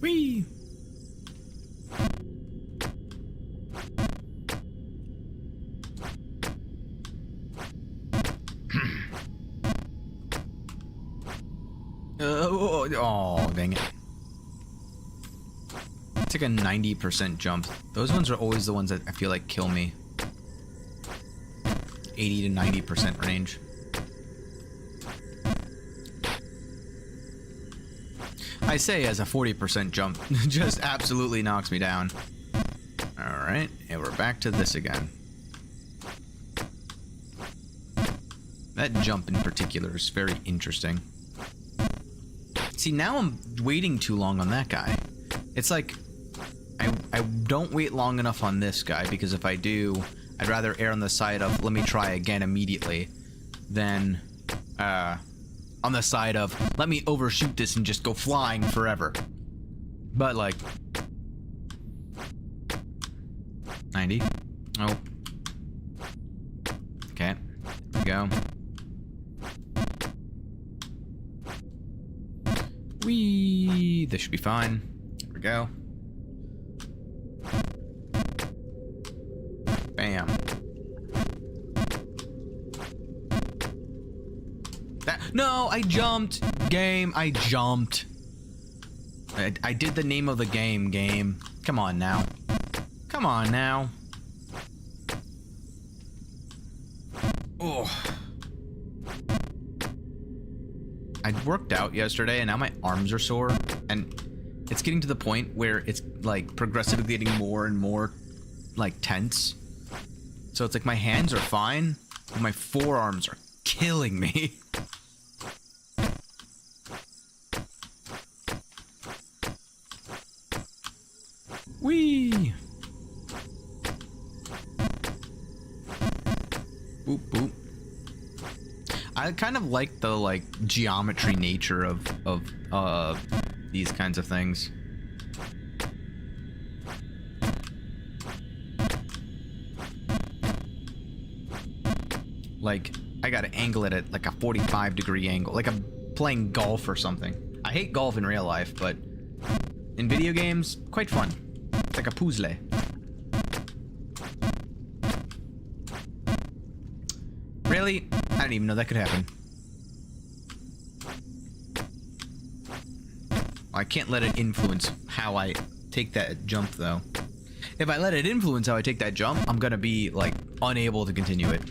Whee! Oh, dang it. It's like a 90% jump. Those ones are always the ones that I feel like kill me. 80 to 90% range. I say as a 40% jump. Just absolutely knocks me down. Alright, and we're back to this again. That jump in particular is very interesting. See, now I'm waiting too long on that guy. It's like, I don't wait long enough on this guy, because if I do, I'd rather err on the side of, let me try again immediately, than, on the side of, let me overshoot this and just go flying forever. But, like... 90. Oh. Okay. There we go. Whee! This should be fine. There we go. Bam. That, no, I jumped. Game, I jumped. I did the name of the game. Come on now. Come on now. Oh. I worked out yesterday and now my arms are sore, and it's getting to the point where it's like progressively getting more and more like tense. So it's like my hands are fine, but my forearms are killing me. Whee! Boop boop. I kind of like the geometry nature of these kinds of things. Like, I gotta angle it at like a 45-degree angle, like I'm playing golf or something. I hate golf in real life, but in video games, quite fun. It's like a puzzle. Really? I didn't even know that could happen. I can't let it influence how I take that jump, though. If I let it influence how I take that jump, I'm gonna be, like, unable to continue it.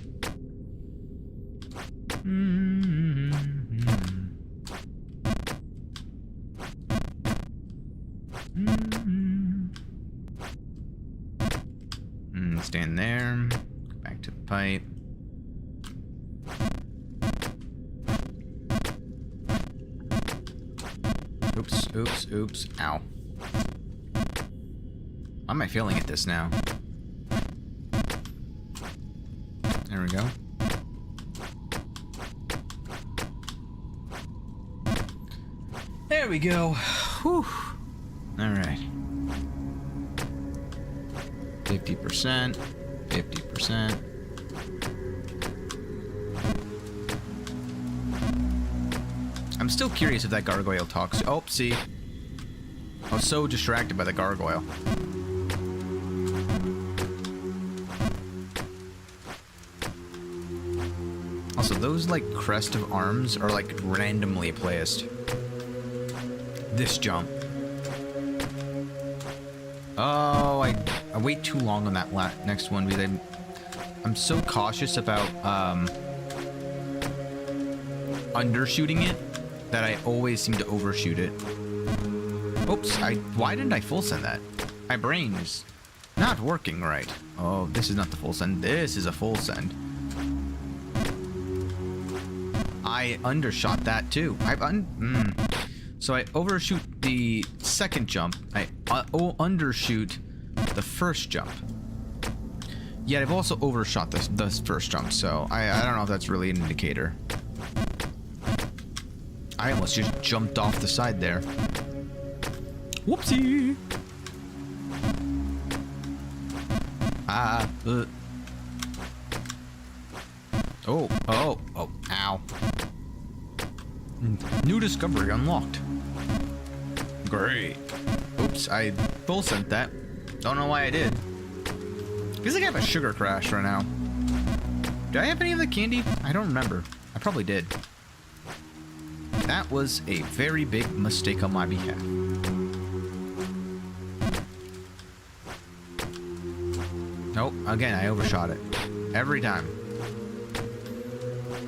Stand there. Go back to the pipe. Oops, oops, oops. Ow. Why am I failing at this now? There we go. There we go. Whew. Alright. 50%. 50%. 100%. I'm still curious if that gargoyle talks. Oh, see. I was so distracted by the gargoyle. Also, those, like, crest of arms are, like, randomly placed. This jump. Oh, I wait too long on that next one because I'm so cautious about undershooting it that I always seem to overshoot it. Oops, why didn't I full send that? My brain is not working right. Oh, this is not the full send. This is a full send. I undershot that too. So I overshoot the second jump. I undershoot the first jump. Yet I've also overshot this first jump, so I don't know if that's really an indicator. I almost just jumped off the side there. Whoopsie! Oh, ow. New discovery unlocked. Great. Oops, I full sent that. Don't know why I did. Feels like I have a sugar crash right now. Do I have any of the candy? I don't remember. I probably did. That was a very big mistake on my behalf. Nope, again, I overshot it. Every time.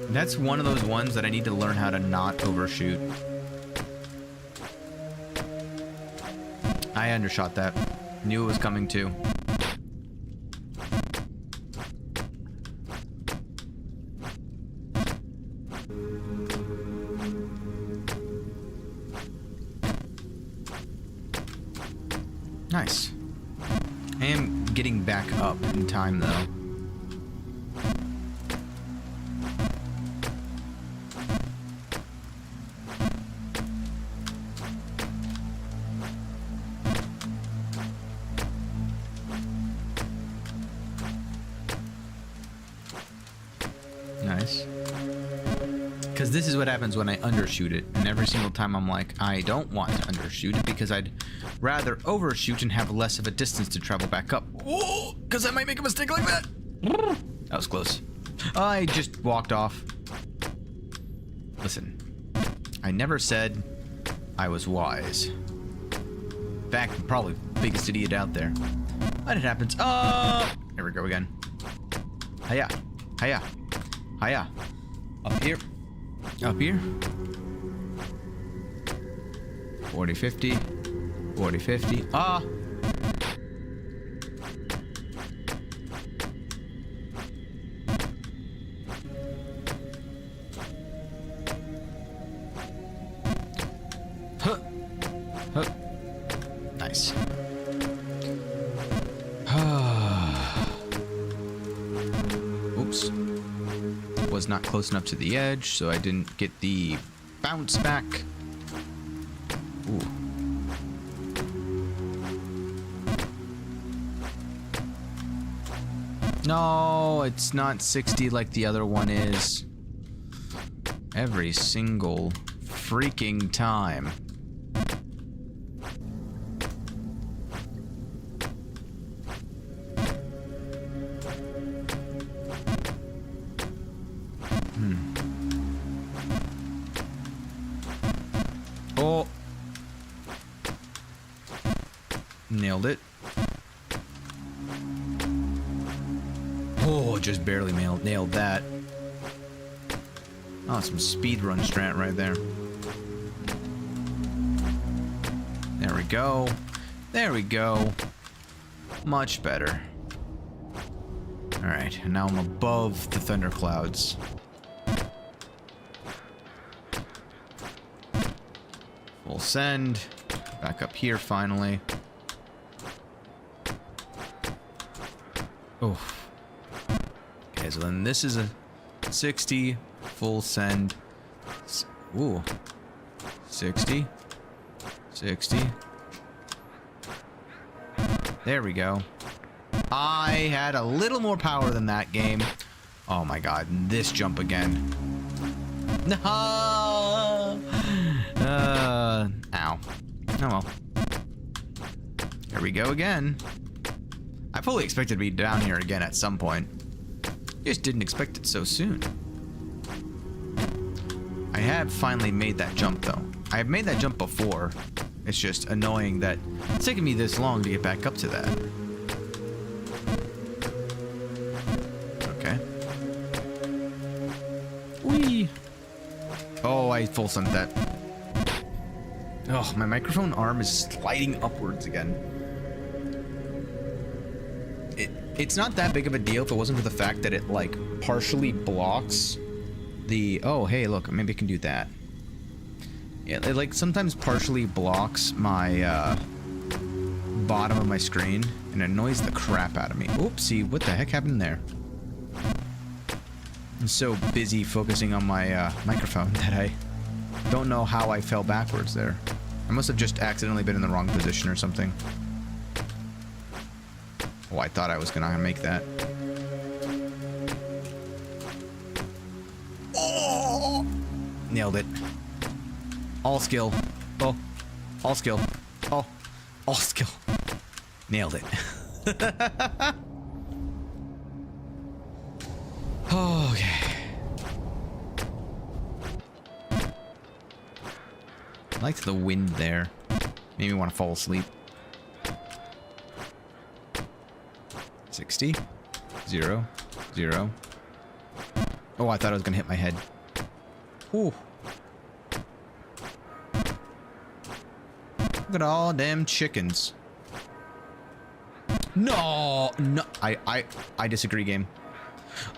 That's one of those ones that I need to learn how to not overshoot. I undershot that. Knew it was coming too. Nice. I am getting back up in time though. Nice. Because this is what happens when I undershoot it. And every single time I'm like, I don't want to undershoot it because I'd rather overshoot and have less of a distance to travel back up. Oh, because I might make a mistake like that. That was close. I just walked off. Listen, I never said I was wise. In fact, I'm probably the biggest idiot out there. But it happens. Oh, here we go again. Hiya, hiya. Hiya. Up here. Up here. 40, 50. 40, 50. Ah! Huh. Huh. Nice. Oops. Was not close enough to the edge, so I didn't get the bounce back. Ooh. No, it's not 60 like the other one is. Every single freaking time. Oh. Nailed it. Oh, just barely nailed that. Oh, some speedrun strat right there. There we go. There we go. Much better. Alright, and now I'm above the thunderclouds. Full send. Back up here finally. Oh. Okay, so then this is a 60 full send. Ooh. 60. 60. There we go. I had a little more power than that game. Oh my god, this jump again. No! Ow. Oh well. Here we go again. I fully expected to be down here again at some point. Just didn't expect it so soon. I have finally made that jump though. I have made that jump before. It's just annoying that it's taken me this long to get back up to that. Okay. Whee! Oh, I full sent that. Oh, my microphone arm is sliding upwards again. It's not that big of a deal if it wasn't for the fact that it, like, partially blocks the... Oh, hey, look, maybe I can do that. Yeah, it, like, sometimes partially blocks my, bottom of my screen, and it annoys the crap out of me. Oopsie, what the heck happened there? I'm so busy focusing on my, microphone that I don't know how I fell backwards there. I must have just accidentally been in the wrong position or something. Oh, I thought I was gonna make that. Oh! Nailed it. All skill. Oh. All skill. Oh. All skill. Nailed it. Okay. I liked the wind there. Made me want to fall asleep. 60. 0. 0. Oh, I thought I was gonna hit my head. Ooh. Look at all them chickens. No, no. I disagree, game.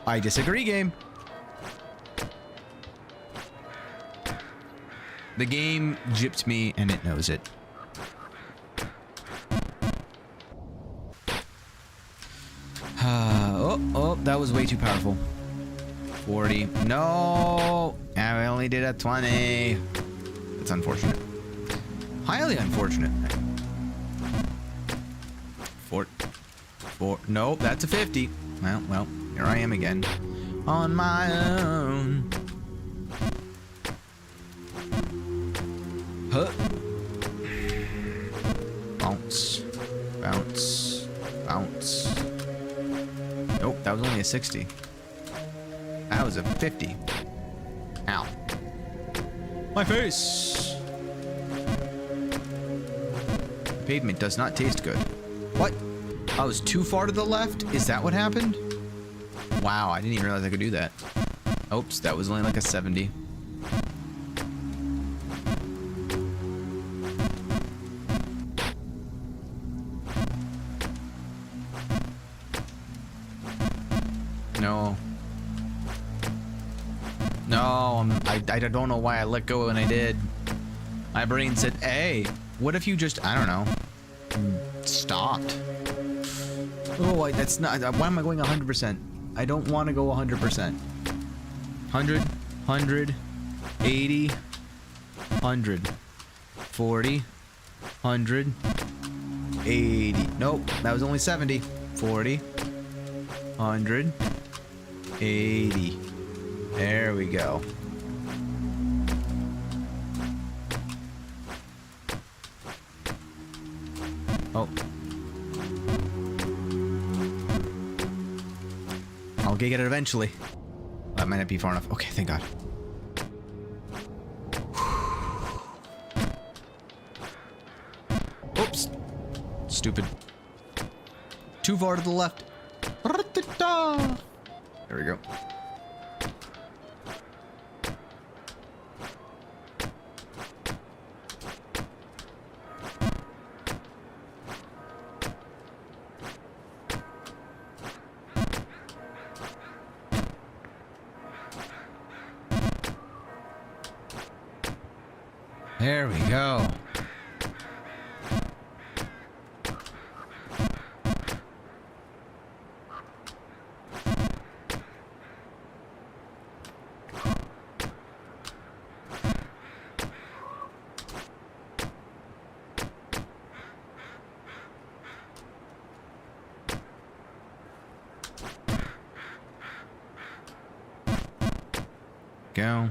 I disagree, game. The game gypped me, and it knows it. Oh, that was way too powerful. 40. No! I only did a 20. That's unfortunate. Highly unfortunate. 4. Nope, that's a 50. Well, here I am again. On my own. Huh. Bounce. Bounce. Bounce. Nope, that was only a 60. That was a 50. Ow. My face! The pavement does not taste good. What? I was too far to the left? Is that what happened? Wow, I didn't even realize I could do that. Oops, that was only like a 70. No. No, I don't know why I let go when I did. My brain said, hey, what if you just, I don't know, stopped? Oh, that's not, why am I going 100%? I don't want to go 100%. 100, 100, 80, 100, 40, 100, 80. Nope, that was only 70. 40, 100, 80. There we go. Oh. I'll get it eventually. That might not be far enough. Okay, thank God. Oops. Stupid. Too far to the left. There we go. There we go. go.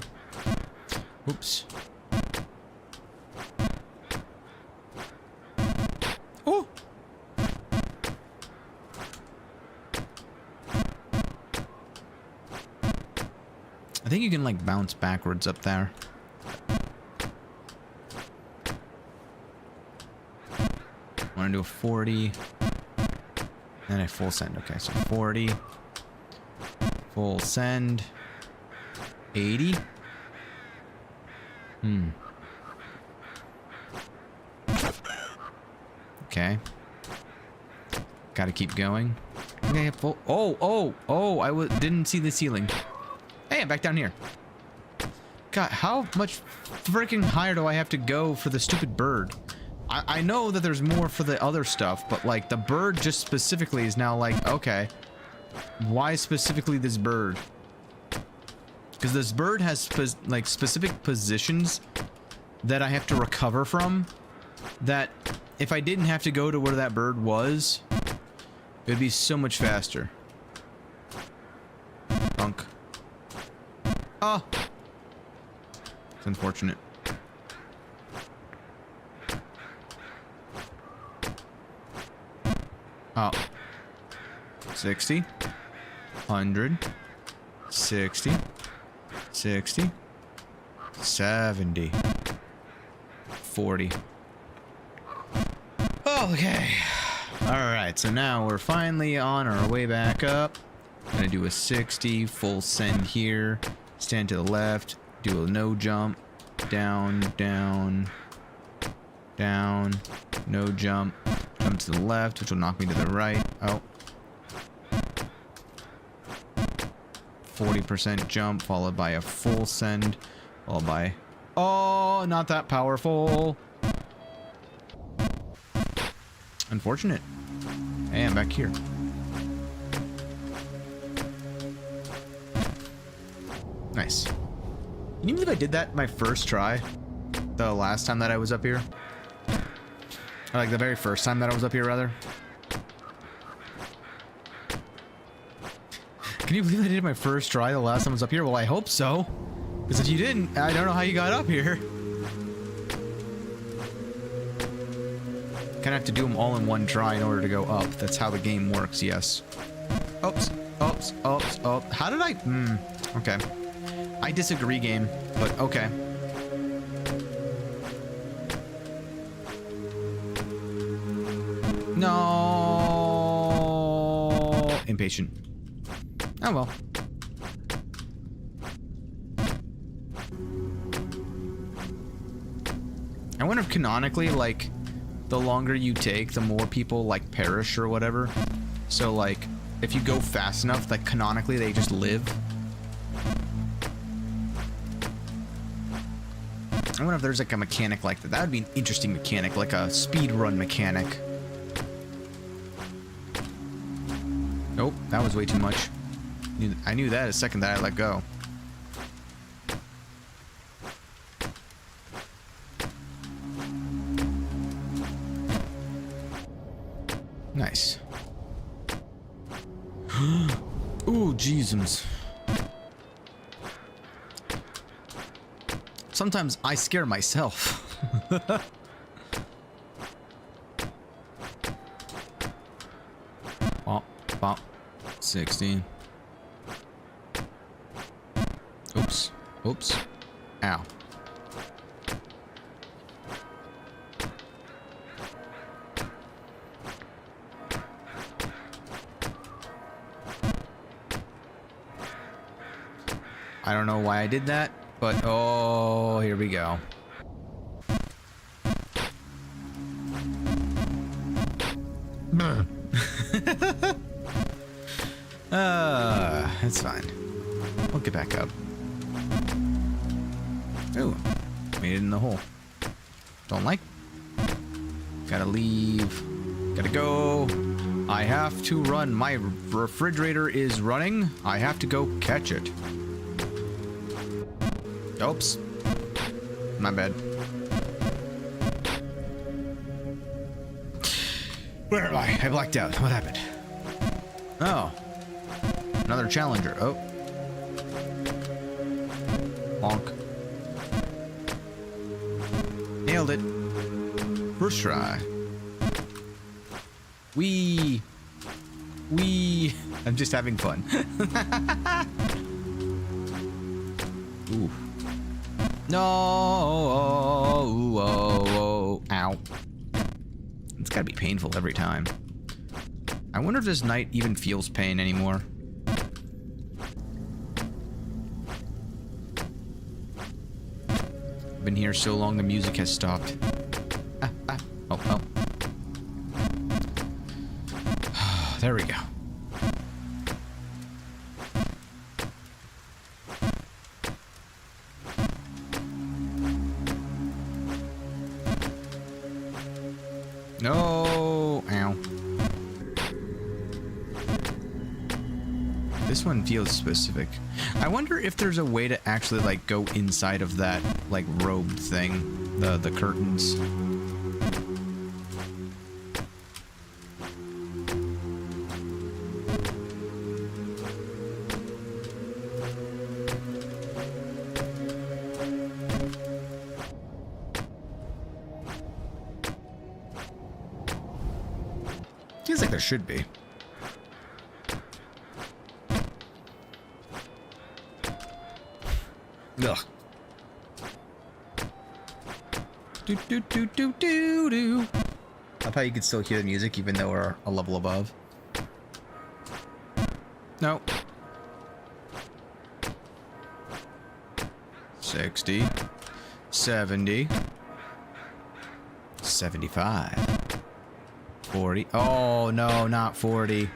Oops. Oh! I think you can, like, bounce backwards up there. I want to do a 40. And a full send. Okay, so 40. Full send. 80. Okay. Gotta keep going. Okay, full. Oh! Didn't see the ceiling. Hey, I'm back down here. God, how much freaking higher do I have to go for the stupid bird? I know that there's more for the other stuff, but like the bird just specifically is now like, okay, why specifically this bird? Because this bird has specific positions that I have to recover from, that if I didn't have to go to where that bird was, it would be so much faster. Bunk. Oh! It's unfortunate. Oh. 60. 100. 60. 60. 70. 40. Okay. Alright, so now we're finally on our way back up. I'm gonna do a 60, full send here. Stand to the left. Do a no jump. Down, down. Down. No jump. Jump to the left, which will knock me to the right. Oh. 40% jump, followed by a full send. Followed by... Oh, not that powerful. Unfortunate. Hey, I'm back here. Nice. Can you believe I did that my first try? The last time that I was up here? Or like the very first time that I was up here, rather. Can you believe I did it my first try the last time I was up here? Well, I hope so. Because if you didn't, I don't know how you got up here. Kind of have to do them all in one try in order to go up. That's how the game works, yes. Oops, oops, oops, oops. How did I... okay. I disagree, game, but okay. No. Impatient. Oh well. I wonder if canonically, like, the longer you take, the more people, like, perish or whatever. So, like, if you go fast enough, like, canonically, they just live. I wonder if there's, like, a mechanic like that. That would be an interesting mechanic, like a speedrun mechanic. Nope, that was way too much. I knew that the second that I let go. Nice. Ooh, Jesus. Sometimes I scare myself. Bop, bop. 16. Oops. Oops. Ow. I don't know why I did that, but oh, here we go. It's fine. We'll get back up. Ooh, made it in the hole. Don't like. Gotta leave. Gotta go. I have to run. My refrigerator is running. I have to go catch it. Oops. My bad. Where am I? I blacked out. What happened? Oh. Another challenger. Oh. Bonk. Nailed it. First try. Wee. I'm just having fun. Ooh. No. Ow. It's gotta be painful every time. I wonder if this knight even feels pain anymore. I've been here so long the music has stopped. Oh. There we go. No! Ow. This one feels specific. I wonder if there's a way to actually, like, go inside of that, like, robe thing. The curtains. Feels like there should be. Ugh. Do. I thought you could still hear the music even though we're a level above. No. 60. 70. 75. 40. Oh, no, not 40.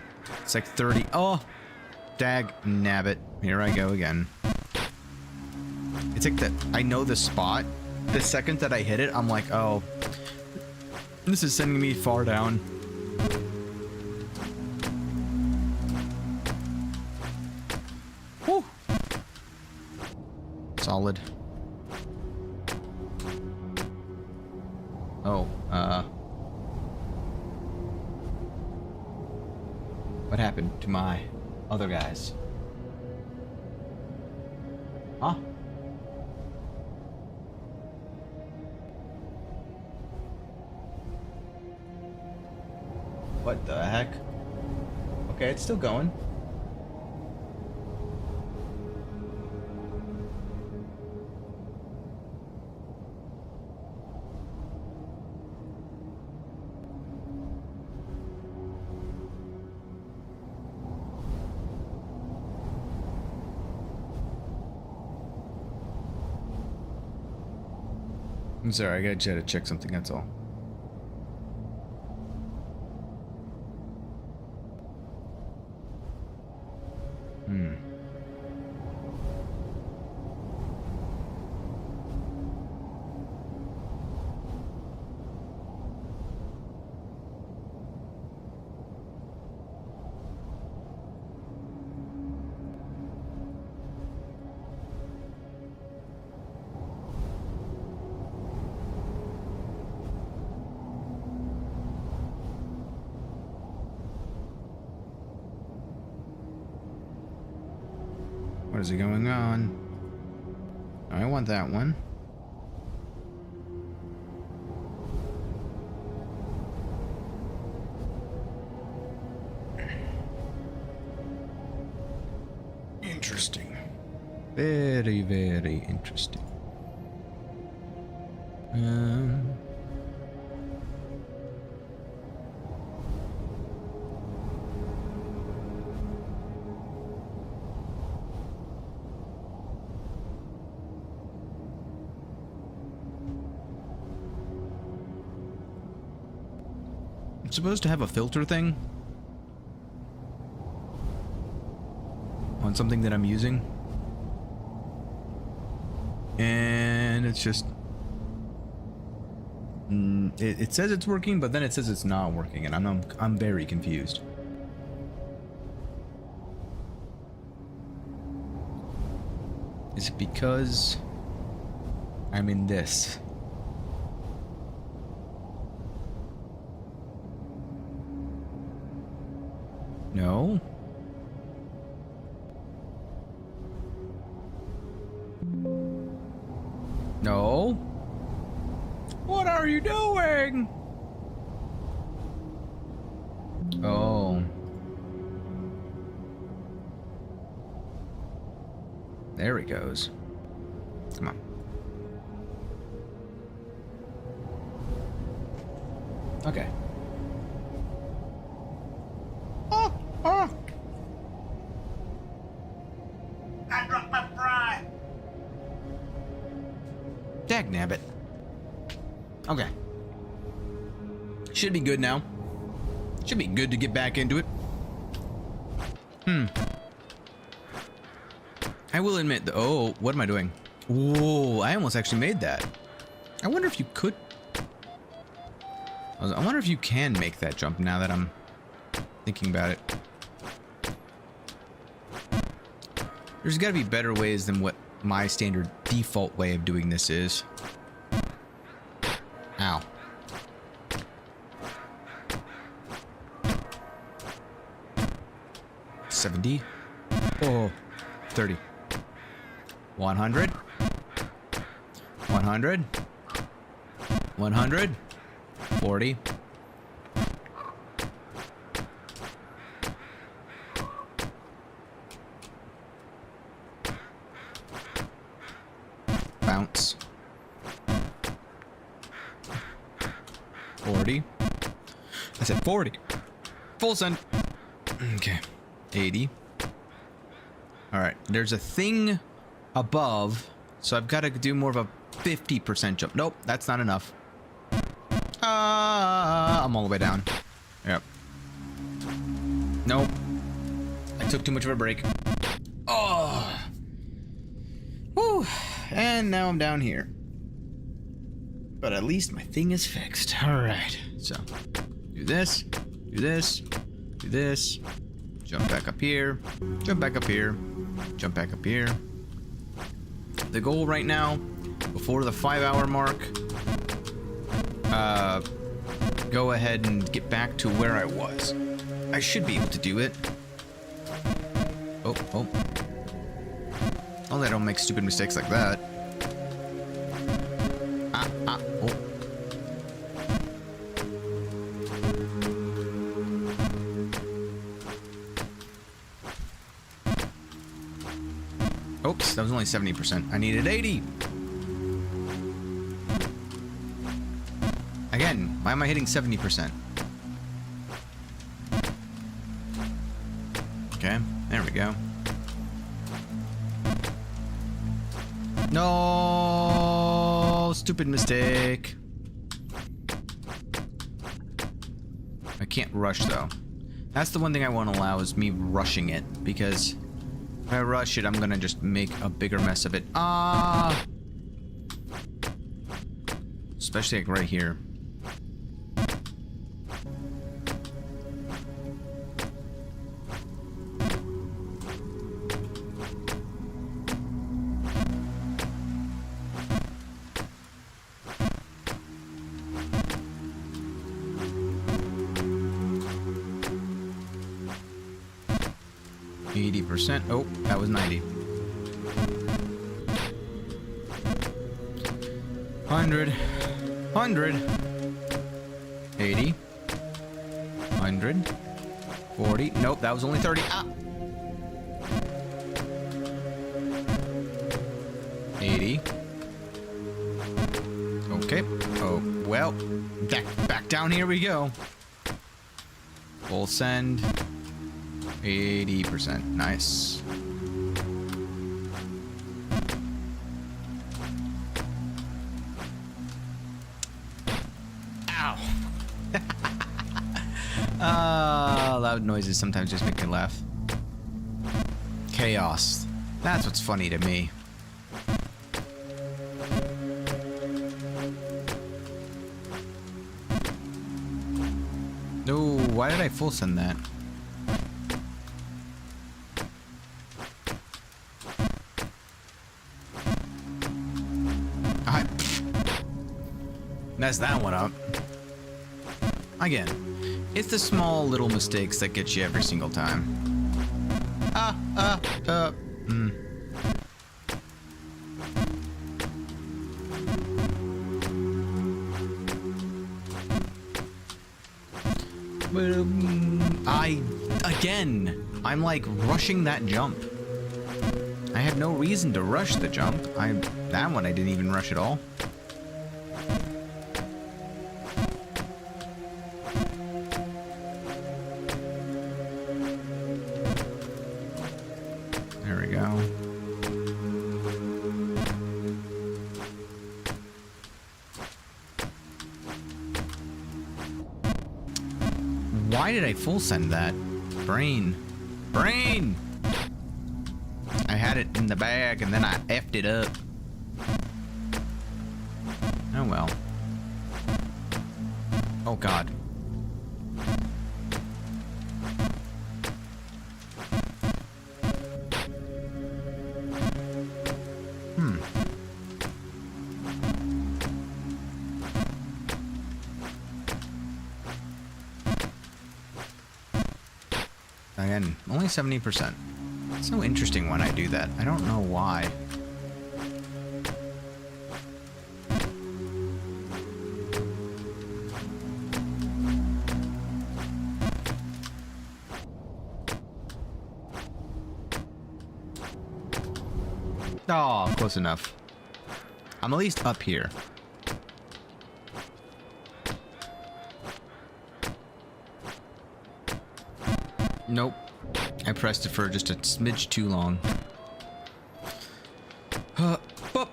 It's like 30. Oh, dag nabbit. Here I go again. It's like that. I know the spot. The second that I hit it, I'm like, oh, this is sending me far down. Whew. Solid. Oh, what happened to my other guys? Huh? What the heck? Okay, it's still going. I'm sorry, I gotta check something, that's all. What is going on? I want that one. Interesting. Very, very interesting. It's supposed to have a filter thing on something that I'm using, and it's just it says it's working, but then it says it's not working, and I'm very confused. Is it because I'm in this? No. going? Oh. There he goes. Come on. Okay. Oh, oh. I dropped my fry. Dagnabbit. Okay. Should be good now. Should be good to get back into it. I will admit, oh, what am I doing? Whoa, I almost actually made that. I wonder if you could... I wonder if you can make that jump now that I'm thinking about it. There's got to be better ways than what my standard default way of doing this is. Ow. $70. Oh, 30. 100. 100. 100. 40. Bounce. 40. I said 40. Full send. Okay. 80. Alright, there's a thing above, so I've got to do more of a 50% jump. Nope, that's not enough. I'm all the way down. Yep. Nope. I took too much of a break. Oh. Woo. And now I'm down here. But at least my thing is fixed. Alright. So, do this, do this, do this. Jump back up here. Jump back up here. Jump back up here. The goal right now, before the 5-hour mark, go ahead and get back to where I was. I should be able to do it. Oh, oh. Only I don't make stupid mistakes like that. Oh. Oops, that was only 70%. I needed 80. Again, why am I hitting 70%? Okay, there we go. No, stupid mistake. I can't rush though. That's the one thing I won't allow is me rushing it, because if I rush it, I'm gonna just make a bigger mess of it. Especially like right here. Oh, that was 90. 100. 100. 80. 100. 40. Nope, that was only 30. Ah! 80. Okay. Oh, well. Back down here we go. Full send. 80%. Nice. Ow. Loud noises sometimes just make me laugh. Chaos. That's what's funny to me. No, why did I full send that? Mess that one up. Again, it's the small little mistakes that get you every single time. I'm like rushing that jump. I had no reason to rush the jump. That one I didn't even rush at all. There we go. Why did I full send that? Brain. Brain! I had it in the bag and then I effed it up. Oh well. Oh god. Again, only 70%. It's so interesting when I do that. I don't know why. Oh, close enough. I'm at least up here. Nope. I pressed it for just a smidge too long. Boop.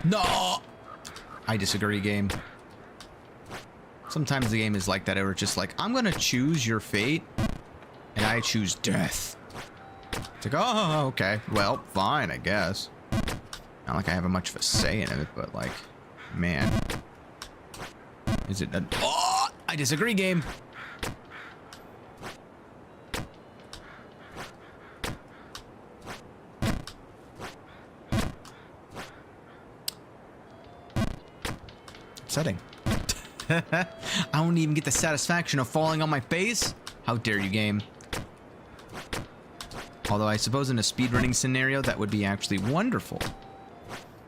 No! I disagree, game. Sometimes the game is like that, where it's just like, I'm gonna choose your fate, and I choose death. It's like, oh, okay. Well, fine, I guess. Not like I have much of a say in it, but like, man. Is it a... Oh! I disagree, game. Upsetting. I don't even get the satisfaction of falling on my face. How dare you, game? Although I suppose in a speedrunning scenario that would be actually wonderful.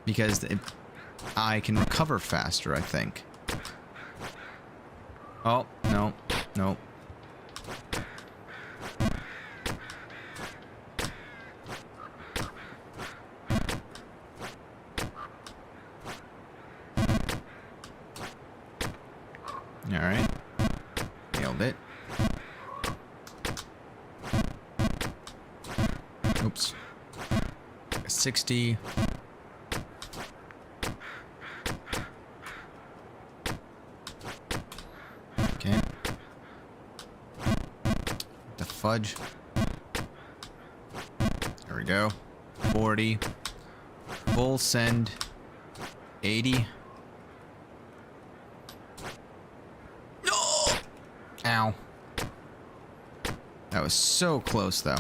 Because I can recover faster, I think. Oh, no. No. Alright. Nailed it. Oops. 60. Okay. The fudge. There we go. 40. Full send. 80. Ow. That was so close, though.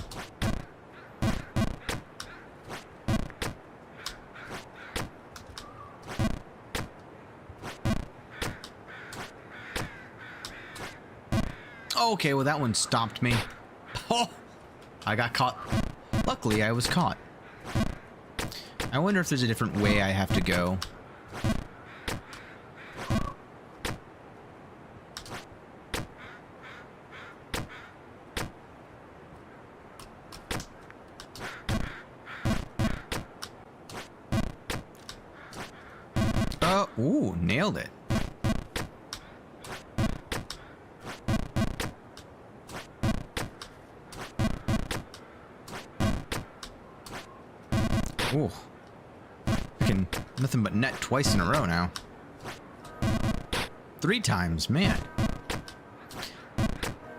Okay, well that one stopped me. Oh! I got caught. Luckily, I was caught. I wonder if there's a different way I have to go. Ooh, nailed it. Ooh. Freaking nothing but net twice in a row now. 3 times, man.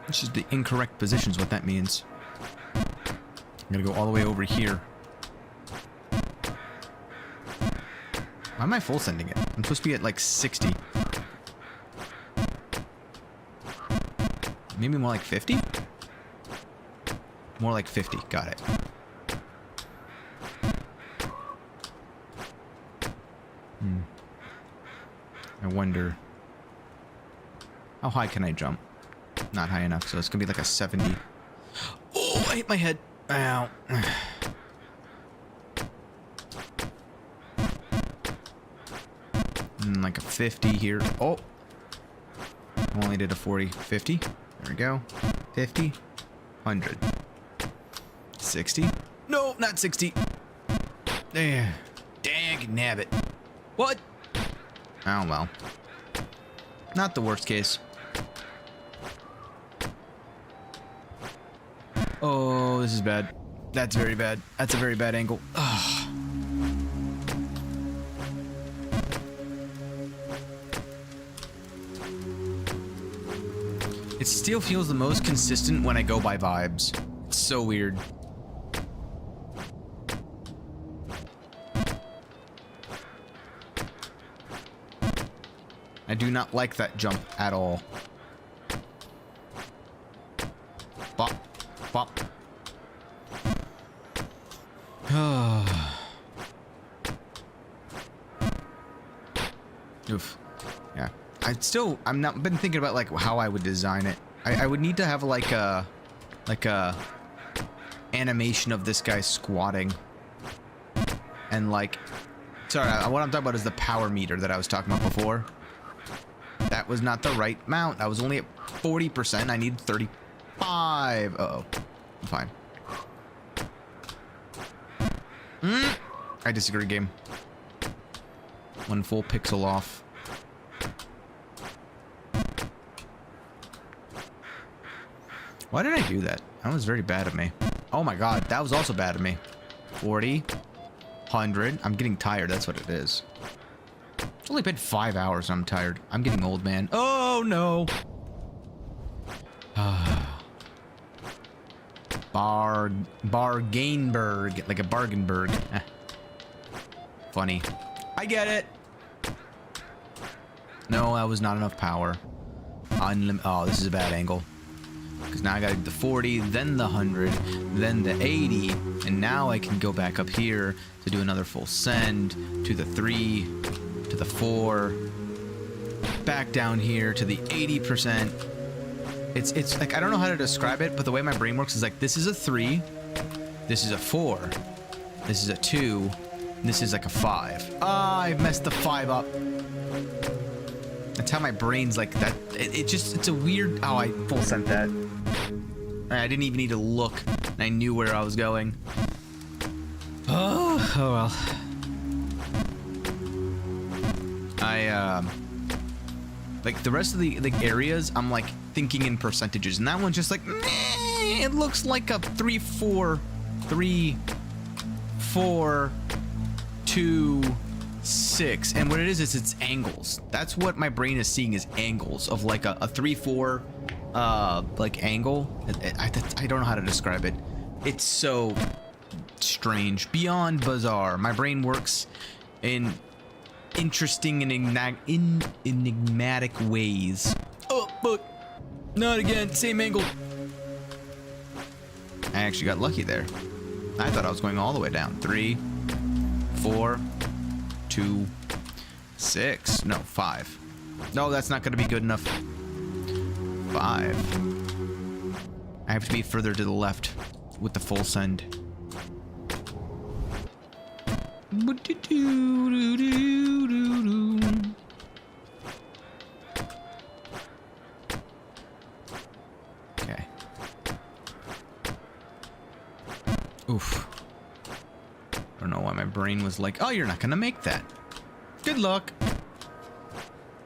This is the incorrect positions, what that means. I'm gonna go all the way over here. Why am I full sending it? I'm supposed to be at like 60. Maybe more like 50? More like 50. Got it. I wonder. How high can I jump? Not high enough, so it's gonna be like a 70. Oh, I hit my head. Ow. And like a 50 here. Oh. I only did a 40. 50. There we go. 50. 100. 60. No, not 60. There. Dang nabbit. What? Oh, well. Not the worst case. Oh, this is bad. That's very bad. That's a very bad angle. Ugh. It still feels the most consistent when I go by vibes. It's so weird. I do not like that jump at all. Bop. Bop. Oof. Yeah. I'm not been thinking about like how I would design it. I would need to have like a animation of this guy squatting. And like, sorry, what I'm talking about is the power meter that I was talking about before. That was not the right mount. I was only at 40%. I need 35. Uh-oh. I'm fine. I disagree, game. One full pixel off. Why did I do that? That was very bad of me. Oh my god, that was also bad of me. 40. 100. I'm getting tired, that's what it is. It's only been 5 hours and I'm tired. I'm getting old, man. Oh no! Bargainberg. Like a Bargainberg. Funny. I get it! No, that was not enough power. Oh, this is a bad angle. Because now I got the 40, then the 100, then the 80, and now I can go back up here to do another full send to the 3, to the 4, back down here to the 80%. It's like, I don't know how to describe it, but the way my brain works is like, this is a 3, this is a 4, this is a 2, and this is like a 5. Ah, I messed the 5 up. That's how my brain's like that. It's a weird. Oh, I full sent that. I didn't even need to look. And I knew where I was going. Oh well. Like the rest of the areas, I'm like thinking in percentages, and that one's just like, meh, it looks like a 3, 4, 3, 4, 2. 6, and what it is it's angles. That's what my brain is seeing, is angles of like a 3-4 like angle. I don't know how to describe it. It's so strange, beyond bizarre. My brain works in interesting and enigmatic ways. Oh, but not again, same angle. I actually got lucky there. I thought I was going all the way down. 3, 4, 2, 6. No, 5. No, that's not going to be good enough. 5. I have to be further to the left with the full send. Okay. Oof. I don't know why my brain was like, oh, you're not gonna make that. Good luck. You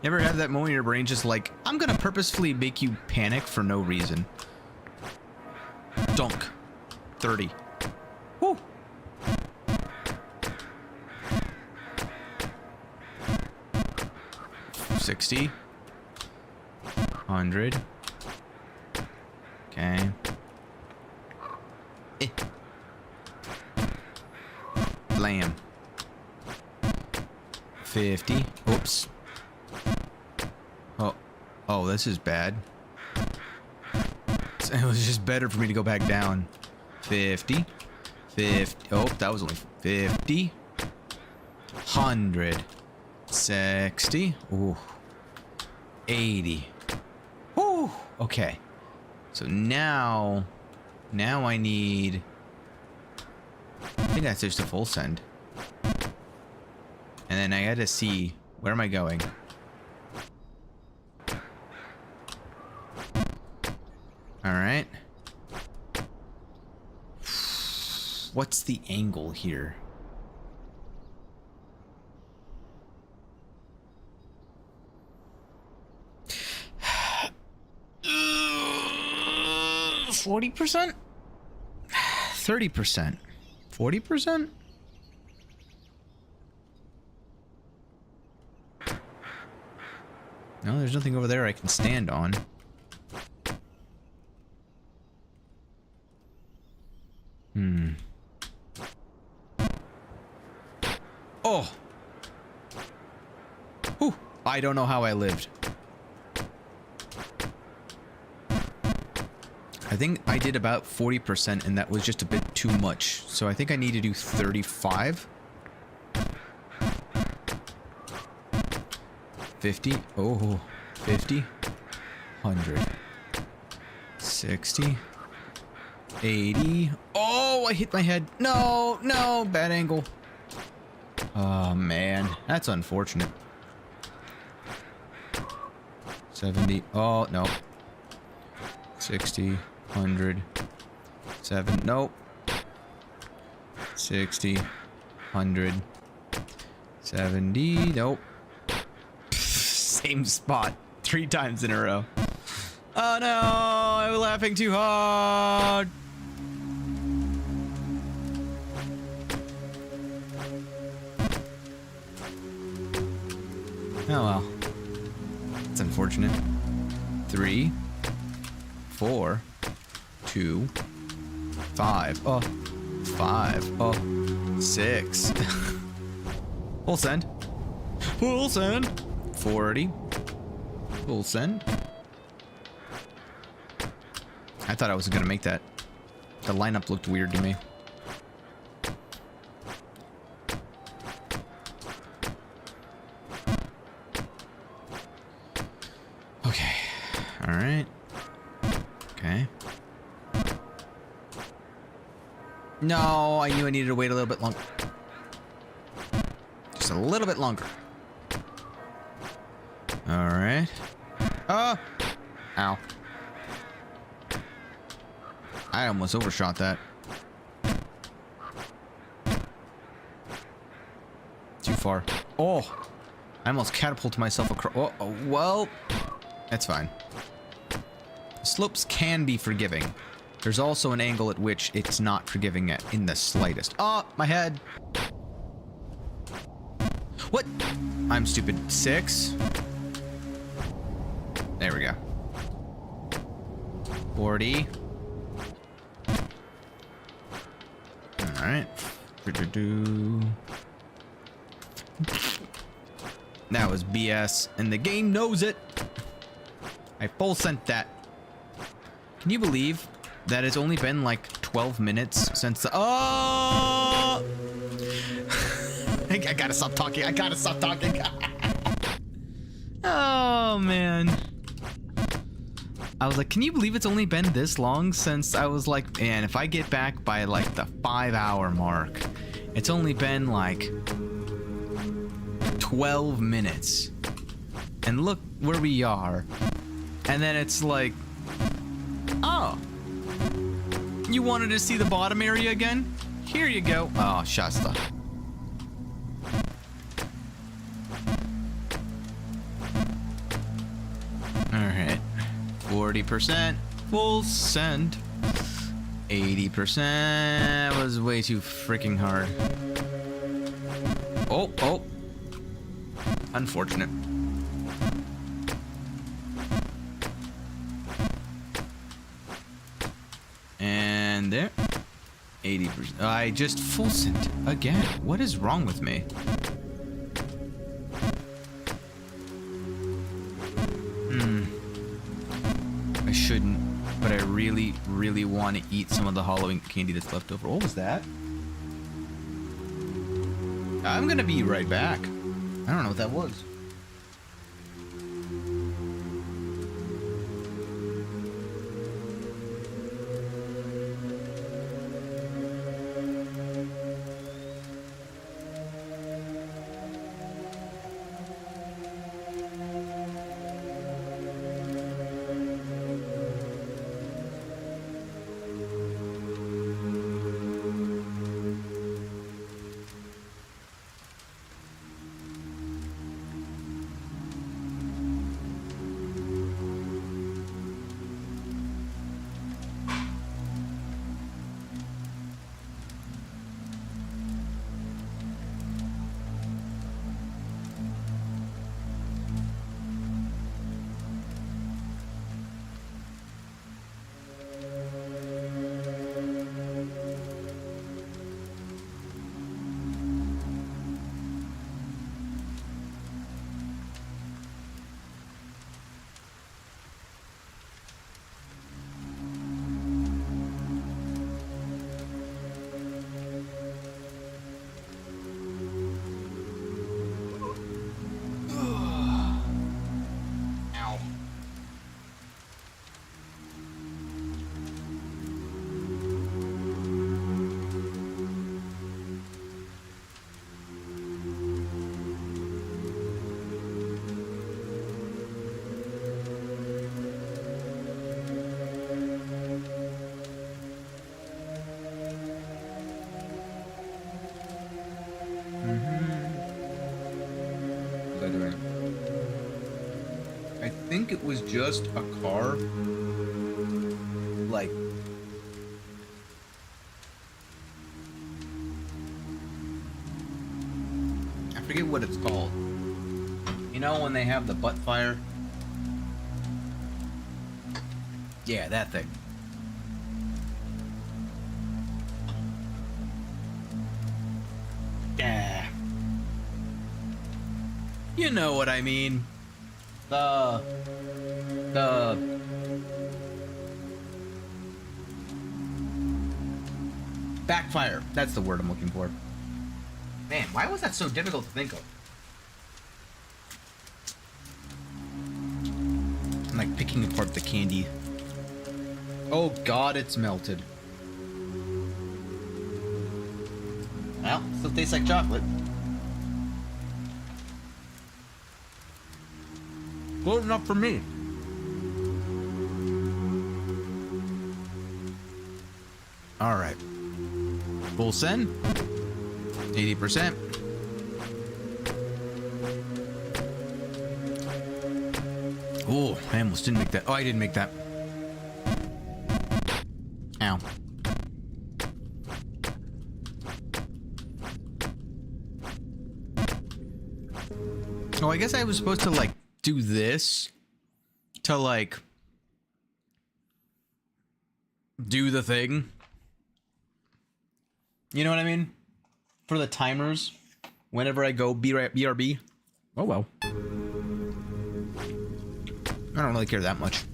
ever have that moment in your brain just like, I'm gonna purposefully make you panic for no reason? Dunk. 30. Woo. $60. 100. Okay. Blam. 50. Oops. Oh, this is bad. It was just better for me to go back down. 50. 50. Oh, that was only 50. 100. 60. Ooh. 80. Okay. So now I need... I think that's just a full send. And then I gotta see, where am I going? Alright. What's the angle here? Uh, 40%? 30%? 40%? No, there's nothing over there I can stand on. Oh! Whew. I don't know how I lived. I think I did about 40% and that was just a bit too much. So I think I need to do 35. 50. Oh, 50. 100. 60. 80. Oh, I hit my head. No, no, bad angle. Oh, man. That's unfortunate. 70. Oh, no. 60. 100. 7. Nope. 60. 100. 70. Nope. Same spot. 3 times in a row. Oh, no. I'm laughing too hard. Oh well. It's unfortunate. 3, 4, 2, 5. Oh, 5. Oh, 6. Full send. Full send. 40. Full send. I thought I wasn't gonna make that. The lineup looked weird to me. Okay. Alright. Okay. No, I knew I needed to wait a little bit longer. Just a little bit longer. Alright. Oh! Ow. I almost overshot that. Too far. Oh! I almost catapulted myself across. Oh, well. That's fine. Slopes can be forgiving. There's also an angle at which it's not forgiving it in the slightest. Oh, my head. What? I'm stupid. 6. There we go. 40. Alright. That was BS, and the game knows it. I full sent that. Can you believe that it's only been like 12 minutes since the... Oh! I gotta stop talking. I gotta stop talking. Oh, man. I was like, can you believe it's only been this long since I was like, man, if I get back by like the 5-hour mark, it's only been like 12 minutes. And look where we are. And then it's like, oh, you wanted to see the bottom area again? Here you go. Oh, Shasta. Alright. 40%. Full send. 80% was way too freaking hard. Oh, oh. Unfortunate. And there. 80%. I just full sent again. What is wrong with me? I shouldn't, but I really, really want to eat some of the Halloween candy that's left over. What was that? I'm gonna be right back. I don't know what that was. I think it was just a car. Like, I forget what it's called. You know when they have the butt fire? Yeah, that thing. Yeah. You know what I mean. The backfire. That's the word I'm looking for. Man, why was that so difficult to think of? I'm like picking apart the candy. Oh God, it's melted. Well, still tastes like chocolate. Good enough for me. All right. Full send. 80%. Oh, I almost didn't make that. Oh, I didn't make that. Ow. Oh, I guess I was supposed to, like, do this to, like, do the thing. You know what I mean? For the timers, whenever I go BRB. Oh, well. I don't really care that much.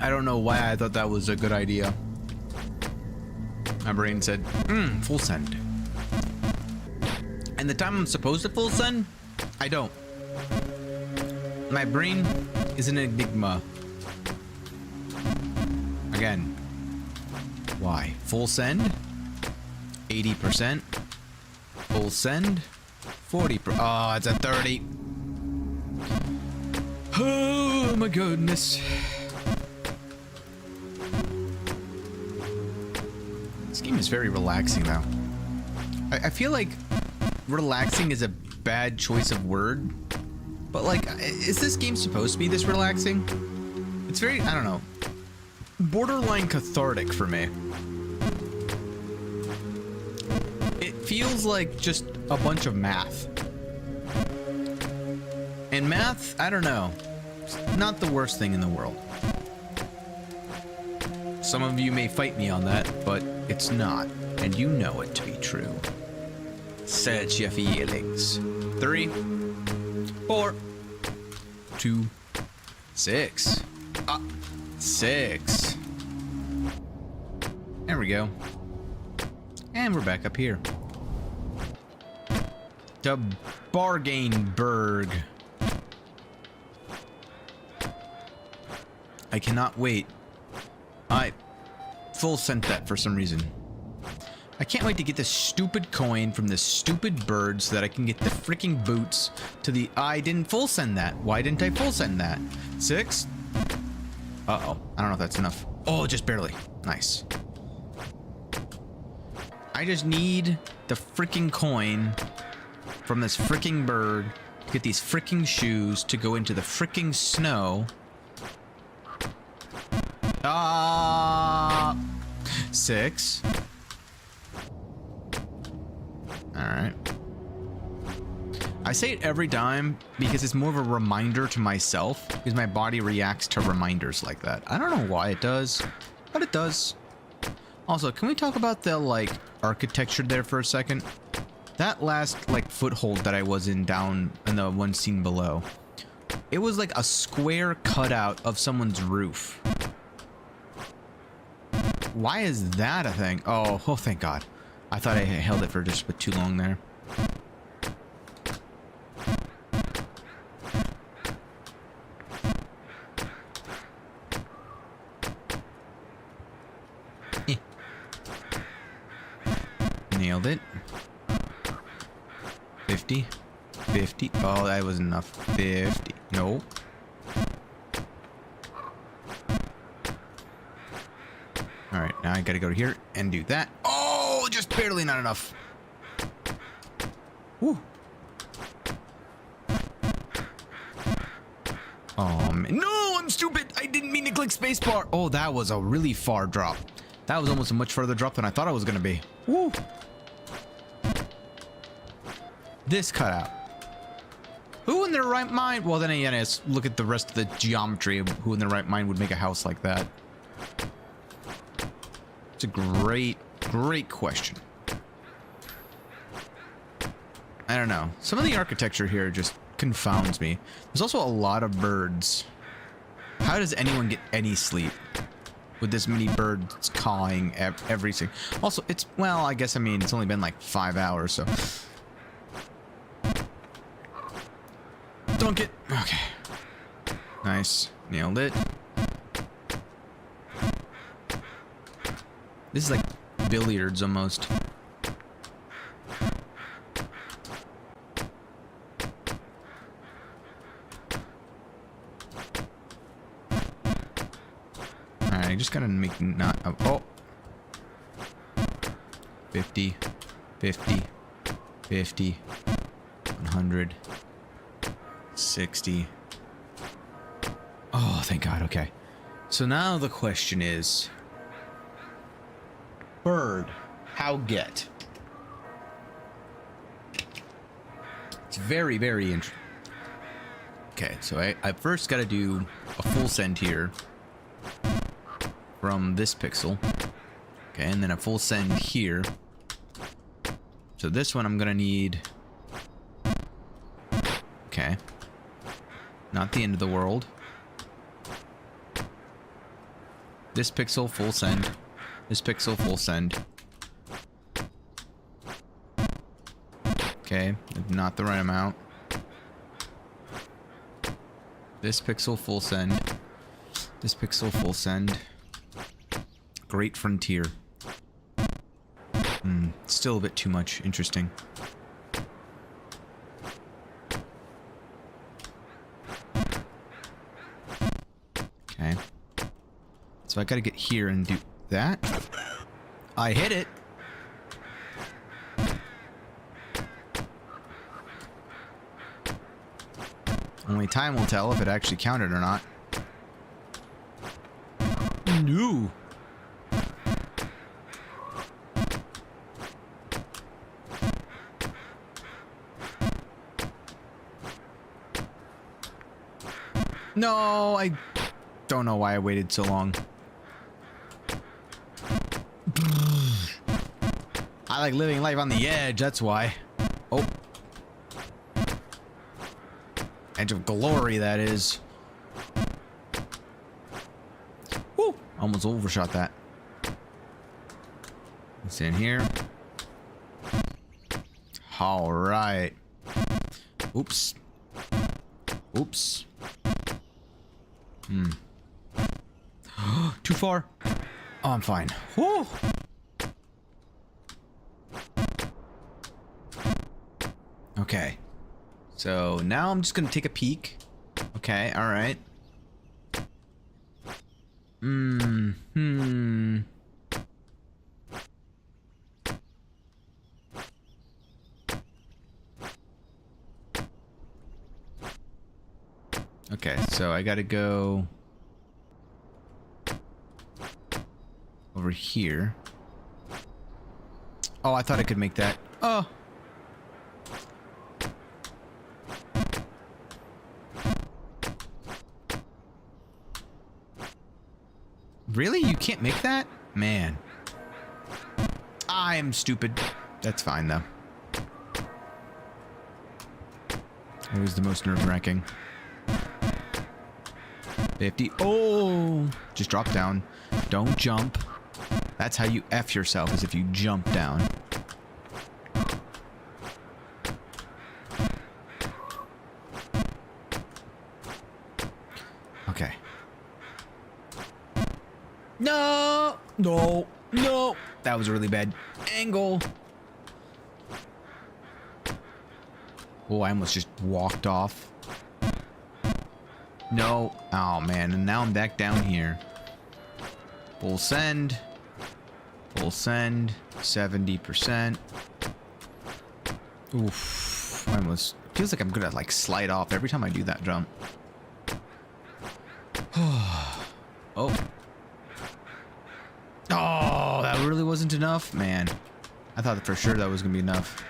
I don't know why I thought that was a good idea. My brain said, full send. And the time I'm supposed to full send, I don't. My brain is an enigma. Again, why? Full send, 80%. Full send, 40%. Oh, it's a 30. Oh my goodness. This game is very relaxing now. I feel like relaxing is a bad choice of word, but like, is this game supposed to be this relaxing? It's very, I don't know, borderline cathartic for me. It feels like just a bunch of math. And math, I don't know, it's not the worst thing in the world. Some of you may fight me on that, but it's not, and you know it to be true. Search your feelings. 3, 4, 2, 6. 6. There we go. And we're back up here. To Bargainburg. I cannot wait. I full sent that for some reason. I can't wait to get this stupid coin from this stupid bird so that I can get the freaking boots to the... I didn't full send that. Why didn't I full send that? 6? Uh-oh. I don't know if that's enough. Oh, just barely. Nice. I just need the freaking coin from this freaking bird to get these freaking shoes to go into the freaking snow. 6. Alright. I say it every time because it's more of a reminder to myself, because my body reacts to reminders like that. I don't know why it does, but it does. Also, can we talk about the, like, architecture there for a second? That last, like, foothold that I was in down in the one scene below, it was like a square cutout of someone's roof. Why is that a thing? Oh, thank God. I thought I held it for just too long there. Nailed it. 50. 50. Oh, that was enough. 50. Nope. All right, now I gotta go to here and do that. Oh, just barely not enough. Woo. No, I'm stupid. I didn't mean to click spacebar. Oh, that was a really far drop. That was almost a much further drop than I thought it was gonna be. Woo. This cutout. Who in their right mind? Well, then again, let's look at the rest of the geometry of who in their right mind would make a house like that. It's a great question. I don't know. Some of the architecture here just confounds me. There's also a lot of birds. How does anyone get any sleep with this many birds cawing every single... Also, it's... Well, I guess, I mean, it's only been like 5 hours, so... Dunk it. Okay. Nice. Nailed it. This is like billiards almost. Alright, I just gotta make not... Oh! 50. 50. 50. 100. 60. Oh, thank God. Okay. So now the question is... Bird. How get? It's very, very interesting. Okay, so I first got to do a full send here from this pixel. Okay, and then a full send here. So this one I'm going to need... Okay. Not the end of the world. This pixel, full send. This pixel, full send. Okay, not the right amount. This pixel, full send. This pixel, full send. Great frontier. Still a bit too much. Interesting. Okay. So I gotta get here and do that. I hit it. Only time will tell if it actually counted or not. No. No, I don't know why I waited so long. I like living life on the edge, that's why. Oh. Edge of glory, that is. Woo! Almost overshot that. Let's in here. Alright. Oops. Oops. Too far. Oh, I'm fine. Woo! Okay. So now I'm just gonna take a peek. Okay, alright. Okay, so I gotta go over here. Oh, I thought I could make that. Oh. Really? You can't make that? Man. I am stupid. That's fine, though. Always the most nerve-wracking. 50. Oh! Just drop down. Don't jump. That's how you F yourself, is if you jump down. Okay. No! No! No! That was a really bad angle. Oh, I almost just walked off. No. Oh, man. And now I'm back down here. Full send. Full send. 70%. Oof. I almost feels like I'm gonna like slide off every time I do that jump. Oh. Oh, that really wasn't enough, man. I thought for sure that was gonna be enough.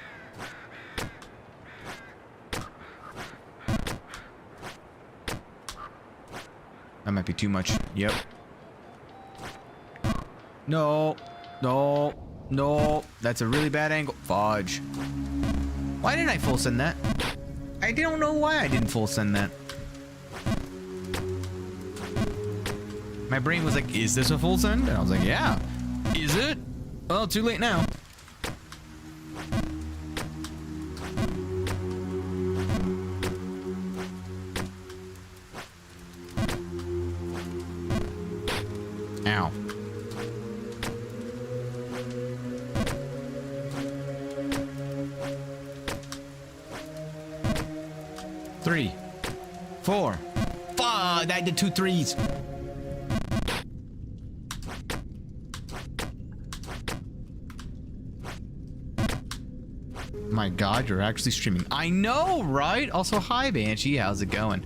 That might be too much. Yep. No. No. No. That's a really bad angle. Fudge. Why didn't I full send that? I don't know why I didn't full send that. My brain was like, is this a full send? And I was like, yeah. Is it? Well, too late now. Ow. Three, 4, 5. I did 2 threes. My God, you're actually streaming. I know, right? Also, hi, Banshee. How's it going?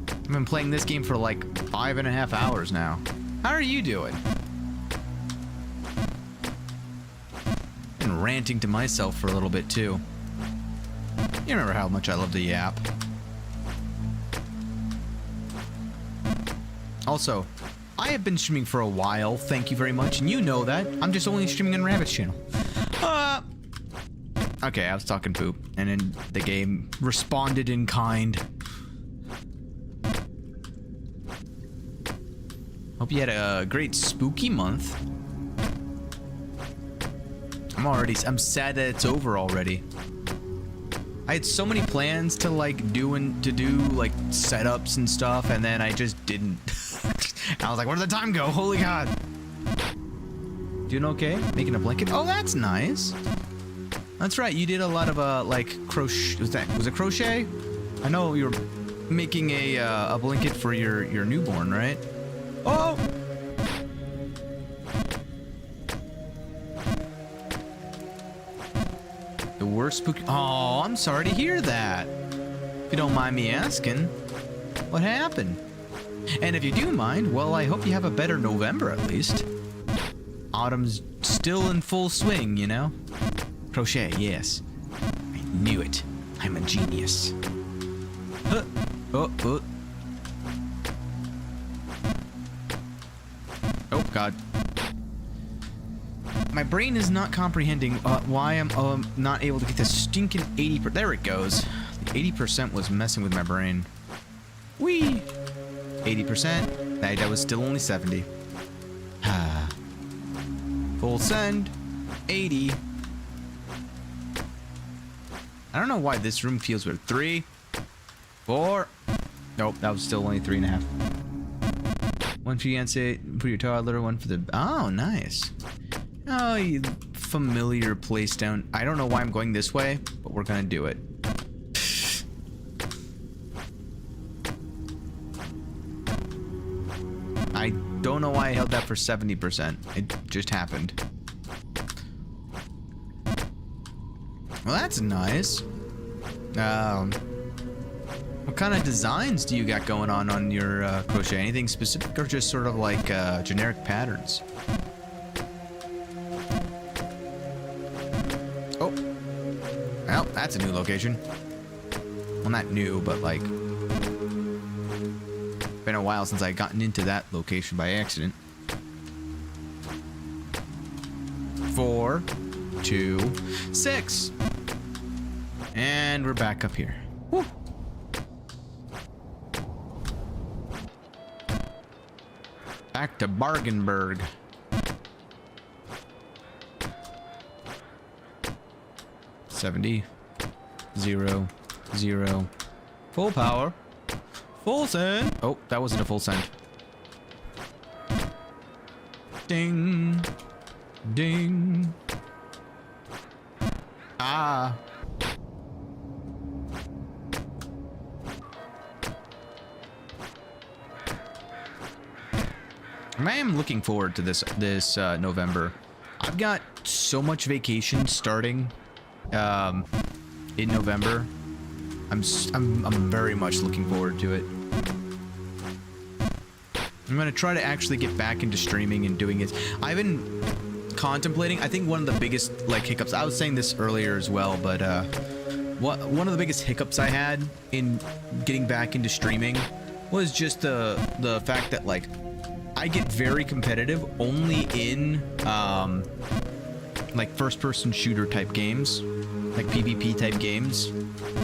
I've been playing this game for like 5.5 hours now. How are you doing? Been ranting to myself for a little bit too. You remember how much I love to yap. Also, I have been streaming for a while, thank you very much, and you know that. I'm just only streaming on Rabbit's channel. Okay, I was talking poop, and then the game responded in kind. Hope you had a great spooky month. I'm sad that it's over already. I had so many plans to like do like setups and stuff, and then I just didn't. I was like, where did the time go? Holy God. Doing okay? Making a blanket? Oh, that's nice. That's right. You did a lot of like crochet. Was it crochet? I know you were making a blanket for your newborn, right? Oh. The worst spooky. Oh, I'm sorry to hear that. If you don't mind me asking, what happened? And if you do mind, well, I hope you have a better November at least. Autumn's still in full swing, you know? Crochet, yes. I knew it. I'm a genius. Oh, God. My brain is not comprehending why I'm not able to get this stinking 80%. There it goes. The 80% was messing with my brain. Whee! 80%. That was still only 70. Full send. 80. I don't know why this room feels weird. 3, 4. Nope, that was still only 3.5. One for fiance, for your toddler, one for the. Oh, nice. Oh, you familiar place down. I don't know why I'm going this way, but we're gonna do it. I don't know why I held that for 70%. It just happened. Well, that's nice. What kind of designs do you got going on your crochet? Anything specific or just sort of like generic patterns? Oh. Well, that's a new location. Well, not new, but like... been a while since I gotten into that location by accident. 4, 2, 6. And we're back up here. Woo. Back to Bargainburg. $70, 0, 0. Full power. Full send. Oh, that wasn't a full send. Ding. Ding. Ah. I am looking forward to this November. I've got so much vacation starting in November. I'm very much looking forward to it. I'm gonna try to actually get back into streaming and doing it. I've been contemplating. I think one of the biggest like hiccups. I was saying this earlier as well, but one of the biggest hiccups I had in getting back into streaming was just the fact that like I get very competitive only in like first-person shooter type games, like PvP type games,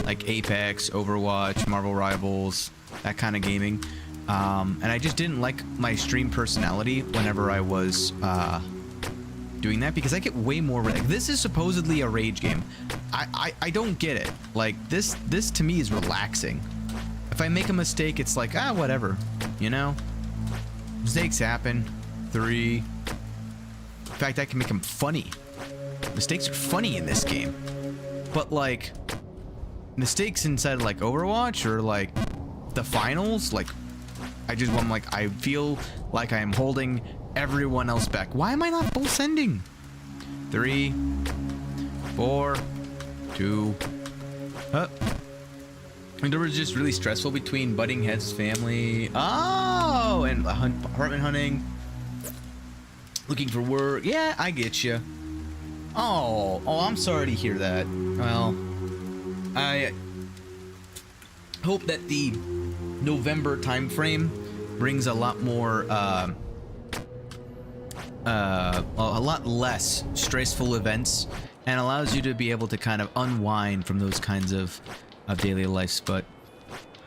like Apex, Overwatch, Marvel Rivals, that kind of gaming. And I just didn't like my stream personality whenever I was doing that, because I get way more like, this is supposedly a rage game. I don't get it. Like this to me is relaxing. If I make a mistake, it's like, whatever, you know? Mistakes happen. 3. In fact, I can make them funny. Mistakes are funny in this game. But like mistakes inside like Overwatch or like the finals, like I'm like, I feel like I am holding everyone else back. Why am I not full sending? 3, 4, 2. And it was just really stressful between butting heads, family. Oh, and apartment hunting. Looking for work. Yeah, I get you. Oh, I'm sorry to hear that. Well, I hope that the November time frame brings a lot more, a lot less stressful events and allows you to be able to kind of unwind from those kinds of daily lives. But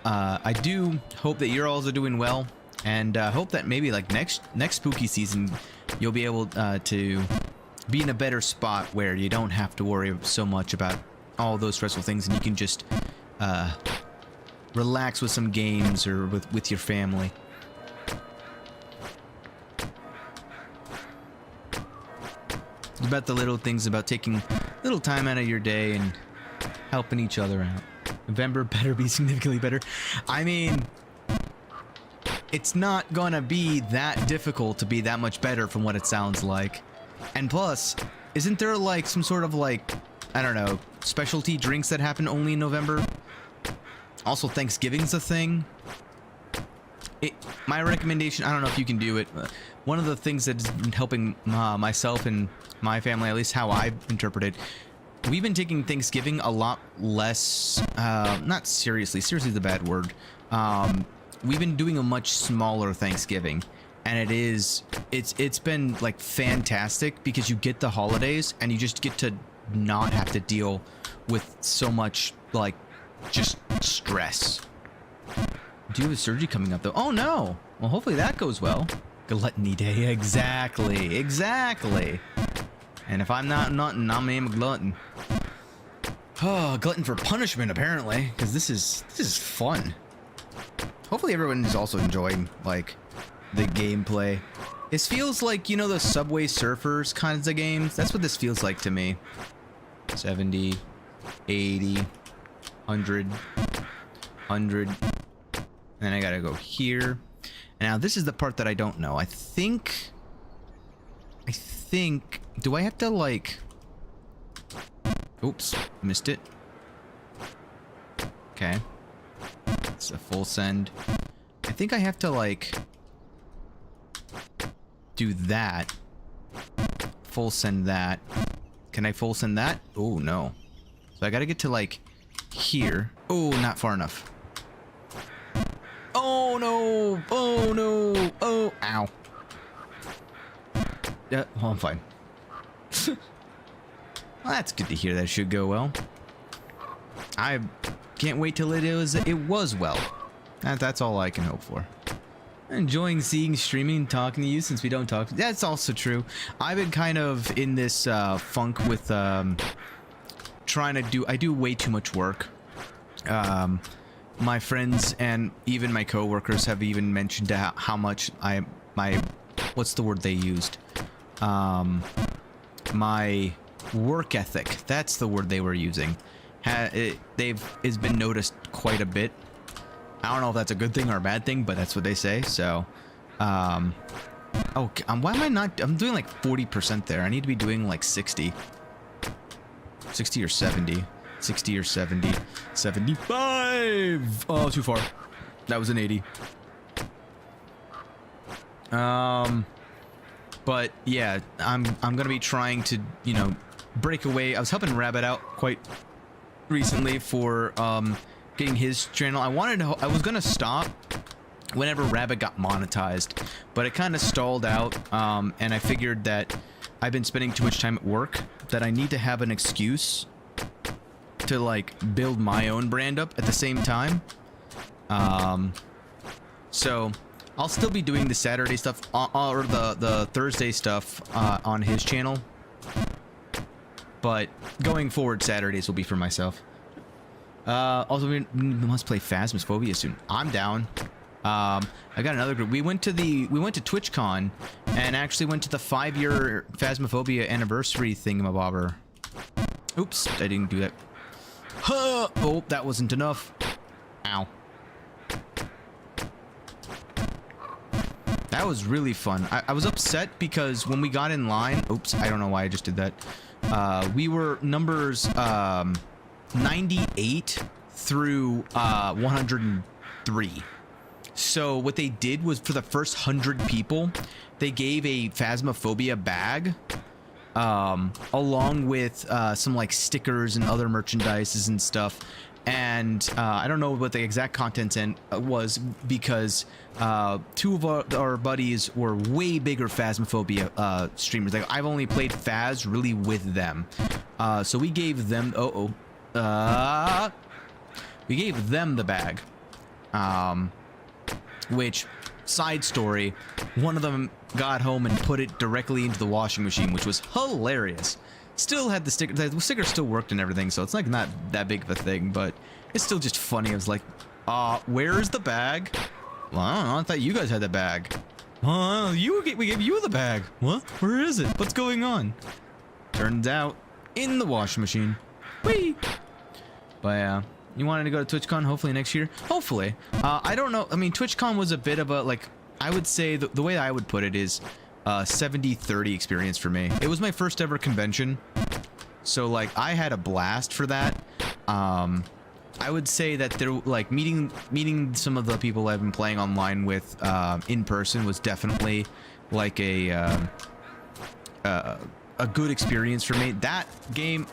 I do hope that you're also doing well, and hope that maybe like next spooky season you'll be able to be in a better spot where you don't have to worry so much about all those stressful things, and you can just relax with some games or with your family. It's about the little things, about taking little time out of your day and helping each other out. November better be significantly better. I mean, it's not gonna be that difficult to be that much better from what it sounds like. And plus, isn't there like some sort of like, I don't know, specialty drinks that happen only in November? Also, Thanksgiving's a thing. My recommendation, I don't know if you can do it, one of the things that's been helping myself and my family, at least how I interpret it, we've been taking Thanksgiving a lot less, not seriously. Seriously is a bad word. We've been doing a much smaller Thanksgiving, and it's been like fantastic because you get the holidays and you just get to not have to deal with so much like just stress. Do you have surgery coming up though? Oh no! Well, hopefully that goes well. Gluttony day, exactly. And if I'm not nuttin', I'm a glutton. Oh, glutton for punishment apparently, because this is fun. Hopefully everyone is also enjoying like the gameplay. This feels like, you know, the Subway Surfers kinds of games. That's what this feels like to me. 70, 80, 100, 100. Then I gotta go here. Now this is the part that I don't know. I think, do I have to like, oops, missed it. Okay. It's a full send. I think I have to like do that. Full send that. Can I full send that? Oh no. So I gotta get to like here. Oh, not far enough. Oh no! Oh no! Oh, ow. Yeah, well, I'm fine. Well, that's good to hear. That should go well. I can't wait till it was well. That's all I can hope for. Enjoying seeing streaming, talking to you since we don't talk. That's also true. I've been kind of in this funk with trying to do. I do way too much work. My friends and even my coworkers have even mentioned how much my what's the word they used? My work ethic. That's the word they were using. It's been noticed quite a bit. I don't know if that's a good thing or a bad thing, but that's what they say. So, Oh, why am I not? I'm doing like 40% there. I need to be doing like 60. 60 or 70. 60 or 70. 75! Oh, too far. That was an 80. But yeah, I'm gonna be trying to, you know, break away. I was helping Rabbit out quite recently for getting his channel. I was gonna stop whenever Rabbit got monetized, but it kind of stalled out, and I figured that I've been spending too much time at work, that I need to have an excuse to like build my own brand up at the same time. So I'll still be doing the Saturday stuff or the Thursday stuff on his channel, but going forward, Saturdays will be for myself. Also, we must play Phasmophobia soon. I'm down. I got another group. We went to TwitchCon and actually went to the 5-year Phasmophobia anniversary thingamabobber. Oops, I didn't do that. Huh! Oh, that wasn't enough. Ow. That was really fun. I was upset because when we got in line, oops, I don't know why I just did that. We were numbers 98 through 103. So what they did was for the first 100 people, they gave a Phasmophobia bag, along with some like stickers and other merchandises and stuff. And I don't know what the exact contents was, because two of our buddies were way bigger Phasmophobia streamers. Like, I've only played Phas really with them, so we gave them we gave them the bag. Which, side story, one of them got home and put it directly into the washing machine, which was hilarious. Still had the sticker. The sticker still worked and everything, so it's like not that big of a thing, but it's still just funny. I was like, where's the bag? Well, I don't know. I thought you guys had the bag. We gave you the bag. What? Where is it? What's going on? Turns out, in the washing machine. Whee! But yeah. You wanted to go to TwitchCon hopefully next year? Hopefully. I don't know. I mean, TwitchCon was a bit of a, like, I would say the way I would put it is 70-30 experience for me. It was my first ever convention, so like I had a blast for that. I would say that there, like, meeting some of the people I've been playing online with in person was definitely like a good experience for me. That game,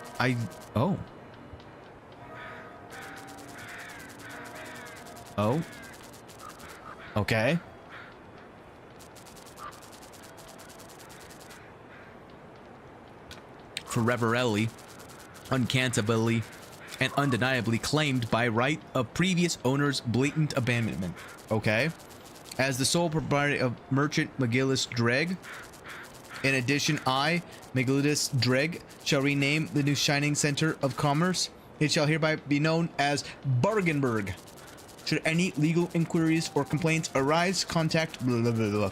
Oh. Okay. Foreverelli, uncantably, and undeniably claimed by right of previous owner's blatant abandonment. Okay. As the sole proprietor of Merchant McGillis Dreg. In addition, I, McGillis Dreg, shall rename the new Shining Center of Commerce. It shall hereby be known as Bargainburg. Should any legal inquiries or complaints arise, contact blah, blah, blah, blah.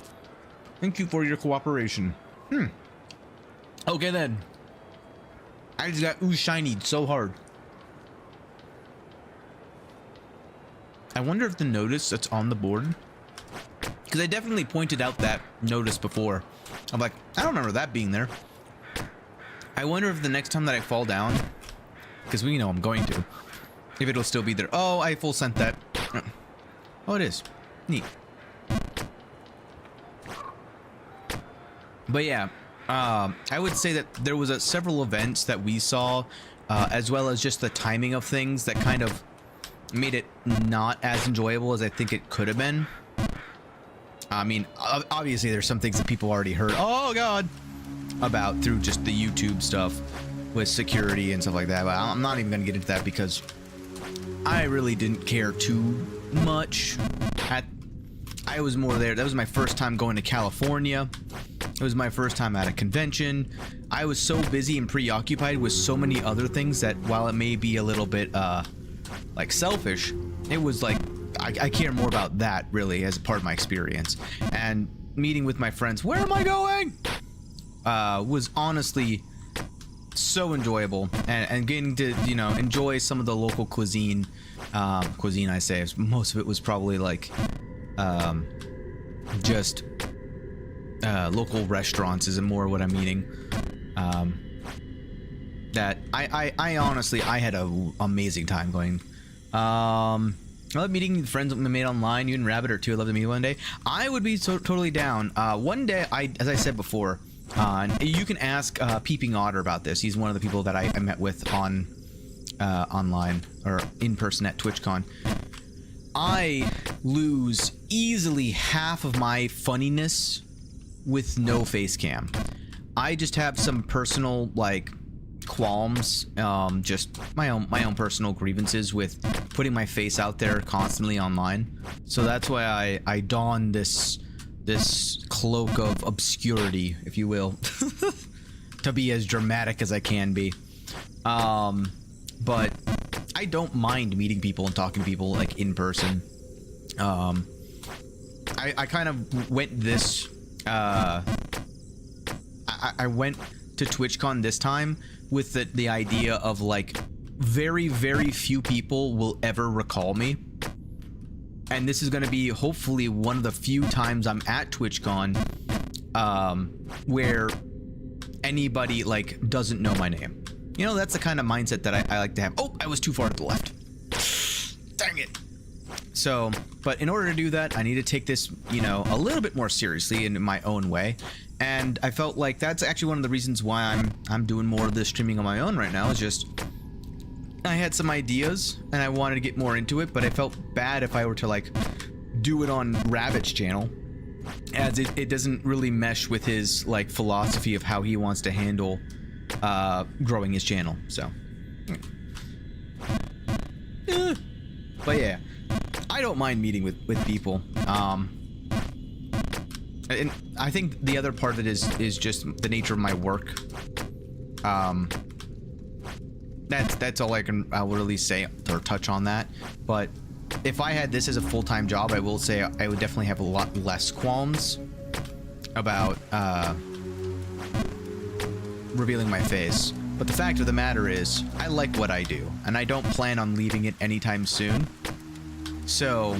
Thank you for your cooperation. Okay then. I just got shinied so hard. I wonder if the notice that's on the board, because I definitely pointed out that notice before. I'm like, I don't remember that being there. I wonder if the next time that I fall down, because we know I'm going to, if it'll still be there. Oh, I full sent that. Oh, it is. Neat. But yeah, I would say that there was several events that we saw, as well as just the timing of things that kind of made it not as enjoyable as I think it could have been. I mean, obviously there's some things that people already heard, oh god, about through just the YouTube stuff with security and stuff like that, but I'm not even gonna get into that because I really didn't care too much. I was more there. That was my first time going to California. It was my first time at a convention. I was so busy and preoccupied with so many other things that while it may be a little bit like selfish, it was like I care more about that really as a part of my experience. And meeting with my friends, where am I going? Was honestly so enjoyable, and getting to, you know, enjoy some of the local cuisine. I say most of it was probably like just local restaurants is more what I'm meaning. That I honestly, I had an amazing time going. I love meeting friends I made online. You and Rabbit or two. I'd love to meet one day. I would be totally down. One day, as I said before, you can ask Peeping Otter about this. He's one of the people that I met with on online or in person at TwitchCon. I lose easily half of my funniness with no face cam. I just have some personal like qualms, just my own personal grievances with putting my face out there constantly online. So that's why I don this cloak of obscurity, if you will, to be as dramatic as I can be. But I don't mind meeting people and talking to people like in person. I kind of went this I went to TwitchCon this time with the idea of like very few people will ever recall me, and this is going to be hopefully one of the few times I'm at TwitchCon where anybody like doesn't know my name. You know, that's the kind of mindset that I like to have. Oh, I was too far to the left. Dang it. So, but in order to do that, I need to take this, you know, a little bit more seriously in my own way. And I felt like that's actually one of the reasons why I'm doing more of this streaming on my own right now. Is just I had some ideas and I wanted to get more into it, but I felt bad if I were to like do it on Rabbit's channel, as it doesn't really mesh with his like philosophy of how he wants to handle growing his channel. So but yeah, I don't mind meeting with people. And I think the other part of it is just the nature of my work. That's all I'll really say or touch on that. But if I had this as a full-time job, I will say I would definitely have a lot less qualms about revealing my face. But the fact of the matter is, I like what I do, and I don't plan on leaving it anytime soon. So,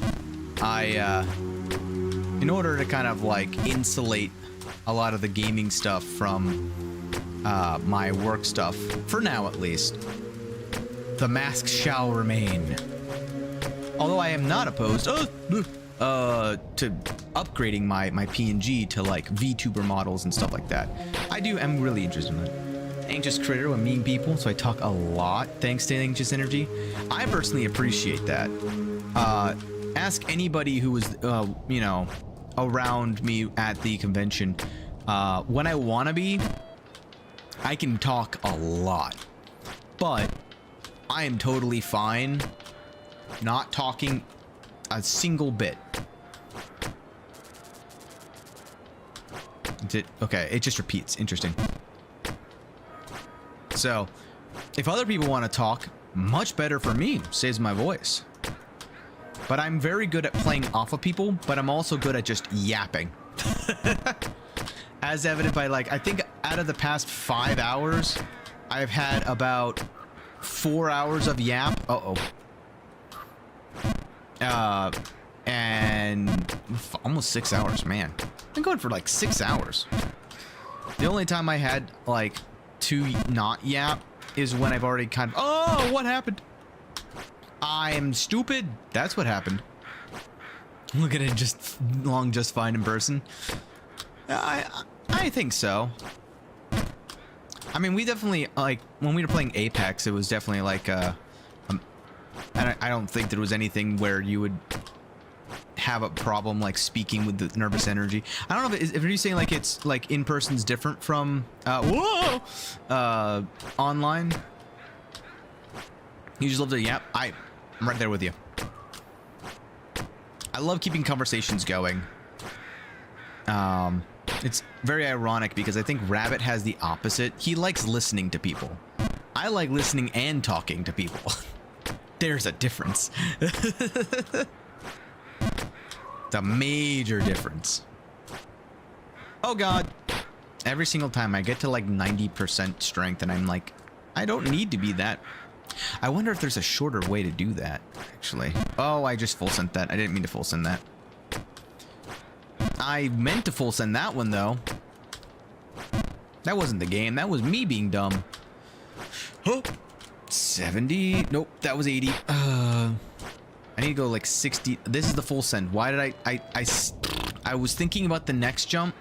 in order to kind of like insulate a lot of the gaming stuff from my work stuff, for now at least, the mask shall remain. Although I am not opposed to upgrading my PNG to like VTuber models and stuff like that. I'm really interested in that. Anxious critter with mean people, so I talk a lot thanks to anxious energy. I personally appreciate that. Ask anybody who was you know, around me at the convention. When I want to be, I can talk a lot, but I am totally fine not talking a single bit. Okay, it just repeats. Interesting. So, if other people want to talk, much better for me. Saves my voice. But I'm very good at playing off of people, but I'm also good at just yapping. As evident by, like, I think out of the past 5 hours, I've had about 4 hours of yap. And almost 6 hours, man. I've been going for like 6 hours. The only time I had, like, to not yap is when I've already kind of... Oh, what happened? I am stupid. That's what happened. Look at it, just fine in person. I think so. I mean, we definitely, like, when we were playing Apex, it was definitely like and I don't think there was anything where you would have a problem like speaking with the nervous energy. I don't know if you're saying like it's like in person's different from online. You just love to yap. I'm right there with you. I love keeping conversations going. It's very ironic because I think Rabbit has the opposite. He likes listening to people. I like listening and talking to people. There's a difference. It's a major difference. Oh god. Every single time I get to like 90% strength and I'm like, I don't need to be that. I wonder if there's a shorter way to do that, actually. Oh, I just full sent that. I didn't mean to full send that. I meant to full send that one, though. That wasn't the game. That was me being dumb. Huh? 70? Nope, that was 80. I need to go like 60. This is the full send. Why did I was thinking about the next jump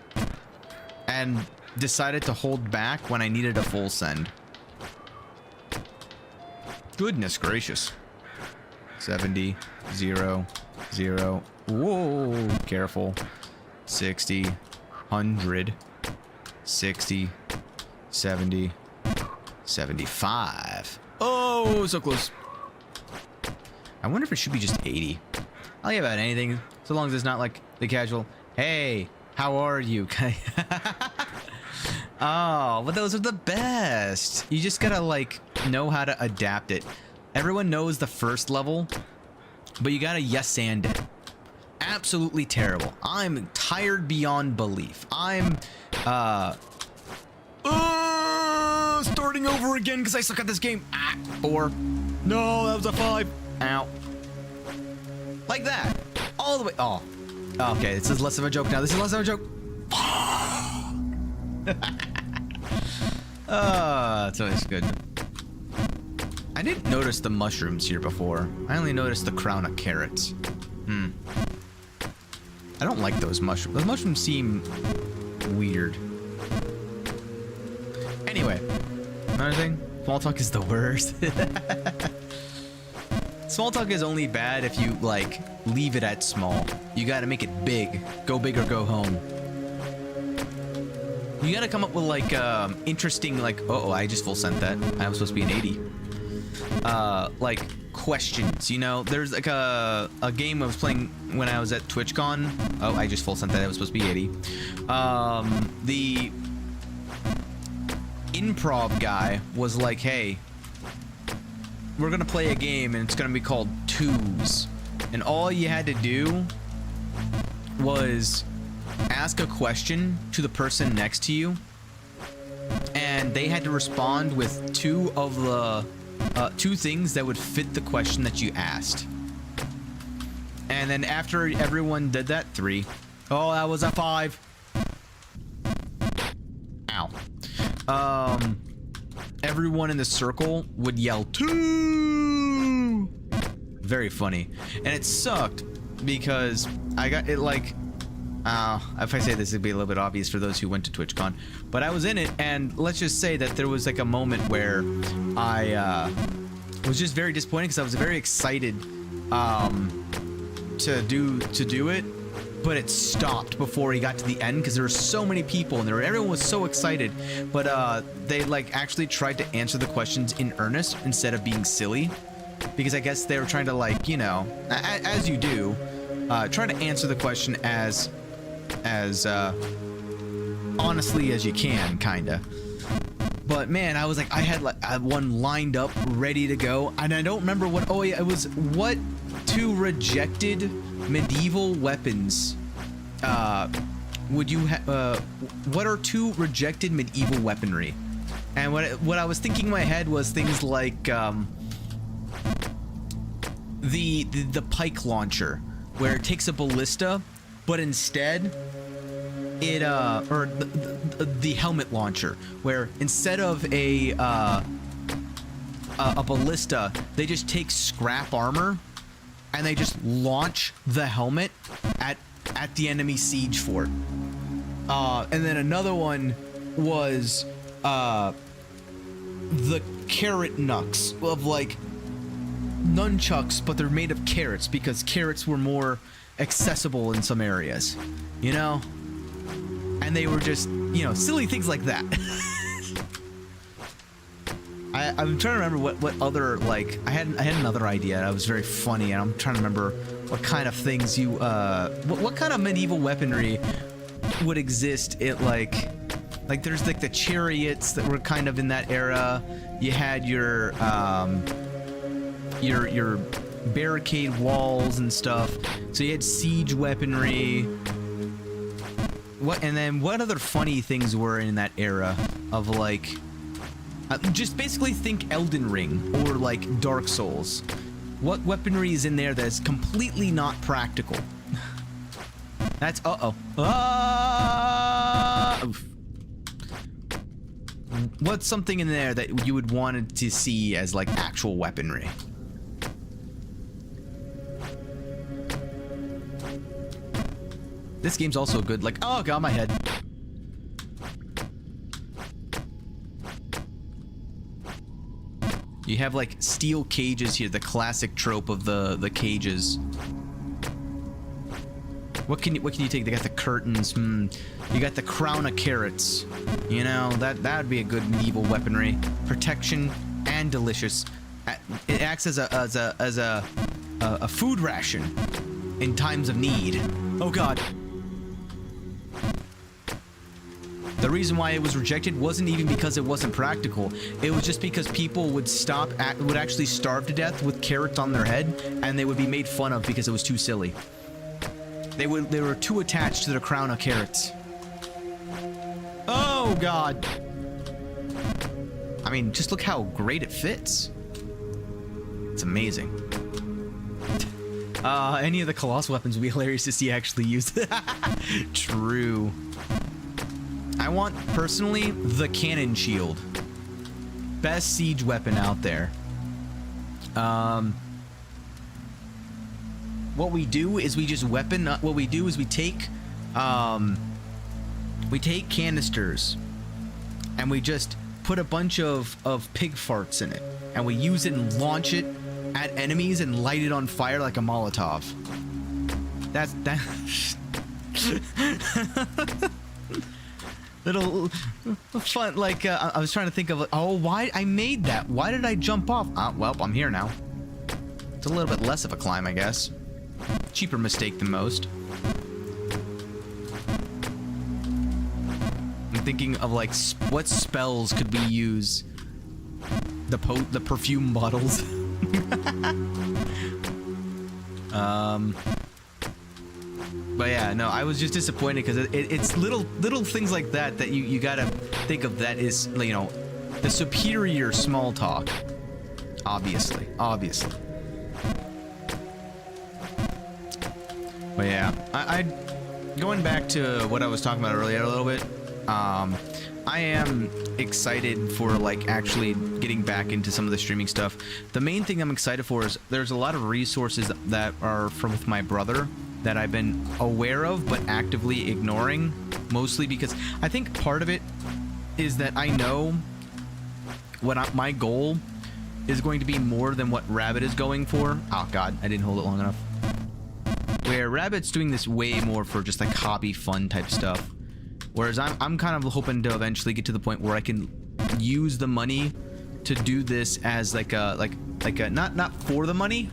and decided to hold back when I needed a full send. Goodness gracious. 70, 0, 0. Whoa, careful. 60, 100, 60, 70, 75. Oh, so close. I wonder if it should be just 80. I'll give out anything, so long as it's not like the casual, hey, how are you? Oh, but those are the best. You just gotta, like, know how to adapt it. Everyone knows the first level, but you gotta yes and it. Absolutely terrible. I'm tired beyond belief. I'm, starting over again because I suck at this game. 4. No, that was a 5. Ow. Like that. All the way. Oh. Okay, this is less of a joke now. This is less of a joke. It's always good. I didn't notice the mushrooms here before. I only noticed the crown of carrots. I don't like those mushrooms. Those mushrooms seem weird. Anyway, another thing. Small talk is the worst. Small talk is only bad if you, like, leave it at small. You gotta make it big. Go big or go home. You gotta come up with, like, interesting, like, uh-oh, I just full sent that. I was supposed to be an 80. Like, questions, you know? There's, like, a game I was playing when I was at TwitchCon. Oh, I just full sent that. It was supposed to be 80. The improv guy was like, hey, we're gonna play a game and it's gonna be called Twos. And all you had to do was ask a question to the person next to you, and they had to respond with two things that would fit the question that you asked. And then after everyone did that, 3. Oh, that was a 5. Ow. Everyone in the circle would yell 2. Very funny. And it sucked because I got it, like, if I say this, it'd be a little bit obvious for those who went to TwitchCon, but I was in it, and let's just say that there was like a moment where I was just very disappointed because I was very excited to do it, but it stopped before he got to the end because there were so many people and everyone was so excited, but they like actually tried to answer the questions in earnest instead of being silly, because I guess they were trying to, like, you know, as you do, try to answer the question as honestly as you can, kinda. But man, I was like, I had like one lined up ready to go, and I don't remember what. Oh yeah, it was what 2 rejected medieval weapons would you what are 2 rejected medieval weaponry? And what I was thinking in my head was things like the pike launcher, where it takes a ballista, but instead it or the helmet launcher, where instead of a ballista, they just take scrap armor and they just launch the helmet at the enemy siege fort. And then another one was the carrot knucks, of like nunchucks, but they're made of carrots because carrots were more accessible in some areas, you know? And they were just, you know, silly things like that. I'm trying to remember what other, like, I had another idea that was very funny, and I'm trying to remember what kind of things you, what kind of medieval weaponry would exist at, like there's like the chariots that were kind of in that era. You had your barricade walls and stuff. So you had siege weaponry. And then what other funny things were in that era of, like, just basically think Elden Ring or like Dark Souls. What weaponry is in there that is completely not practical? That's uh-oh. Oof. What's something in there that you would want to see as like actual weaponry? This game's also good. Like, oh god, my head. You have like steel cages here, the classic trope of the cages. What can you take? They got the curtains. You got the crown of carrots. You know, that would be a good medieval weaponry. Protection and delicious. It acts as a food ration in times of need. Oh god. The reason why it was rejected wasn't even because it wasn't practical. It was just because people would would actually starve to death with carrots on their head, and they would be made fun of because it was too silly. They were too attached to their crown of carrots. Oh god. I mean, just look how great it fits. It's amazing. Any of the colossal weapons would be hilarious to see actually used. True. I want, personally, the cannon shield. Best siege weapon out there. What we do is we just what we do is we take canisters and we just put a bunch of pig farts in it, and we use it and launch it at enemies and light it on fire like a Molotov. That's that. Little fun, like I was trying to think of, oh, why I made that? Why did I jump off? Well, I'm here now. It's a little bit less of a climb, I guess. Cheaper mistake than most. I'm thinking of like what spells could we use? The perfume bottles. But yeah, no, I was just disappointed because it's little things like that you gotta think of, that is, you know, the superior small talk. Obviously. But yeah, I going back to what I was talking about earlier a little bit. I am excited for like actually getting back into some of the streaming stuff. The main thing I'm excited for is there's a lot of resources that are with my brother that I've been aware of but actively ignoring, mostly because I think part of it is that I know what my goal is going to be more than what Rabbit is going for. Oh god, I didn't hold it long enough. Where Rabbit's doing this way more for just like hobby fun type stuff, whereas I'm kind of hoping to eventually get to the point where I can use the money to do this as like a not for the money.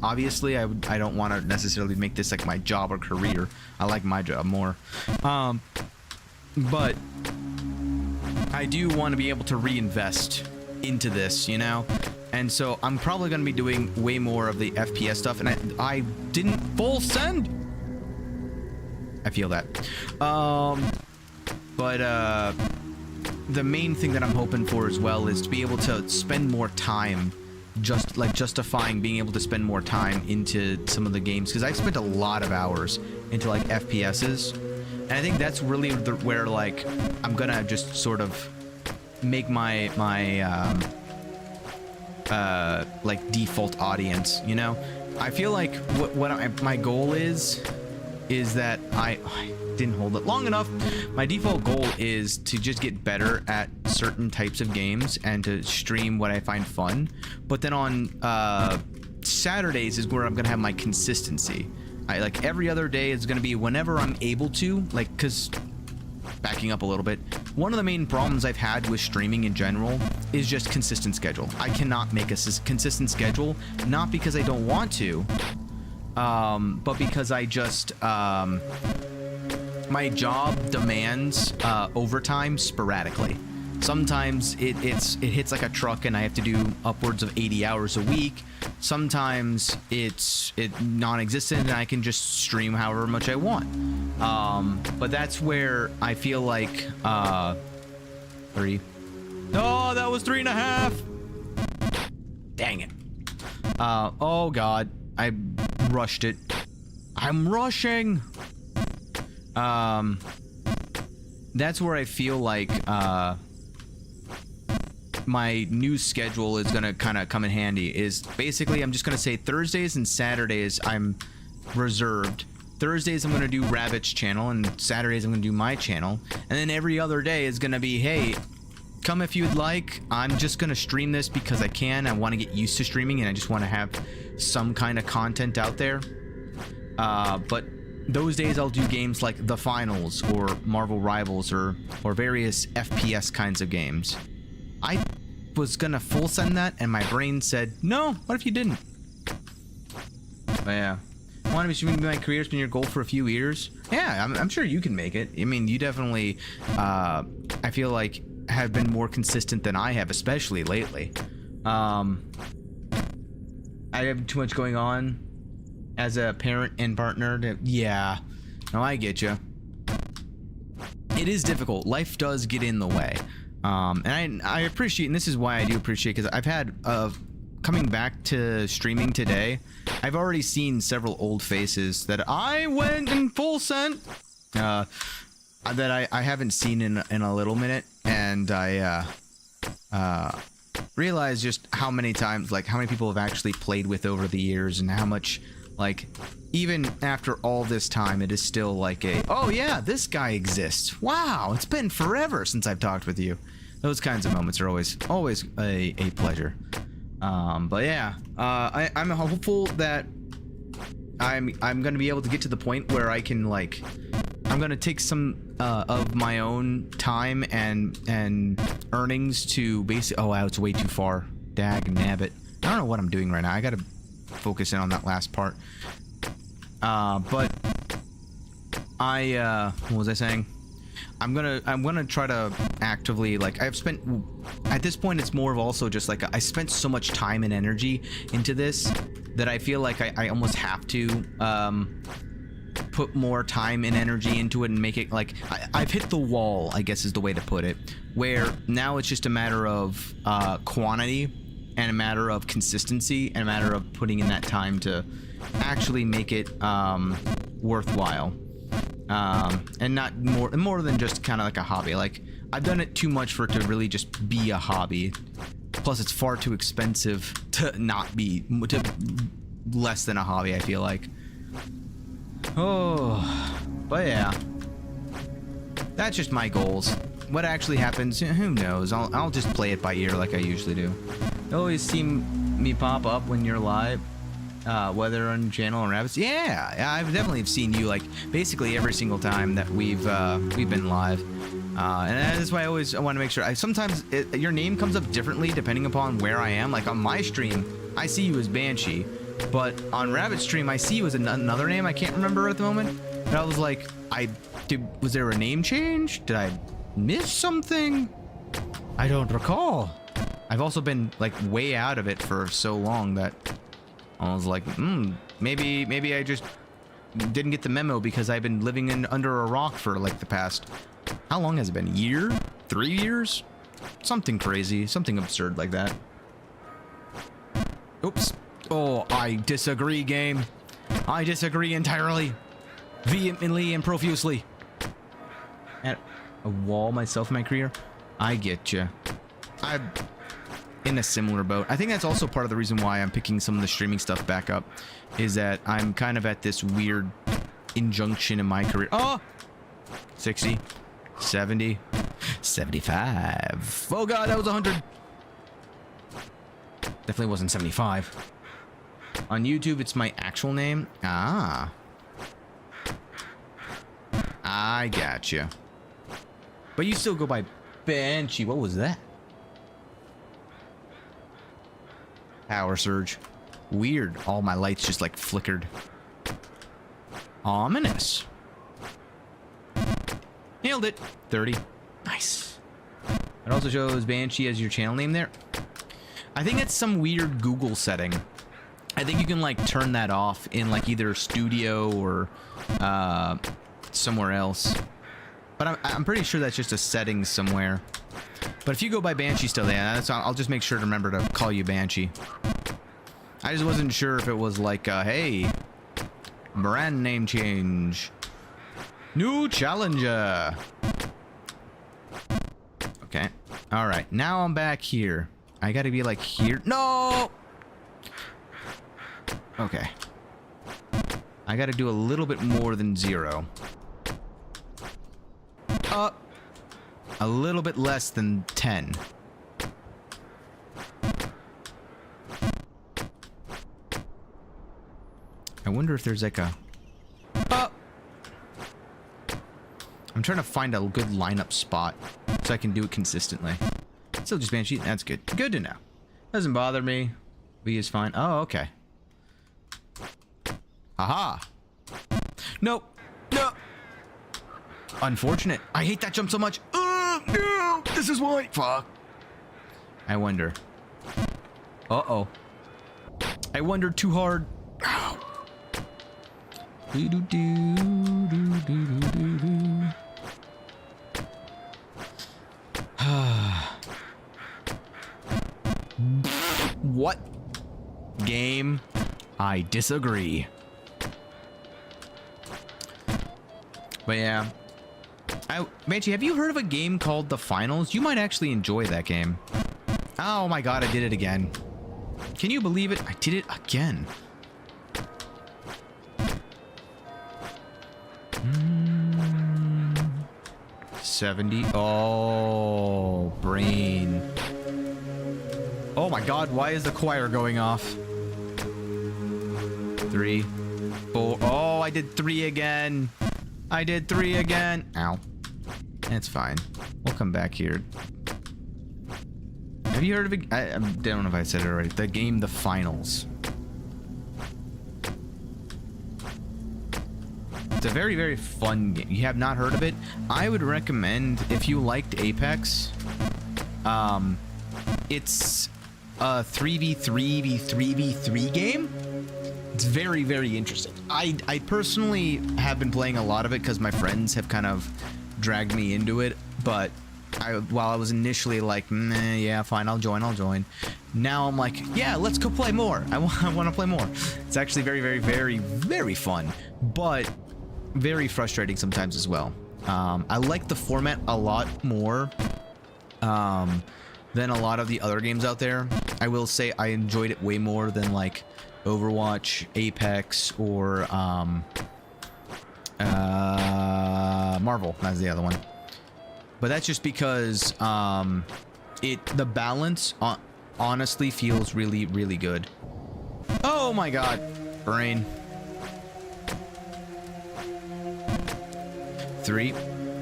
Obviously, I don't want to necessarily make this like my job or career. I like my job more. But I do want to be able to reinvest into this, you know? And so I'm probably going to be doing way more of the FPS stuff. And I didn't full send. I feel that. But the main thing that I'm hoping for as well is to be able to spend more time justifying being able to spend more time into some of the games, because I've spent a lot of hours into like FPSs, and I think that's really where like I'm gonna just sort of make my like default audience, you know? I feel like what my goal is that I didn't hold it long enough. My default goal is to just get better at certain types of games and to stream what I find fun. But then on Saturdays is where I'm gonna have my consistency. Like every other day is gonna be whenever I'm able to, like, cause backing up a little bit, one of the main problems I've had with streaming in general is just consistent schedule. I cannot make a consistent schedule, not because I don't want to, but because I just my job demands overtime sporadically. Sometimes it hits like a truck and I have to do upwards of 80 hours a week. Sometimes it's non-existent and I can just stream however much I want. But that's where I feel like 3. Oh, that was 3.5. Dang it. Oh god, I rushed it. I'm rushing. That's where I feel like my new schedule is gonna kind of come in handy. Is basically I'm just gonna say Thursdays and Saturdays I'm reserved. Thursdays I'm gonna do Rabbit's channel, and Saturdays I'm gonna do my channel, and then every other day is gonna be, hey, come if you'd like. I'm just gonna stream this because I can. I want to get used to streaming, and I just want to have some kind of content out there. But those days I'll do games like The Finals or Marvel Rivals or various FPS kinds of games. I was gonna full send that, and my brain said, no, what if you didn't? But yeah. I want to be streaming my career. It's been your goal for a few years. Yeah, I'm sure you can make it. I mean, you definitely, I feel like, have been more consistent than I have, especially lately. I have too much going on as a parent and partner to, yeah. No, I get you. It is difficult. Life does get in the way. And I appreciate, and this is why I do appreciate, because I've had, coming back to streaming today, I've already seen several old faces that I went and full sent, that I haven't seen in a little minute, and I realized just how many times, like, how many people have actually played with over the years, and how much, like, even after all this time, it is still like a, oh yeah, this guy exists. Wow, it's been forever since I've talked with you. Those kinds of moments are always a pleasure. But yeah, I'm hopeful that I'm gonna be able to get to the point where I can, like, I'm gonna take some of my own time and earnings to basically, oh wow, it's way too far. Dag nabbit. I don't know what I'm doing right now. I gotta focus in on that last part. But what was I saying? I'm gonna try to actively, like, I've spent, at this point it's more of also just like I spent so much time and energy into this that I feel like I almost have to put more time and energy into it and make it like I've hit the wall, I guess is the way to put it, where now it's just a matter of quantity and a matter of consistency and a matter of putting in that time to actually make it worthwhile. And not more than just kind of like a hobby. Like, I've done it too much for it to really just be a hobby. Plus, it's far too expensive to not be, to less than a hobby, I feel like. Oh, but yeah. That's just my goals. What actually happens, who knows? I'll just play it by ear like I usually do. You always see me pop up when you're live. Whether on channel or rabbits, yeah, I've definitely seen you, like, basically every single time that we've been live, and that's why I want to make sure. Sometimes your name comes up differently depending upon where I am. Like on my stream, I see you as Banshee, but on Rabbit's stream, I see you as another name I can't remember at the moment. But I was like, was there a name change? Did I miss something? I don't recall. I've also been like way out of it for so long that I was like, maybe I just didn't get the memo because I've been living under a rock for like the past, how long has it been? A year? 3 years? Something crazy, something absurd like that. Oops. Oh, I disagree, game. I disagree entirely. Vehemently and profusely. At a wall myself in my career? I get you. I'm in a similar boat. I think that's also part of the reason why I'm picking some of the streaming stuff back up, is that I'm kind of at this weird injunction in my career. Oh! 60, 70, 75. Oh god, that was 100. Definitely wasn't 75. On YouTube, it's my actual name. Ah. I gotcha. But you still go by Banshee. What was that? Power surge. Weird. All my lights just like flickered. Ominous. Nailed it. 30. Nice. It also shows Banshee as your channel name there. I think it's some weird Google setting. I think you can like turn that off in like either Studio or somewhere else. But I'm pretty sure that's just a setting somewhere. But if you go by Banshee still, yeah, I'll just make sure to remember to call you Banshee. I just wasn't sure if it was like, hey, brand name change. New challenger. Okay. All right. Now I'm back here. I gotta be like here. No. Okay. I gotta do a little bit more than 0. A little bit less than 10. I wonder if there's like a... I'm trying to find a good lineup spot so I can do it consistently. Still just Banshee. That's good. Good to know. Doesn't bother me. B is fine. Oh, okay. Aha. Nope. No. Unfortunate. I hate that jump so much. No. This is why. Fuck. I wonder. Uh-oh. I wondered too hard. Ow. Do do do do do do do. What? Game? I disagree. But yeah. Banshee, have you heard of a game called The Finals? You might actually enjoy that game. Oh my god, I did it again. Can you believe it? I did it again. 70. Oh, brain. Oh my god, why is the choir going off? 3, 4. Oh, I did 3 again. I did 3 again. Ow. It's fine. We'll come back here. Have you heard of it? I don't know if I said it already. The game The Finals. It's a very, very fun game. You have not heard of it? I would recommend, if you liked Apex, it's a 3v3v3v3 game. It's very, very interesting. I personally have been playing a lot of it because my friends have kind of dragged me into it, but while I was initially like, meh, yeah, fine, I'll join. Now I'm like, yeah, let's go play more. I want to play more. It's actually very, very, very, very fun, but very frustrating sometimes as well. I like the format a lot more than a lot of the other games out there. I will say I enjoyed it way more than like Overwatch, Apex, or Marvel. That's the other one. But that's just because the balance honestly feels really, really good. Oh my god, brain. 3.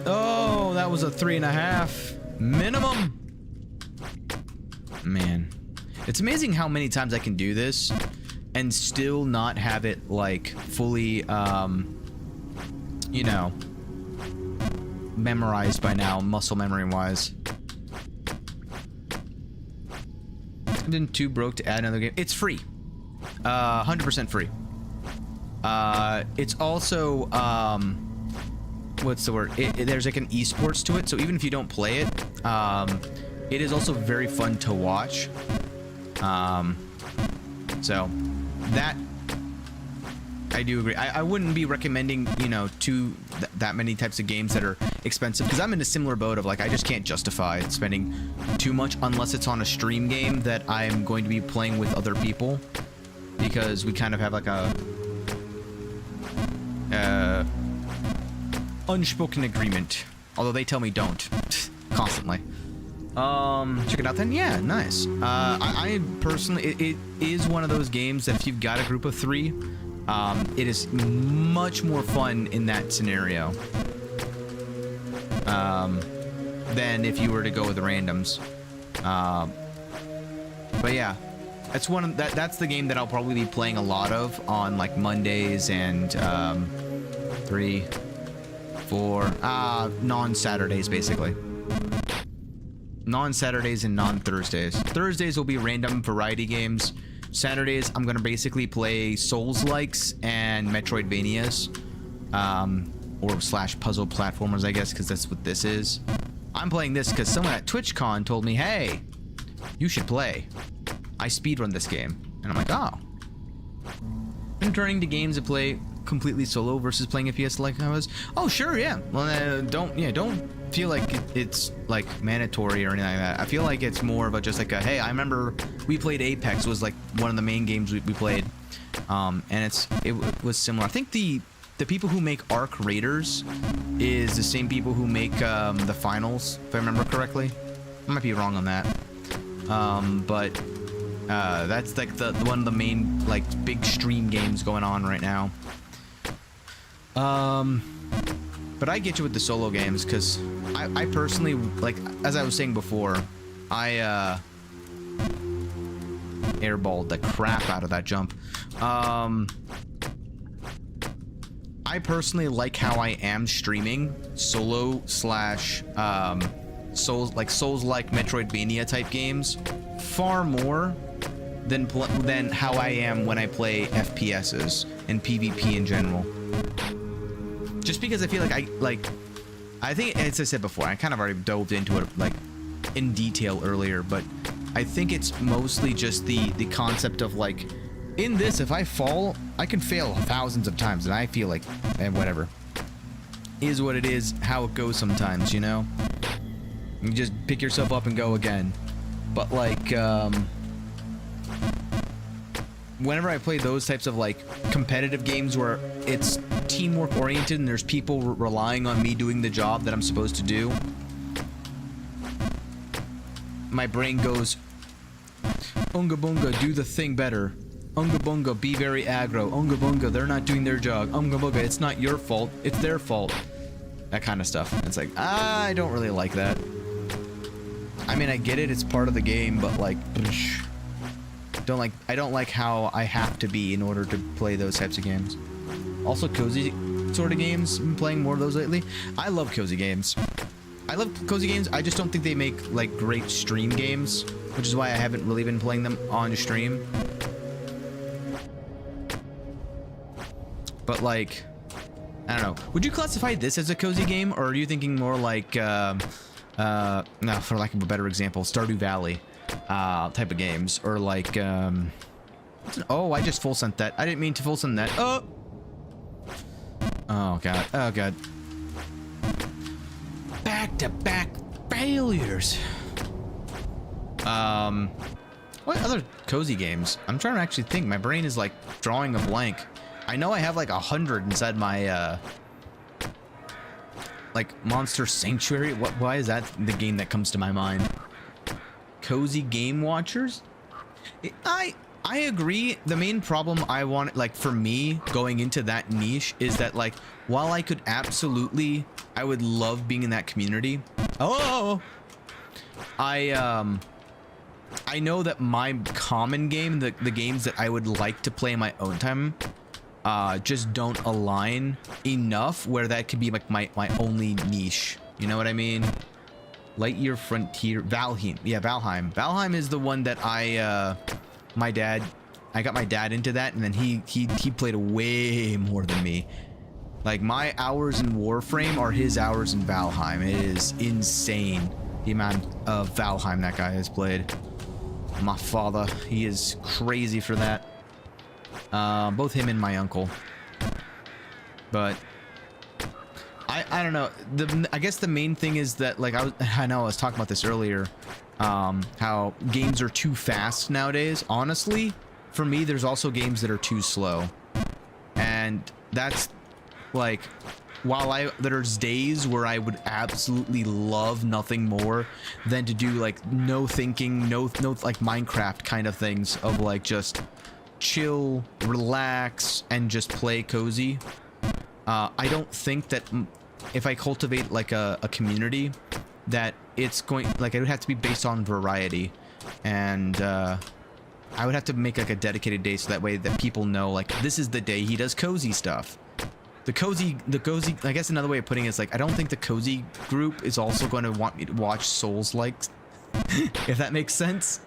Oh, that was a 3.5 minimum. Man, it's amazing how many times I can do this and still not have it like fully, you know, memorized by now, muscle memory wise. And then 2 broke to add another game. It's free, 100% free. It's also what's the word? There's like an esports to it, so even if you don't play it, it is also very fun to watch. So that I do agree. I wouldn't be recommending, you know, that many types of games that are expensive, because I'm in a similar boat of like, I just can't justify spending too much unless it's on a stream game that I'm going to be playing with other people, because we kind of have like a unspoken agreement, although they tell me don't constantly. Check it out then. Yeah, nice. I personally, it is one of those games that if you've got a group of 3, it is much more fun in that scenario than if you were to go with randoms. But yeah, that's that's the game that I'll probably be playing a lot of on like Mondays and 3, 4 non-Saturdays, basically. Non-Saturdays and non-Thursdays. Thursdays will be random variety games. Saturdays, I'm gonna basically play Souls-likes and Metroidvanias, or / puzzle platformers, I guess, because that's what this is. I'm playing this because someone at TwitchCon told me, hey, you should play. I speedrun this game, and I'm like, oh. I'm turning to games to play completely solo versus playing FPS like I was? Oh, sure, yeah. Well, don't feel like it's like mandatory or anything like that. I feel like it's more of a just like a, hey, I remember we played Apex, was like one of the main games we played, and it was similar. I think the people who make Arc Raiders is the same people who make the Finals, if I remember correctly. I might be wrong on that, but that's like the one of the main like big stream games going on right now. But I get you with the solo games because I personally, like, as I was saying before, I airballed the crap out of that jump. I personally like how I am streaming solo slash Souls-like Metroidvania type games far more than how I am when I play FPSs and PvP in general. Just because I feel like I think, as I said before, I kind of already dove into it like in detail earlier, but I think it's mostly just the concept of like, in this, if I fall, I can fail thousands of times, and I feel like, and whatever, is what it is, how it goes sometimes, you know? You just pick yourself up and go again. But like, whenever I play those types of like competitive games where it's teamwork oriented and there's people relying on me doing the job that I'm supposed to do, my brain goes, Unga Bunga, do the thing better. Unga Bunga, be very aggro. Unga Bunga, they're not doing their job. Unga Bunga, it's not your fault, it's their fault. That kind of stuff. It's like, I don't really like that. I mean, I get it, it's part of the game, but like, I don't like how I have to be in order to play those types of games. Also, cozy sort of games. I've been playing more of those lately. I love cozy games. I just don't think they make like great stream games, which is why I haven't really been playing them on stream. But like, I don't know. Would you classify this as a cozy game, or are you thinking more like, no, for lack of a better example, Stardew Valley type of games, or like, oh, I just full sent that. I didn't mean to full send that. Oh god. Oh god. Back-to-back failures. What other cozy games? I'm trying to actually think. My brain is like drawing a blank. I know I have like 100 inside my like Monster Sanctuary. Why is that the game that comes to my mind? Cozy game watchers? I agree. The main problem I want, like, for me going into that niche is that, like, while I could absolutely, I would love being in that community. Oh, I know that my common game, the games that I would like to play in my own time, just don't align enough where that could be like my only niche. You know what I mean? Lightyear Frontier, Valheim. Yeah, Valheim. Valheim is the one that I got my dad into that, and then he played way more than me. Like, my hours in Warframe are his hours in Valheim. It is insane the amount of Valheim that guy has played. My father, he is crazy for that. Both him and my uncle. But I don't know. I guess the main thing is that, like, I know I was talking about this earlier. How games are too fast nowadays. Honestly, for me, there's also games that are too slow. And that's like, while there's days where I would absolutely love nothing more than to do like no thinking, no like Minecraft kind of things of like just chill, relax, and just play cozy. I don't think that if I cultivate like a community, that it's going, like, it would have to be based on variety, and I would have to make like a dedicated day so that way that people know, like, this is the day he does cozy stuff. The cozy, I guess another way of putting it is, like, I don't think the cozy group is also going to want me to watch Souls-like, if that makes sense,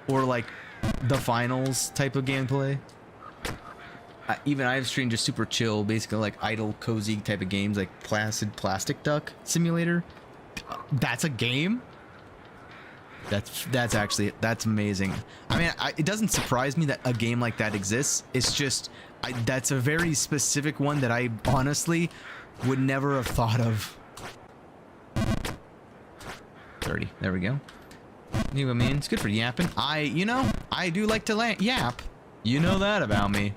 or like the Finals type of gameplay. Even I've streamed just super chill, basically like idle, cozy type of games, like Placid Plastic Duck Simulator. That's a game? That's amazing. I mean, it doesn't surprise me that a game like that exists. It's just that's a very specific one that I honestly would never have thought of. 30. There we go. You know what I mean? It's good for yapping. I do like to yap. You know that about me.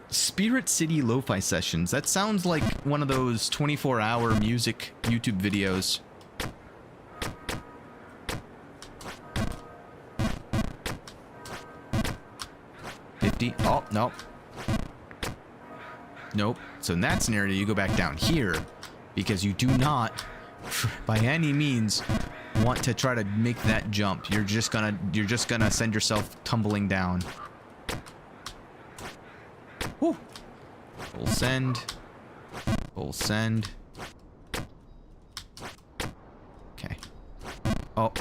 Spirit City Lo-Fi Sessions. That sounds like one of those 24-hour music YouTube videos. Oh, nope. Nope. So in that scenario, you go back down here because you do not, by any means, want to try to make that jump. You're just gonna send yourself tumbling down. Whew. Full send. Full send. Okay. Oh.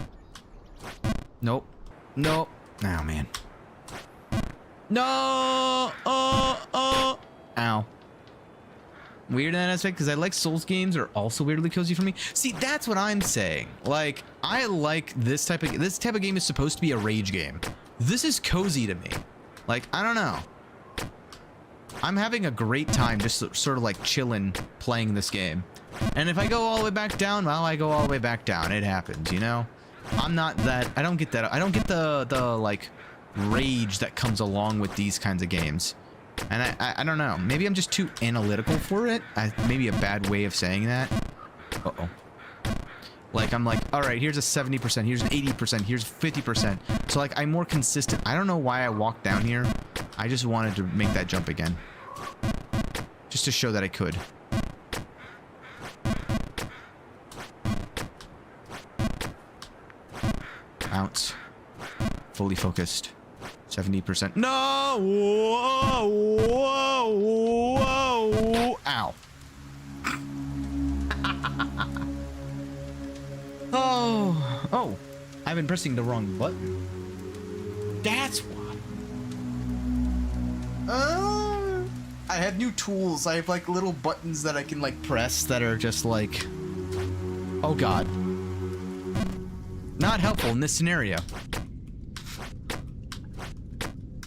Nope. Nope. Oh, man. No! Ow. Weird in that aspect, because I like Souls games are also weirdly cozy for me. See, that's what I'm saying. Like, I like this type of game is supposed to be a rage game. This is cozy to me. Like, I don't know. I'm having a great time just sort of like chilling playing this game. And if I go all the way back down, well, I go all the way back down. It happens, you know? I'm not that, I don't get that. I don't get the like rage that comes along with these kinds of games. And I don't know. Maybe I'm just too analytical for it. Maybe a bad way of saying that. Uh-oh. Like, I'm like, all right, here's a 70%, here's an 80%, here's 50%. So, like, I'm more consistent. I don't know why I walked down here. I just wanted to make that jump again. Just to show that I could. Bounce. Fully focused. 70%. No! Whoa! Whoa! Whoa! Ow. Oh. I've been pressing the wrong button. That's why. I have new tools. I have like little buttons that I can like press that are just like, oh god. Not helpful in this scenario.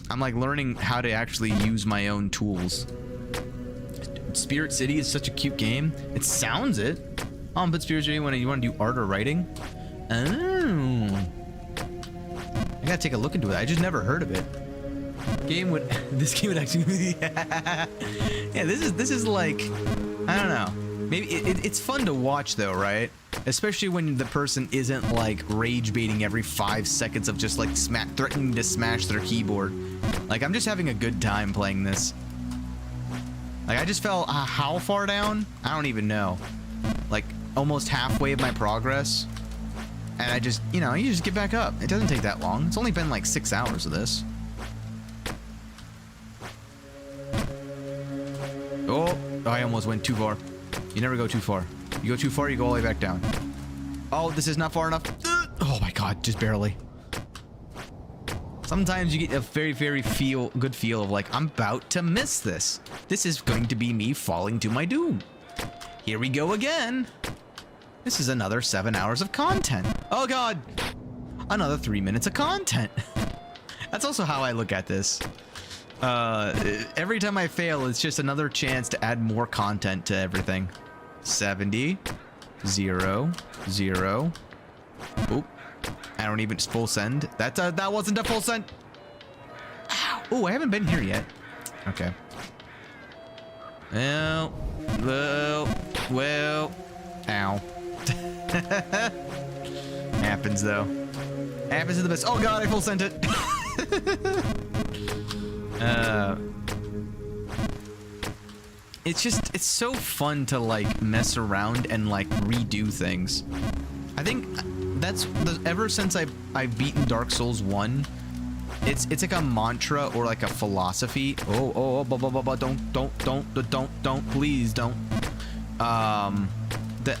I'm like learning how to actually use my own tools. Spirit City is such a cute game. It sounds it. But Spirit City when you want to do art or writing. Oh. I gotta take a look into it. I just never heard of it. This game would actually be yeah, this is like, I don't know. Maybe it's fun to watch though, right? Especially when the person isn't like rage baiting every 5 seconds of just like threatening to smash their keyboard. Like, I'm just having a good time playing this. Like, I just fell how far down? I don't even know. Like, almost halfway of my progress. And I just, you just get back up. It doesn't take that long. It's only been like 6 hours of this. Oh, I almost went too far. You never go too far. You go too far, you go all the way back down. Oh, this is not far enough. Oh my god, just barely. Sometimes you get a very, very good feel of like, I'm about to miss this. This is going to be me falling to my doom. Here we go again. This is another 7 hours of content. Oh god. Another 3 minutes of content. That's also how I look at this. Every time I fail, it's just another chance to add more content to everything. 70, 0, 0. Oop. I don't even full send. That wasn't a full send. Ow. Oh, I haven't been here yet. Okay. Well. Ow. Happens though. Happens to the best. Oh god, I full sent it. It's so fun to like mess around and like redo things. I think that's ever since I've beaten Dark Souls 1, it's like a mantra or like a philosophy. Don't, please don't. That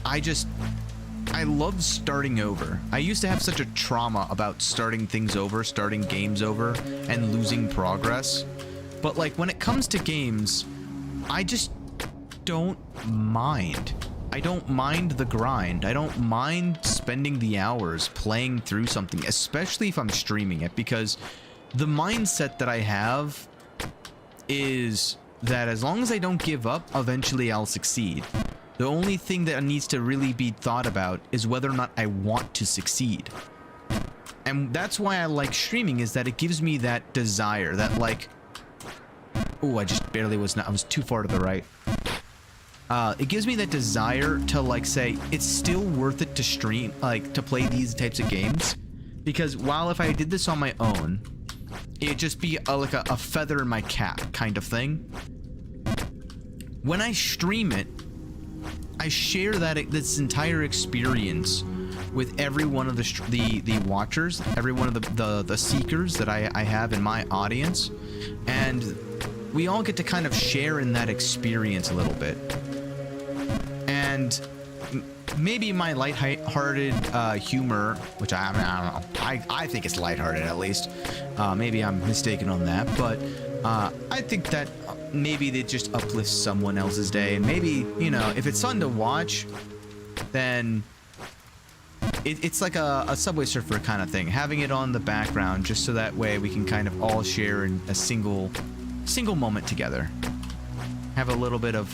I love starting over. I used to have such a trauma about starting things over, starting games over, and losing progress. But like when it comes to games, I just don't mind. I don't mind the grind. I don't mind spending the hours playing through something, especially if I'm streaming it, because the mindset that I have is that as long as I don't give up, eventually I'll succeed. The only thing that needs to really be thought about is whether or not I want to succeed. And that's why I like streaming, is that it gives me that desire, that like... Oh, I just barely was not... I was too far to the right. It gives me that desire to like say, it's still worth it to stream, like to play these types of games. Because while if I did this on my own, it'd just be like a feather in my cap kind of thing. When I stream it, I share this entire experience with every one of the watchers, every one of the seekers that I have in my audience, and we all get to kind of share in that experience a little bit. And maybe my lighthearted humor, which I don't know, I think it's lighthearted at least. Maybe I'm mistaken on that, but I think that maybe it just uplifts someone else's day. And maybe, you know, if it's fun to watch, then it's like a Subway Surfer kind of thing. Having it on the background just so that way we can kind of all share in a single moment together. Have a little bit of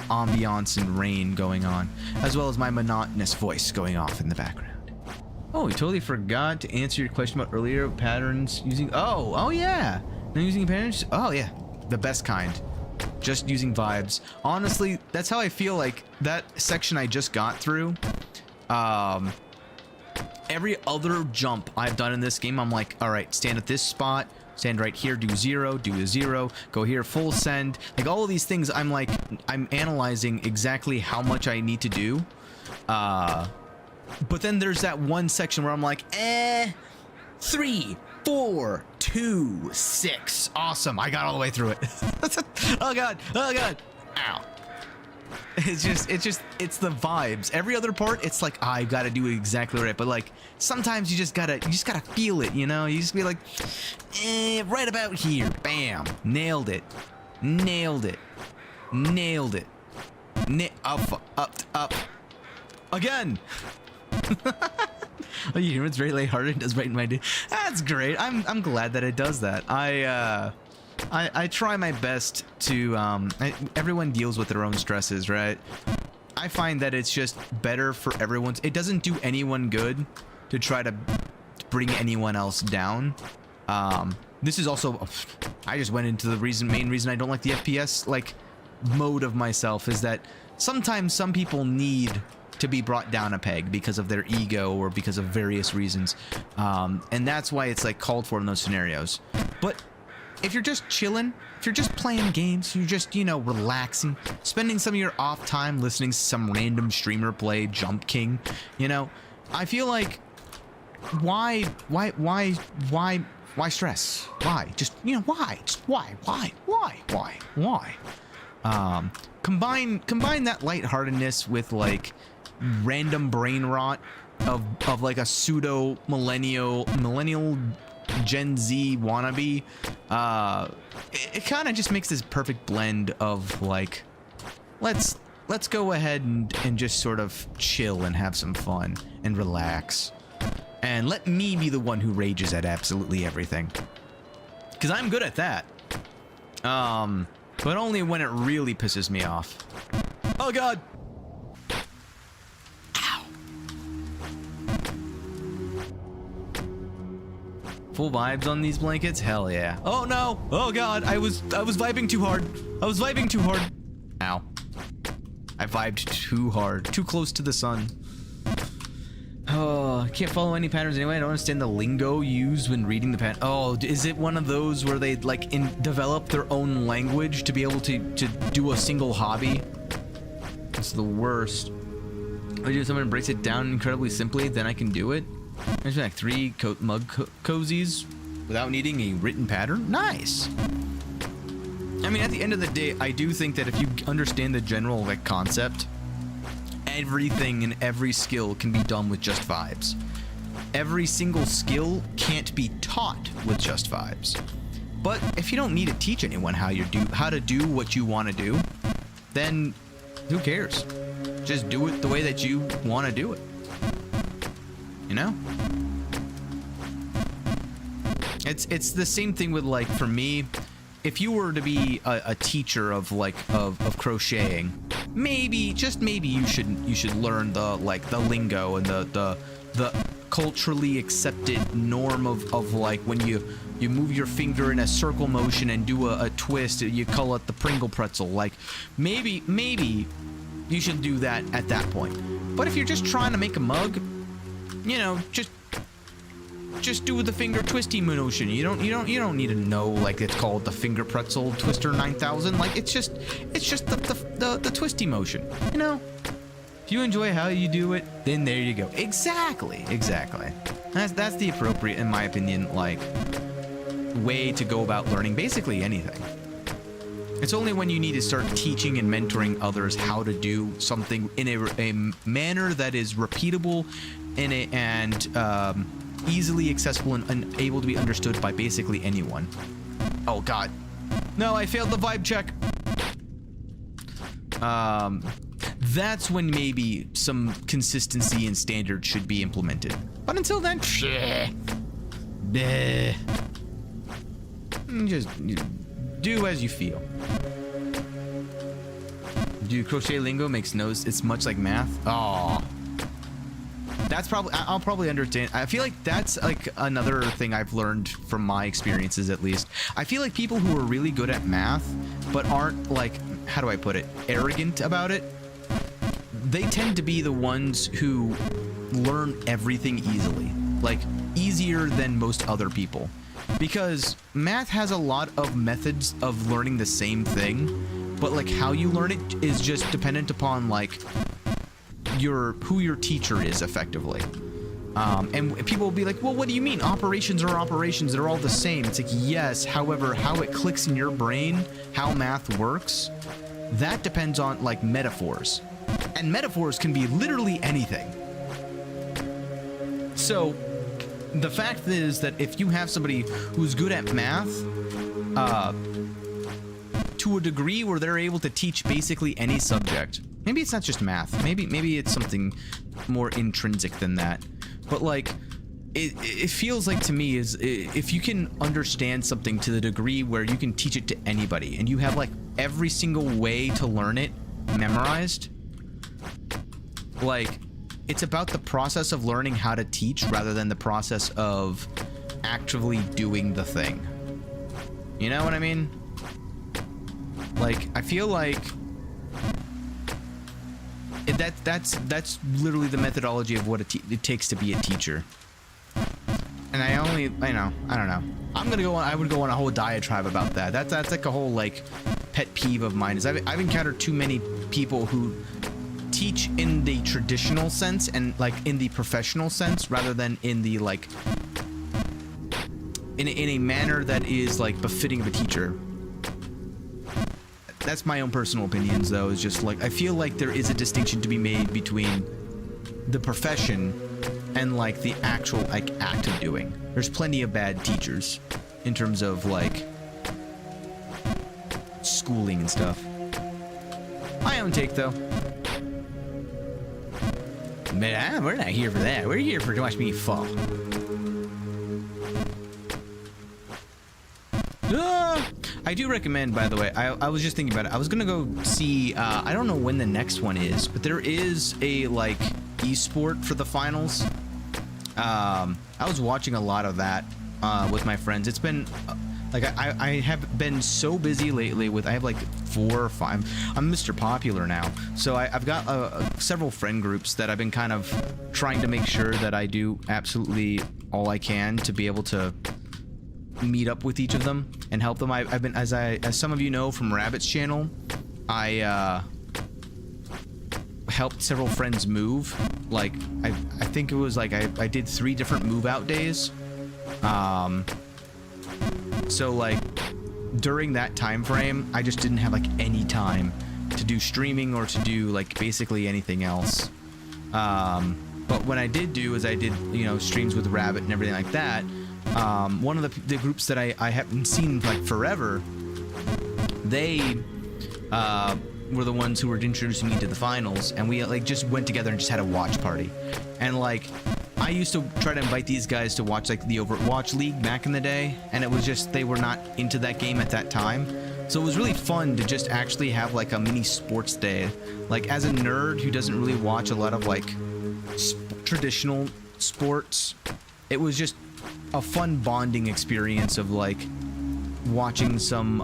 ambiance and rain going on, as well as my monotonous voice going off in the background. Oh, we totally forgot to answer your question about earlier patterns using... Oh yeah. No using patterns? Oh yeah. The best kind. Just using vibes. Honestly, that's how I feel like that section I just got through. Every other jump I've done in this game, I'm like, all right, stand at this spot, stand right here, do 0, do a 0, go here, full send. Like all of these things, I'm like, I'm analyzing exactly how much I need to do. But then there's that one section where I'm like, 3, 4, 2, 6. Awesome. I got all the way through it. Oh God. Oh God. Ow. It's the vibes. Every other part, it's like, I gotta do it exactly right. But like, sometimes you just gotta feel it, you know? You just be like, right about here. Bam. Nailed it. Nailed it. Nailed it. Up. Again. Oh, you hear it's very lighthearted. It does brighten my day. That's great. I'm glad that it does that. I try my best to, everyone deals with their own stresses, right? I find that it's just better for everyone's, it doesn't do anyone good to try to bring anyone else down. This is also, I just went into the main reason I don't like the FPS, like, mode of myself is that sometimes some people need to be brought down a peg because of their ego or because of various reasons. And that's why it's like called for in those scenarios. But if you're just chilling, if you're just playing games, you're just, you know, relaxing, spending some of your off time listening to some random streamer play Jump King, you know, I feel like why stress? Why? Just, you know, why? Just why? Combine that lightheartedness with like random brain rot of like a pseudo millennial Gen Z wannabe. It kind of just makes this perfect blend of like, let's go ahead and just sort of chill and have some fun and relax, and let me be the one who rages at absolutely everything, because I'm good at that. But only when it really pisses me off. Oh God. Full vibes on these blankets? Hell yeah. Oh no! Oh God! I was vibing too hard. I was vibing too hard. Ow. I vibed too hard. Too close to the sun. Oh, I can't follow any patterns anyway. I don't understand the lingo used when reading the pattern. Oh, is it one of those where they like develop their own language to be able to do a single hobby? It's the worst. If someone breaks it down incredibly simply, then I can do it. There's like 3 mug cozies without needing a written pattern. Nice. I mean, at the end of the day, I do think that if you understand the general like concept, everything and every skill can be done with just vibes. Every single skill can't be taught with just vibes. But if you don't need to teach anyone how to do what you want to do, then who cares? Just do it the way that you want to do it. You know? It's the same thing with, like, for me, if you were to be a teacher of crocheting, maybe, just maybe, you should learn the lingo and the culturally accepted norm of like when you move your finger in a circle motion and do a twist, you call it the Pringle pretzel. Like, maybe you should do that at that point. But if you're just trying to make a mug, you know, just do the finger twisty motion. You don't need to know, like, it's called the finger pretzel twister 9000. Like, it's just the twisty motion, you know. If you enjoy how you do it, then there you go. Exactly. That's the appropriate, in my opinion, like, way to go about learning basically anything. It's only when you need to start teaching and mentoring others how to do something in a manner that is repeatable and easily accessible and able to be understood by basically anyone. Oh god. No, I failed the vibe check. That's when maybe some consistency and standards should be implemented. But until then, just do as you feel. Dude, crochet lingo makes no's. It's much like math. Oh, that's probably, I'll probably understand. I feel like that's like another thing I've learned from my experiences, at least. I feel like people who are really good at math but aren't, like, how do I put it, arrogant about it, they tend to be the ones who learn everything easily, like easier than most other people, because math has a lot of methods of learning the same thing, but like how you learn it is just dependent upon like who your teacher is, effectively. And people will be like, well, what do you mean? Operations are operations. They're all the same. It's like, yes, however, how it clicks in your brain, how math works, that depends on, like, metaphors. And metaphors can be literally anything. So, the fact is that if you have somebody who's good at math, to a degree where they're able to teach basically any subject, maybe it's not just math, maybe it's something more intrinsic than that, but like, it feels like to me is if you can understand something to the degree where you can teach it to anybody and you have like every single way to learn it memorized, like, it's about the process of learning how to teach rather than the process of actively doing the thing. You know what I mean? Like, I feel like that's literally the methodology of what it takes to be a teacher. And I don't know. I would go on a whole diatribe about that. That's like a whole, like, pet peeve of mine, is I've encountered too many people who teach in the traditional sense and like in the professional sense rather than in the, like, in a manner that is like befitting of a teacher. That's my own personal opinions, though, is just like, I feel like there is a distinction to be made between the profession and like the actual, like, act of doing. There's plenty of bad teachers in terms of like schooling and stuff. My own take, though. But we're not here for that. We're here to watch me fall. I do recommend, by the way, I was just thinking about it. I was gonna go see, I don't know when the next one is, but there is a, like, esport for the finals. I was watching a lot of that with my friends. It's been, like, I have been so busy lately with, I have like 4 or 5, I'm Mr. Popular now. So I've got several friend groups that I've been kind of trying to make sure that I do absolutely all I can to be able to meet up with each of them and help them. I've been, as some of you know from Rabbit's channel, I helped several friends move. Like, I think it was like I did 3 different move out days. So like during that time frame, I just didn't have like any time to do streaming or to do like basically anything else. But when I did do is I did, you know, streams with Rabbit and everything like that. One of the groups that I haven't seen like forever, they were the ones who were introducing me to the finals, and we like just went together and just had a watch party. And like, I used to try to invite these guys to watch like the Overwatch League back in the day, and it was just they were not into that game at that time. So it was really fun to just actually have like a mini sports day. Like, as a nerd who doesn't really watch a lot of like traditional sports, it was just a fun bonding experience of like watching some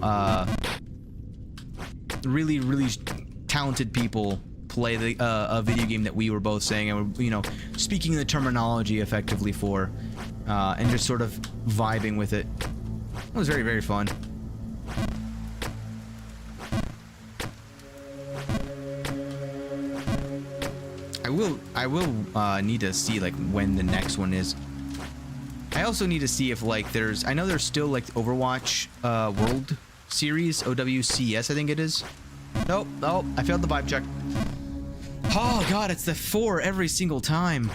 really talented people play a video game that we were both saying and were, you know, speaking the terminology effectively for, and just sort of vibing with it. It was very fun. I will need to see like when the next one is. I also need to see if like I know there's still like the Overwatch World Series, OWCS I think it is. Nope, I failed the vibe check. Oh god, it's the 4 every single time.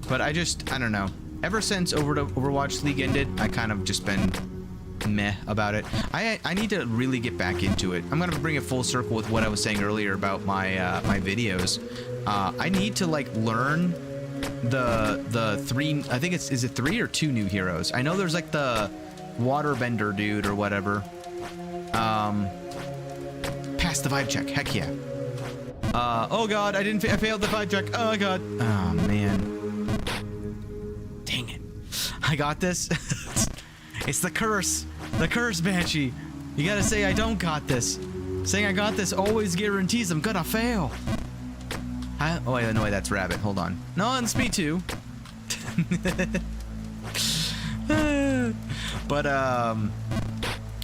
But I don't know. Ever since Overwatch League ended, I kind of just been meh about it. I need to really get back into it. I'm gonna bring it full circle with what I was saying earlier about my my videos. I need to like learn the 3, I think is it 3 or 2 new heroes? I know there's like the waterbender dude or whatever. Pass the vibe check. Heck yeah. Oh god, I failed the vibe check. Oh god. Oh man. Dang it. I got this. It's the curse. The curse, Banshee. You gotta say I don't got this. Saying I got this always guarantees I'm gonna fail. Oh wait, no, that's Rabbit. Hold on. No, it's me too. But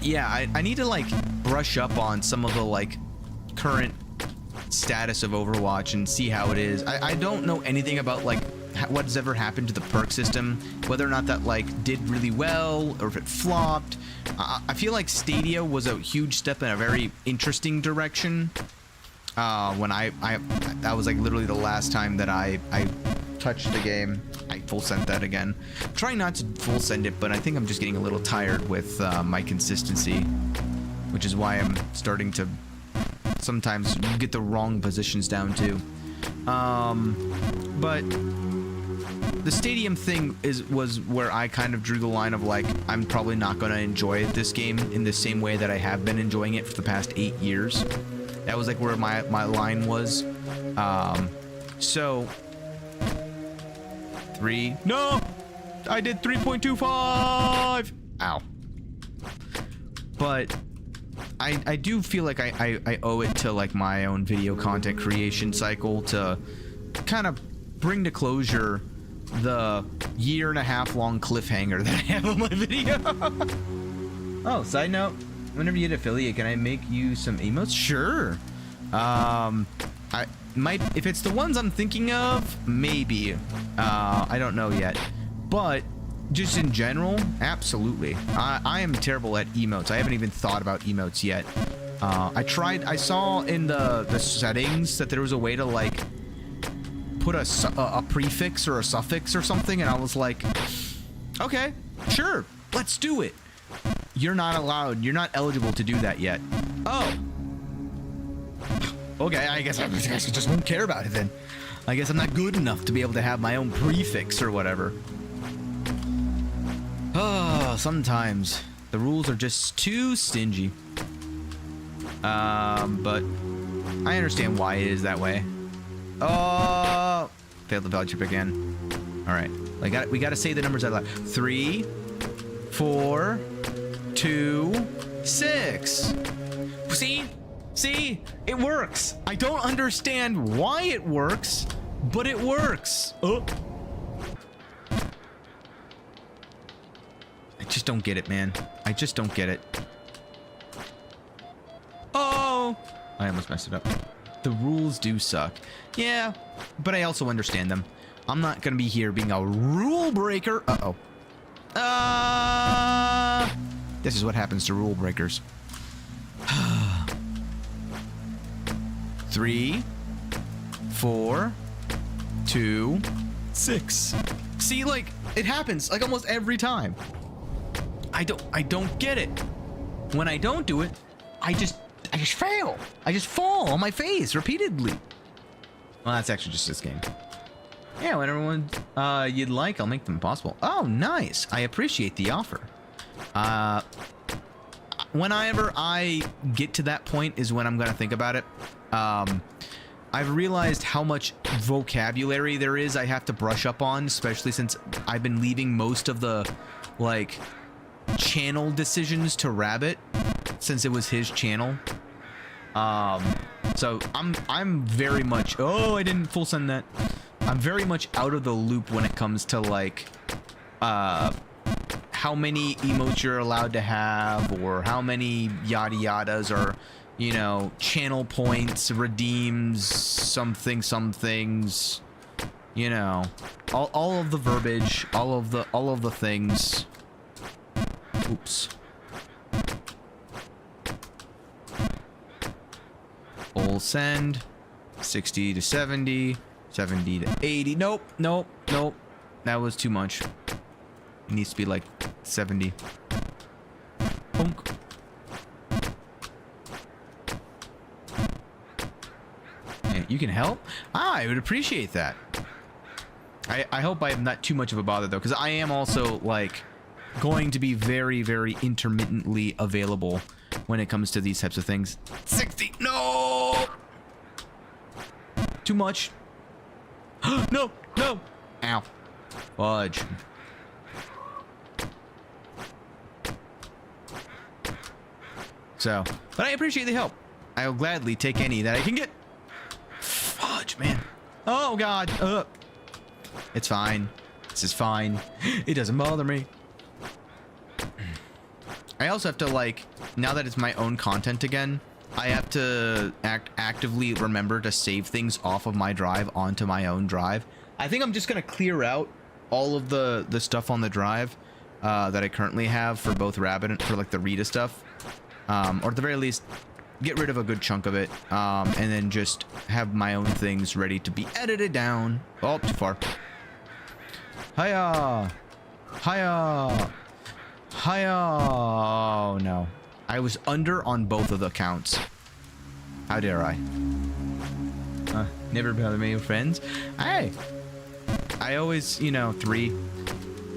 yeah, I need to like brush up on some of the like current status of Overwatch and see how it is. I don't know anything about like what's ever happened to the perk system, whether or not that like did really well or if it flopped. I feel like Stadia was a huge step in a very interesting direction. When that was like literally the last time that I touched the game. I full sent that again. I'm trying not to full send it, but I think I'm just getting a little tired with my consistency, which is why I'm starting to sometimes get the wrong positions down too. But the stadium thing was where I kind of drew the line of like, I'm probably not going to enjoy this game in the same way that I have been enjoying it for the past 8 years. That was like where my line was. So 3. No, I did 3.25. Ow. But I do feel like I owe it to like my own video content creation cycle to kind of bring to closure the 1.5 year long cliffhanger that I have on my video. Oh, side note, whenever you hit affiliate, can I make you some emotes? Sure. I might, if it's the ones I'm thinking of, maybe. I don't know yet. But just in general, absolutely. I am terrible at emotes. I haven't even thought about emotes yet. I saw in the settings that there was a way to like put a prefix or a suffix or something, and I was like, okay, sure, let's do it. You're not allowed. You're not eligible to do that yet. Oh. Okay, I guess I just won't care about it then. I guess I'm not good enough to be able to have my own prefix or whatever. Oh, sometimes the rules are just too stingy. But I understand why it is that way. Oh, failed the value chip again. All right, we got to say the numbers out loud. 3, 4, 2, 6. See, it works. I don't understand why it works, but it works. Oh. I just don't get it, man. I just don't get it. Oh, I almost messed it up. The rules do suck. Yeah, but I also understand them. I'm not gonna be here being a rule breaker. Uh-oh. This is what happens to rule breakers. 3, 4, 2, 6. See, like, it happens like almost every time. I don't get it. When I don't do it, I just fail. I just fall on my face repeatedly. Well, that's actually just this game. Yeah, whenever you'd like, I'll make them possible. Oh, nice. I appreciate the offer. Whenever I get to that point is when I'm gonna think about it. I've realized how much vocabulary there is I have to brush up on, especially since I've been leaving most of the, like, channel decisions to Rabbit, since it was his channel. So I'm very much, oh, I didn't full send that. I'm very much out of the loop when it comes to, like, how many emotes you're allowed to have, or how many yada yadas, or, you know, channel points, redeems, some things, you know, all of the verbiage, all of the things. Oops. Full send. 60 to 70. 70 to 80. Nope. That was too much. It needs to be like 70. Punk. Yeah, you can help? I would appreciate that. I hope I'm not too much of a bother, though, because I am also, like, going to be very, very intermittently available when it comes to these types of things. 60. No! Too much. No. Ow. Fudge. So, but I appreciate the help. I'll gladly take any that I can get. Fudge, man. Oh, God. It's fine. This is fine. It doesn't bother me. I also have to, like, now that it's my own content again, I have to actively remember to save things off of my drive onto my own drive. I think I'm just going to clear out all of the stuff on the drive that I currently have for both Rabbit and for, like, the Rita stuff. Or at the very least, get rid of a good chunk of it, and then just have my own things ready to be edited down. Oh, too far. Hiya! Hiya! Hiya! Oh, no. I was under on both of the counts. How dare I? Never bother me with friends. Hey! I always, you know, 3.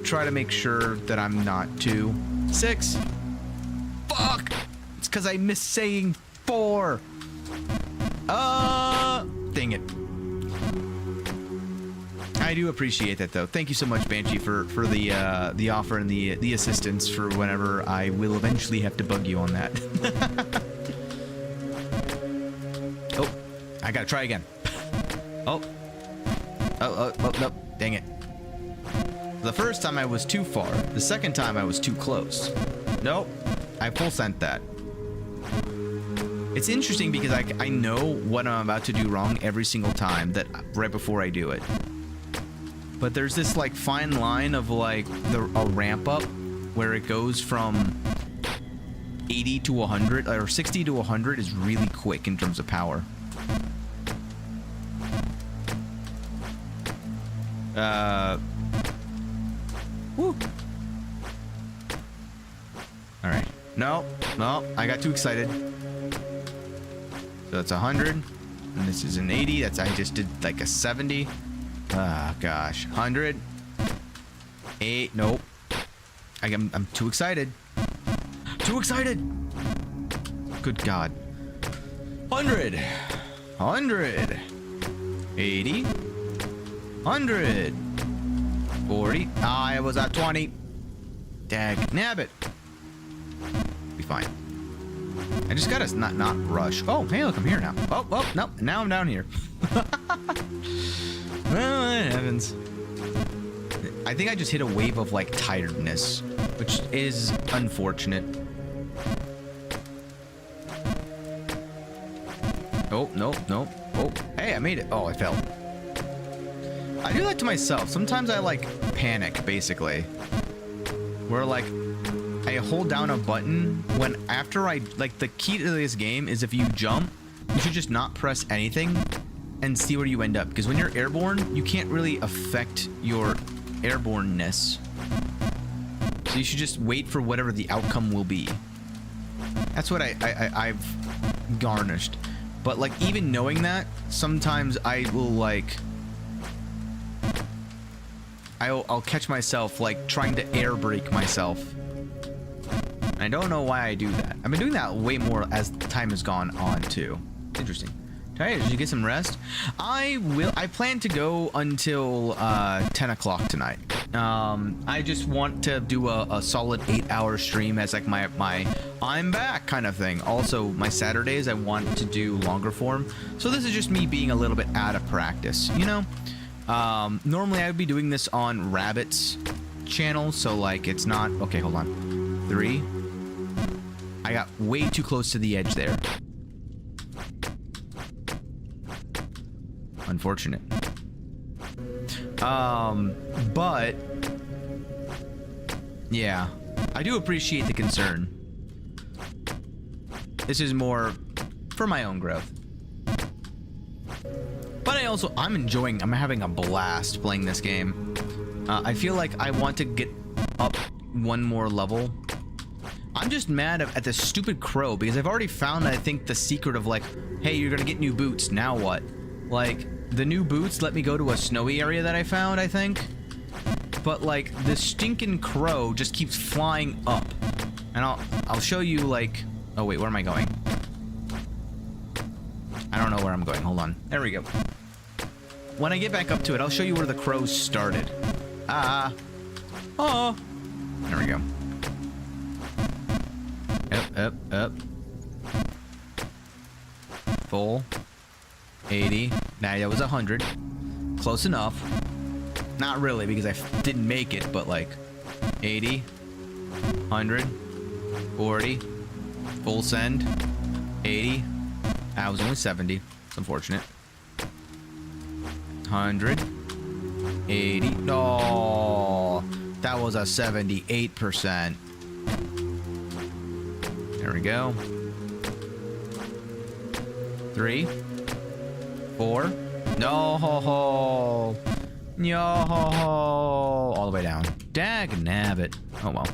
Try to make sure that I'm not 2. 6! Fuck! It's because I miss saying 4! Dang it. I do appreciate that, though. Thank you so much, Banshee, for the offer and the assistance for whenever I will eventually have to bug you on that. Oh, I gotta try again. Oh, no, dang it. The first time I was too far. The second time I was too close. Nope, I full sent that. It's interesting because I know what I'm about to do wrong every single time right before I do it. But there's this, like, fine line of, like, a ramp up where it goes from 80 to 100, or 60 to 100 is really quick in terms of power. Woo. All right. No, I got too excited. So that's 100, and this is an 80. I just did like a 70. Ah, gosh. 100. 8. Nope. I'm too excited. Too excited. Good God. 100. 100. 80. 100. 40. I was at 20. Dag nabbit. Be fine. I just gotta not rush. Oh, hey, look, I'm here now. Oh, no. Now I'm down here. Well, it happens. I think I just hit a wave of, like, tiredness, which is unfortunate. Oh, no. Oh, hey, I made it. Oh, I fell. I do that to myself. Sometimes I, like, panic, basically. Where, like, I hold down a button when after like, the key to this game is if you jump, you should just not press anything and see where you end up. Because when you're airborne, you can't really affect your airborneness. So you should just wait for whatever the outcome will be. That's what I've garnished. But like, even knowing that, sometimes I will like, I'll catch myself like trying to air brake myself. And I don't know why I do that. I've been doing that way more as time has gone on too. Interesting. Hey, did you get some rest? I plan to go until 10 o'clock tonight. I just want to do a solid 8-hour stream as like my I'm back kind of thing. Also, my Saturdays I want to do longer form. So this is just me being a little bit out of practice, you know? Normally I would be doing this on Rabbit's channel, so like it's not... Okay, hold on. 3. I got way too close to the edge there. Unfortunate. But yeah, I do appreciate the concern. This is more for my own growth. But I'm having a blast playing this game. I feel like I want to get up one more level. I'm just mad at this stupid crow because I've already found, I think, the secret of like, hey, you're gonna get new boots, now what? Like, the new boots let me go to a snowy area that I found, I think. But like, this stinking crow just keeps flying up. And I'll show you like... Oh wait, where am I going? I don't know where I'm going. Hold on. There we go. When I get back up to it, I'll show you where the crows started. Oh. There we go. Up. Full. 80. Nah, that was 100. Close enough. Not really, because I didn't make it, but like 80, 100, 40, full send, 80. That was only 70. It's unfortunate. 100, 80. No, that was a 78%. There we go. 3, 4. No. Yo, all the way down. Dag-nabbit. Oh well.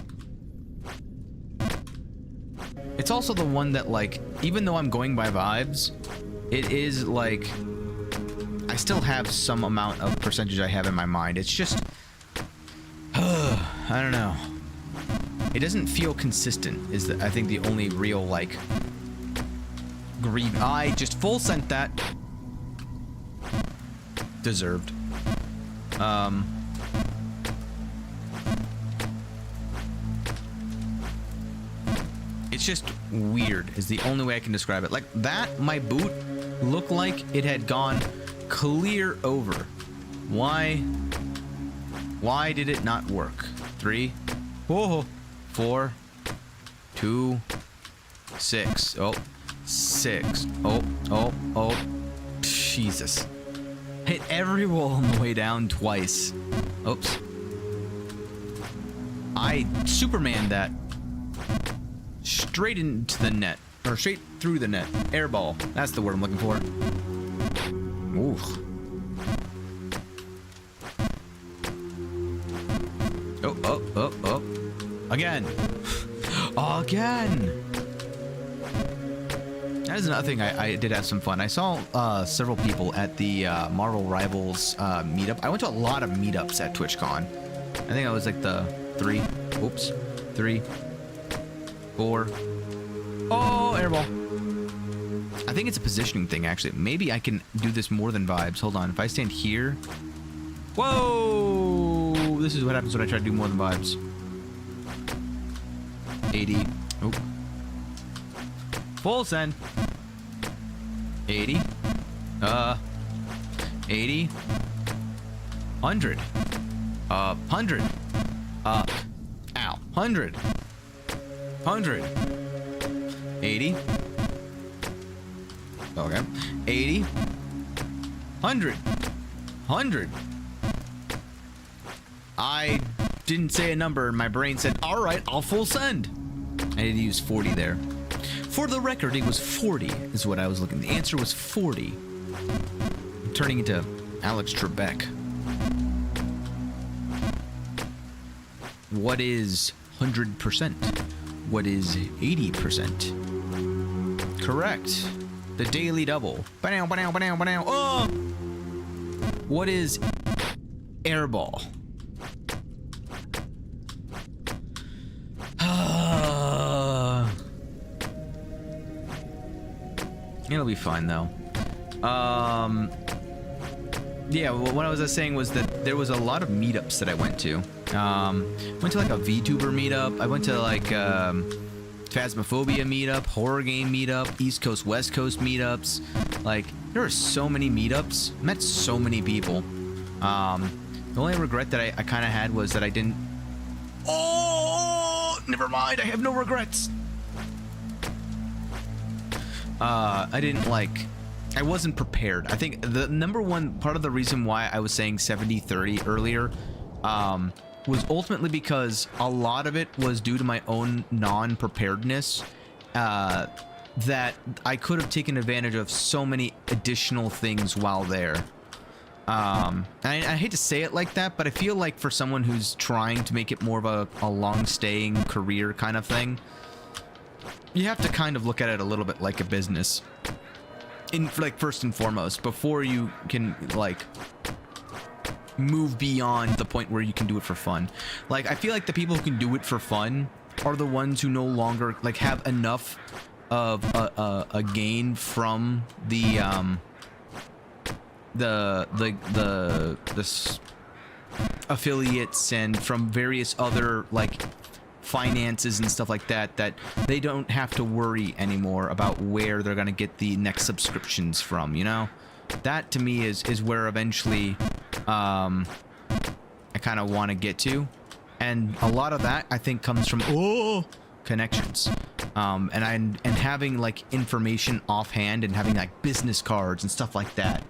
It's also the one that, like, even though I'm going by vibes, it is like I still have some amount of percentage I have in my mind. It's just I don't know. It doesn't feel consistent is I think the only real like grieve. I just full sent that. Deserved. It's just weird is the only way I can describe it. Like that, my boot looked like it had gone clear over. Why did it not work? 3, 4, 2, 6. Oh, 6. Oh. Jesus. Hit every wall on the way down twice. Oops. I Superman that straight into the net. Or straight through the net. Airball. That's the word I'm looking for. Ooh. Oh. Again. Again. That is another thing. I did have some fun. I saw several people at the Marvel Rivals meetup. I went to a lot of meetups at TwitchCon. I think I was like the 3, 4. Oh, airball. I think it's a positioning thing, actually. Maybe I can do this more than vibes. Hold on. If I stand here. Whoa! This is what happens when I try to do more than vibes. 80. Oh. Full send. 80. 80. 100. 100. Ow. 100. 100. 80. Okay. 80. 100. 100. I didn't say a number and my brain said, all right, I'll full send. I had to use 40 there. For the record, it was 40 is what I was looking. The answer was 40. I'm turning into Alex Trebek. What is 100%? What is 80%? Correct. The daily double. Ba-dow, ba-dow, ba-dow, ba-dow. Oh! What is airball? It'll be fine though. Yeah, well, what I was saying was that there was a lot of meetups that I went to. Went to like a VTuber meetup. I went to like Phasmophobia meetup, horror game meetup, East Coast, West Coast meetups. Like, there are so many meetups. Met so many people. The only regret that I kind of had was that I didn't... Oh, never mind. I have no regrets. I didn't like... I wasn't prepared. I think the number one part of the reason why I was saying 70-30 earlier was ultimately because a lot of it was due to my own non-preparedness, that I could have taken advantage of so many additional things while there. I hate to say it like that, but I feel like for someone who's trying to make it more of a long-staying career kind of thing, you have to kind of look at it a little bit like a business. Like, first and foremost, before you can, like, move beyond the point where you can do it for fun. Like, I feel like the people who can do it for fun are the ones who no longer, like, have enough of a gain from the affiliates and from various other, like, finances and stuff like that, that they don't have to worry anymore about where they're gonna get the next subscriptions from, you know? That to me is where eventually I kind of want to get to, and a lot of that I think comes from connections, and having like information offhand and having like business cards and stuff like that,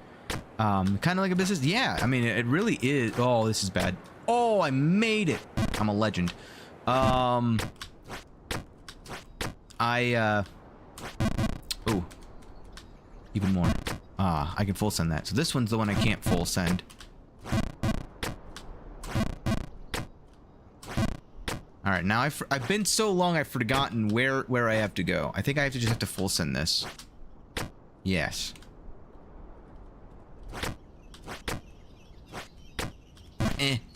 kind of like a business. Yeah, I mean, it really is. Oh, this is bad. Oh, I made it. I'm a legend. Oh, even more. I can full send that. So this one's the one I can't full send. All right, now I've been so long I've forgotten where I have to go. I think I just have to full send this. Yes.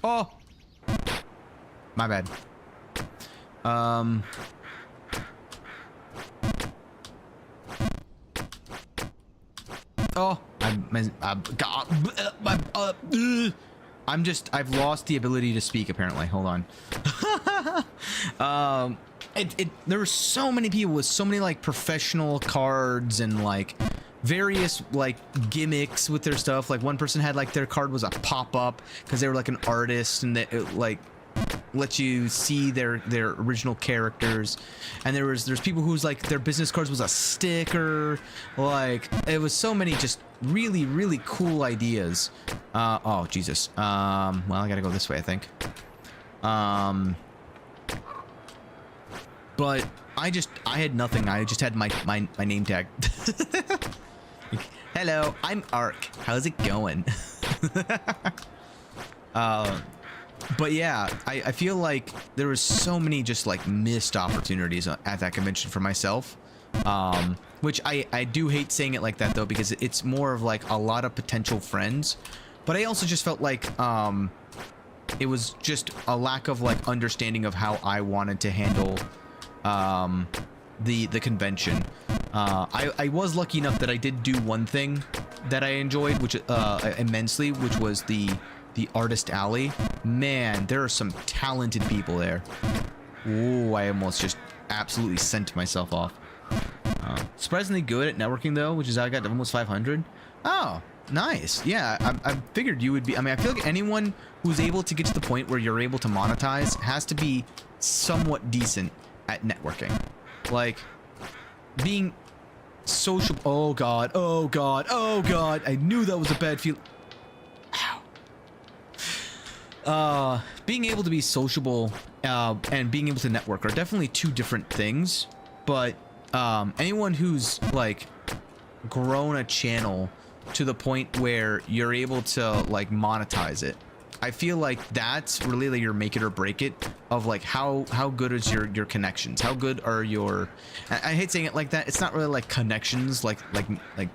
Oh, my bad. Oh, I've lost the ability to speak apparently. Hold on. There were so many people with so many like professional cards and like various like gimmicks with their stuff. Like one person had like their card was a pop-up because they were like an artist, and that it like let you see their original characters. And there's people who's like their business cards was a sticker. Like it was so many just really cool ideas. Oh Jesus. Well, I gotta go this way, I think. But I had nothing. I just had my name tag. Hello, I'm Ark. How's it going? But yeah, I feel like there was so many just like missed opportunities at that convention for myself. Which I do hate saying it like that though, because it's more of like a lot of potential friends. But I also just felt like it was just a lack of like understanding of how I wanted to handle the convention. I was lucky enough that I did do one thing that I enjoyed, which immensely, which was the artist alley. Man, there are some talented people there. Ooh, I almost just absolutely sent myself off. Surprisingly good at networking though, which is how I got almost 500. Oh, nice. Yeah, I figured you would be. I mean, I feel like anyone who's able to get to the point where you're able to monetize has to be somewhat decent at networking. Like being social. Oh god, oh god, oh god. I knew that was a bad feel. Ow. Being able to be sociable and being able to network are definitely two different things. But anyone who's like grown a channel to the point where you're able to like monetize it, I feel like that's really like your make it or break it of like how good is your connections, how good are your, I hate saying it like that, it's not really like connections like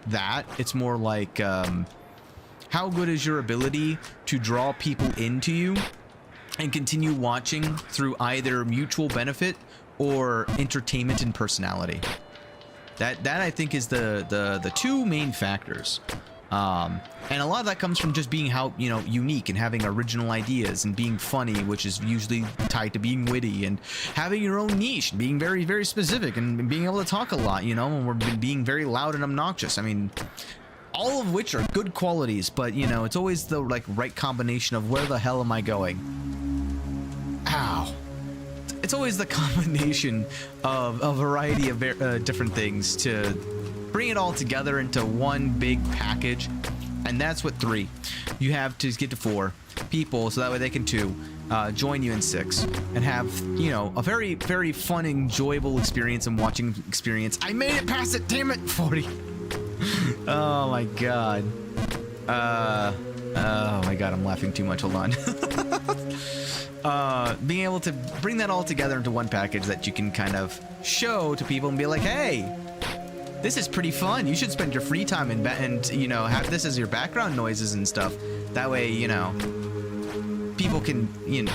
that, it's more like how good is your ability to draw people into you and continue watching through either mutual benefit or entertainment and personality. That I think is the two main factors. And a lot of that comes from just being how, you know, unique and having original ideas and being funny, which is usually tied to being witty, and having your own niche, being very, very specific, and being able to talk a lot, you know, and we're being very loud and obnoxious. I mean, all of which are good qualities, but, you know, it's always the like right combination of where the hell am I going? Ow. It's always the combination of a variety of different things to bring it all together into one big package. And that's what 3. You have to get to 4 people, so that way they can 2 join you in 6 and have, you know, a very, very fun, enjoyable experience and watching experience. I made it past it, damn it, 40. Oh my god. Oh my god, I'm laughing too much. Hold on. Being able to bring that all together into one package that you can kind of show to people and be like, hey, this is pretty fun. You should spend your free time and you know, have this as your background noises and stuff. That way, you know, people can, you know,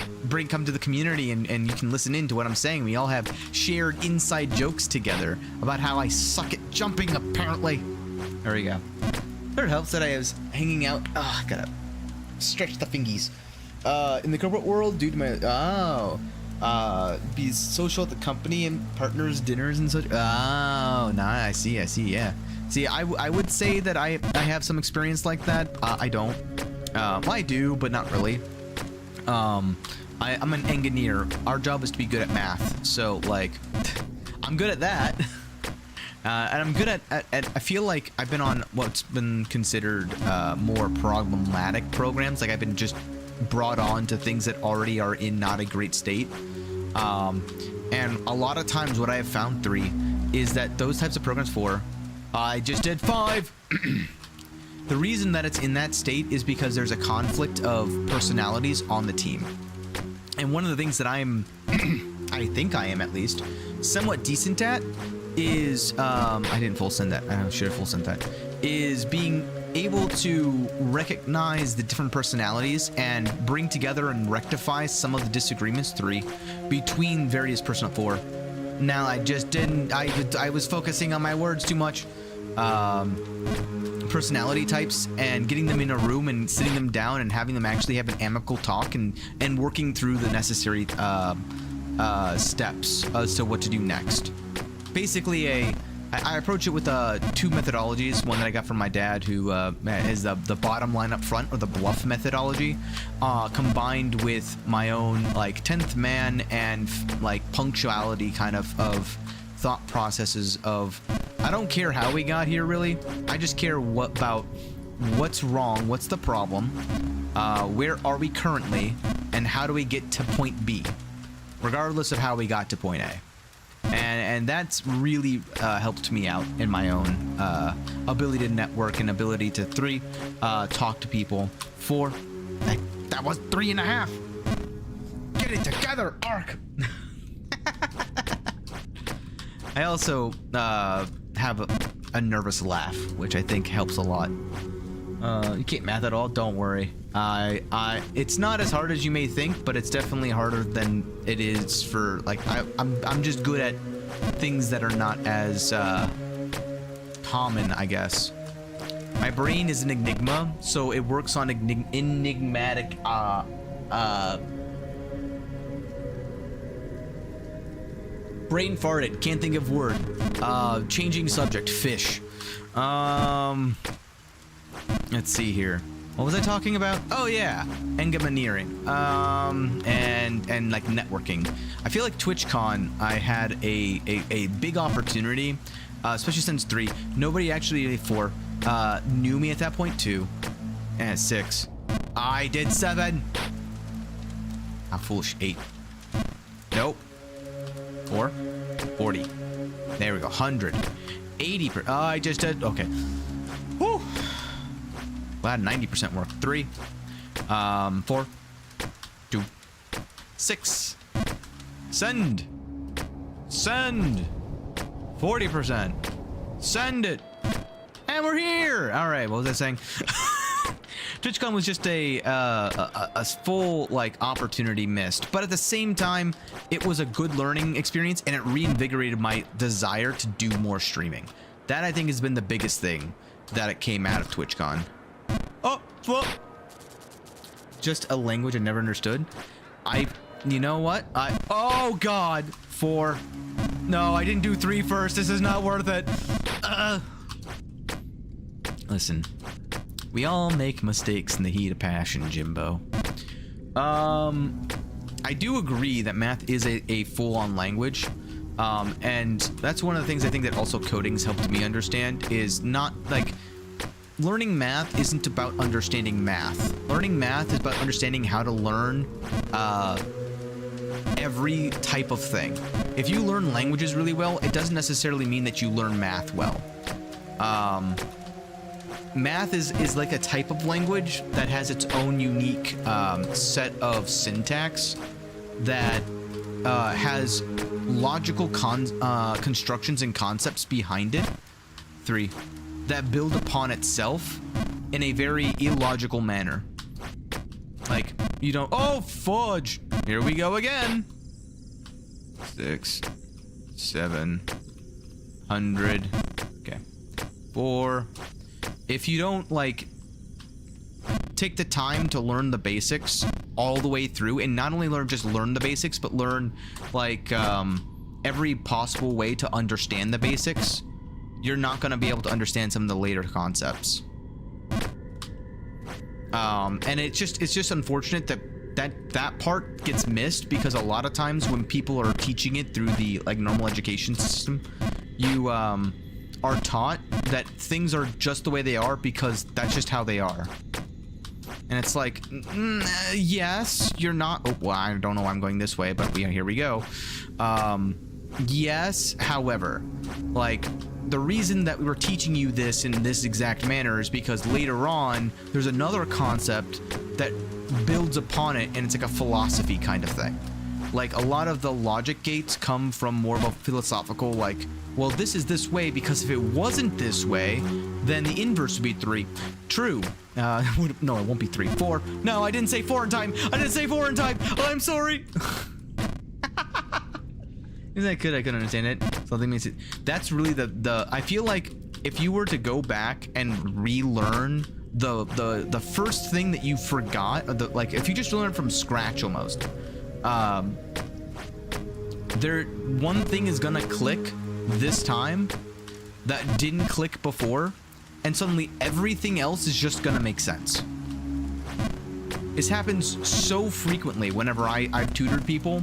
come to the community and you can listen in to what I'm saying. We all have shared inside jokes together about how I suck at jumping, apparently. There we go. It helps that I was hanging out. Oh, I gotta stretch the fingies. In the corporate world, due to my be social at the company and partners dinners and such. Oh, nah, I see, yeah. See, I would say that I have some experience like that. I don't. Well, I do, but not really. I'm an engineer. Our job is to be good at math, so like I'm good at that. And I'm good at I feel like I've been on what's been considered more problematic programs. Like I've been just brought on to things that already are in not a great state. And a lot of times what I have found 3 is that those types of programs, 4, I just did 5. The reason that it's in that state is because there's a conflict of personalities on the team. And one of the things that I'm, I think I am at least, somewhat decent at is, I didn't full send that. I should have full sent that. Is being able to recognize the different personalities and bring together and rectify some of the disagreements, 3, between various personnel. 4. Now I just didn't. I was focusing on my words too much. Personality types and getting them in a room and sitting them down and having them actually have an amicable talk and working through the necessary steps as to what to do next. Basically, I approach it with 2 methodologies. One that I got from my dad, who is the bottom line up front, or the bluff methodology, combined with my own like 10th man and like punctuality kind of thought processes of, I don't care how we got here really. I just care about what's wrong, what's the problem, where are we currently, and how do we get to point B, regardless of how we got to point A. And that's really helped me out in my own ability to network and ability to 3, talk to people. 4, that was 3.5. Get it together, Ark. I also have a nervous laugh, which I think helps a lot. You can't math at all. Don't worry. It's not as hard as you may think, but it's definitely harder than it is for like I'm just good at things that are not as common, I guess. My brain is an enigma, so it works on enigmatic brain farted, can't think of word. Changing subject, fish. Let's see here. What was I talking about? Oh yeah, engineering. And like networking. I feel like TwitchCon, I had a big opportunity, especially since 3. Nobody actually 4 knew me at that point. 2 and 6. I did 7. I'm foolish. 8. Nope. 4. 40. There we go. 100. 80. I just did. Okay. Whew. Well, 90% work. 3. 4. 6. Send. Send. 40%. Send it. And we're here. All right. What was I saying? TwitchCon was just a full like opportunity missed, but at the same time, it was a good learning experience, and it reinvigorated my desire to do more streaming. That I think has been the biggest thing that it came out of TwitchCon. Oh, well, just a language I never understood. You know what? Oh God, 4. No, I didn't do 3 first. This is not worth it. Listen. We all make mistakes in the heat of passion, Jimbo. I do agree that math is a full-on language. And that's one of the things I think that also coding's helped me understand is not like learning math isn't about understanding math. Learning math is about understanding how to learn every type of thing. If you learn languages really well, it doesn't necessarily mean that you learn math well. Math is like a type of language that has its own unique set of syntax that has logical constructions and concepts behind it. 3. That build upon itself in a very illogical manner. Like, you don't... Oh, fudge! Here we go again! 6, 700. Okay. 4. If you don't, like, take the time to learn the basics all the way through, and not only just learn the basics, but learn, like, every possible way to understand the basics, you're not going to be able to understand some of the later concepts. And it's just unfortunate that part gets missed, because a lot of times when people are teaching it through the, like, normal education system, you, are taught that things are just the way they are because that's just how they are. And it's like, yes, you're not... Oh, well, I don't know why I'm going this way, but here we go. Yes, however, like, the reason that we're teaching you this in this exact manner is because later on, there's another concept that builds upon it, and it's like a philosophy kind of thing. Like, a lot of the logic gates come from more of a philosophical, like, well, this is this way because if it wasn't this way, then the inverse would be 3. True. No, it won't be 3. 4. No, I didn't say 4 in time. I didn't say 4 in time. Oh, I'm sorry. I couldn't understand it. Something makes it. That's really the. I feel like if you were to go back and relearn the first thing that you forgot, like if you just learn from scratch almost, one thing is gonna click this time that didn't click before, and suddenly everything else is just gonna make sense. This happens so frequently whenever I've tutored people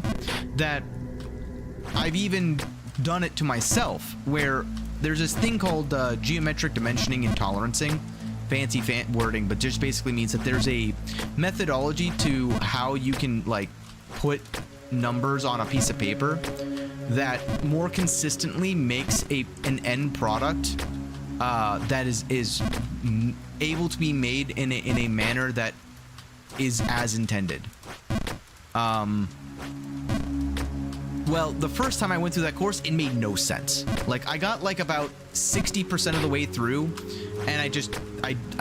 that I've even done it to myself, where there's this thing called geometric dimensioning and tolerancing. Fancy wording, but just basically means that there's a methodology to how you can, like, put numbers on a piece of paper that more consistently makes an end product that is able to be made in a manner that is as intended. Well, the first time I went through that course, it made no sense. Like, I got like about 60% of the way through, and I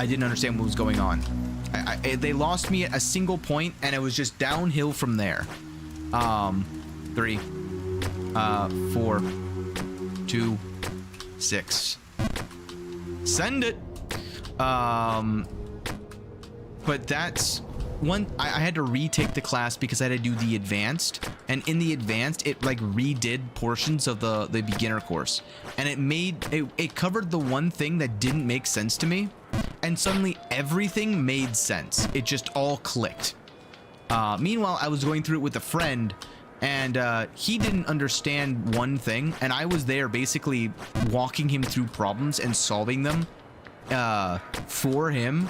didn't understand what was going on. They lost me at a single point, and it was just downhill from there. 3, 4, 2, 6. Send it. But that's one. I had to retake the class because I had to do the advanced, and in the advanced, it like redid portions of the beginner course, and it covered the one thing that didn't make sense to me, and suddenly everything made sense. It just all clicked. Meanwhile, I was going through it with a friend, and he didn't understand one thing, and I was there basically walking him through problems and solving them for him,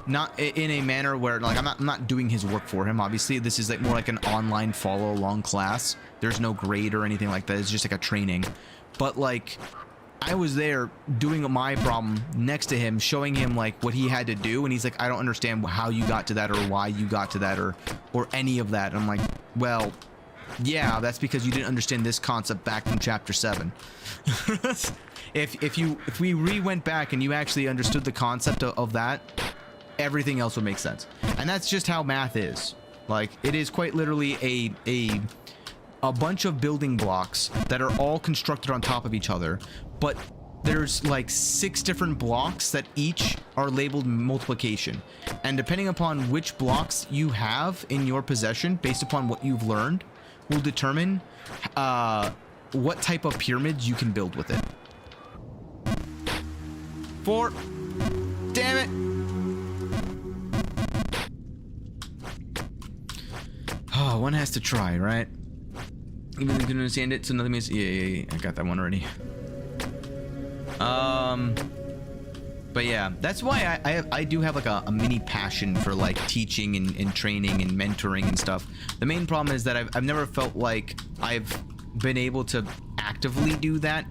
not in a manner where, like, I'm not doing his work for him. Obviously, this is like more like an online follow along class. There's no grade or anything like that. It's just like a training. But like, I was there doing my problem next to him, showing him like what he had to do, and he's like, I don't understand how you got to that or why you got to that or any of that. And I'm like, Well, yeah, that's because you didn't understand this concept back from chapter 7. If we went back and you actually understood the concept of that, everything else would make sense. And that's just how math is. Like, it is quite literally a bunch of building blocks that are all constructed on top of each other, but there's like 6 different blocks that each are labeled multiplication. And depending upon which blocks you have in your possession, based upon what you've learned, will determine what type of pyramids you can build with it. 4. Damn it. Oh, one has to try, right? Even if you didn't understand it, so nothing means. Yeah, I got that one already. But yeah, that's why I do have like a mini passion for like teaching and training and mentoring and stuff. The main problem is that I've never felt like I've been able to actively do that.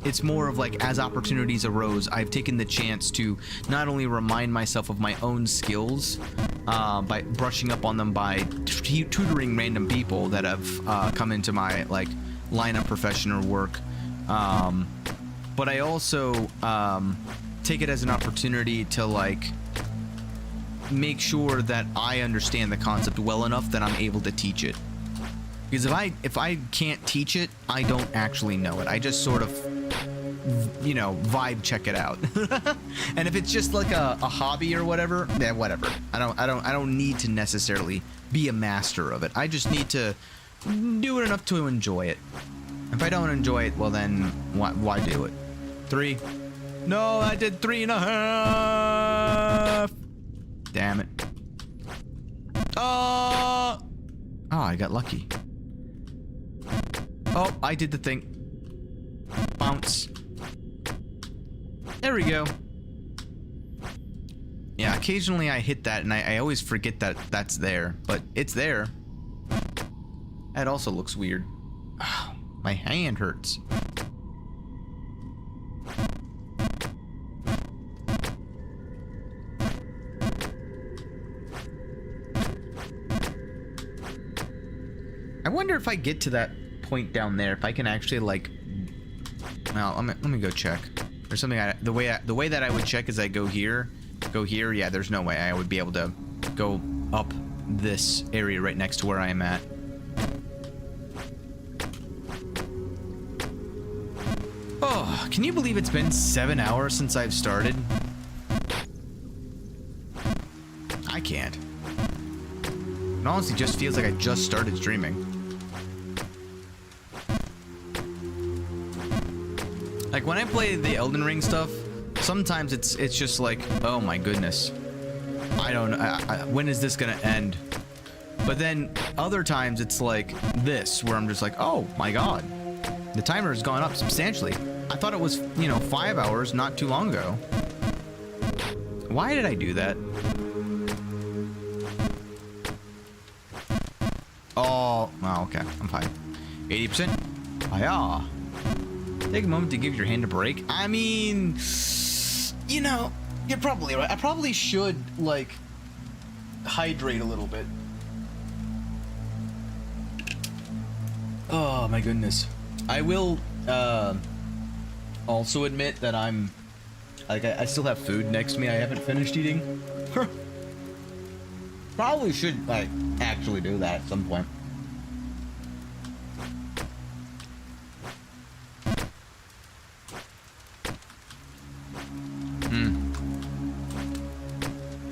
It's more of like, as opportunities arose, I've taken the chance to not only remind myself of my own skills by brushing up on them by tutoring random people that have come into my like line of profession or work, but I also take it as an opportunity to like make sure that I understand the concept well enough that I'm able to teach it. Because if I can't teach it, I don't actually know it. I just sort of, you know, vibe check it out. And if it's just like a hobby or whatever, then whatever. I don't need to necessarily be a master of it. I just need to do it enough to enjoy it. If I don't enjoy it, well then why do it? 3. No, I did 3.5. Damn it. Oh, I got lucky. Oh, I did the thing. Bounce. There we go. Yeah, occasionally I hit that and I always forget that that's there, but it's there. That also looks weird. Oh, my hand hurts. I wonder if I get to that point down there, if I can actually like. Well, let me go check. There's something the way that I would check is I go here. Yeah, there's no way I would be able to go up this area right next to where I am at. Oh, can you believe it's been 7 hours since I've started? I can't. It honestly just feels like I just started streaming. Like when I play the Elden Ring stuff, sometimes it's just like, oh my goodness, I don't know, when is this gonna end? But then other times it's like this, where I'm just like, oh my god, the timer has gone up substantially. I thought it was, you know, 5 hours not too long ago. Why did I do that? Oh, okay, I'm fine. 80%. Hiya. Take a moment to give your hand a break. I mean, you know, you're probably right. I probably should, like, hydrate a little bit. Oh, my goodness. I will, also admit that I'm, like, I still have food next to me I haven't finished eating. Probably should, like, actually do that at some point.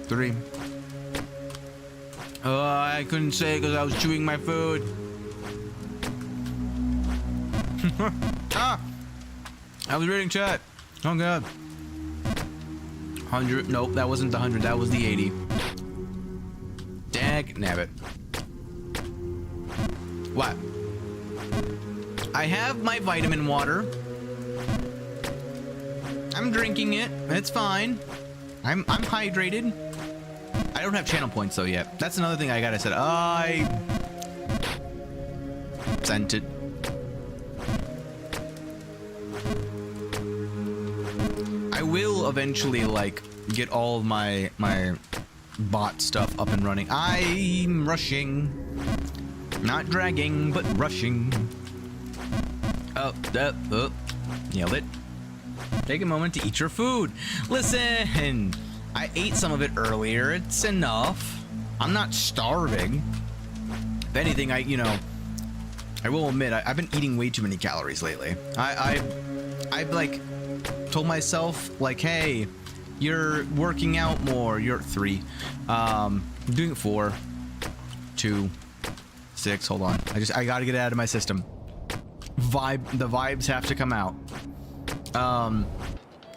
3. Oh, I couldn't say because I was chewing my food. Ah! I was reading chat. Oh god. 100. Nope, that wasn't the 100. That was the 80. Dag nabbit. What? I have my vitamin water. I'm drinking it. It's fine. I'm hydrated. I don't have channel points though yet. That's another thing I gotta set. I sent it. I will eventually like get all of my bot stuff up and running. I'm rushing. Not dragging, but rushing. Oh, nailed it. Take a moment to eat your food. Listen, I ate some of it earlier. It's enough. I'm not starving. If anything, I will admit, I've been eating way too many calories lately. I've like told myself, like, hey, you're working out more. You're 3. I'm doing 4, 2, 6. Hold on. I gotta get it out of my system. The vibes have to come out.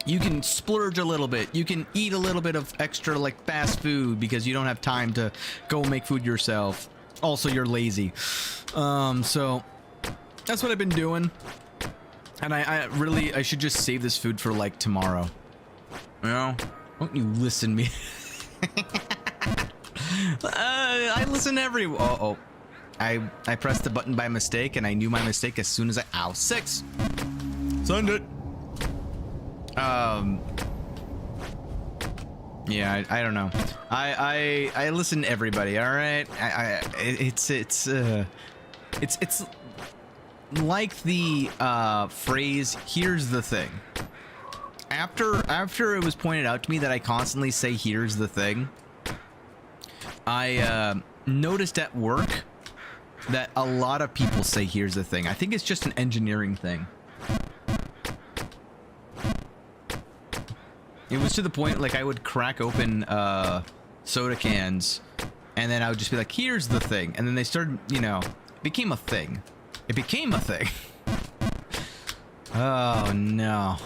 You can splurge a little bit. You can eat a little bit of extra like fast food because you don't have time to go make food yourself. Also, you're lazy. So that's what I've been doing. And I should just save this food for like tomorrow. You know? Won't you listen to me? I listen every. I pressed the button by mistake, and I knew my mistake as soon as ow, 6. Send it. Yeah, I don't know. I listen to everybody. All right. It's like the phrase. Here's the thing. After it was pointed out to me that I constantly say here's the thing, I noticed at work that a lot of people say here's the thing. I think it's just an engineering thing. It was to the point like I would crack open soda cans and then I would just be like, here's the thing. And then they started, it became a thing. It became a thing. Oh no.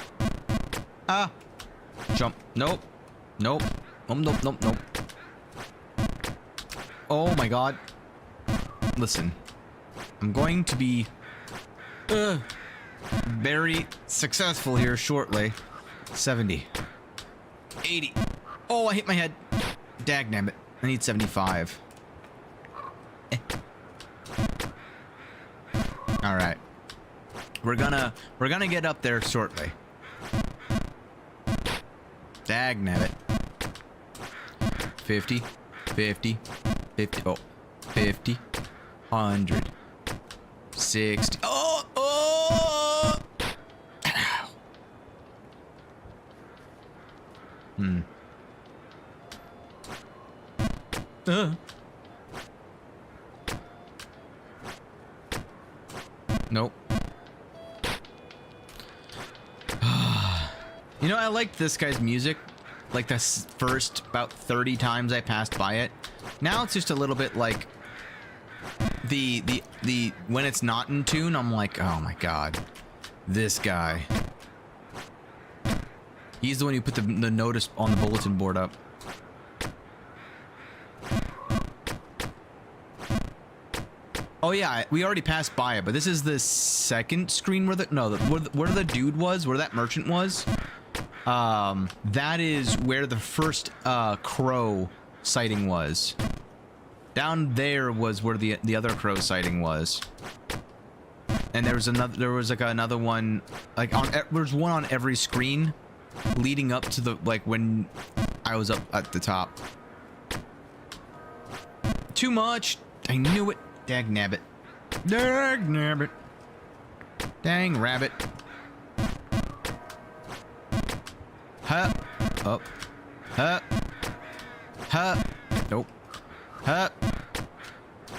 Jump. Nope. Nope. Nope. Oh my god. Listen. I'm going to be very successful here shortly. 70. 80. Oh, I hit my head. Dagnabbit. I need 75. All right. We're gonna get up there shortly. Dagnabbit. 50. 50. 50. Oh. 50. 100. 60. Oh! Ow. Nope. I liked this guy's music like the first about 30 times I passed by it. Now it's just a little bit like the when it's not in tune, I'm like, oh my god, this guy. He's the one who put the notice on the bulletin board up. Oh yeah, we already passed by it, but this is the second screen where where the dude was, where that merchant was. That is where the first crow sighting was. Down there was where the other crow sighting was. And there was another one, like there's one on every screen leading up to the when I was up at the top. Too much. I knew it. Dagnabbit. Dagnabbit. Dang rabbit. Huh. Up. Huh. Huh. Nope. Huh.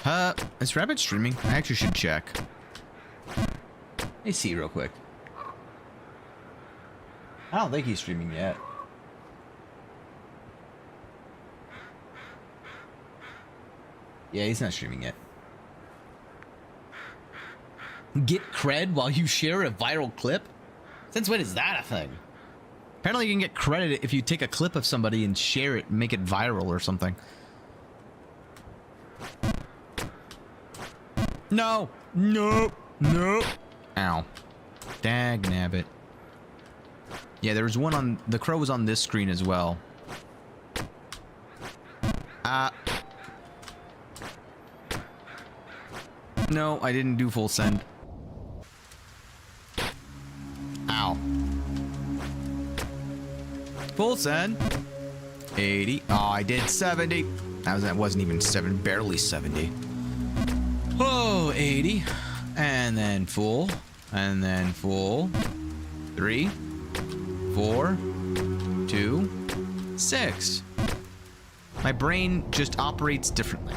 Huh. Is rabbit streaming? I actually should check. Let me see real quick. I don't think he's streaming yet. Yeah, he's not streaming yet. Get cred while you share a viral clip? Since when is that a thing? Apparently you can get credit if you take a clip of somebody and share it and make it viral or something. No! No! No! Ow. Dagnabbit. Yeah, there was one on... The crow was on this screen as well. No, I didn't do full send. Ow. Full send. 80. Oh, I did 70. That wasn't even 7, barely 70. Oh. 80. And then full. And then full. 3, 4, 2, 6. My brain just operates differently.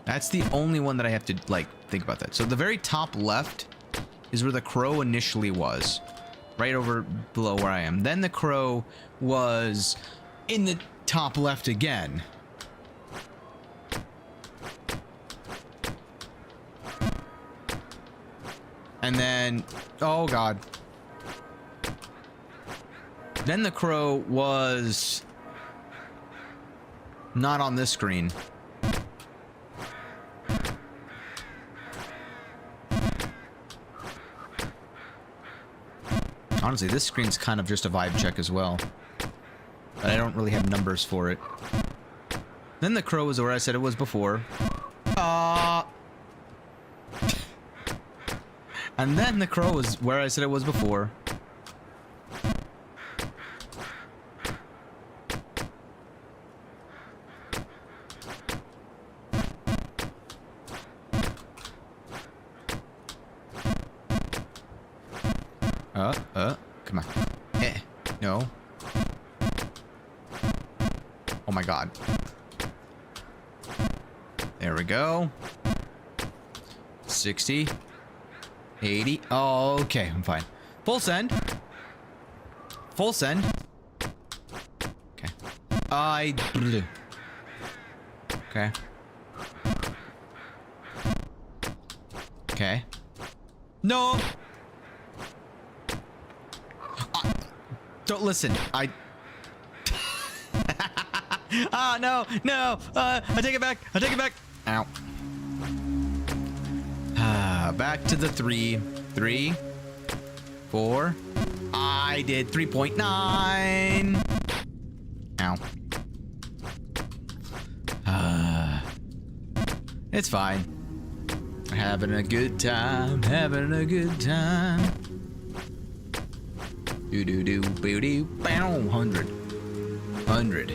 That's the only one that I have to, like, think about that. So the very top left is where the crow initially was. Right over below where I am. Then the crow was in the top left again. And then, oh god. Then the crow was not on this screen. Honestly, this screen's kind of just a vibe check as well. But I don't really have numbers for it. Then the crow was where I said it was before. And then the crow was where I said it was before. Come on. No. Oh my god. There we go. 60. 80. Oh, okay, I'm fine. Full send. Full send. Okay. Okay. Okay. No! Don't listen. I no, no. I take it back. I take it back. Ow. Back to the 3. 3, 4. I did 3.9. Ow. It's fine. Having a good time. Having a good time. Do booty bow. 100. 100.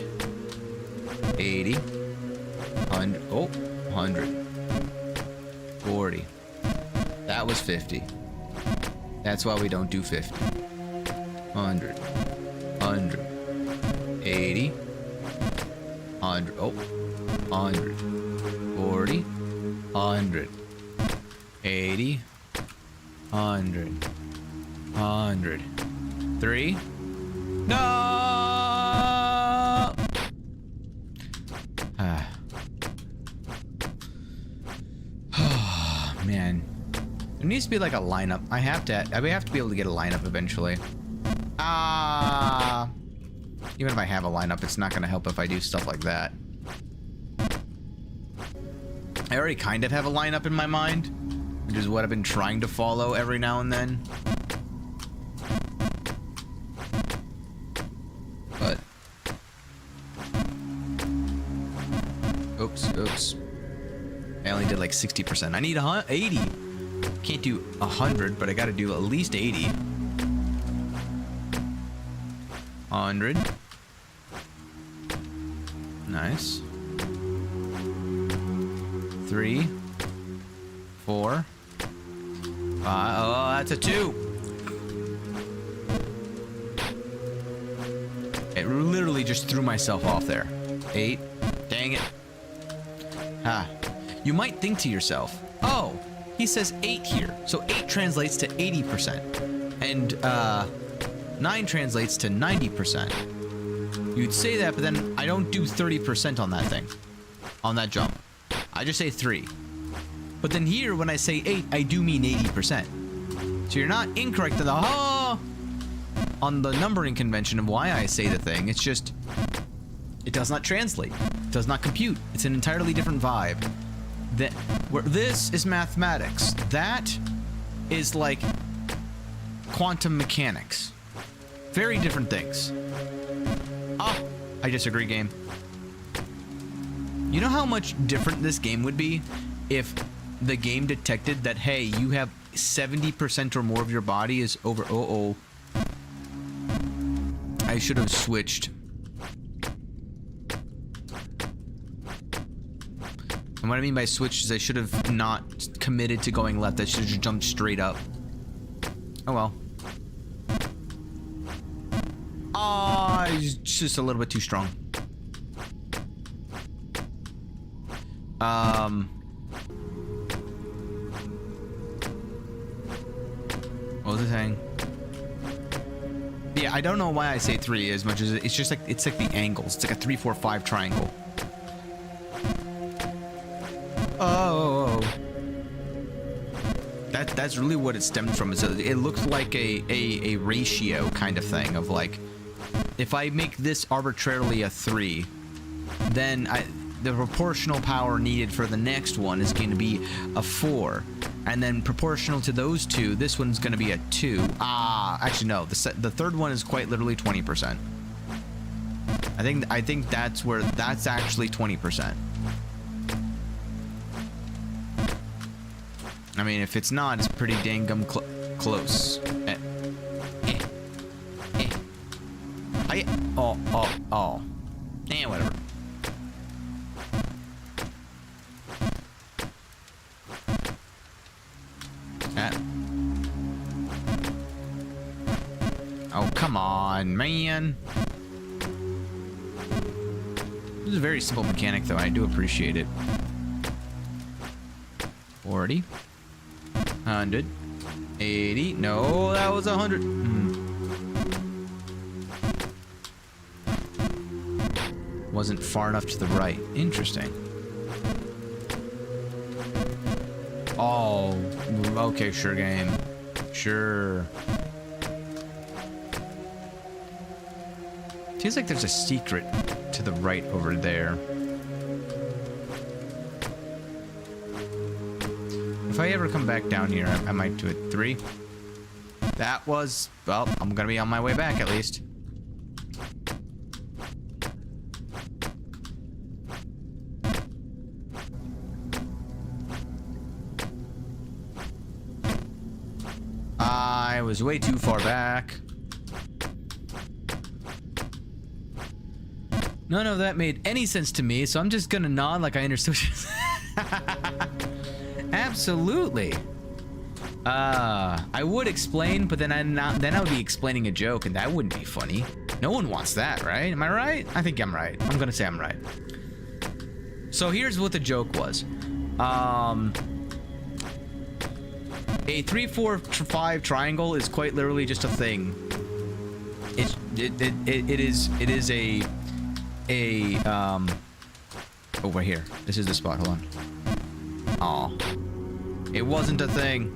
80. 100. Oh, 100. 40. That was 50. That's why we don't do 50. 100. 100. 80. 100. Oh. 100. 40. 100. 80. 100. 100. 3. No! Man. There needs to be like a lineup. I have to be able to get a lineup eventually. Even if I have a lineup, it's not going to help if I do stuff like that. I already kind of have a lineup in my mind, which is what I've been trying to follow every now and then. But oops. I only did like 60%. I need 80. Can't do 100, but I gotta do at least 80. 100. Nice. 3, 4, 5. Oh, that's a 2. It literally just threw myself off there. 8. Dang it. You might think to yourself, oh, he says 8 here, so 8 translates to 80%, and 9 translates to 90%. You'd say that, but then I don't do 30% on that thing, on that jump. I just say 3. But then here, when I say 8, I do mean 80%. So you're not incorrect on the numbering convention of why I say the thing. It's just, it does not translate. It does not compute. It's an entirely different vibe. This is mathematics. That is like quantum mechanics. Very different things. I disagree, game. You know how much different this game would be if the game detected that, hey, you have 70% or more of your body is over... I should have switched. And what I mean by switch is I should have not committed to going left. I should have just jumped straight up. Oh well. Ah, it's just a little bit too strong. What was it saying? Yeah, I don't know why I say 3 as much as it's just like it's like the angles. It's like a 3, 4, 5 triangle. Oh. That's really what it stemmed from. Is it looks like a ratio kind of thing of like, if I make this arbitrarily a 3, then the proportional power needed for the next one is going to be a 4, and then proportional to those two, this one's going to be a 2. Actually no, the third one is quite literally 20%. I think that's where that's actually 20%. I mean, if it's not, it's pretty dang gum close. Oh. Whatever. Oh, come on, man. This is a very simple mechanic, though. I do appreciate it. 40. 100. 80. No, that was 100. Wasn't far enough to the right. Interesting. Oh, okay, sure game. Sure. Feels like there's a secret to the right over there. If I ever come back down here, I might do it 3. That was, well, I'm gonna be on my way back at least. I was way too far back. None of that made any sense to me, so I'm just gonna nod like I understood. Absolutely. I would explain, but then I would be explaining a joke, and that wouldn't be funny. No one wants that, right? Am I right? I think I'm right. I'm gonna say I'm right. So here's what the joke was. A 3, 4, 5 triangle is quite literally just a thing. It is a over here. This is the spot. Hold on. Aw. It wasn't a thing.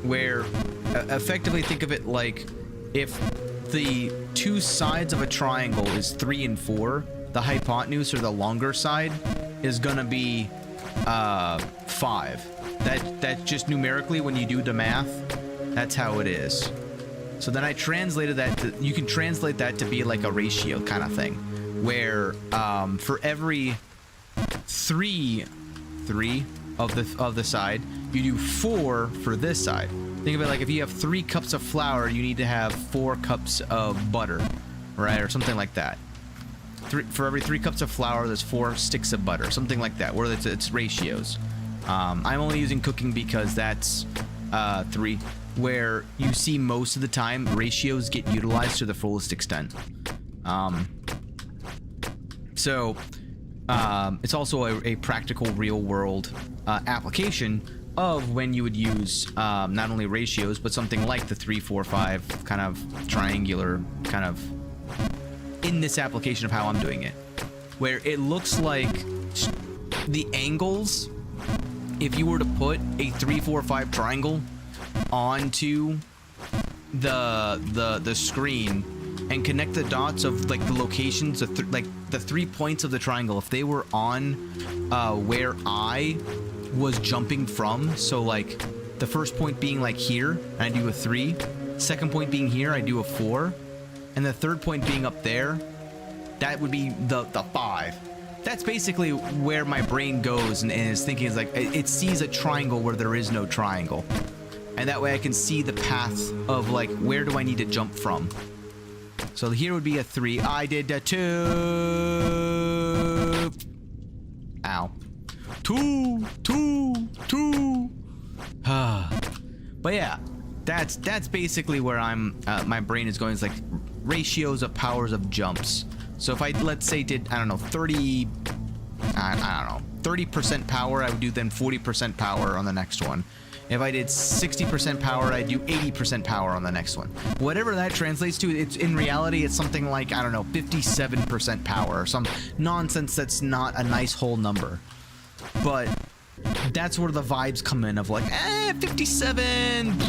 Where effectively think of it like if the two sides of a triangle is 3 and 4, the hypotenuse or the longer side is gonna be 5. That just numerically when you do the math, that's how it is. So then I translated that to, you can translate that to be like a ratio kind of thing, where for every 3 of the side, you do 4 for this side. Think of it like if you have 3 cups of flour, you need to have 4 cups of butter, right? Or something like that. For every 3 cups of flour, there's 4 sticks of butter, something like that, where it's ratios. I'm only using cooking because that's 3, where you see most of the time ratios get utilized to the fullest extent. So it's also a practical real-world application of when you would use not only ratios, but something like the 3, 4, 5 kind of triangular kind of in this application of how I'm doing it, where it looks like the angles, if you were to put a 3, 4, 5 triangle onto the screen and connect the dots of like the locations of like the 3 points of the triangle, if they were on where I was jumping from, so like the first point being like here, I do a 3, second point being here, I do a 4, and the third point being up there, that would be the 5. That's basically where my brain goes and is thinking, is like it sees a triangle where there is no triangle, and that way I can see the path of like where do I need to jump from. So here would be a 3. I did a 2. Ow. 2, 2, 2. But yeah, that's basically where I'm. My brain is going. It's like ratios of powers of jumps. So if I, let's say, did, I don't know, 30. I don't know, 30% power, I would do then 40% power on the next one. If I did 60% power, I'd do 80% power on the next one. Whatever that translates to, it's in reality, it's something like, I don't know, 57% power or some nonsense that's not a nice whole number. But that's where the vibes come in of like, 57,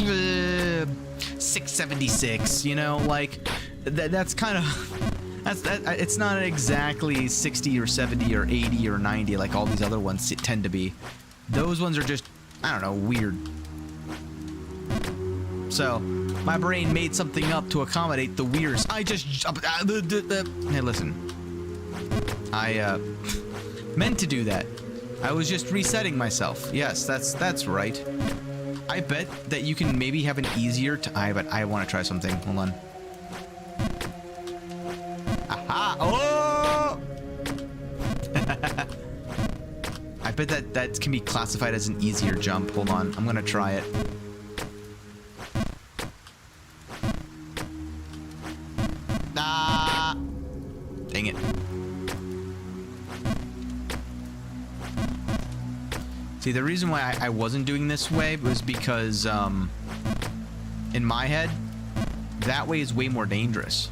676, you know, like that's kind of... It's not exactly 60 or 70 or 80 or 90 like all these other ones tend to be. Those ones are just, I don't know, weird. So, my brain made something up to accommodate the weirds. I just... Hey, listen. I, meant to do that. I was just resetting myself. Yes, that's right. I bet that you can maybe have an easier time, but I want to try something. Hold on. Aha! Oh! I bet that can be classified as an easier jump. Hold on, I'm gonna try it. Ah! Dang it. See, the reason why I wasn't doing this way was because, in my head, that way is way more dangerous.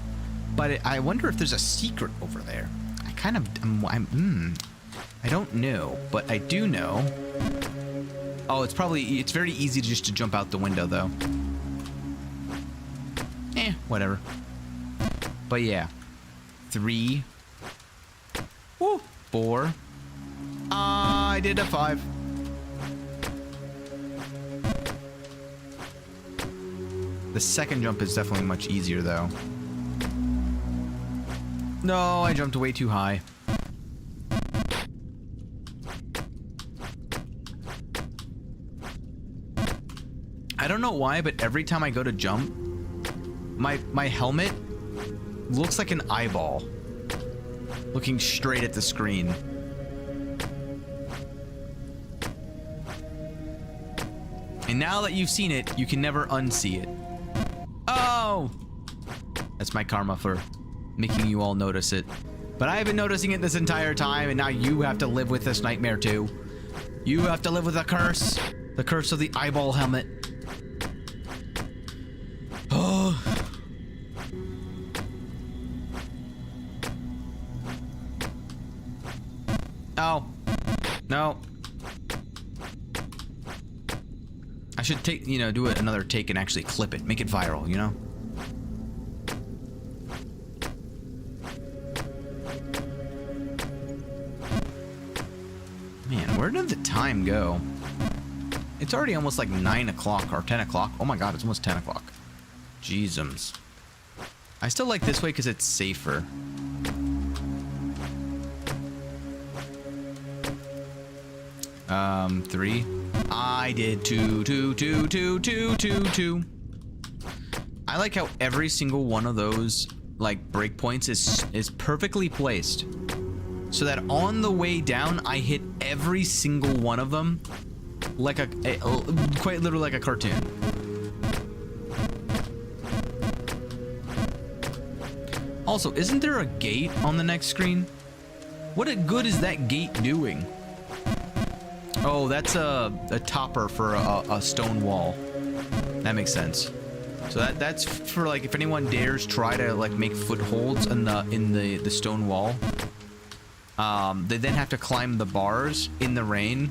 But I wonder if there's a secret over there. I kind of... I don't know, but I do know... Oh, it's very easy just to jump out the window, though. Whatever. But yeah. 3. Woo! 4. I did a 5. The second jump is definitely much easier, though. No, I jumped way too high. I don't know why, but every time I go to jump, my helmet looks like an eyeball looking straight at the screen. And now that you've seen it, you can never unsee it. Oh! That's my karma for making you all notice it. But I've been noticing it this entire time, and now you have to live with this nightmare too. You have to live with the curse of the eyeball helmet. Oh. Oh. No. I should take, do another take and actually clip it, make it viral, you know? Man, where did the time go? It's already almost like 9 o'clock or 10 o'clock. Oh my god, it's almost 10 o'clock. Jeezums. I still like this way because it's safer. Three. I did 2, 2, 2, 2, 2, 2, 2. I like how every single one of those like breakpoints is perfectly placed, so that on the way down I hit every single one of them like quite literally like a cartoon. Also, isn't there a gate on the next screen? What good is that gate doing? Oh, that's a topper for a stone wall. That makes sense. So that's for like if anyone dares try to like make footholds in the stone wall. They then have to climb the bars in the rain.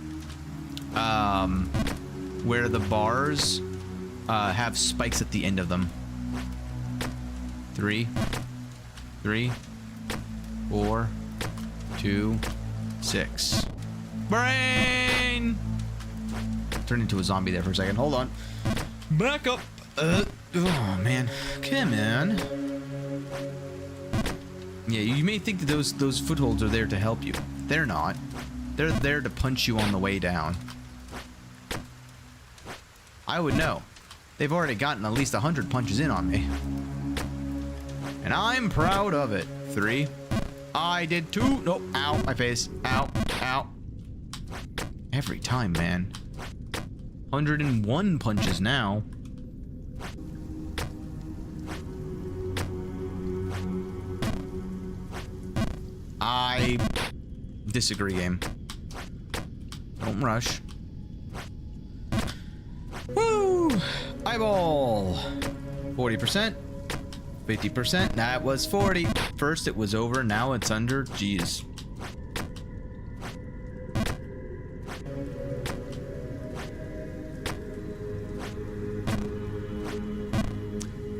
Where the bars have spikes at the end of them. 3, 4, 2, 6. Brain! Turned into a zombie there for a second. Hold on. Back up. Oh man. Come on. Yeah, you may think that those footholds are there to help you. They're not. They're there to punch you on the way down. I would know. They've already gotten at least 100 punches in on me. And I'm proud of it. 3. I did 2. Nope. Ow. My face. Ow. Ow. Every time, man. 101 punches now. I disagree, game. Don't rush. Woo! Eyeball! 40%. 50%. That was 40. First it was over, now it's under. Jeez.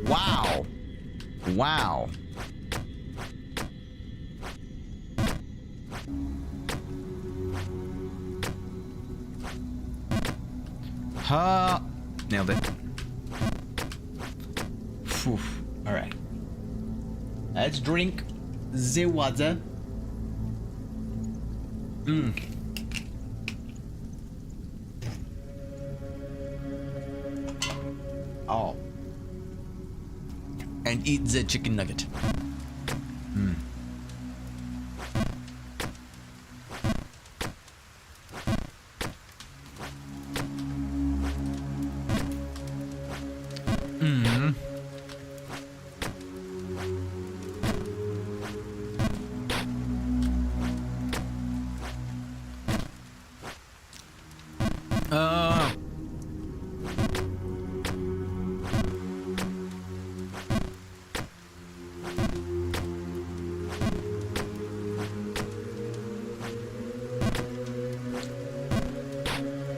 Wow. Wow. Nailed it. Phew. All right. Let's drink the water. Oh. And eat the chicken nugget.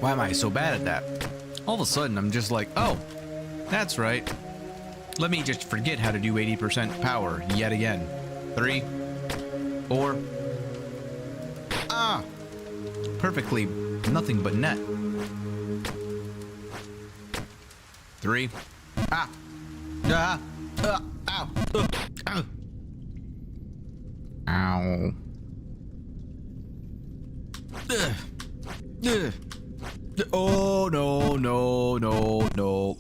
Why am I so bad at that? All of a sudden, I'm just like, oh, that's right. Let me just forget how to do 80% power yet again. 3, 4. Ah! Perfectly nothing but net. 3. Ah! Ah! Ow! Ow! Ow! Ugh. Ugh. Oh, no, no, no, no.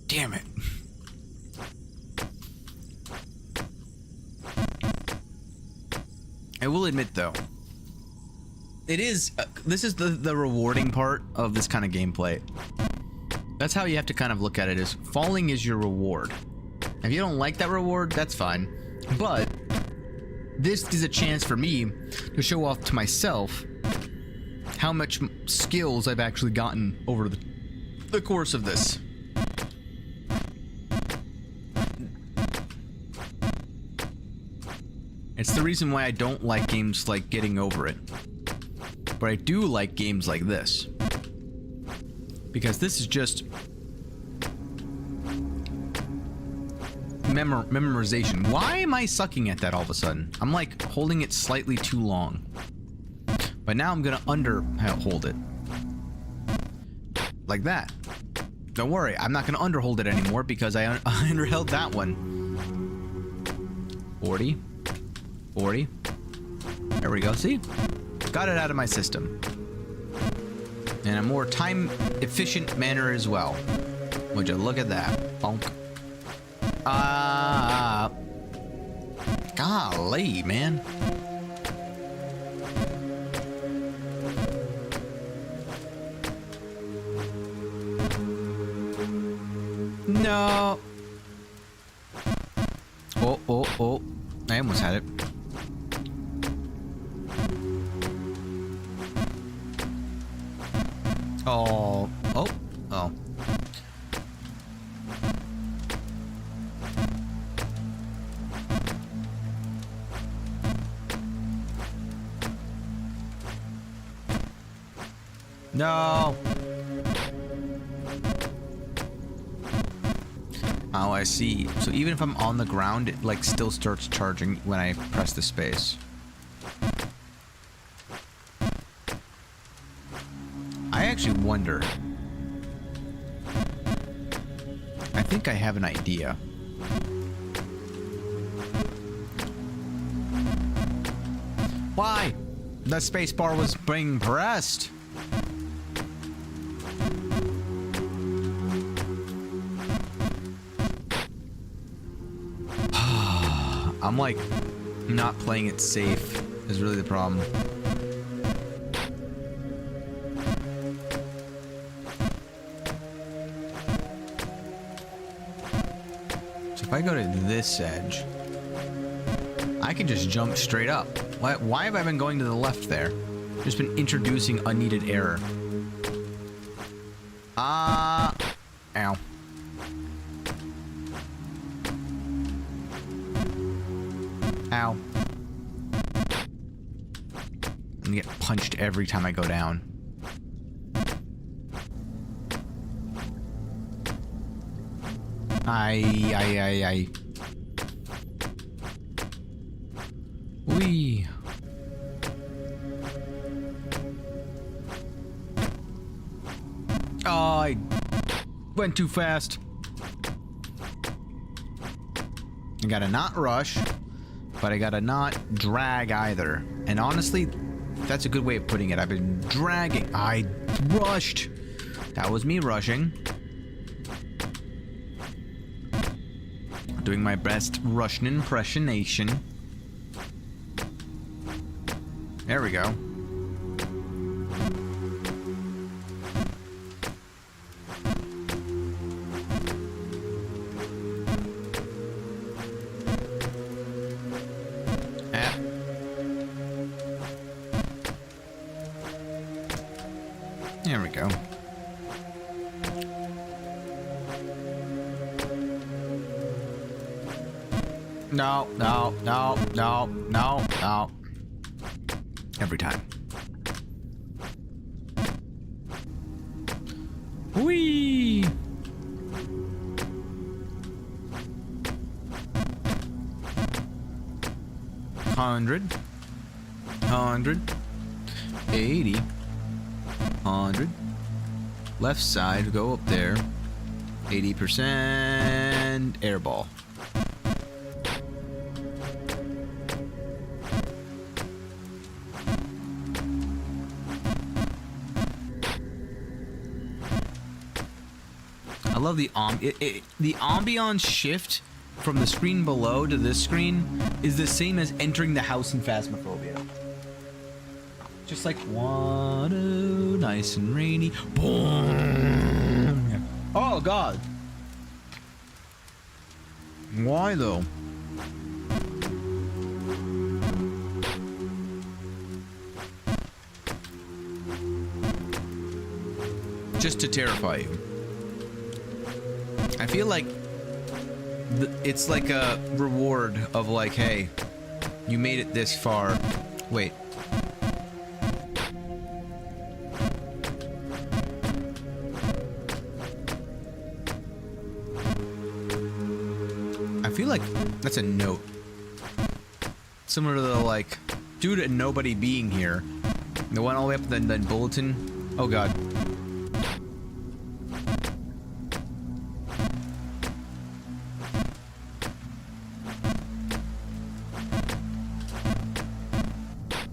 Damn it. I will admit, though, it is, this is the rewarding part of this kind of gameplay. That's how you have to kind of look at it, is falling is your reward. If you don't like that reward, that's fine. But this is a chance for me to show off to myself how much skills I've actually gotten over the course of this. It's the reason why I don't like games like Getting Over It. But I do like games like this. Because this is just memorization. Why am I sucking at that all of a sudden? I'm like holding it slightly too long. But now I'm gonna hold it. Like that. Don't worry, I'm not gonna underhold it anymore because I underheld that one. 40. 40. There we go, see? Got it out of my system. In a more time-efficient manner as well. Would you look at that? Bonk. Golly, man. No. Oh, oh, oh. I almost had it. Oh. Oh. Oh. No. Oh, I see. So even if I'm on the ground, it like still starts charging when I press the space. I actually wonder. I think I have an idea. Why? The space bar was being pressed. I'm like not playing it safe is really the problem. So if I go to this edge, I can just jump straight up. Why have I been going to the left there? Just been introducing unneeded error. Ow. Ow. I'm gonna get punched every time I go down. Aye. Whee. Oh, I went too fast. I gotta not rush, but I gotta not drag either. And honestly, that's a good way of putting it. I've been dragging. I rushed. That was me rushing. Doing my best Russian impersonation. There we go. There we go. No. Every time. Whee! $100, 80, 100. Left side, go up there. 80% airball. I love the the ambiance shift from the screen below to this screen is the same as entering the house in Phasmophobia. Just like water, nice and rainy. Boom. Oh God. Why though? Just to terrify you. I feel like it's like a reward of like, hey, you made it this far. Wait. I feel like that's a note. Similar to the like, due to nobody being here. The one all the way up to the bulletin. Oh God.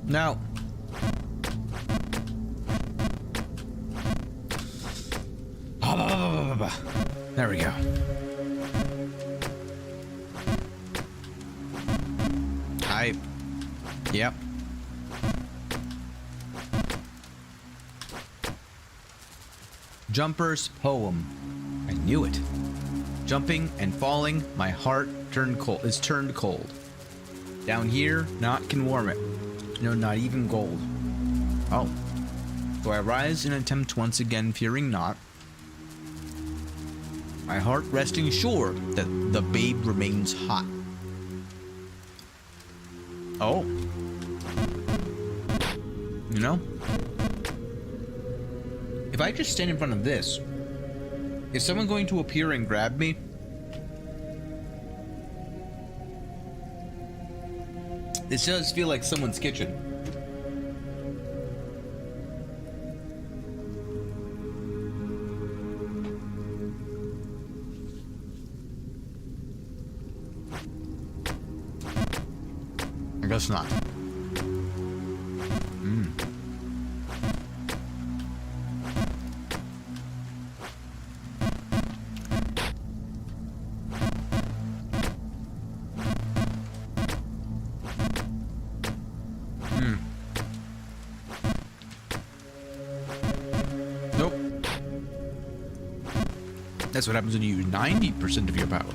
No. There we go. Yep. Jumper's poem. I knew it. Jumping and falling, my heart turned cold. Is turned cold. Down here, naught can warm it. No, not even gold. Oh. So I rise and attempt once again, fearing not. My heart resting sure that the babe remains hot. Oh. You know? If I just stand in front of this, is someone going to appear and grab me? This does feel like someone's kitchen. I guess not. That's what happens when you use 90% of your power.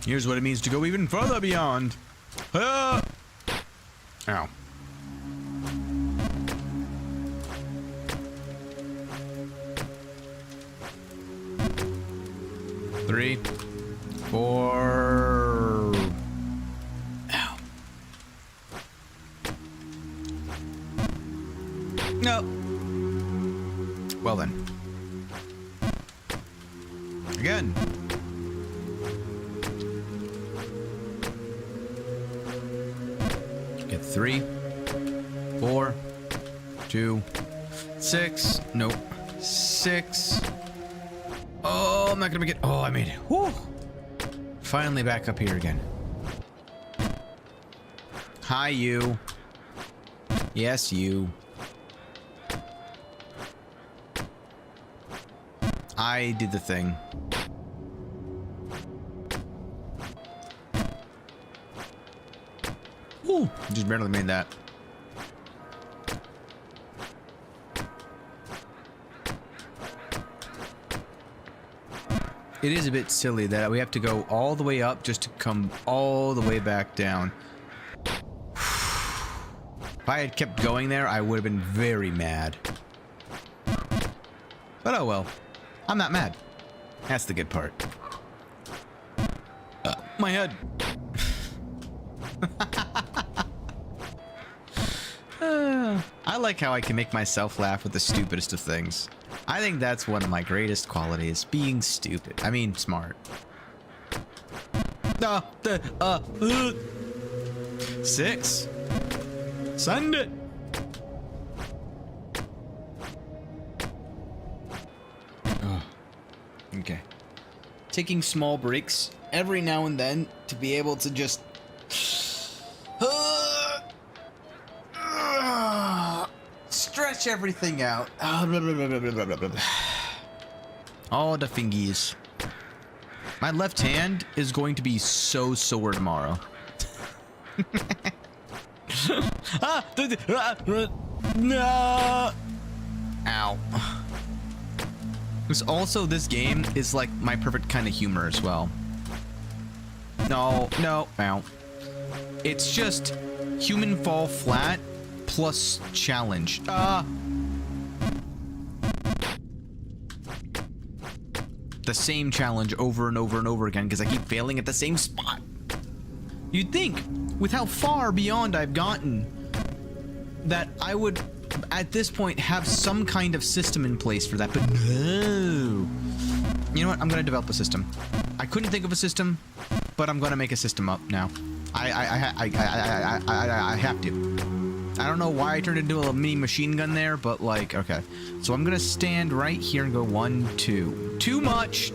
Here's what it means to go even further beyond. Ah! Ow. Three, 4. Ow. No. Well then. Again. Get 3, 4, 2, 6. Nope. 6. Oh, I'm not gonna make it. Oh, I made it. Whew. Finally back up here again. Hi, you. Yes, you. I did the thing. Ooh, just barely made that. It is a bit silly that we have to go all the way up just to come all the way back down. If I had kept going there, I would have been very mad. But oh well. I'm not mad. That's the good part. My head. I like how I can make myself laugh with the stupidest of things. I think that's one of my greatest qualities, being stupid. I mean, smart. 6. Send it. Oh, okay. Taking small breaks every now and then to be able to just stretch everything out. All the fingies. My left hand is going to be so sore tomorrow. No. Ow. Also, this game is like my perfect kind of humor as well. No, no, ow. It's just human fall flat plus challenge. The same challenge over and over and over again because I keep failing at the same spot. You'd think, with how far beyond I've gotten, that I would, at this point, have some kind of system in place for that, but no. You know what? I'm gonna develop a system. I couldn't think of a system, but I'm gonna make a system up now. I have to. I don't know why I turned into a mini machine gun there, but like, okay. So I'm gonna stand right here and go 1, 2. Too much.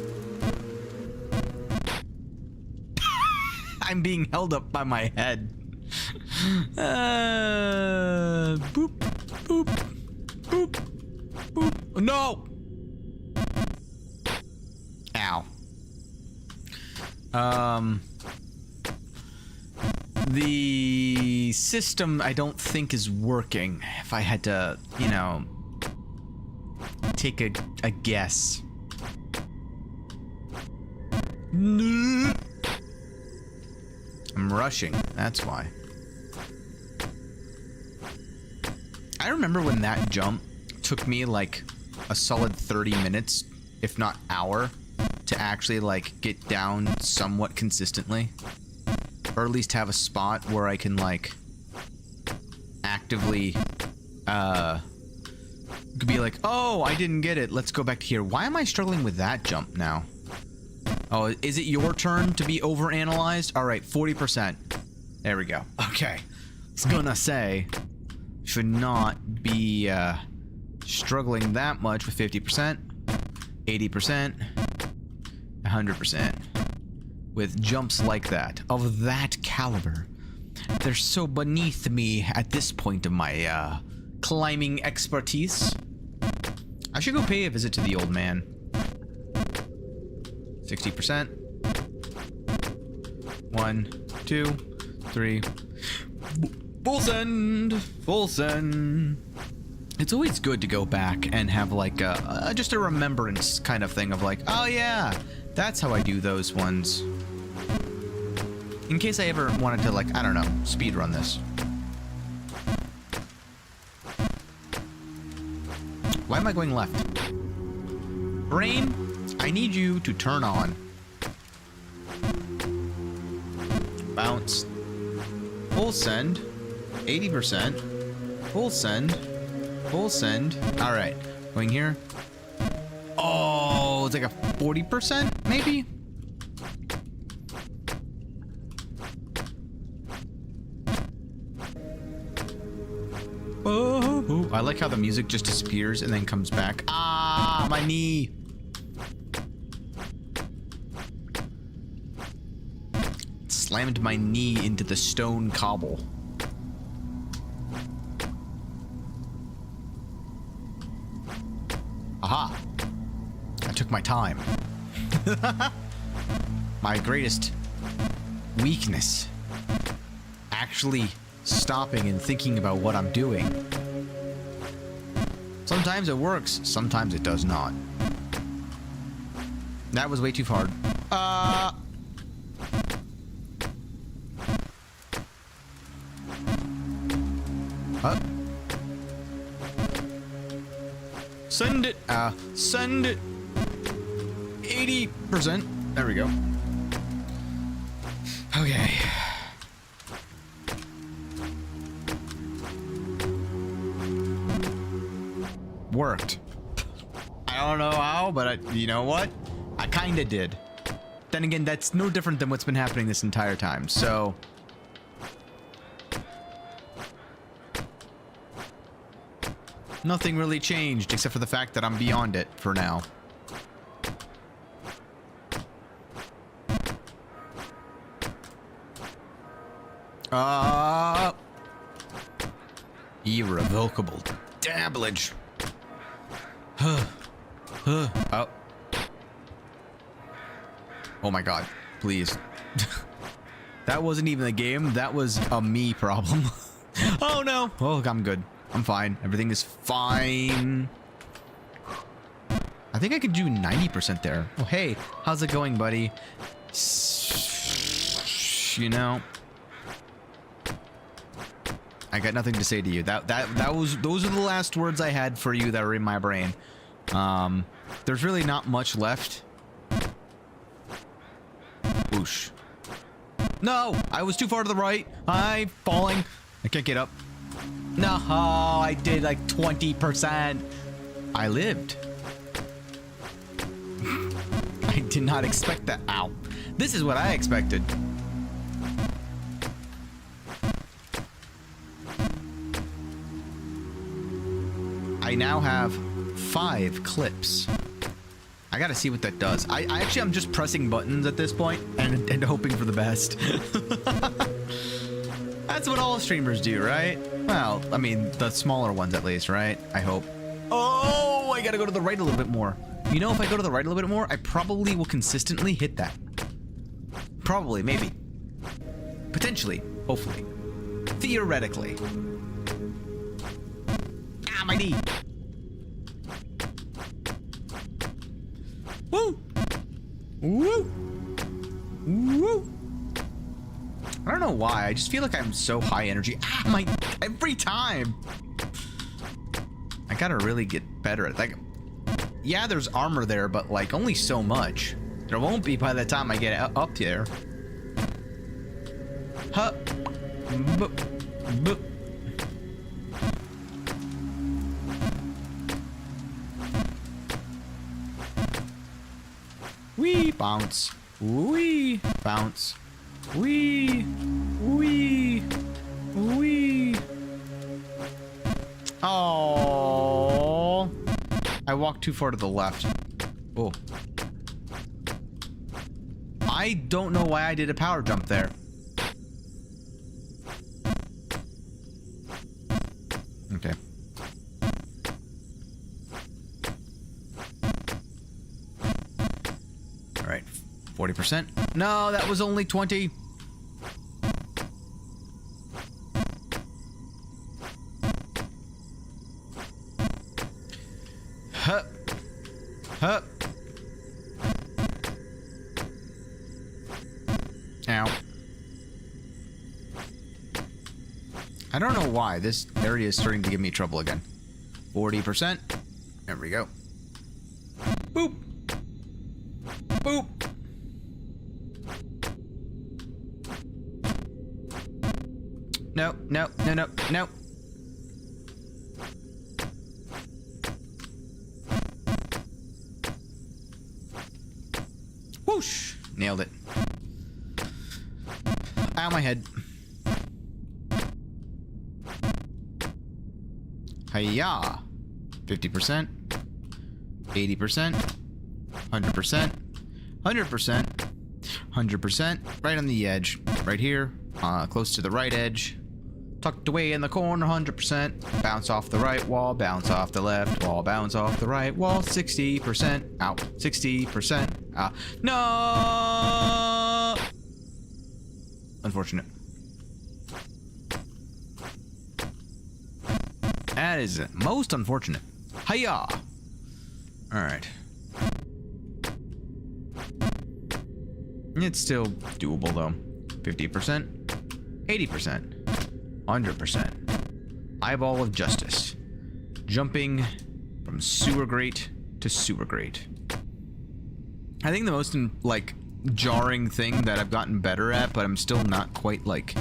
I'm being held up by my head. Boop, boop, boop, boop. No. Ow. The system I don't think is working. If I had to, you know, take a guess. I'm rushing, that's why. I remember when that jump took me like a solid 30 minutes, if not hour, to actually like get down somewhat consistently. Or at least have a spot where I can like actively be like, oh, I didn't get it. Let's go back to here. Why am I struggling with that jump now? Oh, is it your turn to be overanalyzed? All right, 40%. There we go. Okay. I was gonna say, should not be struggling that much with 50%, 80%, 100%. With jumps like that, of that caliber. They're so beneath me at this point of my climbing expertise. I should go pay a visit to the old man. 60%. 1, 2, 3. Full send! Full send! It's always good to go back and have like just a remembrance kind of thing of like, oh yeah, that's how I do those ones. In case I ever wanted to, like, I don't know, speed run this. Why am I going left? Brain, I need you to turn on. Bounce. Full send. 80%. Full send. Full send. Alright. Going here. Oh, it's like a 40%, maybe? Oh, I like how the music just disappears and then comes back. Ah, my knee. Slammed my knee into the stone cobble. Aha. I took my time. My greatest weakness. Actually stopping and thinking about what I'm doing. Sometimes it works, sometimes it does not. That was way too hard. Send it. Send it. 80%. There we go. Okay. Worked. I don't know how, but you know what? I kinda did. Then again, that's no different than what's been happening this entire time, so... Nothing really changed, except for the fact that I'm beyond it for now. Irrevocable dabblage. Oh. Oh my god, please. That wasn't even a game, that was a me problem. Oh no. Oh, I'm good. I'm fine. Everything is fine. I think I could do 90% there. Oh, hey, how's it going, buddy? You know, I got nothing to say to you. Those are the last words I had for you that are in my brain. There's really not much left. Whoosh. No, I was too far to the right. I'm falling. I can't get up. No, I did like 20%. I lived. I did not expect that. Ow. This is what I expected. I now have 5 clips. I gotta see what that does. I'm just pressing buttons at this point and hoping for the best. That's what all streamers do, right? Well, I mean, the smaller ones at least, right? I hope. Oh, I gotta go to the right a little bit more. You know, if I go to the right a little bit more, I probably will consistently hit that. Probably, maybe. Potentially. Hopefully. Theoretically. Ah, my knee. Woo! Woo! Woo! I don't know why. I just feel like I'm so high energy. Ah, every time. I gotta really get better at, like, yeah, there's armor there, but like only so much. There won't be by the time I get up there. Huh. Wee bounce. Wee bounce. Wee. Wee. Wee. Oh. I walked too far to the left. Oh. I don't know why I did a power jump there. Okay. All right. 40%. No, that was only 20. Huh. Huh. Ow. I don't know why this area is starting to give me trouble again. 40%. There we go. Boop. Boop. No, no, no, no, no. Whoosh! Nailed it. Ow, my head. Hiya! 50%, 80%, 100%, 100%, 100%, right on the edge, right here, close to the right edge, tucked away in the corner, 100%, bounce off the right wall, bounce off the left wall, bounce off the right wall, 60%, out, 60%, no! Unfortunate. That is most unfortunate. Hiya! Alright. It's still doable though. 50%, 80%, 100%. Eyeball of justice. Jumping from sewer grate to sewer grate. I think the most jarring thing that I've gotten better at, but I'm still not quite like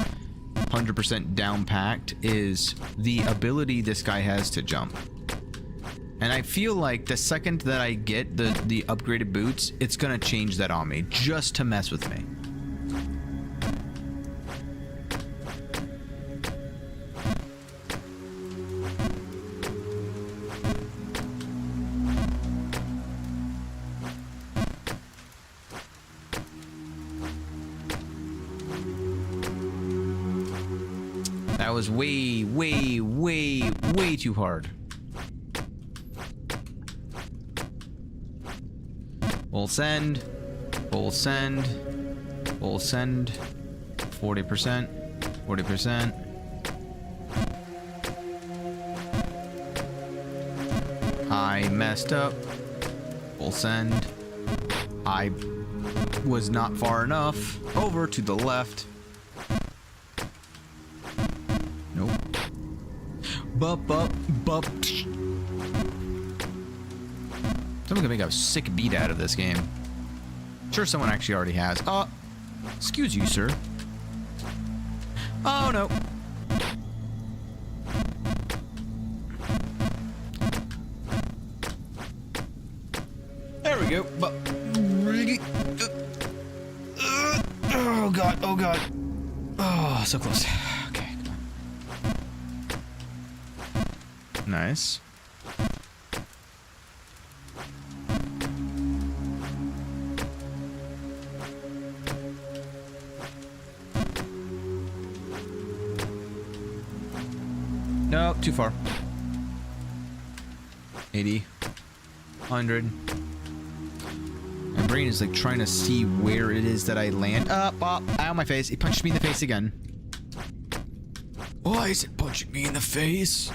100% down packed, is the ability this guy has to jump. And I feel like the second that I get the upgraded boots, it's gonna change that on me, just to mess with me. That was way, way, way, way too hard. Full send, full send, full send, 40%, 40%. I messed up. Full send. I was not far enough. Over to the left. Nope. Bup, bup, bup. Someone can make a sick beat out of this game. Sure, someone actually already has. Excuse you, sir. Oh, no. There we go. Oh, God. Oh, God. Oh, so close. Okay, come on. Nice. No, too far. 80. 100. My brain is like trying to see where it is that I land. Up, ow, my face. It punched me in the face again. Why is it punching me in the face?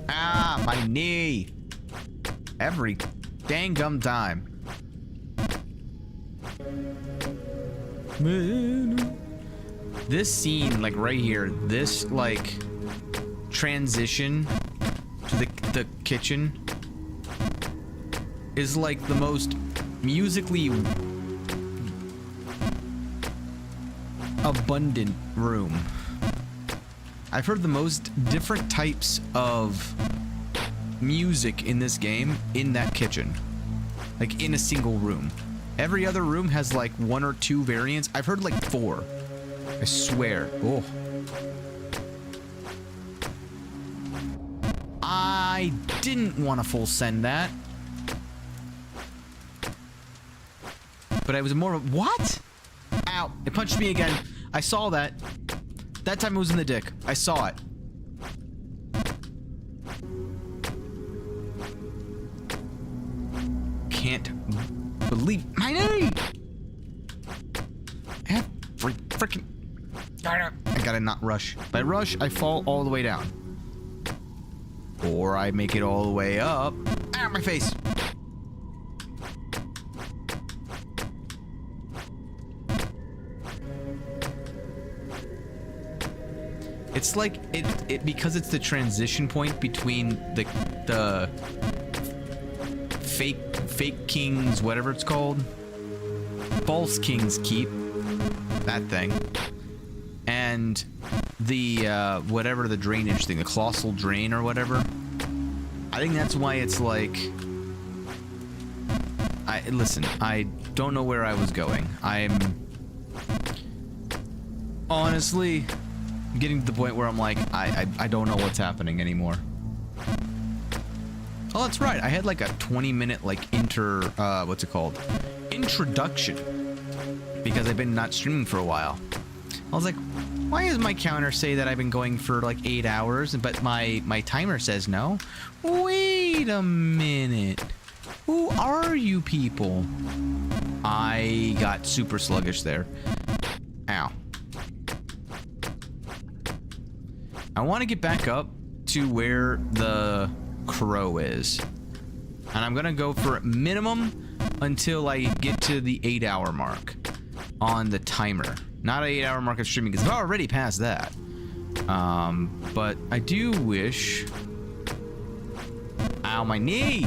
Ah, my knee. Every dang gum time. This scene, like right here, this like transition to the kitchen is like the most musically abundant room. I've heard the most different types of music in this game in that kitchen, like in a single room. Every other room has like 1 or 2 variants. I've heard like 4. I swear. Oh. I didn't want to full send that. But I was more of... What? Ow. It punched me again. I saw that. That time it was in the dick. I saw it. Can't believe my knee. Every freaking I gotta not rush. By rush, I fall all the way down. Or I make it all the way up. Ah, my face! It's like it because it's the transition point between the fake kings, whatever it's called, false king's keep, that thing, and the whatever the drainage thing, the colossal drain or whatever. I think that's why it's like. Listen, I don't know where I was going. I'm honestly getting to the point where I'm like, I don't know what's happening anymore. Oh, that's right. I had like a 20-minute like what's it called? Introduction. Because I've been not streaming for a while. I was like, why does my counter say that I've been going for like 8 hours, but my timer says no? Wait a minute. Who are you people? I got super sluggish there. Ow. I want to get back up to where the crow is. And I'm going to go for minimum until I get to the 8-hour mark on the timer. Not an 8-hour mark of streaming because I've already passed that. But I do wish... Ow, my knee!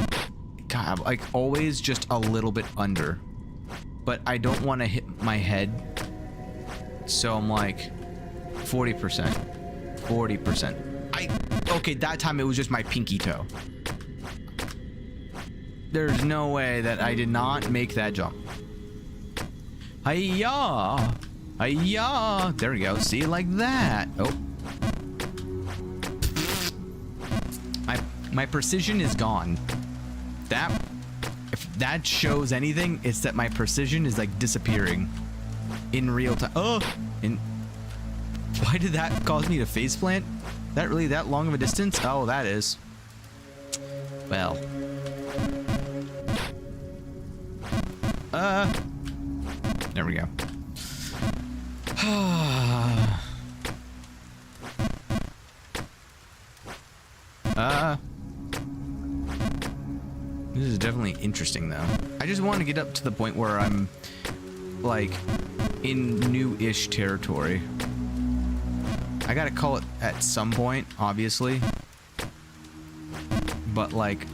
God, like always just a little bit under. But I don't want to hit my head. So I'm like 40%. 40%. Okay, that time it was just my pinky toe. There's no way that I did not make that jump. Hiya! Hiya! There we go. See, like that. Oh. My precision is gone. If that shows anything, it's that my precision is like disappearing in real time. Oh! Why did that cause me to faceplant? That really that long of a distance? Oh, that is. Well. There we go. This is definitely interesting, though. I just want to get up to the point where I'm, like, in new-ish territory. I gotta call it at some point, obviously. But, like,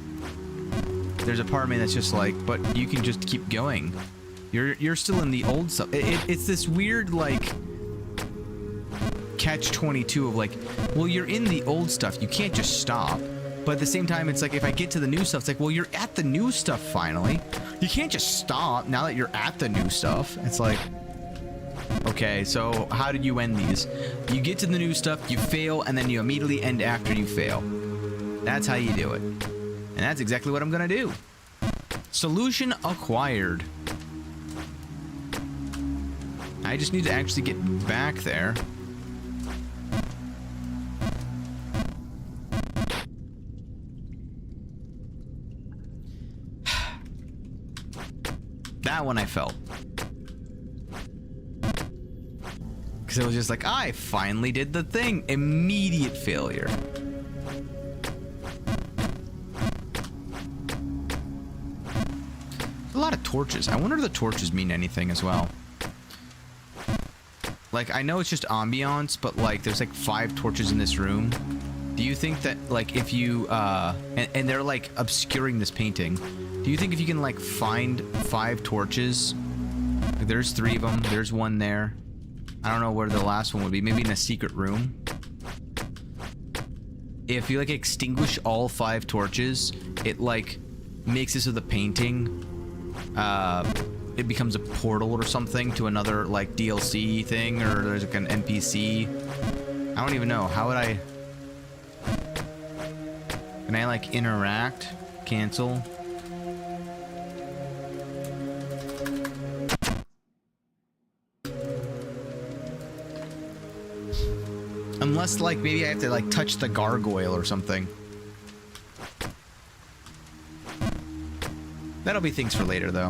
there's a part of me that's just like, but you can just keep going. You're still in the old stuff. It's this weird, like, catch-22 of, like, well, you're in the old stuff. You can't just stop. But at the same time, it's like, if I get to the new stuff, it's like, well, you're at the new stuff finally. You can't just stop now that you're at the new stuff. It's like, okay, so how did you end these? You get to the new stuff, you fail, and then you immediately end after you fail. That's how you do it. And that's exactly what I'm gonna do. Solution acquired. I just need to actually get back there. That one I felt. Because it was just like, I finally did the thing. Immediate failure. A lot of torches. I wonder if the torches mean anything as well. Like, I know it's just ambiance, but like, there's like 5 torches in this room. Do you think that, like, if you, and they're like obscuring this painting. Do you think if you can like find 5 torches, like, there's 3 of them, there's 1 there. I don't know where the last one would be. Maybe in a secret room. If you like extinguish all 5 torches, it like makes it so the painting, it becomes a portal or something to another like DLC thing, or there's like an NPC. I don't even know. How would I? Can I like interact? Cancel? Unless, like, maybe I have to, like, touch the gargoyle or something. That'll be things for later, though.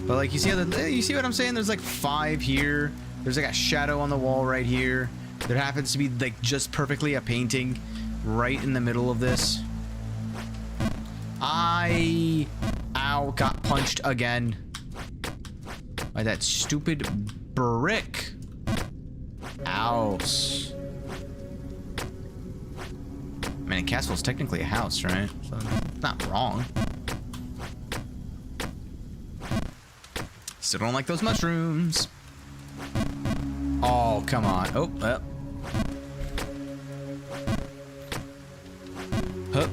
But, like, you see what I'm saying? There's, like, 5 here. There's like a shadow on the wall right here. There happens to be like just perfectly a painting right in the middle of this. Ow, got punched again by that stupid brick. Ows. I mean, a castle's technically a house, right? So it's not wrong. Still don't like those mushrooms. Oh, come on. Oh, well. Huh.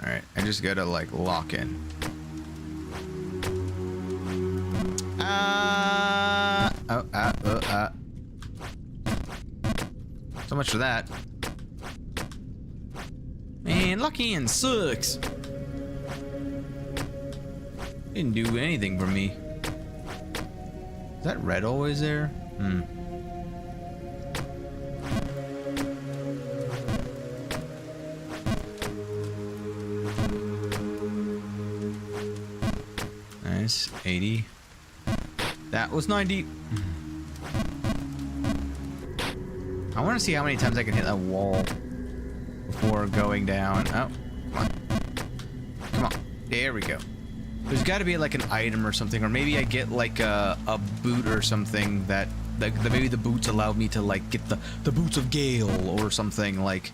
Alright, I just gotta, like, lock in. So much for that. Man, locking sucks. Didn't do anything for me. Is that red always there? Hmm. Nice. 80. That was 90. I want to see how many times I can hit that wall before going down. Oh, come on. Come on. There we go. There's got to be like an item or something, or maybe I get like a boot or something that maybe the boots allow me to like get the boots of Gale or something, like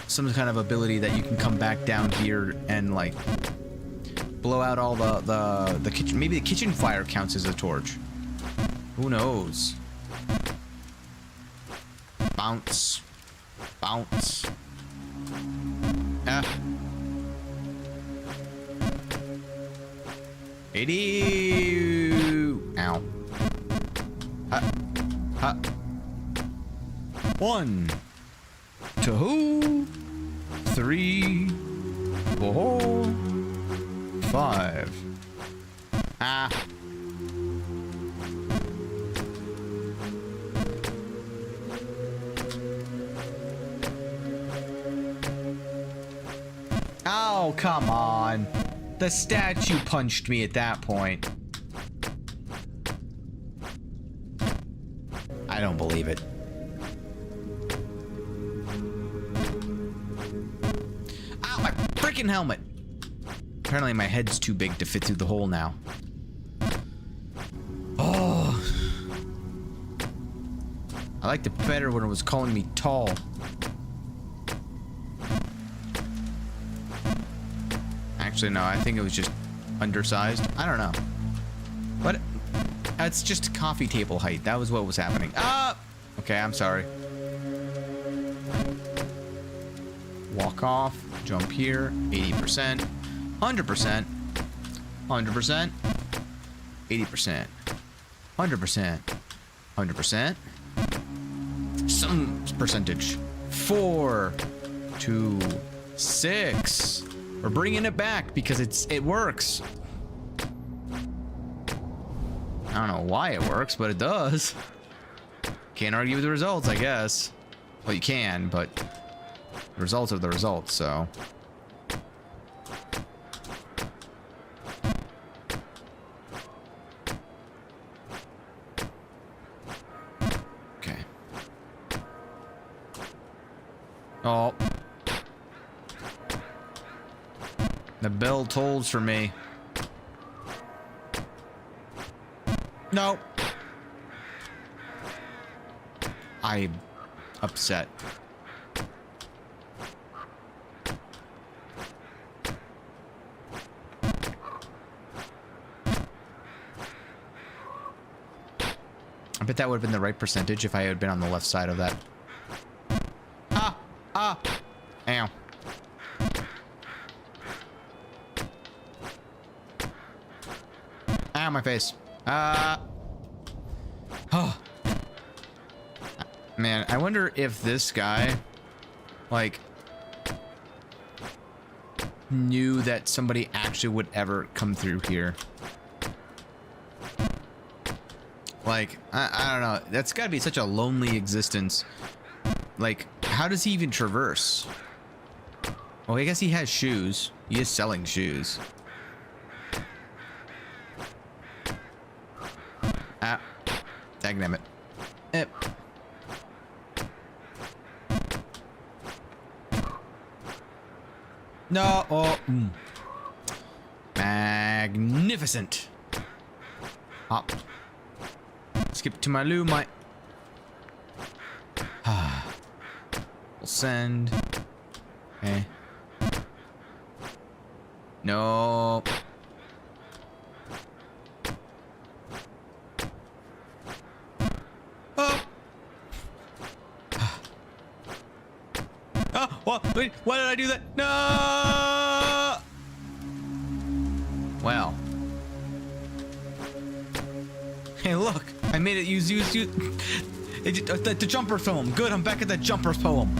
some kind of ability that you can come back down here and like blow out all the kitchen. Maybe the kitchen fire counts as a torch. Who knows? Bounce. Bounce. Ah. 80. Ow. Ha. Ha. 1, 2, 3, 4, 5. Ah. Oh, come on. The statue punched me at that point. I don't believe it. Ow, my freaking helmet. Apparently my head's too big to fit through the hole now. Oh. I liked it better when it was calling me tall. Actually, no, I think it was just undersized. I don't know. But it's just coffee table height. That was what was happening. Ah! Okay, I'm sorry. Walk off. Jump here. 80%. 100%. 100%. 80%. 100%. 100%. Some percentage. 4, 2, 6. We're bringing it back because it works. I don't know why it works, but it does. Can't argue with the results, I guess. Well, you can, but the results are the results, so. Okay. Oh. The bell tolls for me. No. I'm upset. I bet that would have been the right percentage if I had been on the left side of that. Ah! Ah! Ow. Ow, my face. Oh. Man, I wonder if this guy, like, knew that somebody actually would ever come through here. Like, I don't know. That's gotta be such a lonely existence. Like, how does he even traverse? Well, I guess he has shoes. He is selling shoes. Ah. Dagnammit. Yep. No. Oh. Magnificent. Hop. Skip to my loo, my. We'll send. Okay. No. Oh. Oh, what? Wait, why did I do that? No. Well. Hey, look! I made it use the jumper poem. Good, I'm back at the jumper poem.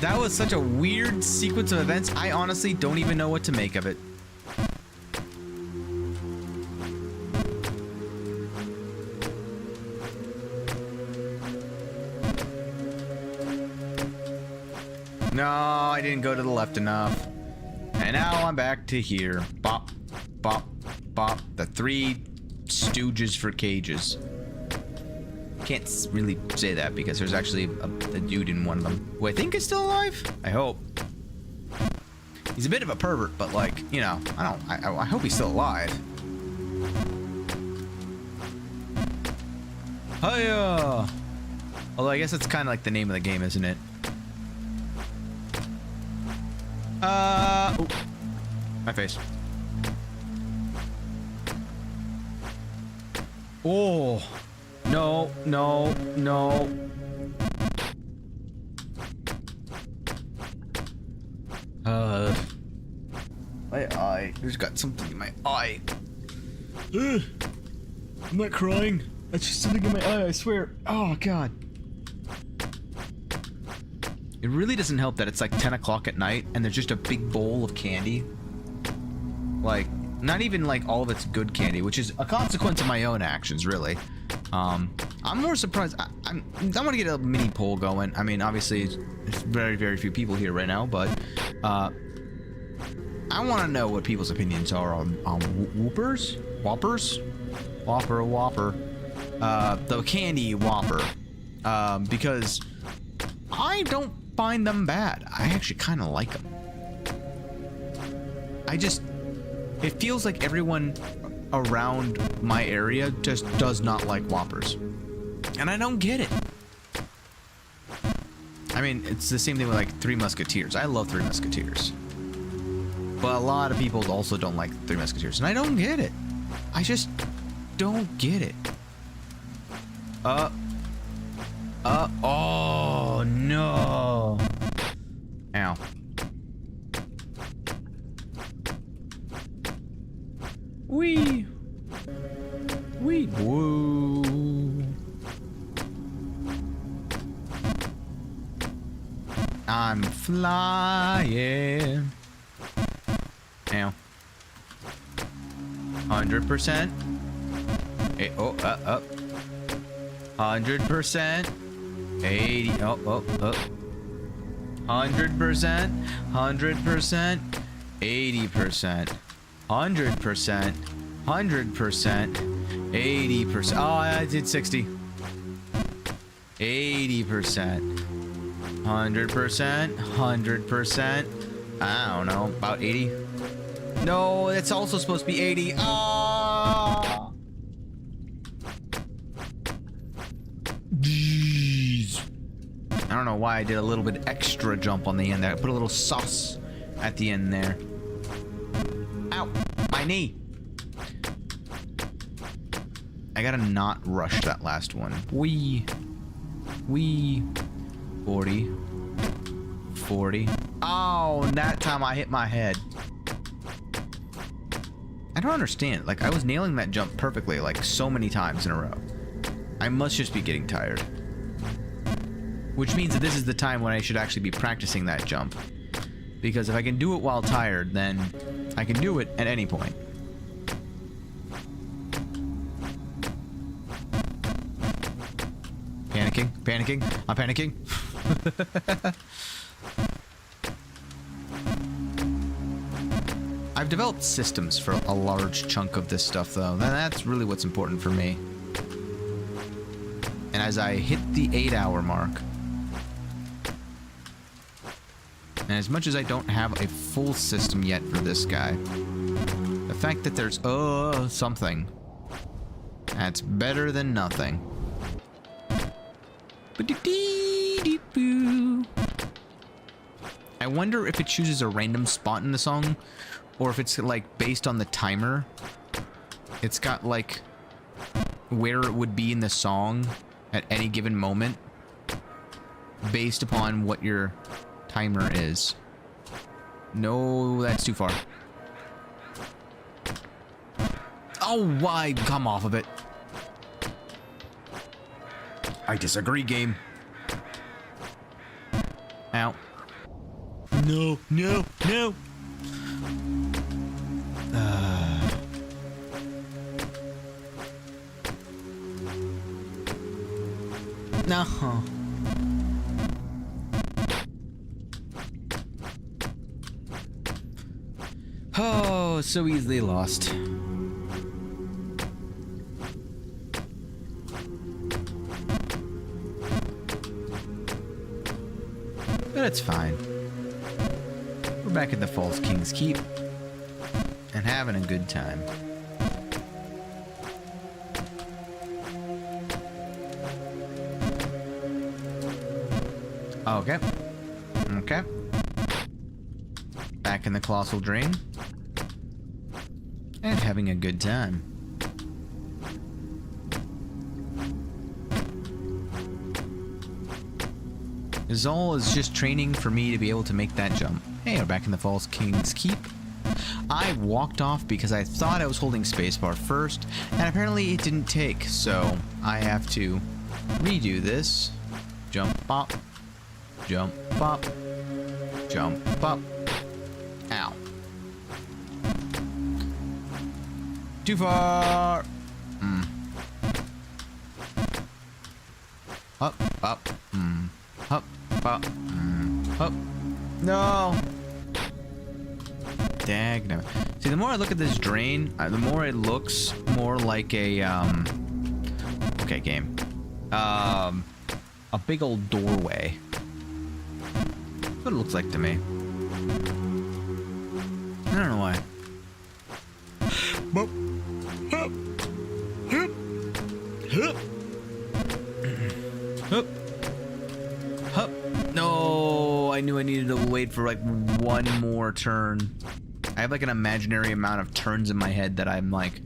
That was such a weird sequence of events. I honestly don't even know what to make of it. No, I didn't go to the left enough. And now I'm back to here. Bop, bop, bop. The three stooges for cages. Can't really say that because there's actually a dude in one of them who I think is still alive. I hope. He's a bit of a pervert, but like, you know, I hope he's still alive. Hiya! Although I guess that's kind of like the name of the game, isn't it? Oh, my face. Oh, no, no, no. My eye. There's got something in my eye. I'm not crying. That's just something in my eye, I swear. Oh, God. It really doesn't help that it's like 10 o'clock at night and there's just a big bowl of candy. Like, not even like all of it's good candy, which is a consequence of my own actions, really. I'm more surprised. I want to get a mini poll going. I mean, obviously, it's very, very few people here right now, but I want to know what people's opinions are on Whoppers? Whopper. The candy Whopper. Because I don't find them bad. I actually kind of like them. It feels like everyone around my area just does not like Whoppers. And I don't get it. I mean, it's the same thing with like Three Musketeers. I love Three Musketeers. But a lot of people also don't like Three Musketeers. And I don't get it. I just don't get it. Oh no. Ow. Wee. Woo. I'm flying. Ow. 100%. Hey, oh, up. 100%. 80. Oh. 100%. 100%. 80%. 100%. 100%. 80%. Oh, I did 60. 80%. 100%. 100%. I don't know. About 80. No, it's also supposed to be 80. Ah. Jeez. I don't know why I did a little bit extra jump on the end there. I put a little sauce at the end there. Ow. My knee. I gotta not rush that last one. Wee. 40. 40. Oh, and that time I hit my head. I don't understand. Like, I was nailing that jump perfectly, like, so many times in a row. I must just be getting tired. Which means that this is the time when I should actually be practicing that jump. Because if I can do it while tired, then I can do it at any point. Panicking. I'm panicking. I've developed systems for a large chunk of this stuff, though. That's really what's important for me. And as I hit the 8-hour mark, and as much as I don't have a full system yet for this guy, the fact that there's something, that's better than nothing. I wonder if it chooses a random spot in the song, or if it's like based on the timer. It's got like where it would be in the song at any given moment based upon what your timer is. No, that's too far. Oh, why? Come off of it. I disagree, game. Ow. No, no, no. No. Oh, so easily lost. But it's fine. We're back at the False King's Keep and having a good time. Okay. Okay. Back in the Colossal Drain. And having a good time. This all is just training for me to be able to make that jump. Hey, we're back in the False King's Keep. I walked off because I thought I was holding spacebar first, and apparently it didn't take, so I have to redo this. Jump up. Jump up. Jump up. Ow. Too far. Up, up, up, up, up. No. Dag no. See, the more I look at this drain, the more it looks more like a okay, game. A big old doorway. That's what it looks like to me. I don't know why. No, I knew I needed to wait for like one more turn. I have like an imaginary amount of turns in my head that I'm like,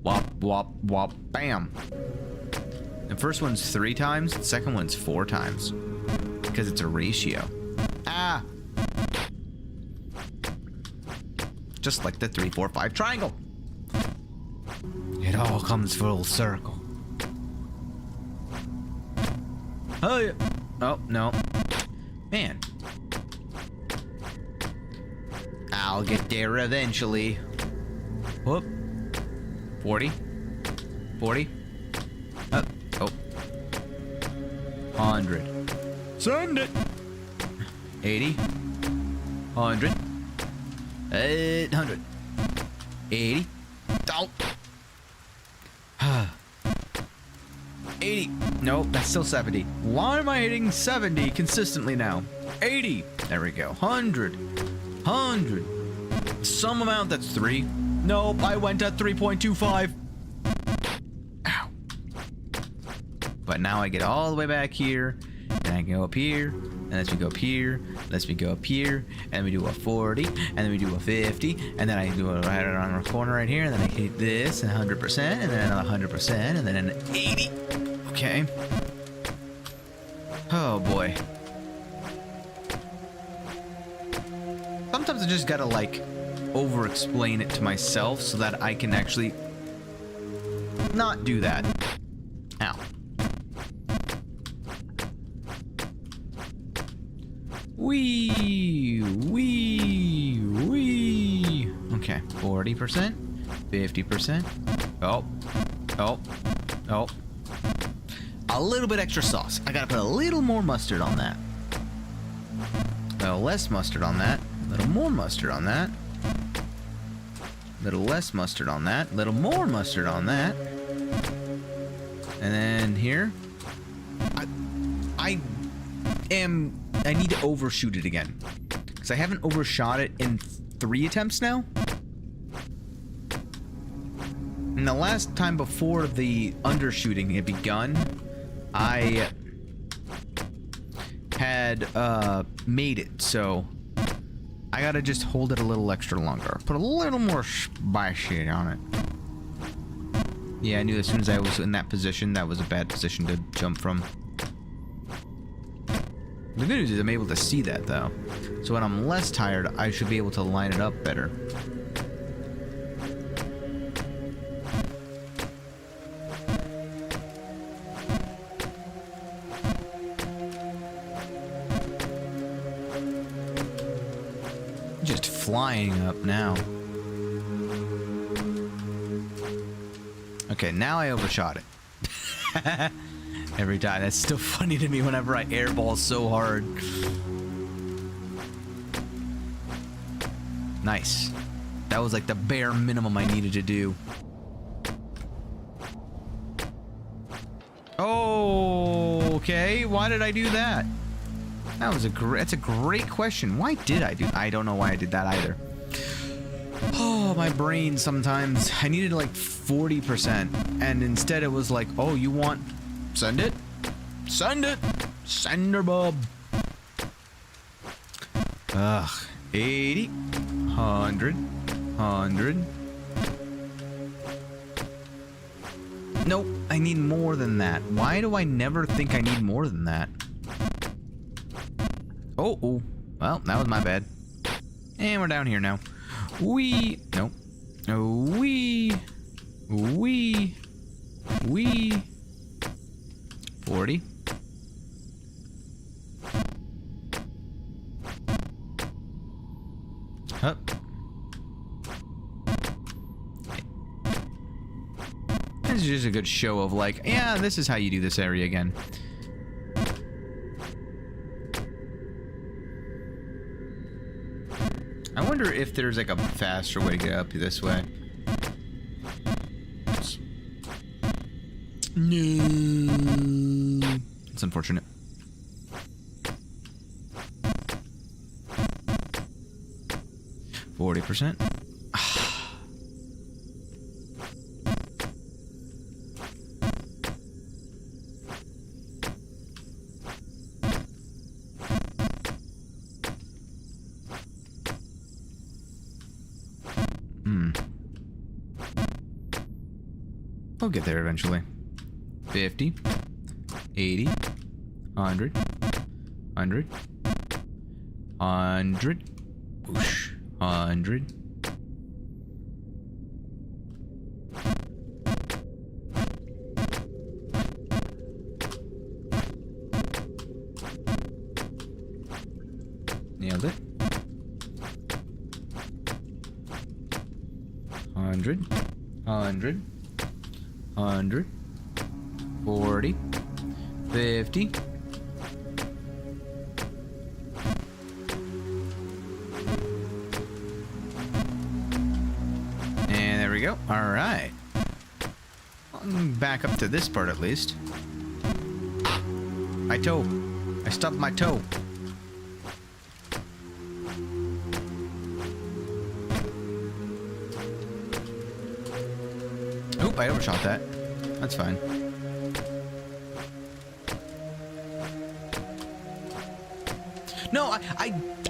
wop, wop, wop, bam. The first one's 3 times, the second one's 4 times. Because it's a ratio. Ah! Just like the 3, 4, 5 triangle. It all comes full circle. Oh, yeah. Oh, no. Man. I'll get there eventually. Whoop. 40. 40. Up. Oh. 100. Send it. 80. 100. 800. 80. Oh. 80. Nope, that's still 70. Why am I hitting 70 consistently now? 80. There we go. 100. 100. Some amount that's 3. Nope, I went at 3.25. Ow. But now I get all the way back here, and I can go up here, and let's me go up here, let's me go up here, and we do a 40, and then we do a 50, and then I do a right around the corner right here, and then I hit this, and 100%, and then another 100%, and then an 80. Okay. Oh boy. Sometimes I just gotta like over-explain it to myself so that I can actually not do that. Ow. Wee, wee, wee. Okay, 40%, 50%. Oh, oh, oh. A little bit extra sauce. I gotta put a little more mustard on that. A little less mustard on that. A little more mustard on that. Little less mustard on that. Little more mustard on that. And then here. I need to overshoot it again. Because I haven't overshot it in 3 attempts now. And the last time before the undershooting had begun, I had made it, so I gotta just hold it a little extra longer. Put a little more spicy on it. Yeah, I knew as soon as I was in that position, that was a bad position to jump from. The good news is I'm able to see that, though. So when I'm less tired, I should be able to line it up better. Just flying up now. Okay, now I overshot it. Every time. That's still funny to me whenever I airball so hard. Nice. That was like the bare minimum I needed to do. Oh, okay. Why did I do that? That's a great question. Why did I do that? I don't know why I did that either. Oh, my brain sometimes. I needed like 40%. And instead it was like, oh, you want... Send it. Send it. Sender Bob. Ugh. 80. 100. 100. Nope. I need more than that. Why do I never think I need more than that? Oh, oh. Well, that was my bad. And we're down here now. Nope. We. 40. Up. This is just a good show of like, yeah, this is how you do this area again. I wonder if there's like a faster way to get up this way. No. It's unfortunate. %. We'll get there eventually. 50, 80, 100, 100, 100, whoosh, 100. Nailed it. 100, 100, 100. 40, 50. And there we go. All right. Back up to this part at least. My toe. I stubbed my toe. Oop, I overshot that. That's fine. No,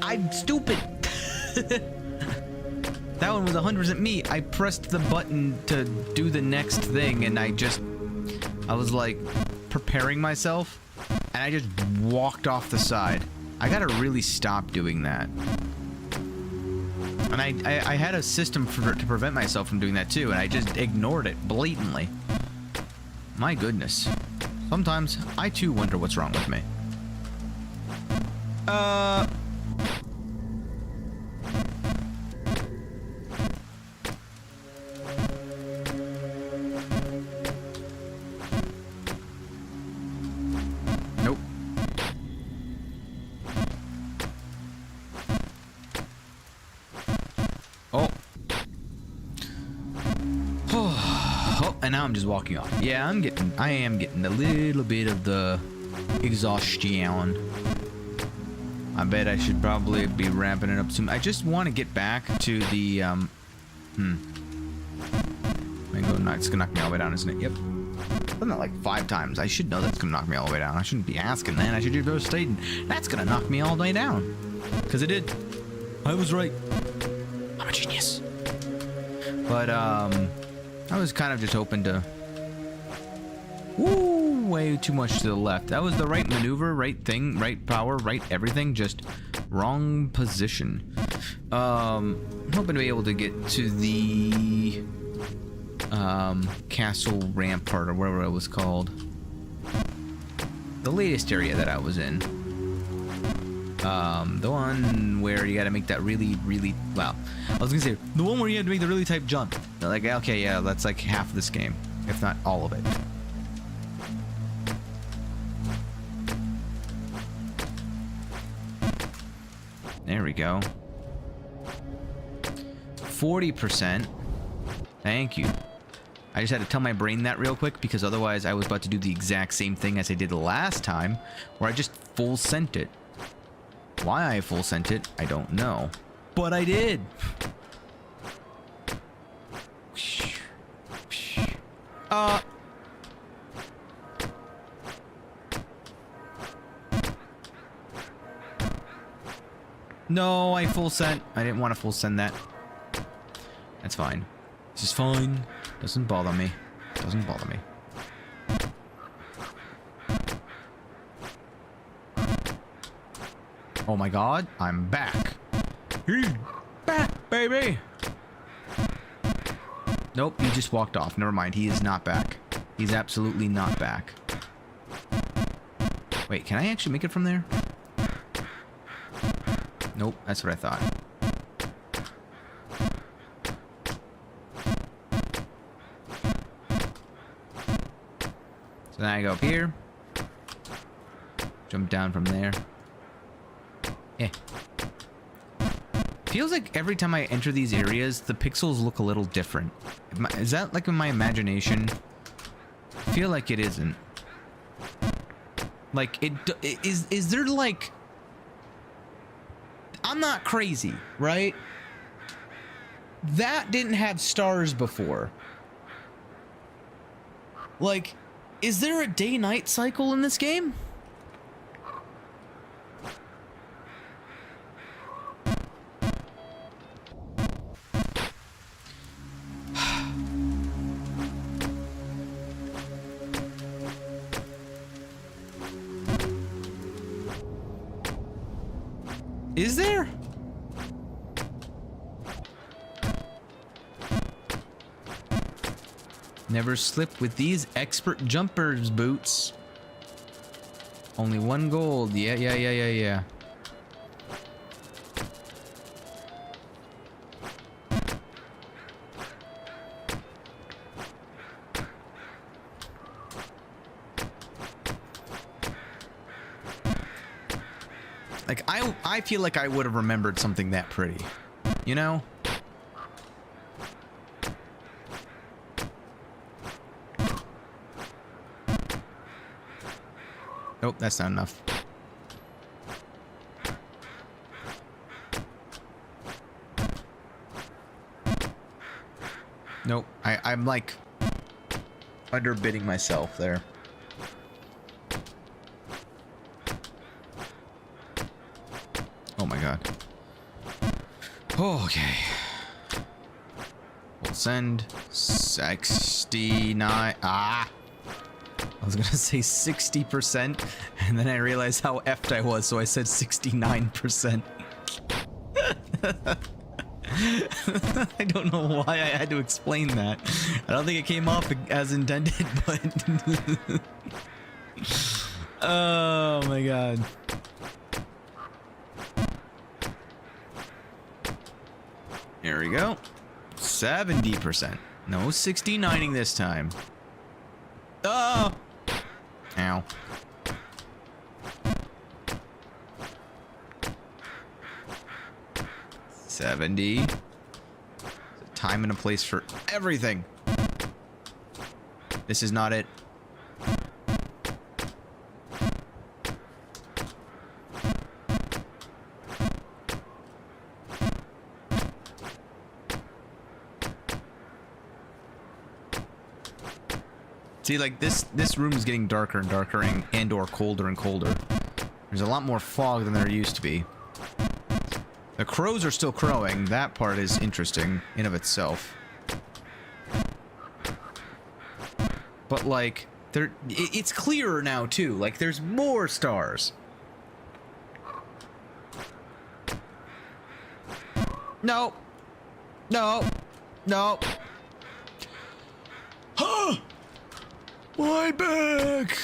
I'm stupid. That one was 100% me. I pressed the button to do the next thing, and I was like preparing myself, and I just walked off the side. I gotta really stop doing that. And I had a system to prevent myself from doing that too, and I just ignored it blatantly. My goodness. Sometimes I too wonder what's wrong with me. Nope. Oh. And now I'm just walking off. Yeah, I am getting a little bit of the exhaustion. I bet I should probably be ramping it up soon. I just want to get back to the, It's gonna knock me all the way down, isn't it? Yep. Done that like 5 times. I should know that's gonna knock me all the way down. I shouldn't be asking that. I should just go stating that's gonna knock me all the way down. Because it did. I was right. I'm a genius. But, I was kind of just hoping to... Woo! Way too much to the left. That was the right maneuver, right thing, right power, right everything, just wrong position. Hoping to be able to get to the... castle rampart or whatever it was called. The latest area that I was in. The one where you gotta make that really, well, I was gonna say, the one where you have to make the really tight jump. Like, okay, yeah, that's like half of this game, if not all of it. There we go. 40%. Thank you. I just had to tell my brain that real quick because otherwise I was about to do the exact same thing as I did last time, where I just full sent it. Why I full sent it, I don't know. But I did. No, I full sent. I didn't want to full send that. That's fine. This is fine. Doesn't bother me. Doesn't bother me. Oh my god, I'm back. Back, baby. Nope, he just walked off. Never mind, he is not back. He's absolutely not back. Wait, can I actually make it from there? Nope, that's what I thought. So then I go up here. Jump down from there. Eh. Feels like every time I enter these areas, the pixels look a little different. Is that like in my imagination? I feel like it isn't. Like, is there like... I'm not crazy, right? That didn't have stars before. Like, is there a day-night cycle in this game? Is there? Never slip with these expert jumpers boots. Only 1 gold. Yeah. Like, I feel like I would have remembered something that pretty, you know? Nope, that's not enough. Nope, I'm like underbidding myself there. Oh my god. Okay. We'll send 69. I was gonna say 60%, and then I realized how effed I was, so I said 69%. I don't know why I had to explain that. I don't think it came off as intended, but... Oh my god. Here we go. 70%. No 69ing this time. Oh! Ow. $70. There's a time and a place for everything. This is not it. See, like, this room is getting darker and darker and or colder and colder. There's a lot more fog than there used to be. The crows are still crowing. That part is interesting in of itself. But, like, it's clearer now, too. Like, there's more stars. No. No. No. Huh! My back!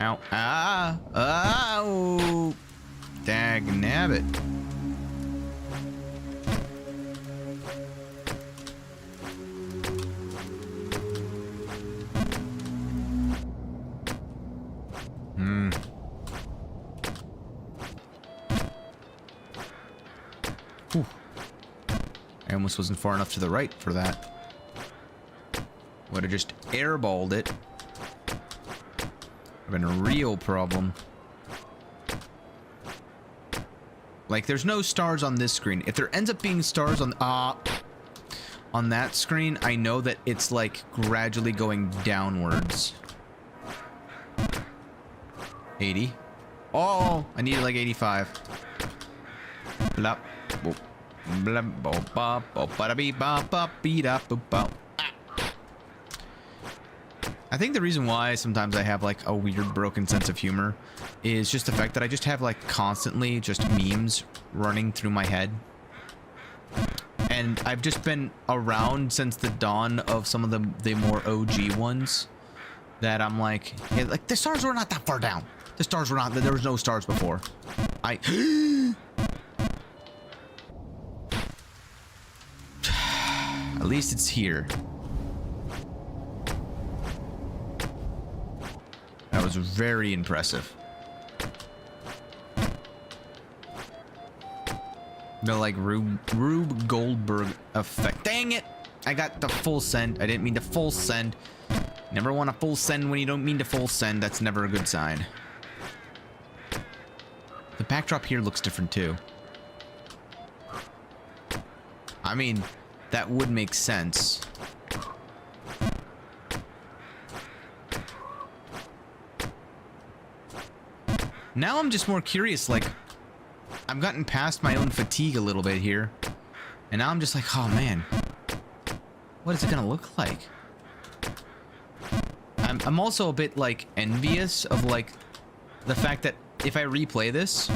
Ow. Ah. Ow. Dag nabbit. Whew. I almost wasn't far enough to the right for that. Would have just airballed it. Been a real problem. Like, there's no stars on this screen. If there ends up being stars on that screen, I know that it's like gradually going downwards. 80. Oh, I needed like 85. Blop. Boop. Blop. Bop. Bop. Bop. Bada bee. Bop. Bop. Bee. Da. Boop. Bop. I think the reason why sometimes I have like a weird broken sense of humor is just the fact that I just have like constantly just memes running through my head. And I've just been around since the dawn of some of the more OG ones that I'm like, yeah, like the stars were not that far down. The stars were not, there was no stars before. At least it's here. That was very impressive. The like Rube Goldberg effect. Dang it! I got the full send. I didn't mean to full send. Never want to full send when you don't mean to full send. That's never a good sign. The backdrop here looks different too. I mean, that would make sense. Now I'm just more curious, like, I've gotten past my own fatigue a little bit here. And now I'm just like, oh man, what is it gonna look like? I'm also a bit, like, envious of, like, the fact that if I replay this...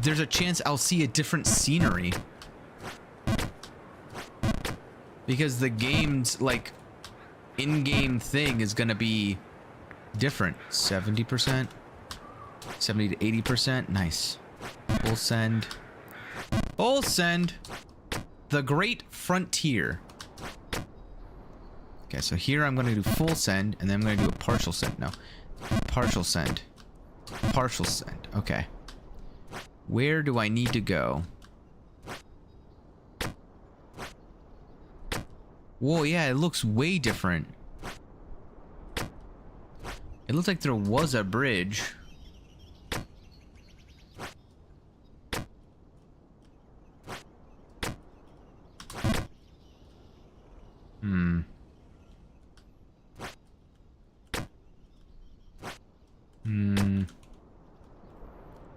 there's a chance I'll see a different scenery. Because the game's, like... in-game thing is gonna be different. 70%, 70 to 80%. Nice. Full send. Full send. The Great Frontier. Okay, so here I'm gonna do full send, and then I'm gonna do a partial send. No, partial send. Partial send. Okay. Where do I need to go? Whoa, yeah, it looks way different. It looks like there was a bridge.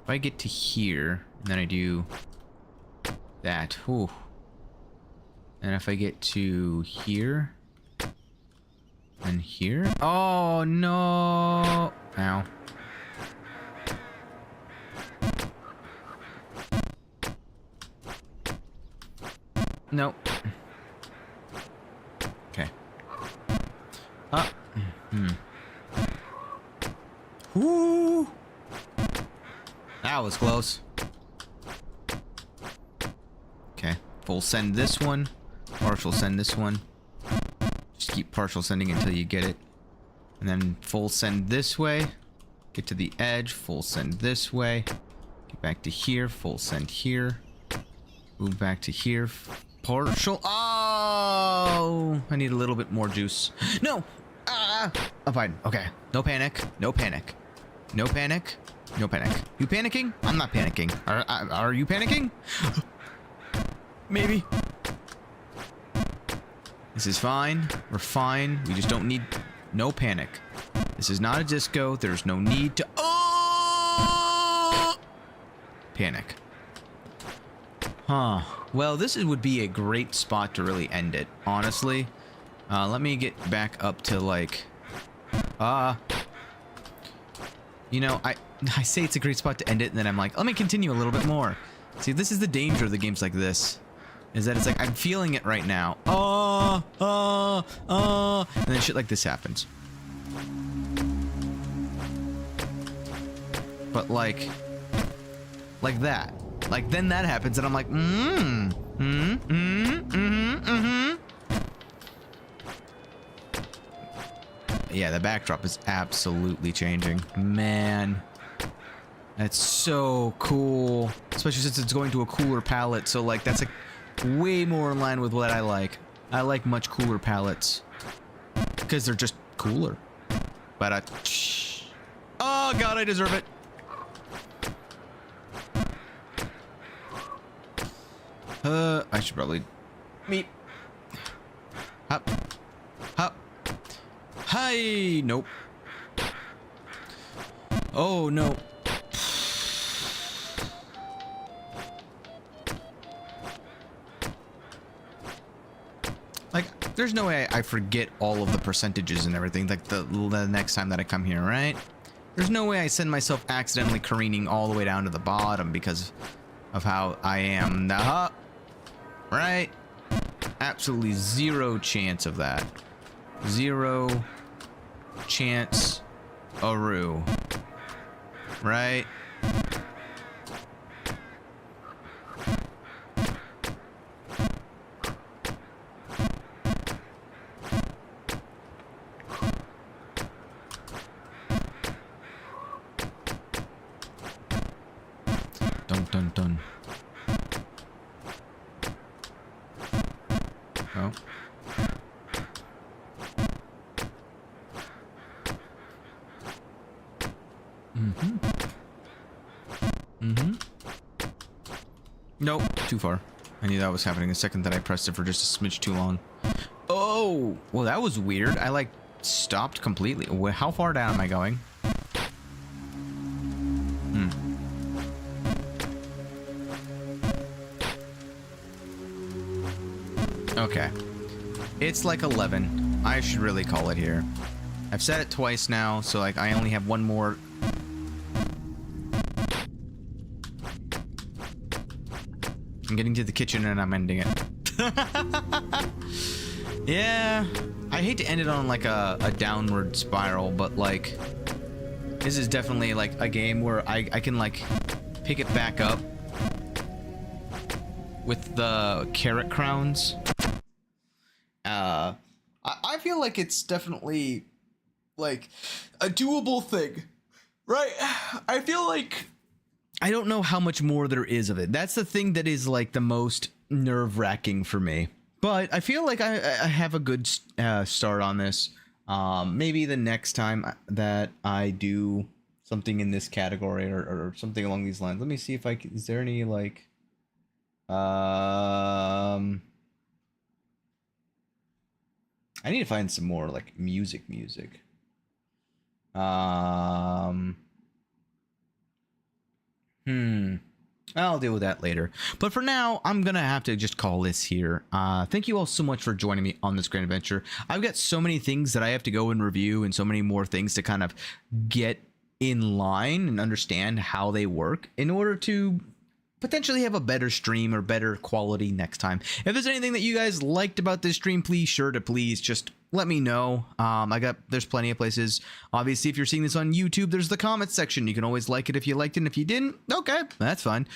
If I get to here, and then I do that, whew. And if I get to here, and here, oh no! Ow. Nope. Okay. Woo! That was close. Okay. Full send this one. Partial send this one. Just keep partial sending until you get it. And then full send this way. Get to the edge. Full send this way. Get back to here. Full send here. Move back to here. Partial. Oh, I need a little bit more juice. No. I'm fine. Okay. No panic. No panic. No panic. No panic. You panicking? I'm not panicking. Are you panicking? Maybe. This is fine. We're fine. We just don't need... No panic. This is not a disco. There's no need to... Oh! Panic. Huh. Well, this would be a great spot to really end it, honestly. Let me get back up to, like... You know, I say it's a great spot to end it, and then I'm like, let me continue a little bit more. See, this is the danger of the games like this. Is that it's like, I'm feeling it right now. And then shit like this happens. But like that. Like, then that happens, and I'm like, Yeah, the backdrop is absolutely changing. Man. That's so cool. Especially since it's going to a cooler palette, so like, that's like way more in line with what I like. I like much cooler palettes. Because they're just cooler. But oh god, I deserve it. I should probably meet. Hop. Hop. Hi. Nope. Oh no. Like, there's no way I forget all of the percentages and everything, like the next time that I come here, right? There's no way I send myself accidentally careening all the way down to the bottom because of how I am now, right? Absolutely zero chance of that. Zero chance -aroo. Right? Dun dun dun. Oh. Nope, too far. I knew that was happening the second that I pressed it for just a smidge too long. Oh, well, that was weird. I like stopped completely. How far down am I going? Okay. It's like 11. I should really call it here. I've said it twice now, so like I only have one more. I'm getting to the kitchen and I'm ending it. Yeah. I hate to end it on like a downward spiral, but like this is definitely like a game where I can like pick it back up with the carrot crowns. I feel like it's definitely like a doable thing, right? I feel like I don't know how much more there is of it. That's the thing that is like the most nerve-wracking for me. But I feel like I have a good start on this. Maybe the next time that I do something in this category or something along these lines. Let me see if I can, is there any like I need to find some more like music. I'll deal with that later. But for now, I'm gonna have to just call this here. Thank you all so much for joining me on this grand adventure. I've got so many things that I have to go and review and so many more things to kind of get in line and understand how they work in order to potentially have a better stream or better quality next time. If there's anything that you guys liked about this stream, please just let me know. There's plenty of places. Obviously, if you're seeing this on YouTube, there's the comment section. You can always like it if you liked it, and if you didn't, okay, that's fine.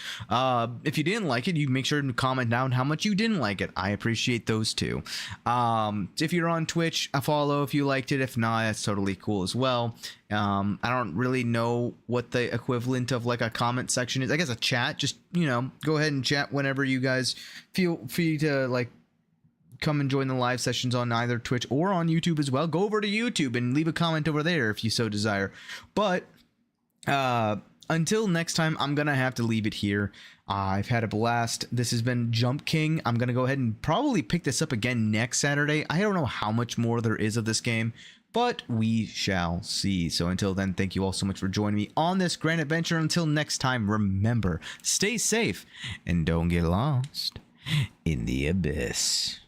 If you didn't like it, you make sure to comment down how much you didn't like it. I appreciate those too. If you're on Twitch, a follow if you liked it. If not, that's totally cool as well. I don't really know what the equivalent of like a comment section is. I guess a chat. Just, you know, go ahead and chat whenever you guys feel free to, like, come and join the live sessions on either Twitch or on YouTube as well. Go over to YouTube and leave a comment over there if you so desire. But until next time, I'm gonna have to leave it here. I've had a blast. This has been Jump King. I'm gonna go ahead and probably pick this up again next Saturday. I don't know how much more there is of this game, but we shall see. So until then, thank you all so much for joining me on this grand adventure. Until next time, remember, stay safe and don't get lost in the abyss.